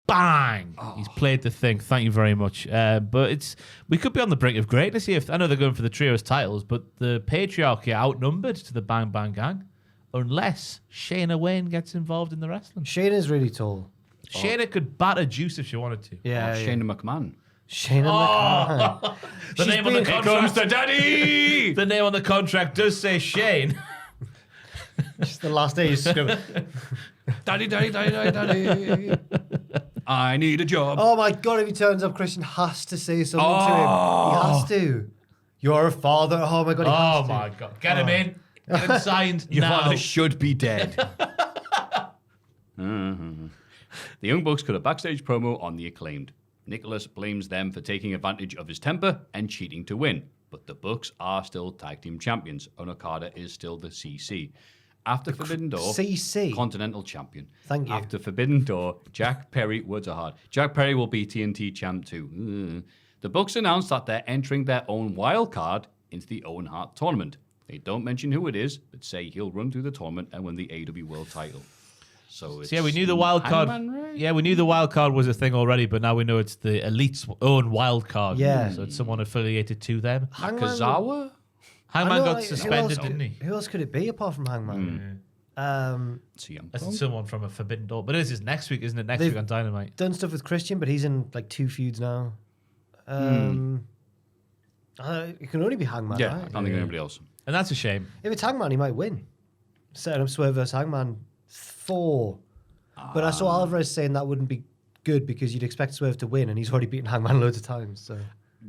Bang! He's played the thing. Thank you very much. But we could be on the brink of greatness here. I know they're going for the trios titles, but the Patriarchy are outnumbered to the Bang Bang Gang, unless Shayna Wayne gets involved in the wrestling. Shayna's really tall. Shayna could batter Juice if she wanted to. Yeah, Shayna McMahon. Shayna McMahon. The name on the contract. Comes to daddy. The name on the contract does say Shane. Just the last day he's screaming. Daddy. I need a job. Oh my God, if he turns up, Christian has to say something to him. He has to. You're a father. Oh my God, he has Oh to. my God. Get him in. Get him signed Your now. father should be dead. The Young Bucks cut a backstage promo on the Acclaimed. Nicholas blames them for taking advantage of his temper and cheating to win. But the Bucks are still tag team champions. Okada is still the CC. After Forbidden Door, CC. Continental Champion. Thank you. After Forbidden Door, Jack Perry, words are hard. Jack Perry will be TNT champ too. The Bucks announced that they're entering their own wild card into the Owen Hart tournament. They don't mention who it is, but say he'll run through the tournament and win the AEW World title. So it's we knew the wild card. Hangman, right? Yeah, we knew the wild card was a thing already, but now we know it's the Elite's own wild card. Yeah. So it's someone affiliated to them. Nakazawa? Hangman I know, got suspended, who else didn't he? Who else could it be apart from Hangman? CM That's Punk? someone from a Forbidden Door. But this is next week, isn't it? Next They've- week on Dynamite. Done stuff with Christian, but he's in like 2 feuds now. It can only be Hangman, Yeah, right? I can't think of anybody else. And that's a shame. If it's Hangman, he might win. Setting up Swerve versus Hangman 4. But I saw Alvarez saying that wouldn't be good because you'd expect Swerve to win, and he's already beaten Hangman loads of times. So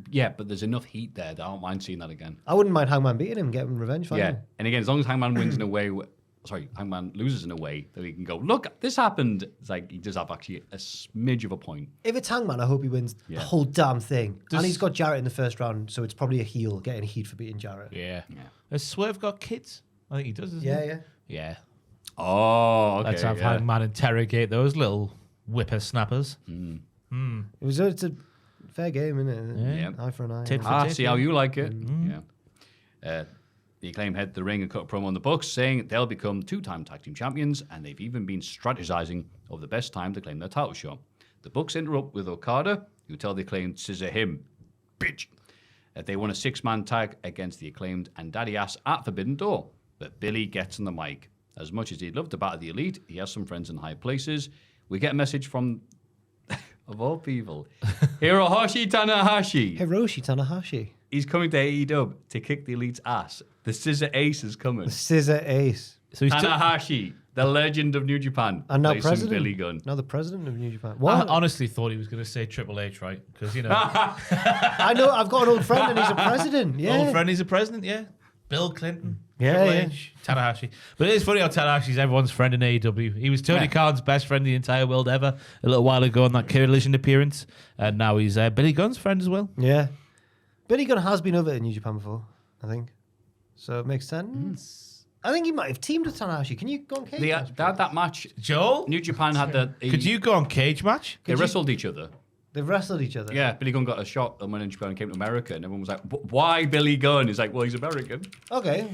Yeah, but there's enough heat there that I don't mind seeing that again. I wouldn't mind Hangman beating him, getting revenge finally. Yeah, and again, as long as Hangman wins in a way, Hangman loses in a way that he can go, look, this happened. It's like he does have actually a smidge of a point. If it's Hangman, I hope he wins the whole damn thing. And he's got Jarrett in the first round, so it's probably a heel getting heat for beating Jarrett. Yeah. Has Swerve got kids? I think he does, doesn't he? Yeah. Yeah. Oh, okay. Let's have Hangman interrogate those little whippersnappers. It's a fair game, isn't it? Yeah. Eye for an eye. Tit for tit, See how you like it. Yeah. The Acclaim head to the ring and cut a promo on the Bucks, saying they'll become 2-time tag team champions, and they've even been strategizing over the best time to claim their title shot. The Bucks interrupt with Okada, who tell the Acclaimed to scissor him, bitch. They won a 6-man tag against the Acclaimed and Daddy Ass at Forbidden Door, but Billy gets on the mic. As much as he'd love to batter the Elite, he has some friends in high places. We get a message from, of all people, Hiroshi Tanahashi. Hiroshi Tanahashi. He's coming to AEW to kick the Elite's ass. The Scissor Ace is coming. The Scissor Ace. So he's Tanahashi, the legend of New Japan, And now facing president. Billy Gunn. Now the president of New Japan. I What? honestly thought he was going to say Triple H, right? Because, you know, I know. I've got an old friend and he's a president. Yeah. old friend, he's a president, yeah. Bill Clinton, Yeah, Triple yeah. H, Tanahashi. But it is funny how Tanahashi's everyone's friend in AEW. He was Tony Khan's best friend in the entire world ever a little while ago on that Collision appearance. And now he's Billy Gunn's friend as well. Yeah. Billy Gunn has been over in New Japan before, I think. So it makes sense. I think he might have teamed with Tanahashi. Can you go on cage? They had that match. Joel? New Japan had that. Could you go on cage match? They wrestled each other. They've wrestled each other. Yeah, Billy Gunn got a shot and went in Japan and came to America, and everyone was like, "Why Billy Gunn?" He's like, "Well, he's American." Okay.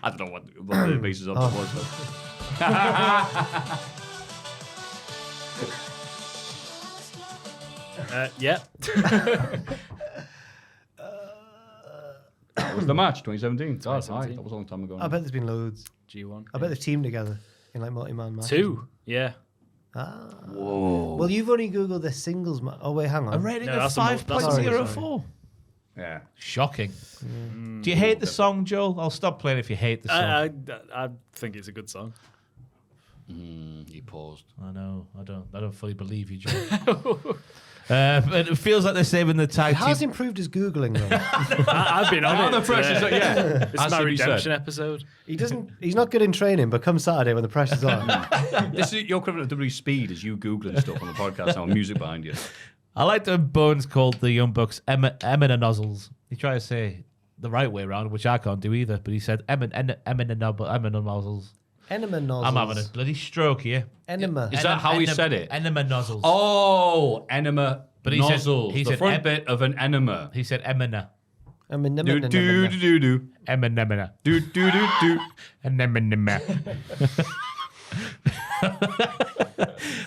I don't know what the basis of it was. But. Yeah. That was the match, 2017. God, that was a long time ago. I bet there's been loads. G1. I bet they've teamed together in like multi-man matches. 2. Yeah. Whoa. Well, you've only Googled the singles match. Oh, wait, hang on. A rating No, of that's a more- that's a- 5.04. Yeah. Shocking. Do you hate the song, Joel? I'll stop playing if you hate the song. I think it's a good song. He paused. I know. I don't fully believe you, Joel. But it feels like they're saving the tag He has team. improved his Googling, though. I've been on it. The pressure's today. yeah. It's As my should be said. redemption episode. He's not good in training, but come Saturday when the pressure's on. This is your equivalent of WWE Speed as you Googling stuff on the podcast now, music behind you. I like that Bones called the Young Bucks Eminem Nozzles. He tried to say the right way around, which I can't do either, but he said Eminem Nozzles. Enema nozzles. I'm having a bloody stroke here. Enema. Is that how he said it? Enema Nozzles. Oh, enema But he said- nozzles. he the said front em- bit of an enema. He said Eminem. Do do do do do Eminem. do do do do. Eminem.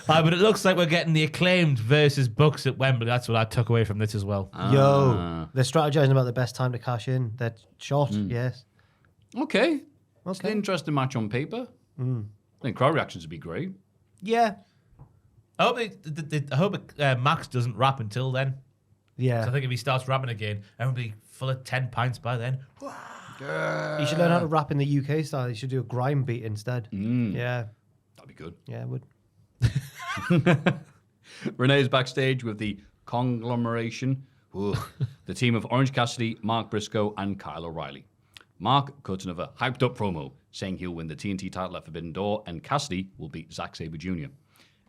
But it looks like we're getting the Acclaimed versus Bucks at Wembley. That's what I took away from this as well. Yo, they're strategizing about the best time to cash in. They're short, yes. Okay. It's an Okay. interesting match on paper. I think crowd reactions would be great. Yeah. I hope Max doesn't rap until then. Yeah. So I think if he starts rapping again, everybody full of 10 pints by then. You should learn how to rap in the UK style. You should do a grime beat instead. Yeah. That'd be good. Yeah, it would. Renee's backstage with the conglomeration. Ugh. The team of Orange Cassidy, Mark Briscoe, and Kyle O'Reilly. Mark cuts another hyped up promo saying he'll win the TNT title at Forbidden Door and Cassidy will beat Zack Sabre Jr.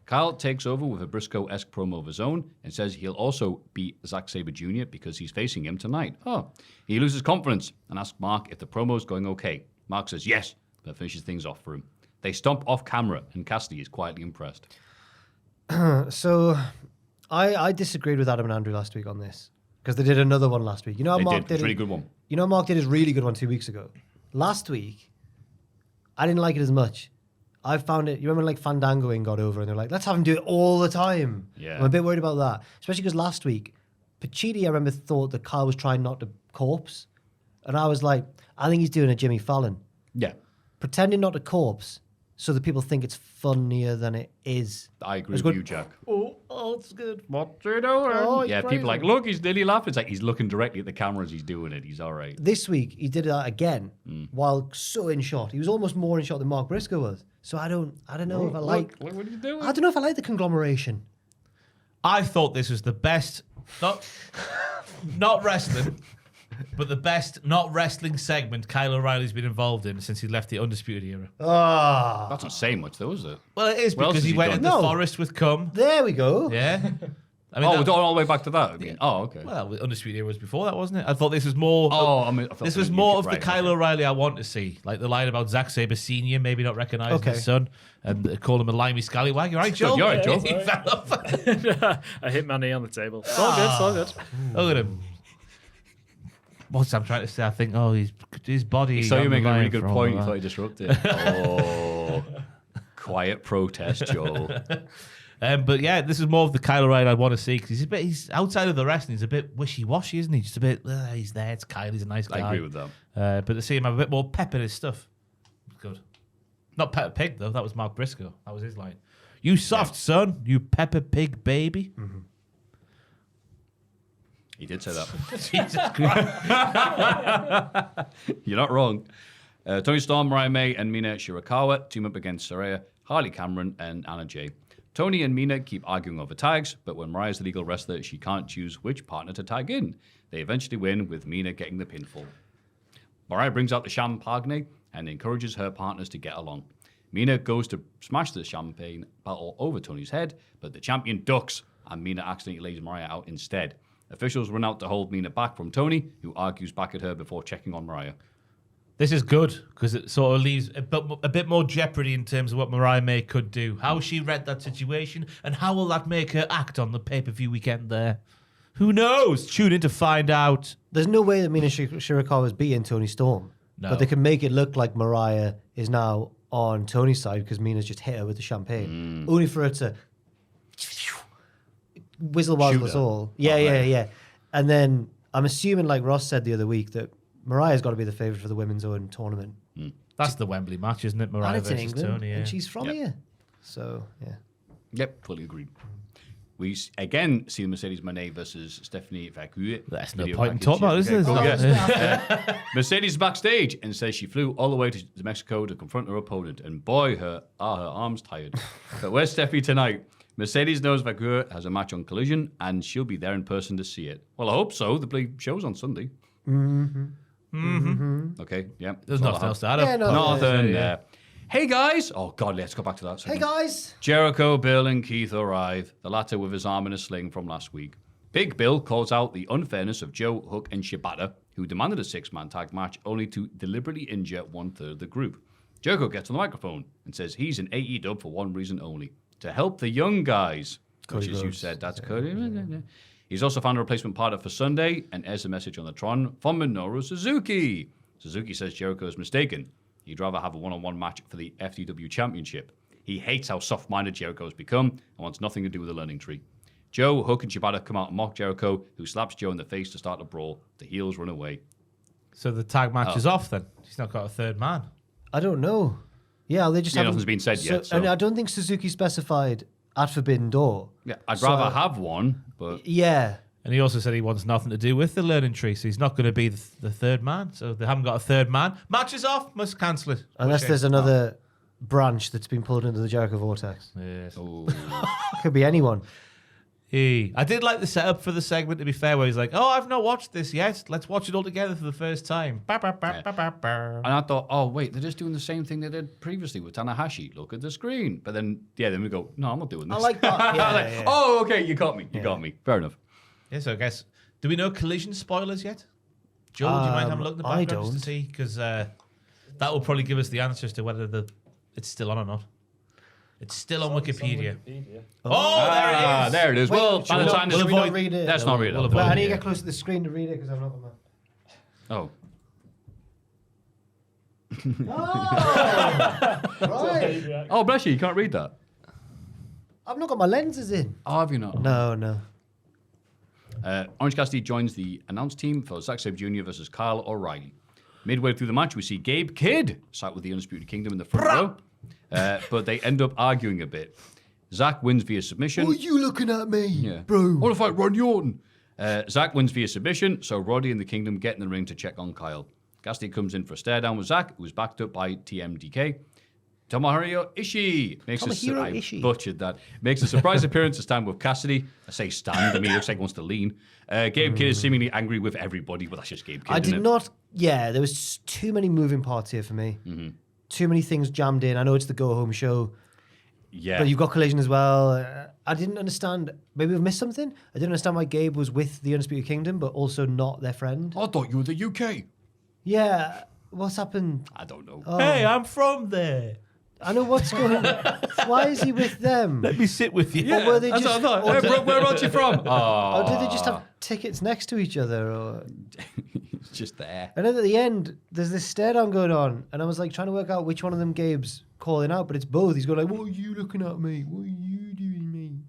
Kyle takes over with a Briscoe-esque promo of his own and says he'll also beat Zack Sabre Jr. because he's facing him tonight. He loses confidence and asks Mark if the promo's going okay. Mark says yes, but finishes things off for him. They stomp off camera and Cassidy is quietly impressed. So, I disagreed with Adam and Andrew last week on this because they did another one last week. You know how They Mark did. It's a really it- good one. You know, Mark did his really good one 2 weeks ago. Last week, I didn't like it as much. I found it. You remember, like Fandangoing got over, and they're like, "Let's have him do it all the time." Yeah. I'm a bit worried about that, especially because last week, Pacitti, I remember, thought that Kyle was trying not to corpse, and I was like, "I think he's doing a Jimmy Fallon, Yeah, pretending not to corpse, so that people think it's funnier than it is." I agree It's with good. you, Jack. Oh, it's good. What you doing? Oh, he's Yeah, crazy. people are like, look, he's nearly laughing. It's like he's looking directly at the camera as he's doing it. He's all right. This week he did that again, while so in shot. He was almost more in shot than Mark Briscoe was. So I don't know if I like. Look what he's doing. I don't know if I like the conglomeration. I thought this was the best, not wrestling, but the best not wrestling segment Kyle O'Reilly's been involved in since he left the Undisputed Era. Ah, That's not saying much, though, is it? Well, it is What else because has he he went done? in the No. forest with cum. there we go. Yeah. I mean, We're that- going all the way back to that. Again. Oh, okay. well, Undisputed Era was before that, wasn't it? I thought this was more. I thought This it was more of the right, Kyle okay. O'Reilly I want to see, like the line about Zack Sabre Senior maybe not recognising Okay. his son and call him a limey scallywag. You're right, Joel. You're right, Joel. He fell off. I hit my knee on the table. It's all good. It's all good. Look at him. What's I'm trying to say? I think, his body. So on you the make a really line good for all point. You of thought that. you disrupted. Oh, quiet protest, Joel. But yeah, this is more of the Kyle O'Reilly I want to see because he's outside of the wrestling. He's a bit wishy-washy, isn't he? Just a bit. He's there. It's Kyle. He's a nice guy. I agree with that. But to see him have a bit more pep in his stuff, it's good. Not Pepper Pig though. That was Mark Briscoe. That was his line. You soft son, you Pepper Pig baby. He did say that. Jesus Christ. You're not wrong. Toni Storm, Mariah May, and Mina Shirakawa team up against Saraya, Harley Cameron, and Anna Jay. Toni and Mina keep arguing over tags, but when Mariah's the legal wrestler, she can't choose which partner to tag in. They eventually win, with Mina getting the pinfall. Mariah brings out the champagne and encourages her partners to get along. Mina goes to smash the champagne bottle over Toni's head, but the champion ducks, and Mina accidentally lays Mariah out instead. Officials run out to hold Mina back from Toni, who argues back at her before checking on Mariah. This is good because it sort of leaves a bit more jeopardy in terms of what Mariah May could do. How she read that situation and how will that make her act on the pay-per-view weekend there? Who knows? Tune in to find out. There's no way that Mina Shirakawa is beating Toni Storm. No. But they can make it look like Mariah is now on Toni's side because Mina's just hit her with the champagne. Only for her to whizzle-wazzle us all. Yeah. And then I'm assuming, like Ross said the other week, that Mariah's got to be the favourite for the women's own tournament. That's the Wembley match, isn't it? Mariah And it's in versus England, Toni. Yeah. and she's from here. So, yeah. Yep, fully agreed. We again see Mercedes Moné versus Stephanie Vacu. That's no point in talking about, is there? Mercedes is backstage and says she flew all the way to Mexico to confront her opponent, and boy, her arms tired. But where's Steffi tonight? Mercedes knows Vacu has a match on Collision, and she'll be there in person to see it. Well, I hope so. The show's on Sunday. Okay, yeah. There's nothing else to add. Yeah, no, Nothing there. Hey guys! Oh God, let's go back to that. Hey, guys! Jericho, Bill, and Keith arrive, the latter with his arm in a sling from last week. Big Bill calls out the unfairness of Joe, Hook, and Shibata, who demanded a six-man tag match only to deliberately injure one-third of the group. Jericho gets on the microphone and says he's an AEW for one reason only, to help the young guys. Which, as you said, that's Cody. He's also found a replacement partner for Sunday and airs a message on the Tron from Minoru Suzuki. Suzuki says Jericho is mistaken. He'd rather have a one-on-one match for the FTW Championship. He hates how soft-minded Jericho has become and wants nothing to do with the learning tree. Joe, Hook, and Shibata come out and mock Jericho, who slaps Joe in the face to start a brawl. The heels run away. So the tag match is off then? He's not got a third man. I don't know. Yeah, they just haven't... Nothing's been said yet. So. And I don't think Suzuki specified at Forbidden Door. Yeah, I'd rather have one, but... Yeah. And he also said he wants nothing to do with the learning tree, so he's not going to be the third man. So they haven't got a third man. Match is off. Must cancel it. Unless there's another branch that's been pulled into the Jericho Vortex. Yes. Could be anyone. I did like the setup for the segment, to be fair, where he's like, oh, I've not watched this yet. Let's watch it all together for the first time. And I thought, oh, wait, they're just doing the same thing they did previously with Tanahashi. Look at the screen. But then we go, no, I'm not doing this. I like that. Yeah. Oh, okay, you got me. You got me. Fair enough. Yeah, so I guess, do we know Collision spoilers yet? Joel, do you mind having a look at the I background just don't. to see? Because that will probably give us the answers to whether it's still on or not. It's still on Wikipedia. Oh, there it is. There it is. Wait, Well, by the should time we not read it? Let's not read it. We'll But avoid I need to it. get close to the screen to read it because I'm not on my... Right. Oh, bless you. You can't read that. I've not got my lenses in. Oh, have you not? No. Orange Cassidy joins the announce team for Zack Sabre Jr. versus Kyle O'Reilly. Midway through the match, we see Gabe Kidd sat with the Undisputed Kingdom in the front row, but they end up arguing a bit. Zack wins via submission. What are you looking at me, Yeah. bro? I want to fight Ron Orton. Zack wins via submission, so Roddy and the Kingdom get in the ring to check on Kyle. Cassidy comes in for a stare down with Zack, who is backed up by TMDK. Tomohiro Ishii I butchered that. Makes a surprise appearance this time with Cassidy. I say stand. I mean, it looks like he wants to lean. Gabe Kidd is seemingly angry with everybody, but that's just Gabe Kidd. I did not. Yeah, there was too many moving parts here for me. Too many things jammed in. I know it's the go home show. Yeah. But you've got Collision as well. I didn't understand. Maybe we've missed something. I didn't understand why Gabe was with the Undisputed Kingdom, but also not their friend. I thought you were the UK. Yeah. What's happened? I don't know. Hey, I'm from there. I know what's going on. Why is he with them? Let me sit with you. Or were they That's just, what I thought. or, Hey, where aren't you from? or did they just have tickets next to each other? Or... It's just there. And then at the end, there's this stare down going on, and I was like trying to work out which one of them Gabe's calling out, but it's both. He's going like, "What are you looking at me? What are you doing me?"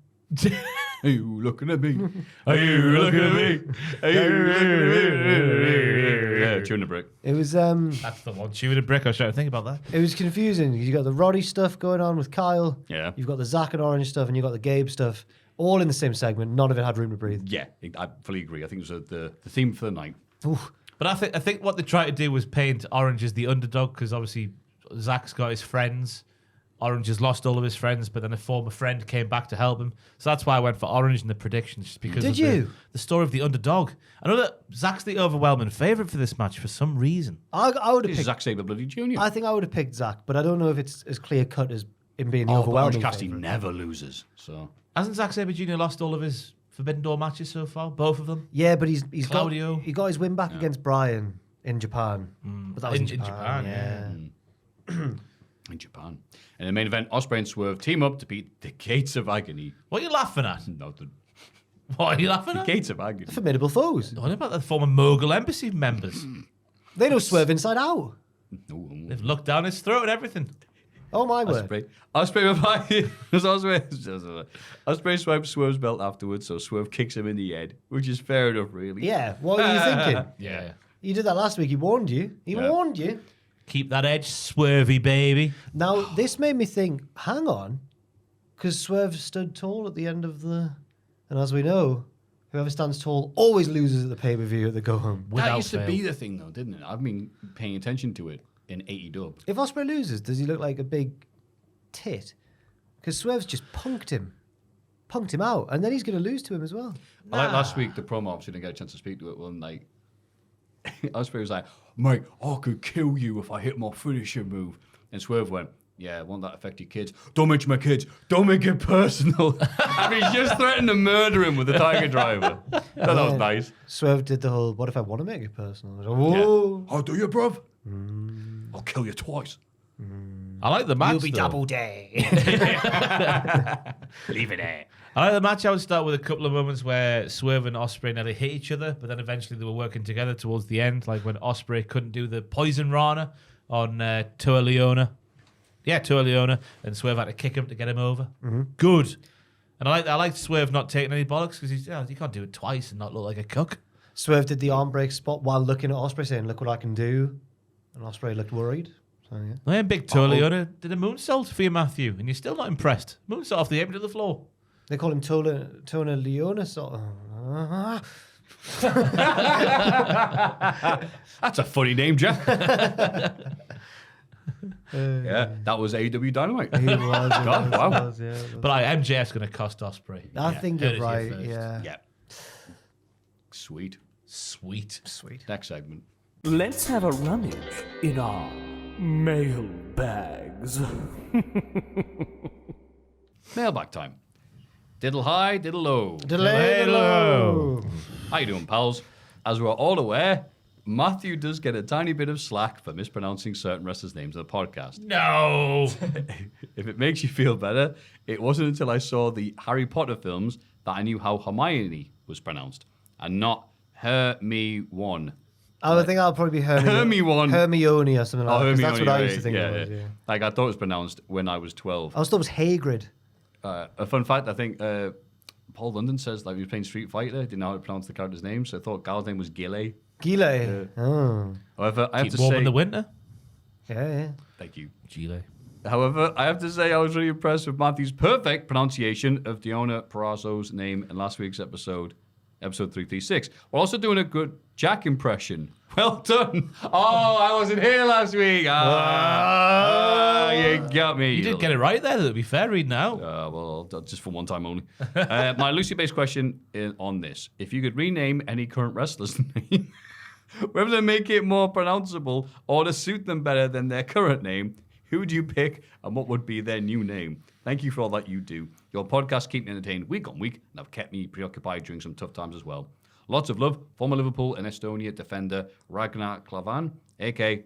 Are you looking at me? Are you looking at me? Are you looking at me? Yeah, chewing the brick. It was That's the one. Chewing a brick. I was trying to think about that. it was confusing. You got the Roddy stuff going on with Kyle. Yeah. You've got the Zack and Orange stuff, and you've got the Gabe stuff, all in the same segment. None of it had room to breathe. Yeah, I fully agree. I think it was the theme for the night. Oof. But I think what they tried to do was paint Orange as the underdog because obviously Zach's got his friends. Orange has lost all of his friends, but then a former friend came back to help him. So that's why I went for Orange in the predictions, just because of the story of the underdog. I know that Zach's the overwhelming favourite for this match for some reason. I would have picked Zack Sabre Bloody Jr. I think I would have picked Zach, but I don't know if it's as clear cut as him being the Orange overwhelming Cassidy favourite. never loses. So Hasn't Zack Sabre Jr. lost all of his Forbidden Door matches so far? Both of them? Yeah, but he's Claudio. got he got his win back against Brian in Japan. But that was in Japan. in Japan. In the main event, Ospreay and Swerve team up to beat the Gates of Agony. What are you laughing at? Nothing. What are you laughing The at? Gates of Agony. Formidable foes. What about the former Mogul Embassy members? They know Swerve inside out. No. They've looked down his throat and everything. Oh my word. Ospreay swipes Swerve's belt afterwards, so Swerve kicks him in the head, which is fair enough, really. Yeah, what are you thinking? Yeah. You did that last week. He warned you. He warned you. Keep that edge swervy, baby. Now, this made me think, hang on, because Swerve stood tall at the end of the... And as we know, whoever stands tall always loses at the pay-per-view at the go-home. That used to be the thing, though, didn't it? I've been paying attention to it in AEW. If Ospreay loses, does he look like a big tit? Because Swerve's just punked him out, and then he's going to lose to him as well. I like last week, the promo, obviously didn't get a chance to speak to it, one night. Ospreay was like, mate, I could kill you if I hit my finisher move. And Swerve went, yeah, won't that affect your kids? Don't mention my kids. Don't make it personal. And he's just threatened to murder him with the Tiger Driver. That was nice. Swerve did the whole, what if I want to make it personal? I was like, whoa. I'll do you, bruv. I'll kill you twice. I like the match, You'll be though. double day. Leave it there. I like the match. I would start with a couple of moments where Swerve and Ospreay nearly hit each other, but then eventually they were working together towards the end, like when Ospreay couldn't do the Poison Rana on Toa Leona. Yeah, Toa Leona, and Swerve had to kick him to get him over. Good. And I like Swerve not taking any bollocks because you can't do it twice and not look like a cuck. Swerve did the arm break spot while looking at Ospreay saying, look what I can do. And Ospreay looked worried. So, yeah. And Big Toa Leona did a moonsault for you, Maffew, and you're still not impressed. Moonsault off the apron to the floor. They call him Tona Leona. So, That's a funny name, Jack. Yeah, that was AEW Dynamite. he was. God, wow. Yeah, But MJF's going to cost Ospreay. I think Heard you're it here right. first. Yeah. Yeah. Sweet. Sweet. Next segment. Let's have a rummage in our mailbags. Mailbag time. Diddle high, diddle low. Hello. How you doing, pals? As we're all aware, Maffew does get a tiny bit of slack for mispronouncing certain wrestlers' names on the podcast. No. If it makes you feel better, it wasn't until I saw the Harry Potter films that I knew how Hermione was pronounced, and not Hermione. I think I'll probably be Hermione. Hermione or something like that. 'cause Hermione, that's what I used to right, think it was. Yeah. Like, I thought it was pronounced when I was 12. I thought it was Hagrid. A fun fact, I think Paul London says like he was playing Street Fighter, didn't know how to pronounce the character's name, so I thought Gal's name was Gile. Gile. Oh. However, I have Keep to warm say, in the winter. Yeah. thank you. Gile. However, I have to say I was really impressed with Matthew's perfect pronunciation of Diona Perazzo's name in last week's episode 336. We're also doing a good Jack impression. Well done. Oh, I wasn't here last week. You got me. You did get it right there, to be fair, read now. Well, just for one time only. My loosely-based question on this. If you could rename any current wrestler's name, whether to make it more pronounceable or to suit them better than their current name, who would you pick and what would be their new name? Thank you for all that you do. Your podcasts keep me entertained week on week and have kept me preoccupied during some tough times as well. Lots of love, former Liverpool and Estonia defender Ragnar Klavan, a.k.a.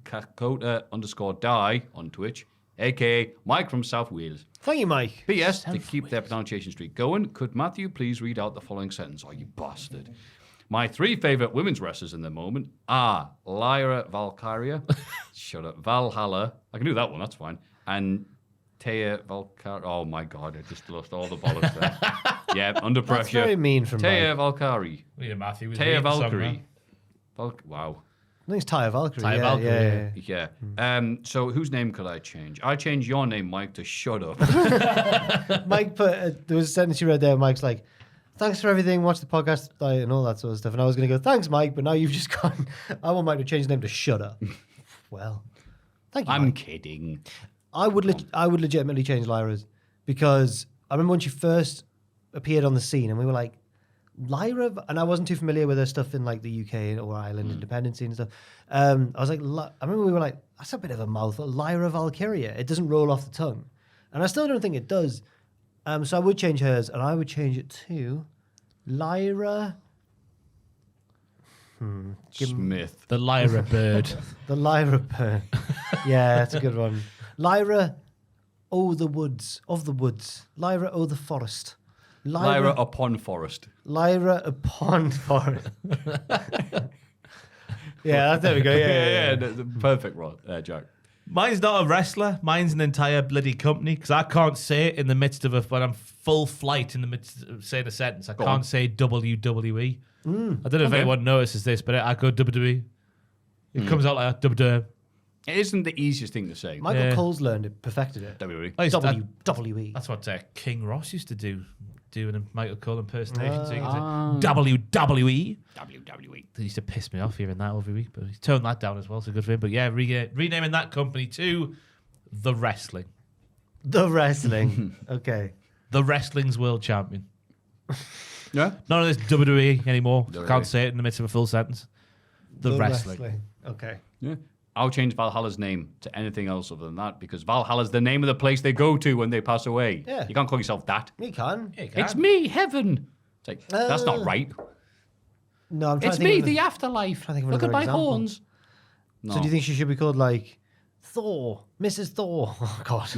Kakota_die on Twitch, a.k.a. Mike from South Wales. Thank you, Mike. P.S. To keep their pronunciation streak going, could Maffew please read out the following sentence? Oh, you bastard. My three favourite women's wrestlers in the moment are Lyra Valkyria, shut up, Valhalla, I can do that one, that's fine, and Taya Valkyrie. Oh my God, I just lost all the bollocks there. Yeah, under pressure. That's very mean from Taya Mike. Valkyrie. Yeah, Maffew was Taya reading the song Valkyrie. now. Wow. I think it's Taya Valkyrie. Taya yeah, Valkyrie, yeah. Yeah. So whose name could I change? I changed your name, Mike, to shut up. Mike put, there was a sentence you read there, Mike's like, thanks for everything, watch the podcast and all that sort of stuff. And I was going to go, thanks, Mike, but now you've just gone, I want Mike to change his name to Shut Up. Well, thank you, I'm Mike. kidding. I would legitimately change Lyra's because I remember when she first appeared on the scene and we were like, Lyra, and I wasn't too familiar with her stuff in like the UK or Ireland independence scene and stuff. I was like, I remember we were like, that's a bit of a mouthful. Lyra Valkyria. It doesn't roll off the tongue. And I still don't think it does. So I would change hers and I would change it to Lyra. Smith. The Lyra bird. The Lyra bird. Yeah, that's a good one. Lyra, of the woods. Lyra, the forest. Lyra upon forest. Lyra upon forest. Yeah, there we go. Yeah. The perfect, Jack. Mine's not a wrestler. Mine's an entire bloody company because I can't say it in the midst of when I'm full flight in the midst of saying a sentence. I can't say WWE. I don't know if anyone notices this, but I go WWE. It comes out like WWE. It isn't the easiest thing to say. Michael Cole's learned it, perfected it. WWE. WWE. That's what King Ross used to do, doing a Michael Cole impersonation. So you can say WWE. WWE. They used to piss me off hearing that every week, but he's toned that down as well, so good for him. But yeah, renaming that company to The Wrestling. The Wrestling. Okay. The Wrestling's World Champion. Yeah? None of this WWE anymore. WWE. Can't say it in the midst of a full sentence. The Wrestling. Okay. Yeah. I'll change Valhalla's name to anything else other than that because Valhalla's the name of the place they go to when they pass away. Yeah. You can't call yourself that. You can. Yeah, you can. It's me, heaven. It's like, that's not right. No, I'm trying It's to think me, of the afterlife. trying to think of Look at another my example. horns. No. So do you think she should be called like Thor, Mrs. Thor? Oh God.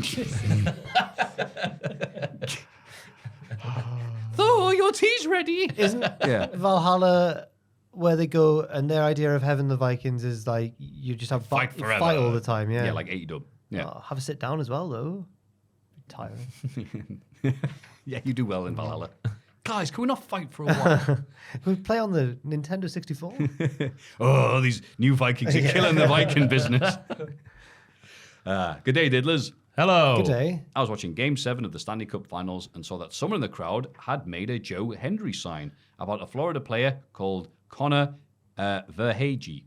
Thor, your tea's ready. Isn't Yeah. Valhalla where they go and their idea of heaven, the Vikings, is like you just have Fight you forever. fight all the time? Yeah. Yeah, like AEW. Yeah. Oh, have a sit down as well though. Tiring. Yeah, you do well in Valhalla. Guys, can we not fight for a while? We play on the Nintendo 64. Oh, these new Vikings are killing the Viking business. Good day, diddlers. Hello. Good day. I was watching Game 7 of the Stanley Cup Finals and saw that someone in the crowd had made a Joe Hendry sign about a Florida player called Connor Verhage.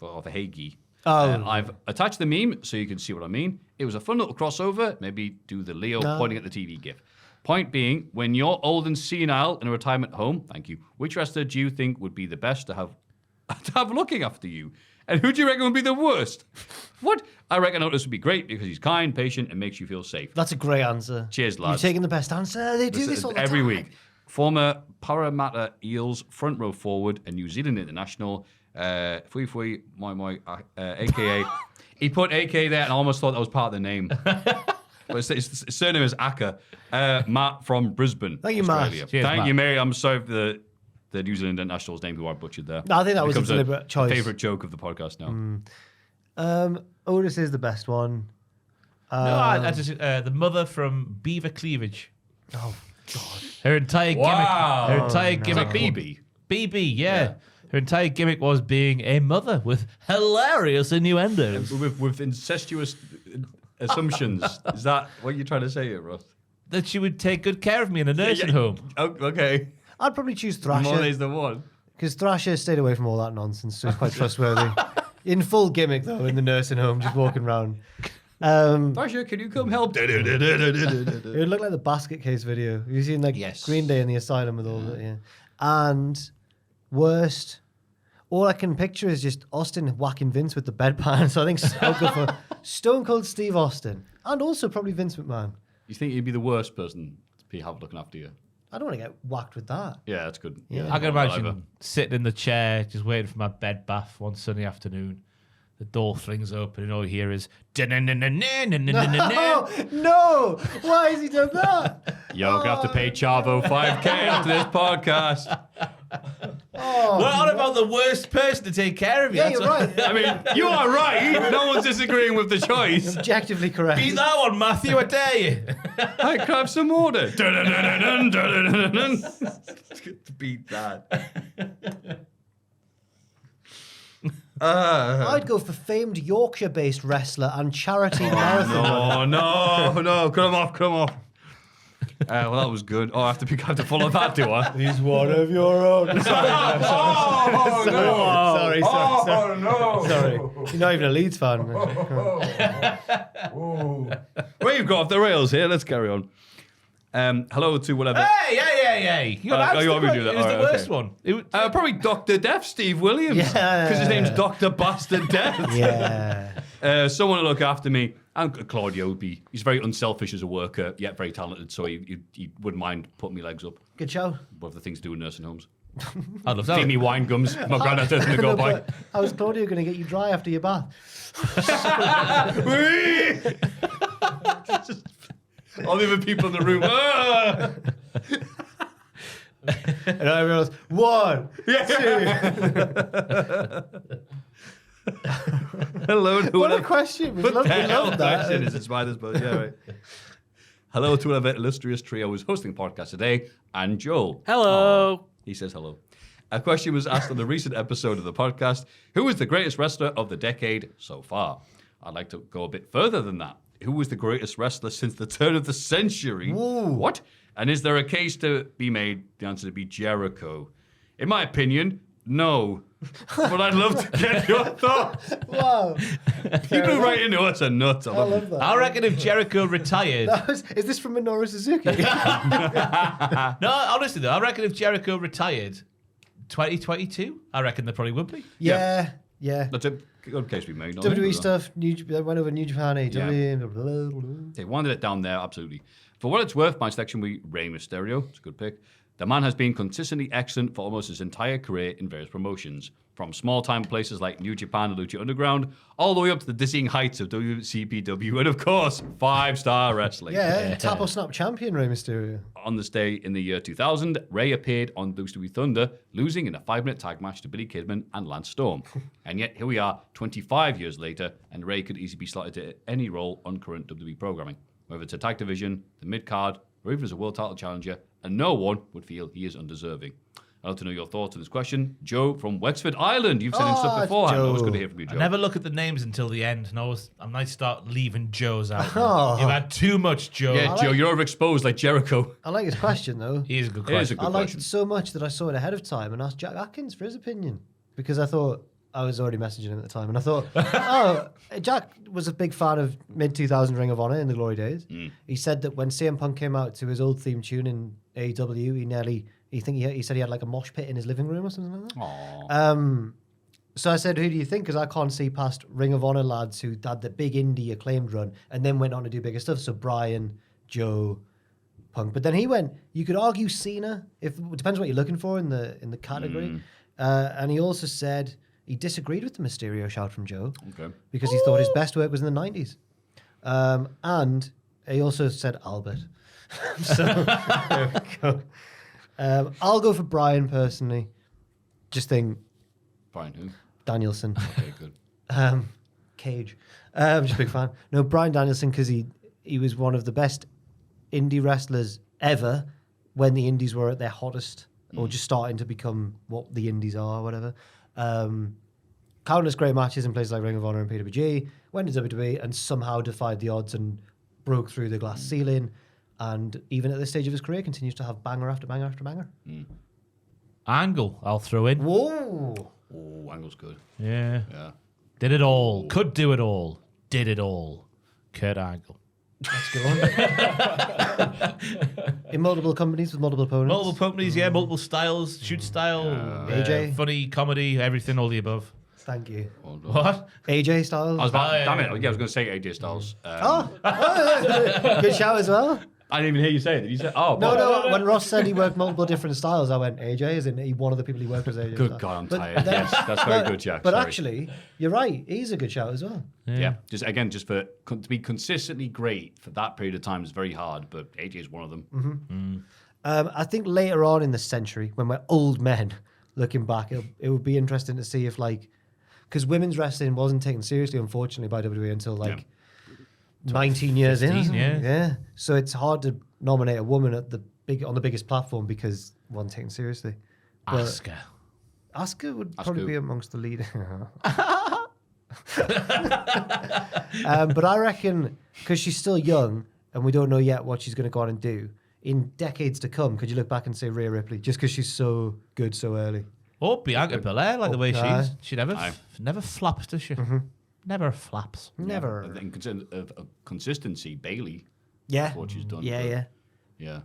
Or Verhage. Oh. I've attached the meme so you can see what I mean. It was a fun little crossover. Maybe do the Leo pointing at the TV gif. Point being, when you're old and senile in a retirement home, thank you, which wrestler do you think would be the best to have looking after you? And who do you reckon would be the worst? What? I reckon Otis would be great because he's kind, patient, and makes you feel safe. That's a great answer. Cheers, lads. You've taken the best answer. They do this all the every time. week. Former Parramatta Eels front row forward and New Zealand international, Fui Moi, aka. He put AK there, and I almost thought that was part of the name. But his surname is Aka. Matt from Brisbane, Thank you, Matt. Australia. Cheers, Thank Matt. you, Mary. I'm sorry for the New Zealand international's name who I butchered there. No, I think that was a Becomes deliberate choice. Favorite joke of the podcast now. Otis is the best one. No, I just, the mother from Beaver Cleavage. Oh God. Her entire gimmick. Wow. Her entire It's gimmick. like BB. BB, yeah. Her entire gimmick was being a mother with hilarious innuendos. With incestuous assumptions. Is that what you're trying to say here, Ross? That she would take good care of me in a nursing home. Oh, okay. I'd probably choose More Thrasher is the one. because Thrasher stayed away from all that nonsense, so he's quite trustworthy. In full gimmick though, in the nursing home, just walking around. Thrasher, can you come help? It would look like the basket case video. You've seen like Yes. Green Day in the asylum with all that, yeah. And worst, all I can picture is just Austin whacking Vince with the bedpan. So I think I'll go for Stone Cold Steve Austin, and also probably Vince McMahon. You think you'd be the worst person to be looking after you? I don't want to get whacked with that. Yeah, that's good. Yeah. I can Whatever. imagine sitting in the chair, just waiting for my bed bath one sunny afternoon. The door flings open, and all you hear is. No, no! Why has he done that? Yo, gonna have to pay Chavo 5K after this podcast. We're on about the worst person to take care of you. Yeah, That's you're what- right. I mean, you are right. No one's disagreeing with the choice. Objectively correct. Beat that one, Maffew, I dare you. I can have some order. Beat that. I'd go for famed Yorkshire-based wrestler and charity marathon runner. No, cut him off. Well, that was good. Oh, I have to follow that, do I? He's one of your own. Sorry. Oh, no. Sorry. You're not even a Leeds fan. We've got off the rails here. Let's carry on. Hello to whatever. Hey! You got you want me to do that? It was All the right, worst one. Probably Dr. Death, Steve Williams. Yeah. Because his name's Dr. Bastard Death. Yeah. Someone to look after me. And Claudio would be. He's very unselfish as a worker, yet very talented. So he wouldn't mind putting me legs up. Good show. What other things to do in nursing homes? I'd love Feed that. me wine gums. My granddad doesn't go by. But how is Claudio going to get you dry after your bath? All the other people in the room. And everyone else, 1, 2. Hello to What a whatever. question. We What love the hell that. question is it, Spiders? But yeah, right. Hello to whatever illustrious trio who's hosting the podcast today, and Joel. Hello. He says hello. A question was asked on the recent episode of the podcast: who is the greatest wrestler of the decade so far? I'd like to go a bit further than that. Who was the greatest wrestler since the turn of the century? What? And is there a case to be made? The answer to be Jericho. In my opinion, no. But I'd love to get your thoughts. Wow. People who write into us are nuts. I I love love it. that. I reckon if Jericho retired. Is this from Minoru Suzuki? No, honestly though, I reckon if Jericho retired 2022, I reckon there probably would be. Yeah. That's a good case we made. not WWE it? stuff, went over New Japan, AEW. They wanted it down there, absolutely. For what it's worth, my selection will be Rey Mysterio. It's a good pick. The man has been consistently excellent for almost his entire career in various promotions, from small-time places like New Japan and Lucha Underground, all the way up to the dizzying heights of WCPW, and of course, 5-star wrestling. Yeah, tap or snap champion Rey Mysterio. On this day in the year 2000, Ray appeared on WWE Thunder, losing in a 5-minute tag match to Billy Kidman and Lance Storm. And yet, here we are, 25 years later, and Ray could easily be slotted to any role on current WWE programming, whether it's a tag division, the mid-card, or even as a world title challenger, and no one would feel he is undeserving. I'd love to know your thoughts on this question. Joe from Wexford Island, you've sent in stuff beforehand. Joe. Always good to hear from you, Joe. I never look at the names until the end, and I might start leaving Joe's out. Oh. You've had too much Joe. Yeah, Joe, you're overexposed like Jericho. I like his question, though. He is a good It is a question. good I liked question. it so much that I saw it ahead of time and asked Jack Atkins for his opinion because I thought I was already messaging him at the time, and I thought, oh, Jack was a big fan of mid-2000 Ring of Honor in the glory days. He said that when CM Punk came out to his old theme tune in AEW, he said he had like a mosh pit in his living room or something like that. Aww. So I said, who do you think? Because I can't see past Ring of Honor lads who had the big indie acclaimed run and then went on to do bigger stuff. So Bryan, Joe, Punk. But then he went, you could argue Cena, it depends what you're looking for in the category. And he also said he disagreed with the Mysterio shout from Joe because he thought his best work was in the 90s. And he also said Albert. So there we go. I'll go for Bryan personally. Just think Brian who? Danielson. Okay, good. Cage. I'm just a big fan. No, Bryan Danielson because he was one of the best indie wrestlers ever when the indies were at their hottest or just starting to become what the indies are or whatever. Countless great matches in places like Ring of Honor and PWG, went to WWE and somehow defied the odds and broke through the glass ceiling. And even at this stage of his career, continues to have banger after banger after banger. Angle, I'll throw in. Whoa! Oh, Angle's good. Yeah. Yeah. Did it all. Could do it all. Did it all. Kurt Angle. Let's go on. In multiple companies with multiple opponents. Multiple companies, yeah, multiple styles, shoot style, AJ. funny, comedy, everything, all the above. Thank you. What? AJ Styles. I was about, yeah, damn it. yeah. Yeah, I was going to say AJ Styles. Good shout as well. I didn't even hear you say it. Did you say? Oh, No. When Ross said he worked multiple different styles, I went, AJ, isn't he one of the people he worked with? AJ Good Styles. God, I'm But tired. then- Yes, that's very good, Jack. But Sorry. actually, you're right. He's a good shout as well. Yeah. Just for to be consistently great for that period of time is very hard. But AJ is one of them. I think later on in the century, when we're old men looking back, it would be interesting to see if because women's wrestling wasn't taken seriously, unfortunately, by WWE until 19 years in. or 15, something. yeah. So it's hard to nominate a woman on the biggest platform because it wasn't taken seriously. But Asuka. would probably Asuka. be amongst the leaders. But I reckon because she's still young and we don't know yet what she's going to go on and do, in decades to come, could you look back and say Rhea Ripley just because she's so good so early? Or Bianca Belair, like the way she never Aye. never flaps, does she? Never flaps. Never. I think of consistency, Bailey. Yeah. What she's done. Yeah, but- yeah. Yeah.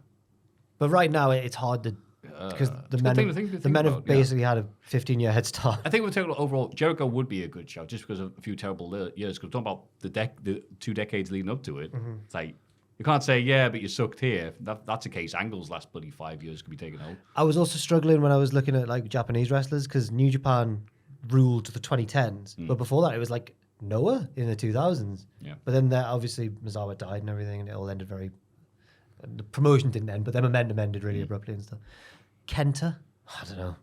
But right now it's hard to because the it's a men good have, thing to the think men have about, yeah. basically had a 15-year head start. I think we're talking overall, Jericho would be a good shout just because of a few terrible years. Because we're talking about the 2 decades leading up to it. It's like, you can't say, yeah, but you sucked here. That's a case. Angle's last bloody 5 years could be taken out. I was also struggling when I was looking at like Japanese wrestlers because New Japan ruled the 2010s, but before that it was like Noah in the 2000s. Yeah. But then obviously Misawa died and everything, and it all ended very. The promotion didn't end, but then momentum ended really abruptly and stuff. Kenta, I don't know.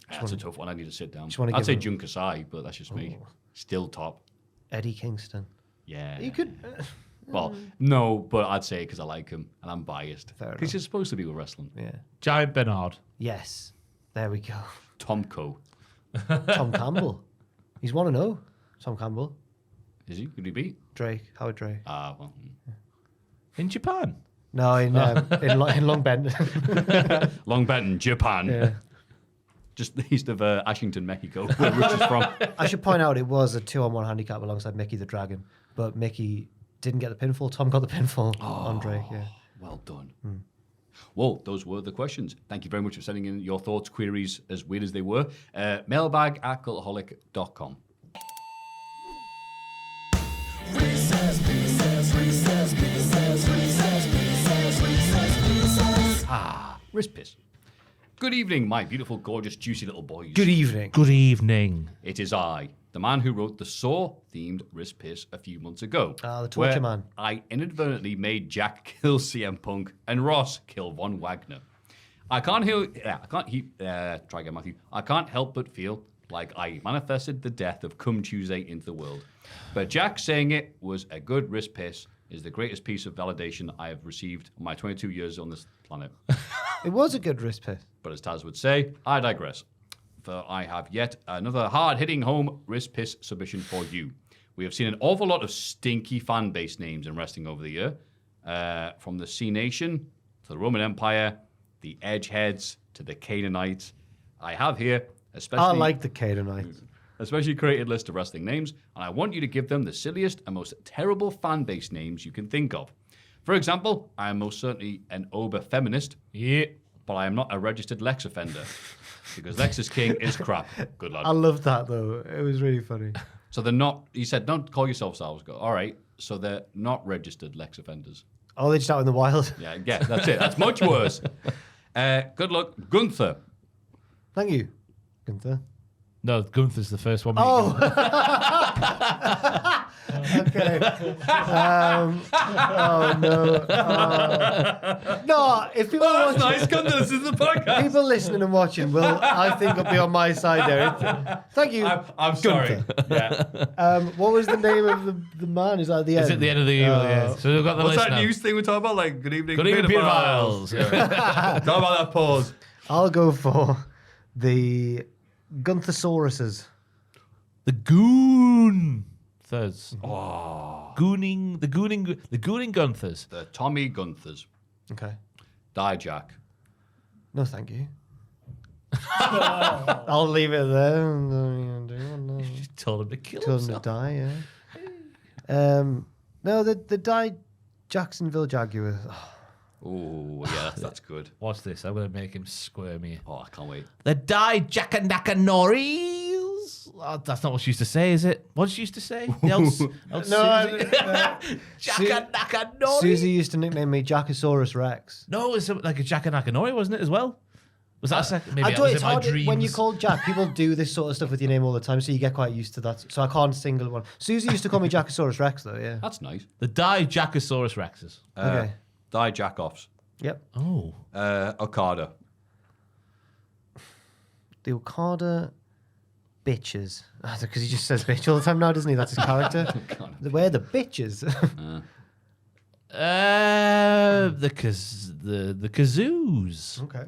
That's a tough one. I need to sit down. wanna I'd give say him- Jun Kasai, but that's just me. Still top. Eddie Kingston. Yeah. You could. Well, no, but I'd say because I like him and I'm biased. Fair enough. Because you're supposed to be with wrestling. Yeah. Giant Bernard. Yes. There we go. Tomko. Tom Campbell. He's 1-0. Tom Campbell. Is he? Could he beat? Drake. Howard Drake. Well. In Japan. No, in Long Bend. Long Benton, Japan. Yeah. Just east of Ashington, Mexico, where Rich is from. I should point out it was a 2-on-1 handicap alongside Mickey the Dragon, but Mickey didn't get the pinfall. Tom got the pinfall on Drake. Yeah. Well done. Well, those were the questions. Thank you very much for sending in your thoughts, queries, as weird as they were. Mailbag at cultaholic.com. Wrist piss. Good evening, my beautiful, gorgeous, juicy little boys. Good evening. Good evening. It is I, the man who wrote the Saw-themed wrist piss a few months ago. Ah, the torture where man. I inadvertently made Jack kill CM Punk and Ross kill Von Wagner. Try again, Maffew. I can't help but feel like I manifested the death of Come Tuesday into the world. But Jack saying it was a good wrist piss is the greatest piece of validation I have received in my 22 years on this planet. It was a good wrist piss. But as Taz would say, I digress. For I have yet another hard-hitting home wrist piss submission for you. We have seen an awful lot of stinky fan-based names in wrestling over the year. From the C Nation to the Roman Empire, the Edgeheads to the Canaanites. I have here, especially... I like the Canaanites. Especially created list of wrestling names, and I want you to give them the silliest and most terrible fan-based names you can think of. For example, I am most certainly an ober-feminist, Yeah. but I am not a registered Lex offender, because Lex is king is crap. Good lad. I love that though. It was really funny. So they're not, he said, don't call yourself Salvage. All right, so they're not registered Lex offenders. Oh, they just out in the wild. Yeah, that's it. That's much worse. Good luck, Gunther. Thank you, Gunther. No, Gunther's the first one. Oh. Okay. Oh no. No, if people are watching, Gunther, this is the podcast. people listening and watching will, I think, will be on my side there. Thank you. I'm sorry. Gunther. What was the name of the man? Is that at the end? It's at the end of the year. Yeah. So we've got the What's list that now. news thing we're talking about? Like, good evening, Good evening, Peter Viles. Talk about that pause. I'll go for the Gunther-sauruses. The Goonthers. Oh. Gooning Gunthers. The Tommy Gunthers. Okay. Dijak. No, thank you. I'll leave it there. Told him to kill Told him to himself. die, yeah. No, the die Jacksonville Jaguars. Oh, yeah, that's good. Watch this. I'm going to make him squirmy. Oh, I can't wait. The Die Jackanakanori's. Oh, that's not what she used to say, is it? What did she used to say? The old Jackanakanori. Susie used to nickname me Jackosaurus Rex. No, it's like a Jackanakanori, wasn't it, as well? Was that a second? Maybe I that do was it's in my hard dreams. when you call Jack. People do this sort of stuff with your name all the time, so you get quite used to that. So I can't single one. Susie used to call me Jackosaurus Rex, though. Yeah. That's nice. The Die Jackosaurus Rexes. Okay. Dijak-offs. Yep. Oh. Okada. The Okada bitches. Because he just says bitch all the time now, doesn't he? That's his character. Where are the bitches? The kazoos. Okay.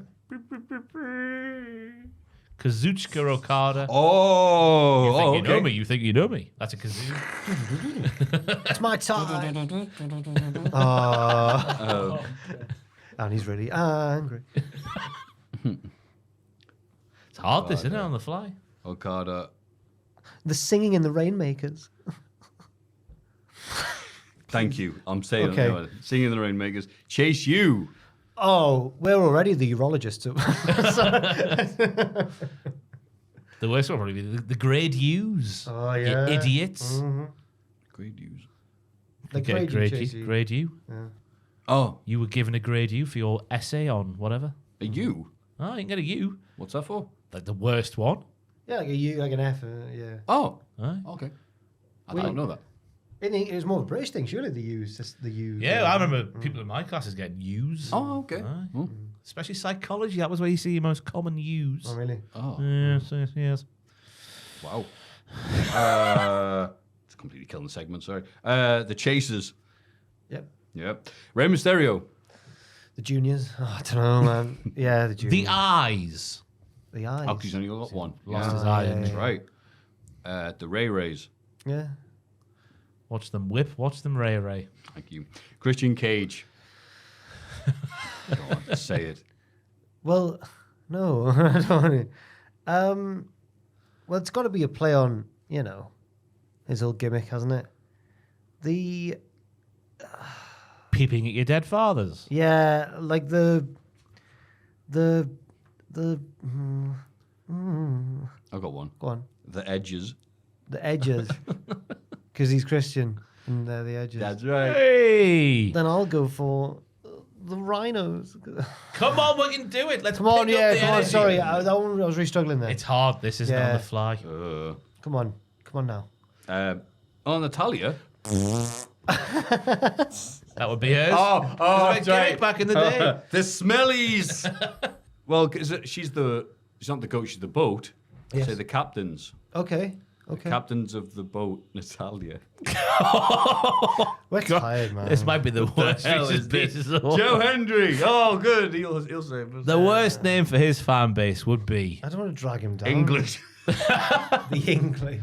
Kazuchika Okada. Oh, You think you know me. That's a kazoo. It's my time. And he's really angry. It's hard, this, isn't it, on the fly? Okada. The singing in the Rainmakers. Thank you. I'm saying Okay. it. Singing the Rainmakers. Chase you. Oh, we're already the urologist. The worst one would probably be the grade U's. Oh, You yeah. idiots. Great news. Like Get a grade grade you, U. Grade U. Oh, You were given a grade U for your essay on whatever. a U? Oh, you can get a U. What's that for? Like the worst one. Yeah, like a U, like an F. Yeah. Oh, Aye. okay. I don't know that. It was more of a British thing, surely. The U's, just the U. Yeah, I remember people in my classes getting U's. Oh, okay. Aye. Oh. Especially psychology. That was where you see your most common U's. Oh, really? Oh. Yes. Wow. It's completely killing the segment, sorry. The Chasers. Yep. Yep. Rey Mysterio. The juniors. Oh, I don't know, man. Yeah, the juniors. The eyes. The eyes. Oh, 'cause he's only got one. Lost his Yeah, eye. yeah, didn't he? That's right. The Rays. Yeah. Watch them whip. Watch them ray. Thank you. Christian Cage. Go on, say it. Well, no, I don't want to. Well, it's got to be a play on, his old gimmick, hasn't it? Peeping at your dead fathers. Yeah, like the. I've got one. Go on. The Edges. The edges. Because he's Christian and they're the edges. That's right. Hey! Then I'll go for the rhinos. Come on, we can do it. Let's Come on, pick up yeah, the come on. energy. Sorry, I was really struggling there. It's hard. This isn't on Yeah. the fly. Come on now. Natalia. That would be hers. Oh, It was a gimmick back in the day. The Smellies. Well, 'cause she's not the coach, she's the boat. Yes. Say the captains. Okay. Captains of the boat, Natalia. We're tired, man. This might be the worst hell Reese's is this? Pieces of all. Joe Hendry. Oh, good. He'll save us. The worst name for his fan base would be I don't want to drag him down. English. The English.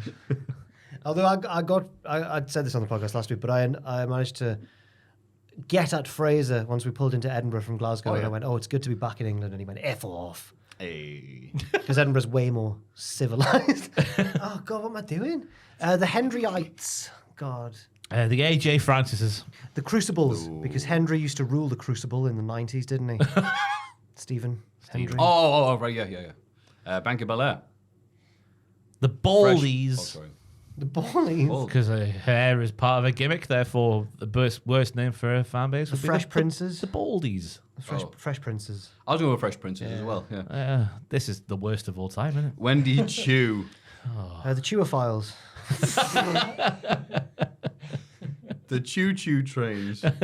Although I said this on the podcast last week, but I managed to get at Fraser once we pulled into Edinburgh from Glasgow, and I went, "Oh, it's good to be back in England," and he went, "F off," Hey. because Edinburgh's way more civilized. Oh God, what am I doing? The Hendryites. God. the AJ Francises. The Crucibles, because Hendry used to rule the Crucible in the 90s, didn't he? Stephen Hendry. Oh, right, yeah. Bank of Bel-Air. The Baldies. Oh, sorry. The Ballies. Because her hair is part of a gimmick, therefore the worst name for a fan base The would be Fresh Princes. The Baldies. Fresh Princes. I was going with Fresh Princes as well, yeah. This is the worst of all time, isn't it? Wendy Chu. The Chewer Files. The Choo Choo Trains. What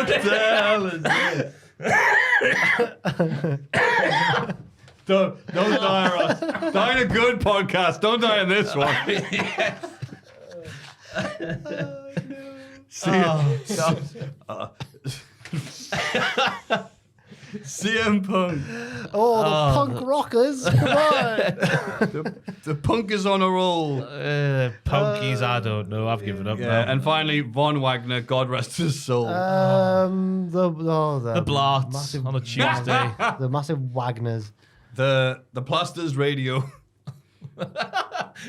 the hell is this? Don't die, Ross. Die in a good podcast. Don't die in this one. CM Punk. Oh, the punk rockers. Come on. The punk is on a roll. Punkies, I don't know. I've given up Yeah, now. and finally, Von Wagner, God rest his soul. The Blarts massive, on a Tuesday. the massive Wagners. The Plasters Radio.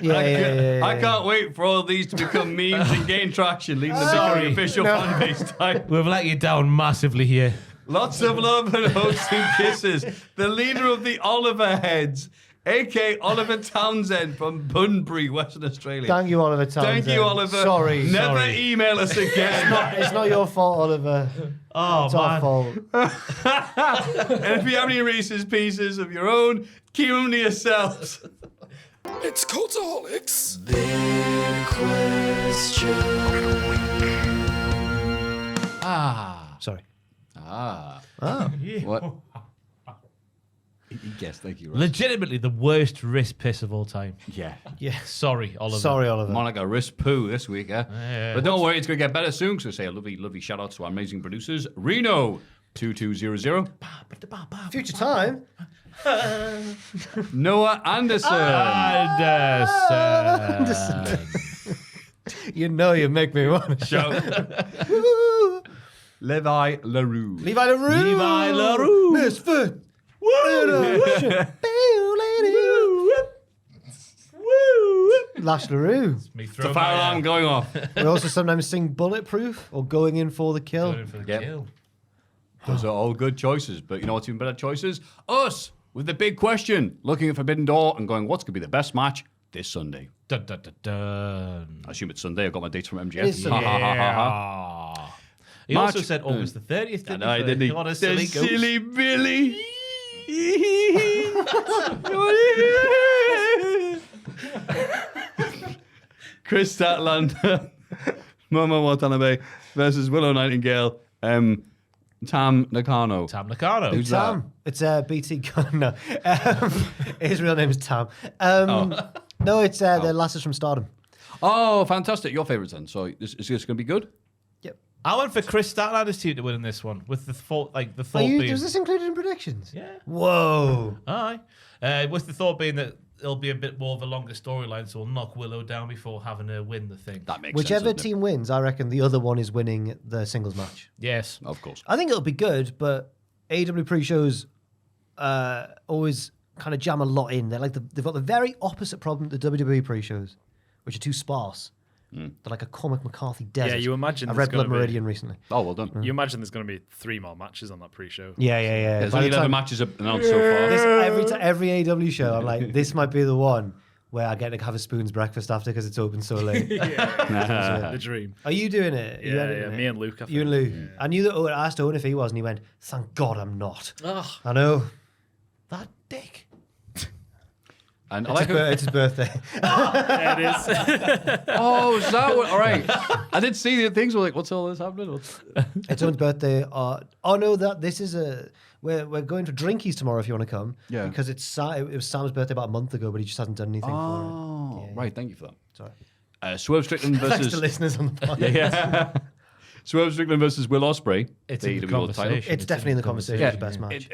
Yeah. I can't wait for all these to become memes and gain traction, leaving the Sorry. becoming official fan base type. We've let you down massively here. Lots of love and hugs and kisses. The leader of the Oliver Heads, a.k.a. Oliver Townsend from Bunbury, Western Australia. Thank you, Oliver Townsend. Thank you, Oliver. Sorry. Never email us again. It's not your fault, Oliver. Oh, It's our fault. And if you have any Reese's Pieces of your own, keep them to yourselves. It's Cultaholics. Sorry. What? He guessed, thank you, Ross. Legitimately the worst wrist piss of all time. Yeah. Sorry, Oliver. Sorry, Oliver. More like a wrist poo this week, eh? Yeah. But don't worry, it's going to get better soon. So say a lovely shout out to our amazing producers, Reno 2200, Future time. Noah Anderson, Anderson. You know you make me want to shout. Levi LaRue. Levi LaRue. Levi LaRue. Misfit. Lash LaRue. Me The throw fire my, alarm going off. We also sometimes sing Bulletproof or Going In for the Kill. going for the Yep. kill. Those are all good choices. But you know what's even better choices? Us, with the big question, looking at Forbidden Door and going, what's going to be the best match this Sunday? Dun, dun, dun, dun. I assume it's Sunday. I've got my dates from MGF. It is Sunday. Yeah. He March- also said August the 30th, didn't I he? didn't he? What a The silly goose. silly Billy. Chris Statlander, Momo Watanabe versus Willow Nightingale, Tam Nakano. Tam Nakano. Who's Tam. It's BT Gunn. No. His real name is Tam. No, it's the lasses from Stardom. Oh, fantastic. Your favourites then. So is this going to be good? Yep. I went for Chris Statlander's team to win in this one, with the thought, being... Was this included in predictions? Yeah. Whoa. Aye. With the thought being that it'll be a bit more of a longer storyline, so we'll knock Willow down before having her win the thing. That makes Whichever sense. team wins, I reckon the other one is winning the singles match. Yes. Of course. I think it'll be good, but AEW pre-shows always kind of jam a lot in. They've got the very opposite problem that the WWE pre-shows, which are too sparse. They're like a Cormac McCarthy desert. Yeah, you imagine I there's read Blood gonna be- Meridian recently. Oh, well done. You imagine there's going to be 3 more matches on that pre-show. Yeah. There's By only the 11 time- matches announced so far. every AEW show, I'm like, this might be the one where I get to have a spoon's breakfast after because it's open so late. The dream. Are you doing it? Are you Yeah, editing it? me and Luke. I You and think. Lou. I knew that. I asked Owen if he was, and he went, "Thank God I'm not." Ugh. I know. That dick. And I like It's his birthday. Yeah, it is. Oh, is that what? All right. I did see the things were like, what's all this happening? It's Owen's birthday. Oh no, this is we're going for drinkies tomorrow if you want to come. Yeah. Because it was Sam's birthday about a month ago, but he just hasn't done anything for Oh, it. right. Thank you for that. Sorry. Swerve Strickland Thanks to versus listeners on the podcast. yeah. Swerve Strickland versus Will Ospreay. It's the in the AEW World title. conversation. It's definitely in the conversation. Yeah, It's the best match.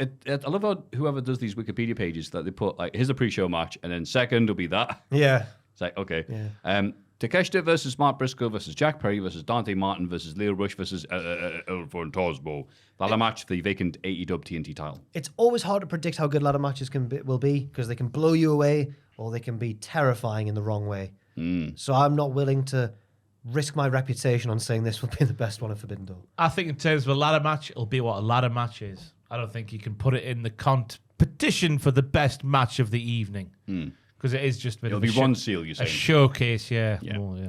I love how whoever does these Wikipedia pages that they put like here's the pre-show match and then second will be that. Yeah. It's like okay. Yeah. Takeshita versus Mark Briscoe versus Jack Perry versus Dante Martin versus Leo Rush versus El Fantasmo. Ladder match for the vacant AEW TNT title. It's always hard to predict how good ladder matches will be because they can blow you away or they can be terrifying in the wrong way. So I'm not willing to risk my reputation on saying this will be the best one of Forbidden Door. I think in terms of a ladder match, it'll be what a ladder match is. I don't think you can put it in the competition for the best match of the evening. Because it is just a bit It'll of be a Ron Seal, you're a saying. showcase, yeah. Yeah. More, yeah.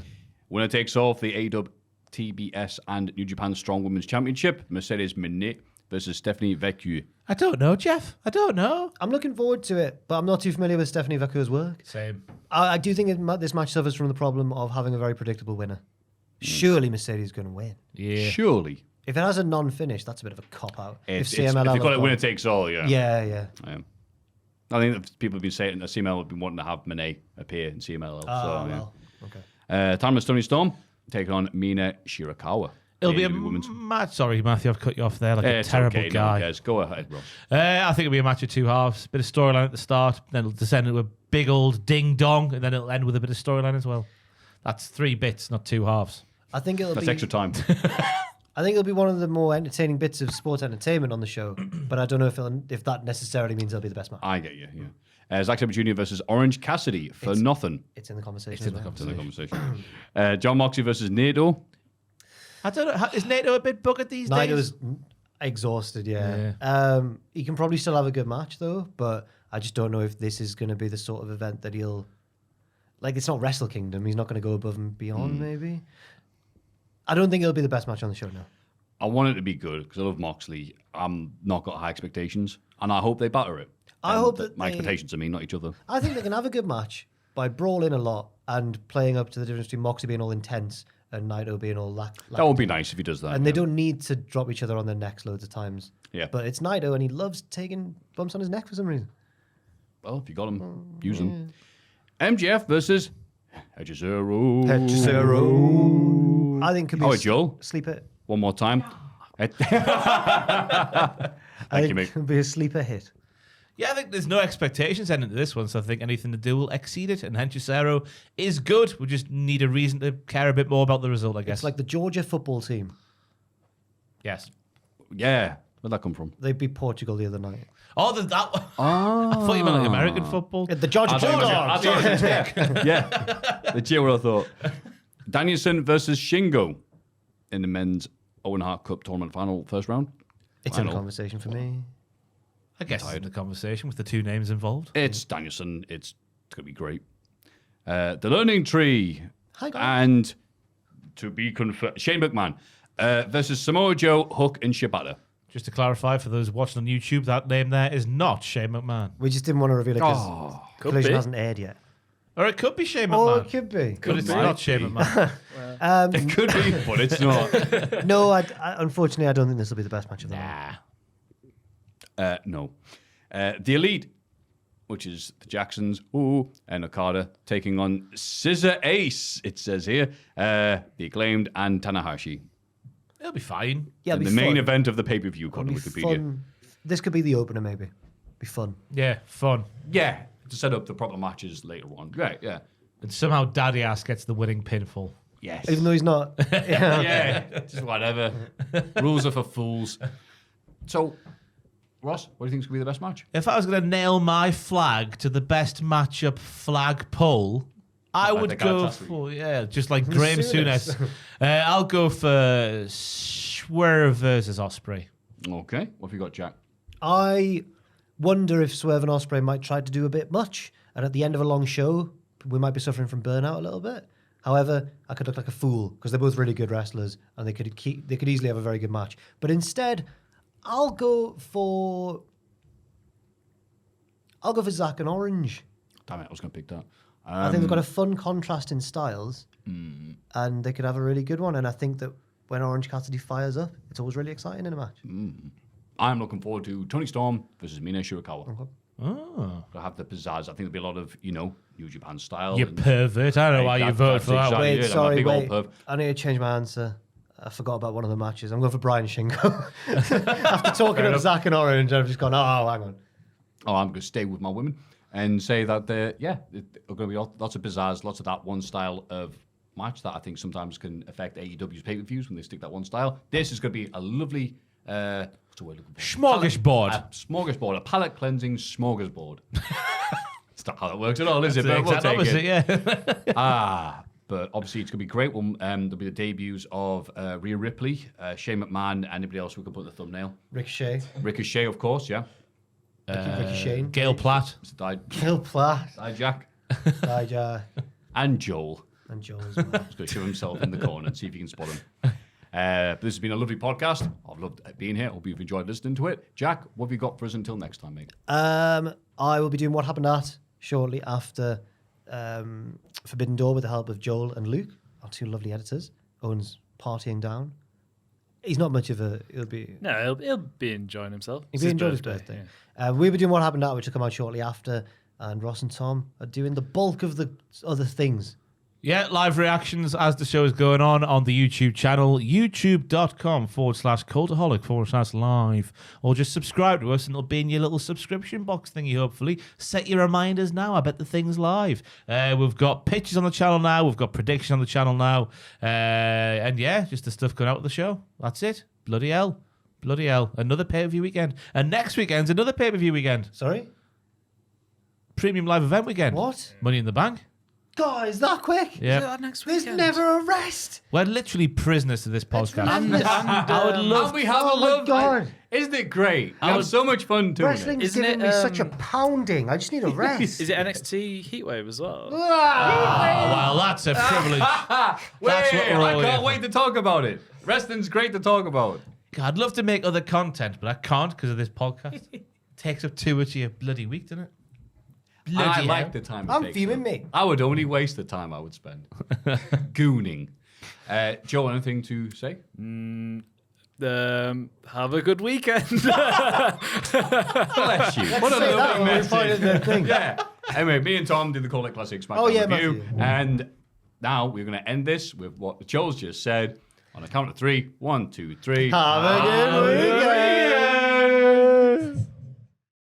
Winner takes off the AEW TBS and New Japan Strong Women's Championship. Mercedes Moné versus Stephanie Vecchio. I don't know, Jeff. I don't know. I'm looking forward to it, but I'm not too familiar with Stephanie Vecchio's work. Same. I do think this match suffers from the problem of having a very predictable winner. Surely Mercedes is going to win. Yeah. Surely. If it has a non-finish, that's a bit of a cop-out. If they call it winner takes all, yeah. Yeah. I think that people have been saying that CML have been wanting to have Moné appear in CMLL. Okay. Tamara Tony Storm taking on Mina Shirakawa. It'll be a AEW women's. match. Sorry, Matthew, I've cut you off there like a It's terrible okay, guy. No, yes, go ahead, Ross. I think it'll be a match of 2 halves. Bit of storyline at the start, then it'll descend into a big old ding dong, and then it'll end with a bit of storyline as well. That's 3 bits, not 2 halves. I think it'll That's be extra time. I think it'll be one of the more entertaining bits of sports entertainment on the show, but I don't know if that necessarily means it'll be the best match. I get you, yeah. Zack Sabre Jr. versus Orange Cassidy for nothing. It's in the conversation. It's in the as well. It's in the conversation. John Moxley versus Nato. I don't know. Is Nato a bit buggered these days? Naito's exhausted, yeah. He can probably still have a good match though, but I just don't know if this is going to be the sort of event that he'll. Like, it's not Wrestle Kingdom. He's not going to go above and beyond. Maybe. I don't think it'll be the best match on the show now. I want it to be good because I love Moxley. I'm not got high expectations, and I hope they batter it. I And hope that my they- expectations. I mean, not each other. I think they can have a good match by brawling a lot and playing up to the difference between Moxley being all intense and Naito being all That would be nice if he does that. And they don't need to drop each other on their necks loads of times. Yeah. But it's Naito, and he loves taking bumps on his neck for some reason. Well, if you got him, use him. MJF versus Hechizero. I think it could be Oh, a Joel. sleeper. One more time. I Thank think you, mate. it could be a sleeper hit. Yeah, I think there's no expectations heading into this one, so I think anything to do will exceed it. And Henshisero is good. We just need a reason to care a bit more about the result, I guess. It's like the Georgia football team. Yes. Yeah. Where'd that come from? They beat Portugal the other night. Oh, that. I thought you meant like American football. The Georgia Bulldogs. Yeah. That's what I thought. Danielson versus Shingo in the men's Owen Hart Cup tournament final first round. It's in the conversation for me. I guess it's in the conversation with the two names involved. It's Danielson. It's going to be great. The Learning Tree. Hi, guys. And to be confirmed, Shane McMahon versus Samoa Joe, Hook, and Shibata. Just to clarify, for those watching on YouTube, that name there is not Shane McMahon. We just didn't want to reveal it because Collision hasn't aired yet. Or it could be Shane Oh, McMahon. it could be. But it's not Shane McMahon. It could be, but it's not. No, unfortunately, I don't think this will be the best match of the night. No. The Elite, which is the Jacksons, and Okada, taking on Scissor Ace, it says here, the Acclaimed, and Tanahashi. It'll be fine. Yeah, In the main event of the pay-per-view, according to Wikipedia. Fun. This could be the opener, maybe. Be fun. Yeah, fun. Yeah, to set up the proper matches later on. Right, yeah. And somehow Daddy Ass gets the winning pinfall. Yes. Even though he's not. Yeah, just whatever. Rules are for fools. So, Ross, what do you think is going to be the best match? If I was going to nail my flag to the best matchup flag poll, I would go for, just like Graham Souness. I'll go for Swerve versus Ospreay. Okay, what have you got, Jack? I wonder if Swerve and Ospreay might try to do a bit much, and at the end of a long show, we might be suffering from burnout a little bit. However, I could look like a fool because they're both really good wrestlers, and they could easily have a very good match. But instead, I'll go for Zack and Orange. Damn it, I was going to pick that. I think they've got a fun contrast in styles, and they could have a really good one. And I think that when Orange Cassidy fires up, it's always really exciting in a match. I'm looking forward to Tony Storm versus Mina Shirakawa. Okay. Oh. They'll have the pizzazz. I think there'll be a lot of, New Japan style. You pervert. I don't know why you voted for that one. Wait, I'm a sorry, big old wait. perv. I need to change my answer. I forgot about one of the matches. I'm going for Brian Shingo. After talking of Zack and Orange, I've just gone, hang on. Oh, I'm going to stay with my women and say that, they're going to be lots of pizzazz, lots of that one style of match that I think sometimes can affect AEW's pay-per-views when they stick that one style. This is going to be a lovely, what's the word looking for? Smorgasbord. Smorgasbord, a palate cleansing smorgasbord. It's not how that works at all, is it? That's But the we'll exact take opposite, it. yeah. But obviously it's going to be great. There'll be the debuts of Rhea Ripley, Shane McMahon, anybody else we can put in the thumbnail. Ricochet, of course, yeah. Ricochet. Gail Platt. Gil Platt. Jack. Dijak. And Joel. And Joel as well. He's going to shove himself in the corner and see if you can spot him. But this has been a lovely podcast. I've loved being here. Hope you've enjoyed listening to it. Jack, what have you got for us until next time, mate? I will be doing What Happened At shortly after Forbidden Door with the help of Joel and Luke, our two lovely editors. Owen's partying down. He's not much of a... He'll be enjoying himself. He'll be enjoying his birthday. We'll be doing What Happened At, which will come out shortly after. And Ross and Tom are doing the bulk of the other things. Yeah, live reactions as the show is going on the YouTube channel, youtube.com/cultaholic/live. Or just subscribe to us and it'll be in your little subscription box thingy, hopefully. Set your reminders now. I bet the thing's live. We've got pictures on the channel now. We've got prediction on the channel now. And yeah, just the stuff going out with the show. That's it. Bloody hell. Another pay-per-view weekend. And next weekend's another pay-per-view weekend. Sorry? Premium live event weekend. What? Money in the Bank. God, is that quick? Yeah. There's never a rest. We're literally prisoners to this podcast. I would love. We have a love. God. Isn't it great? I have so much fun doing Wrestling it. is giving me such a pounding. I just need a rest. Is it NXT Heatwave as well? Oh, well, that's a privilege. That's what we're all I here can't for. wait to talk about it. Wrestling's great to talk about. God, I'd love to make other content, but I can't because of this podcast. It takes up too much of your bloody week, doesn't it? I like the time it I'm takes, fuming though. me. I would only waste the time I would spend gooning. Joe, anything to say? Have a good weekend. Bless you. What a lovely message. Yeah. Anyway, me and Tom did the Call It Classic SmackDown review. Maffew. And now we're going to end this with what Joel's just said. On a count of 3. 1, 2, 3. Have a good weekend.